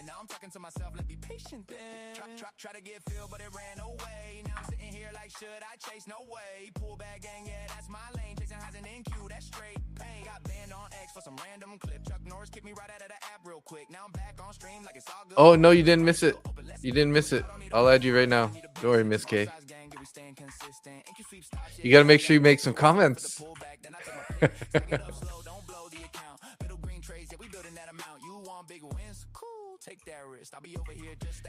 Now I'm talking to myself, let be patient then. Try to get filled, but it ran away. Now I'm sitting here like, should I chase? No way. Pull back gang, yeah, that's my lane. Chasing highs and NQ, that's straight pain. Got banned on X for some random clip. Chuck Norris kicked me right out of the app real quick. Now I'm back on stream like it's all good. Oh no, you didn't miss it. You didn't miss it. I'll add you right now. Don't worry, Miss K. You gotta make sure you make some comments.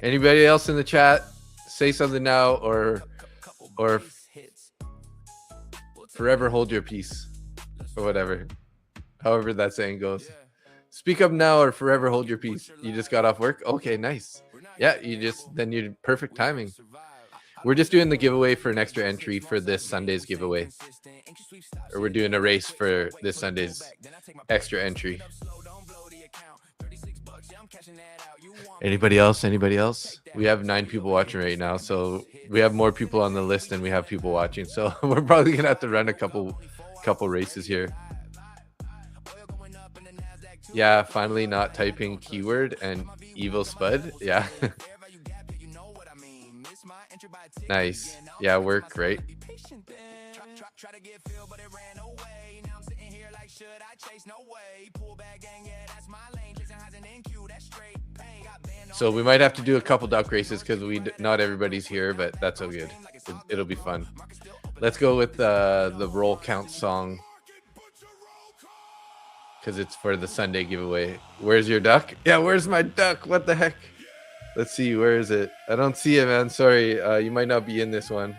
Anybody else in the chat? Say something now, or forever hold your peace, or whatever. However that saying goes. Speak up now or forever hold your peace. You just got off work? Okay, nice. Yeah, then you're perfect timing. We're just doing the giveaway for an extra entry for this Sunday's giveaway. Or we're doing a race for this Sunday's extra entry. Anybody else? Anybody else? We have 9 people watching right now, so we have more people on the list than we have people watching. So we're probably gonna have to run a couple races here. Yeah, finally not typing keyword and evil spud. Yeah. Nice. Yeah, work great. like should I chase? No way. Pull back gang, yeah, that's my lane. Chasing highs and NQ, that's straight pain. Got banned So we might have to do a couple duck races because not everybody's here, but that's all good. It'll be fun. Let's go with the roll count song because it's for the Sunday giveaway. Where's your duck? Yeah, where's my duck? What the heck? Let's see, where is it? I don't see it, man. Sorry, you might not be in this one.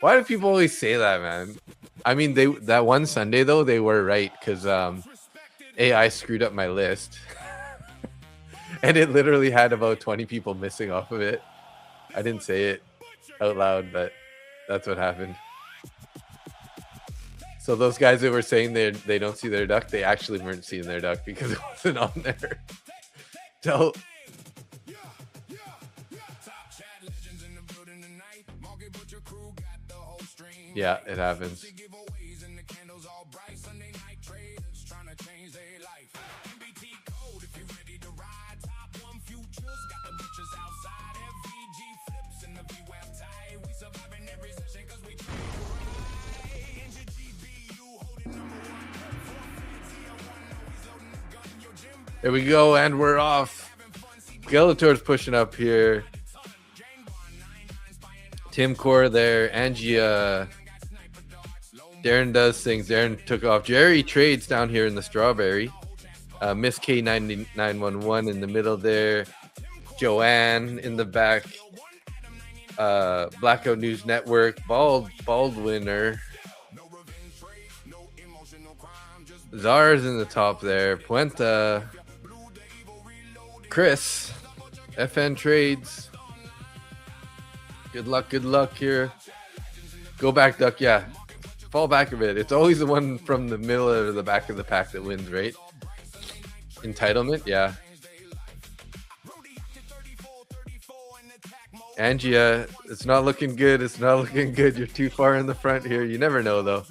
Why do people always say that, man? I mean, that one Sunday though, they were right because AI screwed up my list. And it literally had about 20 people missing off of it. I didn't say it out loud, but that's what happened. So those guys that were saying they don't see their duck, they actually weren't seeing their duck because it wasn't on there. So yeah, it happens. There we go, and we're off. Skeletor's pushing up here. Tim Core there. Angie, Darren does things. Darren took off. Jerry trades down here in the strawberry. Miss K9911 in the middle there. Joanne in the back. Blackout News Network. Baldwinner. Czar's in the top there. Puenta. Chris. FN Trades. Good luck here. Go back, Duck. Yeah. Fall back a bit. It's always the one from the middle or the back of the pack that wins, right? Entitlement, yeah. Angia, it's not looking good. It's not looking good. You're too far in the front here. You never know, though.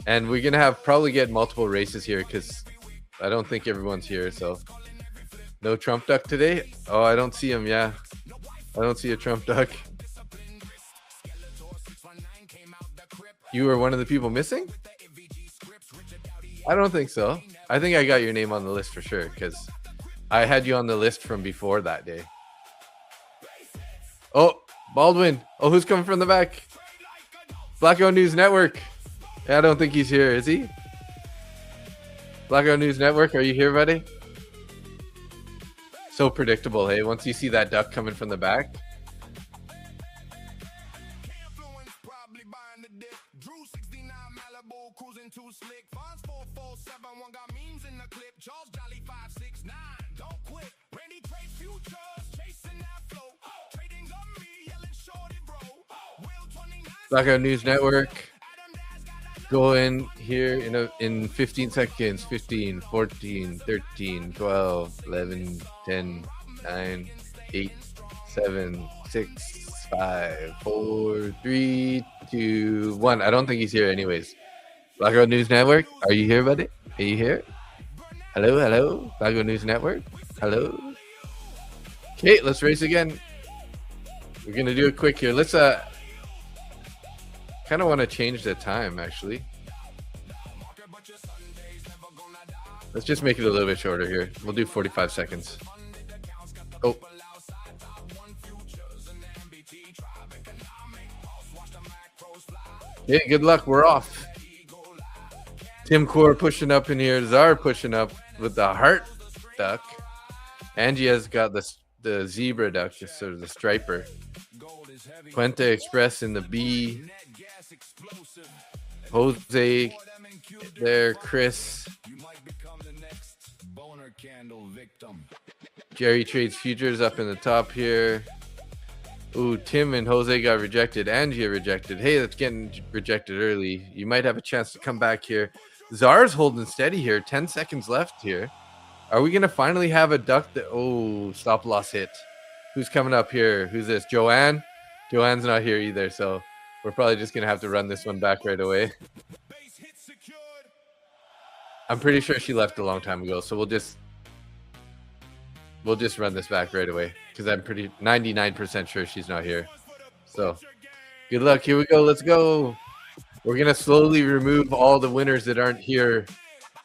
And we're going to probably get multiple races here because I don't think everyone's here. So no Trump Duck today. Oh, I don't see him. Yeah. I don't see a Trump Duck. You were one of the people missing? I don't think so. I think I got your name on the list for sure because I had you on the list from before that day. Oh, Baldwin. Oh, who's coming from the back? Blackout News Network. Yeah, I don't think he's here, is he? Blackout News Network, are you here, buddy? So predictable, hey? Once you see that duck coming from the back. Blackout News Network. Go in here in 15 seconds. 15, 14, 13, 12, 11, 10, 9, 8, 7, 6, 5, 4, 3, 2, 1. I don't think he's here anyways. Blackout News Network, are you here, buddy? Are you here? Hello? Blackout News Network? Hello? Okay, let's race again. We're going to do it quick here. Let's kind of want to change the time, actually. Let's just make it a little bit shorter here. We'll do 45 seconds. Oh. Yeah, good luck. We're off. Tim Core pushing up in here. Czar pushing up with the heart duck. Angie has got the zebra duck, just sort of the striper. Puente Express in the B. Jose there, Chris. Jerry Trades Futures up in the top here. Ooh, Tim and Jose got rejected. Angie rejected. Hey, that's getting rejected early. You might have a chance to come back here. Czar's holding steady here. 10 seconds left here. Are we going to finally have a duck that... Oh, stop loss hit. Who's coming up here? Who's this? Joanne? Joanne's not here either, so we're probably just going to have to run this one back right away. I'm pretty sure she left a long time ago, so we'll just run this back right away because I'm pretty 99% sure she's not here. So good luck. Here we go. Let's go. We're gonna slowly remove all the winners that aren't here.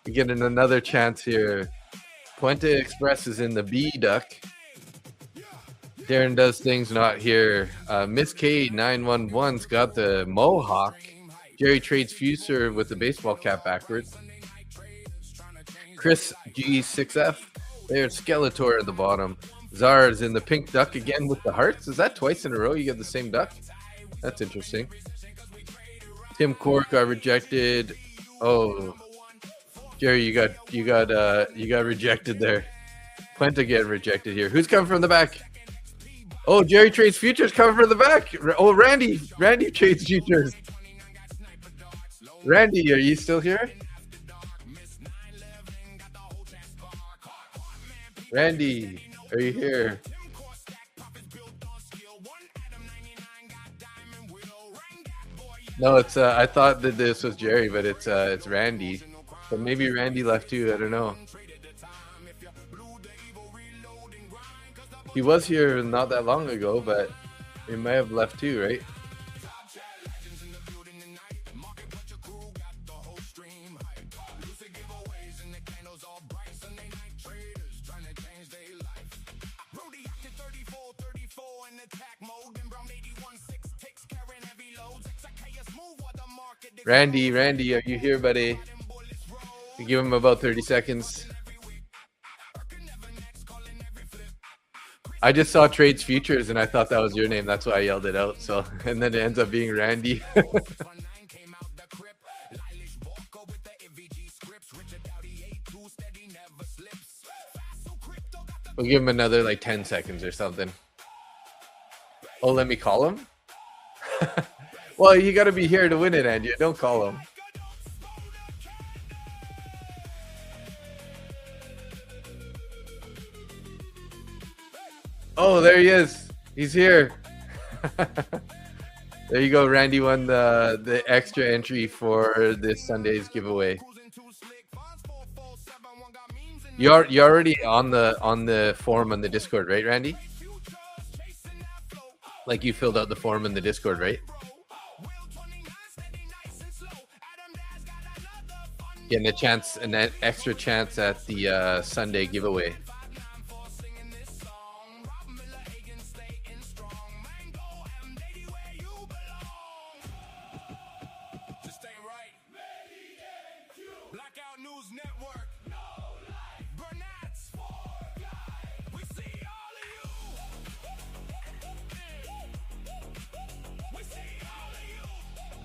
We're getting another chance here. Puente Express is in the B duck. Darren does things not here. Miss K 911's got the mohawk. Jerry trades Fuser with the baseball cap backwards. Chris G6F. There's Skeletor at the bottom. Zar is in the pink duck again with the hearts. Is that twice in a row you get the same duck? That's interesting. Tim Cork got rejected. Oh, Jerry, you got rejected there. Puente get rejected here. Who's coming from the back? Oh, Jerry trades futures coming from the back. Oh, Randy trades futures. Randy, are you still here? Randy, are you here? No, it's I thought that this was Jerry, but it's Randy. But maybe Randy left too. I don't know. He was here not that long ago, but he might have left too, right? Randy, are you here, buddy? You give him about 30 seconds. I just saw trades futures and I thought that was your name. That's why I yelled it out. So, and then it ends up being Randy. We'll give him another like 10 seconds or something. Oh, let me call him? Well, you got to be here to win it, Andy. Don't call him. Oh, there he is. He's here. There you go. Randy won the extra entry for this Sunday's giveaway. You're already on the form on the Discord, right, Randy? Like you filled out the form in the Discord, right? Getting a chance, an extra chance at the Sunday giveaway.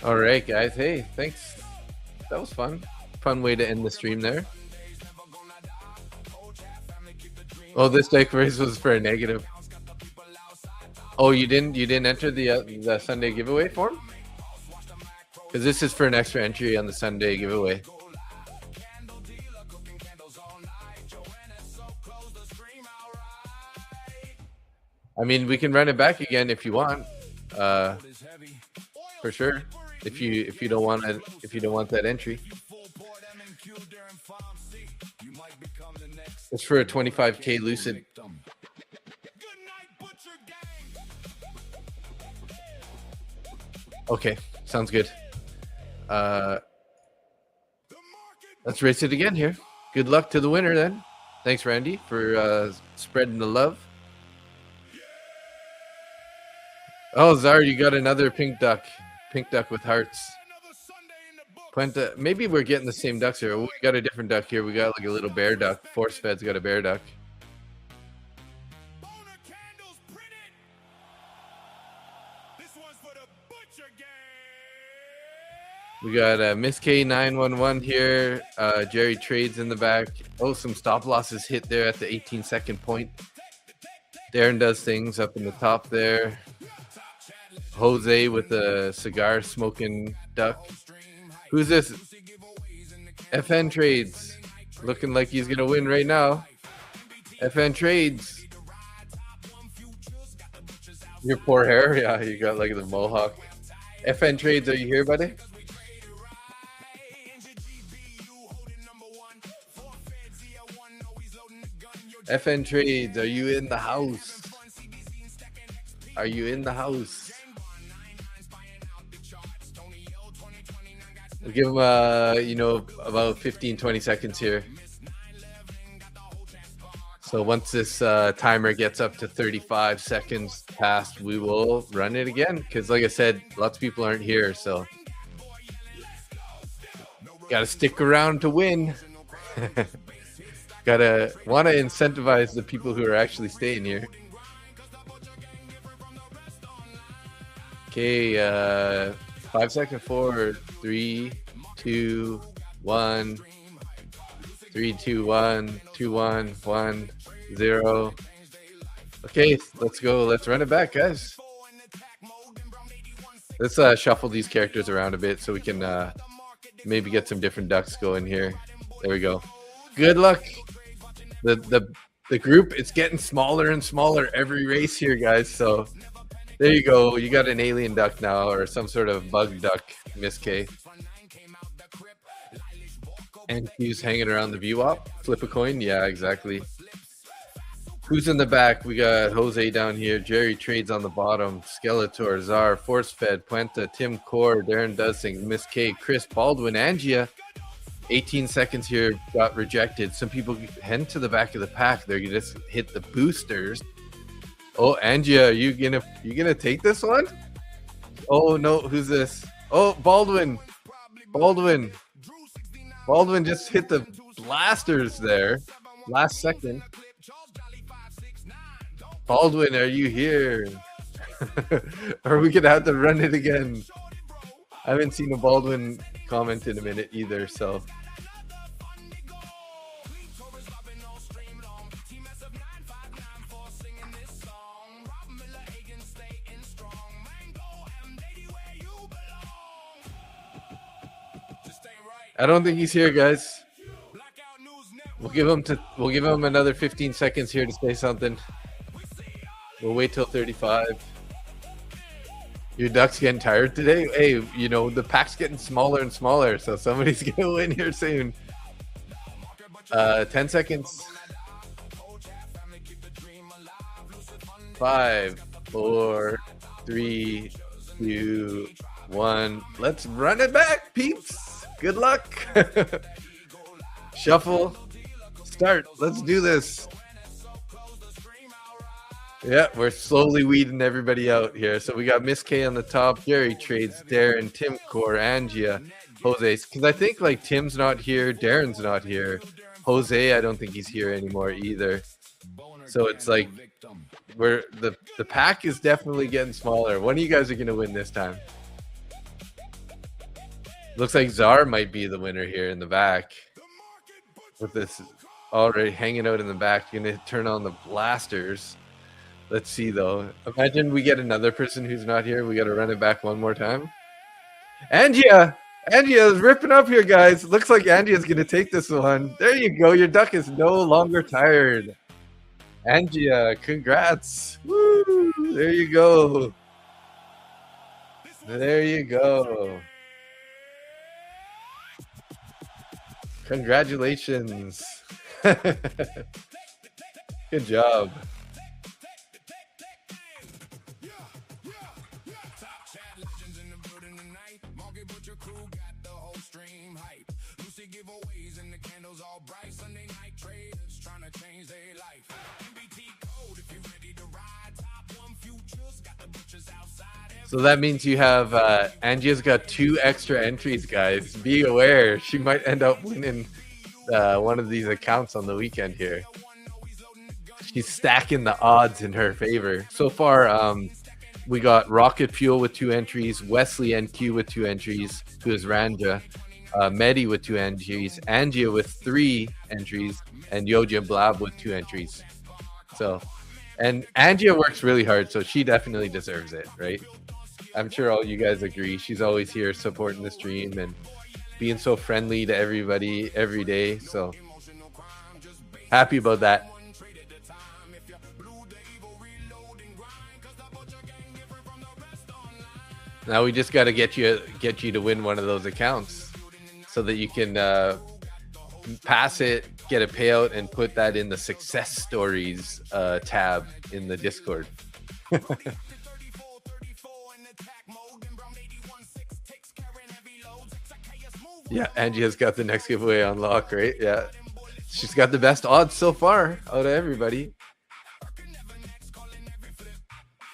All right, guys. Hey, thanks. That was fun. Fun way to end the stream there. Oh, this deck race was for a negative. Oh, you didn't enter the Sunday giveaway form? Because this is for an extra entry on the Sunday giveaway. I mean, we can run it back again if you want. For sure. If you don't want it, if you don't want that entry. It's for a 25K Lucid. Okay, sounds good. Let's race it again here. Good luck to the winner then. Thanks, Randy, for spreading the love. Oh, Zar, you got another pink duck. Pink duck with hearts. Puente, maybe we're getting the same ducks here. We got a different duck here. We got like a little bear duck. Force Fed's got a bear duck. We got Miss K911 here. Jerry trades in the back. Oh, some stop losses hit there at the 18-second point. Darren does things up in the top there. Jose with a cigar smoking duck. Who's this? FN Trades. Looking like he's going to win right now. FN Trades. Your poor hair. Yeah, you got like the mohawk. FN Trades, are you here, buddy? FN Trades, are you in the house? Are you in the house? We'll give him, you know, about 15-20 seconds here. So once this timer gets up to 35 seconds past, we will run it again. Because like I said, lots of people aren't here, so got to stick around to win. Want to incentivize the people who are actually staying here. Okay, 5 seconds forward. 3, 2, 1. 3, 2, 1, 2, 1, 1, 0. Okay, let's go. Let's run it back, guys. Let's shuffle these characters around a bit so we can maybe get some different ducks going here. There we go. Good luck. The group, it's getting smaller and smaller every race here, guys. So there you go. You got an alien duck now, or some sort of bug duck, Miss K. And Q's hanging around the VWAP. Flip a coin. Yeah, exactly. Who's in the back? We got Jose down here. Jerry Trades on the bottom. Skeletor, Czar, Force Fed, Puente, Tim Core, Darren Dussing, Miss K, Chris, Baldwin, Angia. 18 seconds here got rejected. Some people head to the back of the pack. They're gonna just hit the boosters. Oh, Angia, are you gonna take this one? Oh no, who's this? Oh, Baldwin just hit the blasters there. Last second. Baldwin, are you here? Are we gonna have to run it again? I haven't seen a Baldwin comment in a minute either, so. I don't think he's here, guys. We'll give him another 15 seconds here to say something. We'll wait till 35. Your duck's getting tired today? Hey, you know, the pack's getting smaller and smaller, so somebody's gonna win here soon. 10 seconds. 5, 4, 3, 2, 1. Let's run it back, peeps. Good luck. Shuffle. Start. Let's do this. Yeah, we're slowly weeding everybody out here. So we got Miss K on the top, Jerry Trades, Darren, Tim Core, Angia, Jose. Because I think like Tim's not here, Darren's not here. Jose, I don't think he's here anymore either. So it's like the pack is definitely getting smaller. One of you guys are gonna win this time. Looks like Czar might be the winner here in the back. With this already hanging out in the back, you're gonna turn on the blasters. Let's see though. Imagine we get another person who's not here. We got to run it back one more time. Angia is ripping up here, guys. Looks like Angia's gonna take this one. There you go. Your duck is no longer tired. Angia, congrats. Woo! There you go. There you go. Congratulations. Good job. So that means you have Angia's got 2 extra entries, guys. Be aware, she might end up winning one of these accounts on the weekend here. She's stacking the odds in her favor. So far, we got Rocket Fuel with 2 entries, Wesley NQ with 2 entries, who is Ranja, Medi with 2 entries, Angia with 3 entries, and Yoja Blab with 2 entries. So, and Angia works really hard, so she definitely deserves it, right? I'm sure all you guys agree. She's always here supporting the stream and being so friendly to everybody every day. So happy about that. Now we just got to get you to win one of those accounts so that you can pass it, get a payout, and put that in the success stories tab in the Discord. Yeah, Angie has got the next giveaway on lock, right? Yeah. She's got the best odds so far out of everybody.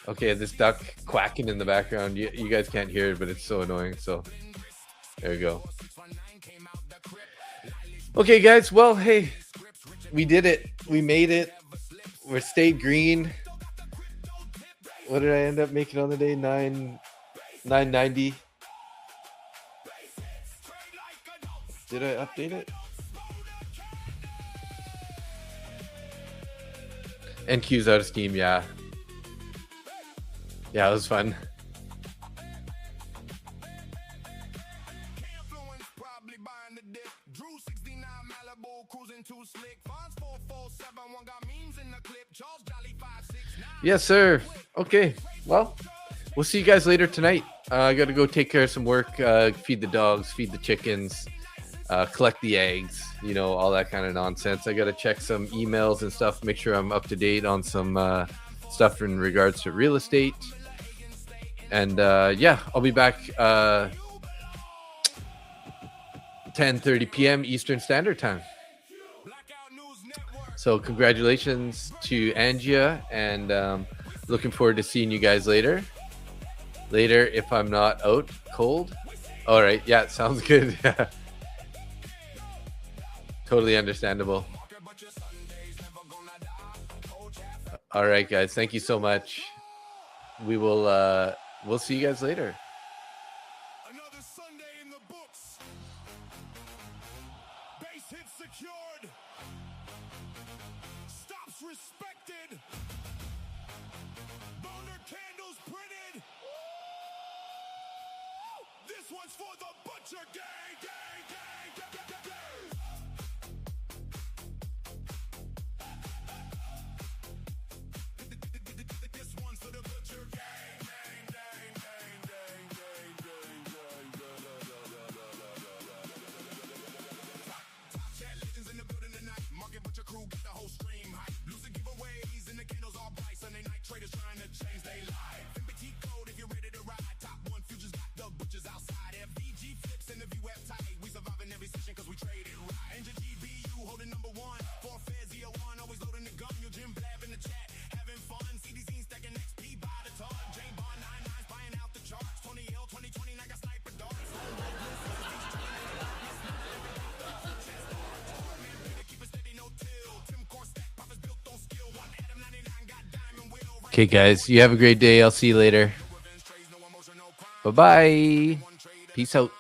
Okay, this duck quacking in the background. You guys can't hear it, but it's so annoying. So there we go. Okay, guys. Well, hey, we did it. We made it. We're stayed green. What did I end up making on the day? 990. Did I update it? NQ's out of Steam, yeah. Yeah, it was fun. Yes, sir. Okay. Well, we'll see you guys later tonight. I got to go take care of some work, feed the dogs, feed the chickens, collect the eggs, you know, all that kind of nonsense. I got to check some emails and stuff, make sure I'm up to date on some stuff in regards to real estate. And yeah, I'll be back 10:30 p.m. Eastern Standard Time. So congratulations to Angia, and looking forward to seeing you guys later. Later, if I'm not out cold. All right, yeah, sounds good. Totally understandable. All right, guys, thank you so much. We will we'll see you guys later. Another Sunday in the books. Base hit secured. Stops respected. Boner candles printed. This one's for the butcher gang, gang, gang, gang, gang, gang. This one's for the butcher gang, gang, gang, gang, gang, gang, gang, gang, Top chat legends in the building tonight. Market butcher crew got the whole stream hype. Losing giveaways and the candles all bright. Sunday night traders trying to change their life. MBT code if you're ready to ride. Top one futures got the butchers outside. FVG flips and the view tight. We survive in every session cause we trade it right. Ninja GBU holding number one. For Fez EO1 always loading the gun. Your Jim Blab in the chat. Having fun. CDC stacking XP by the ton. Jane Bond 99's buying out the charts. 20L 2020 I got sniper darts. Okay, guys, you have a great day. I'll see you later. Bye-bye. Peace out.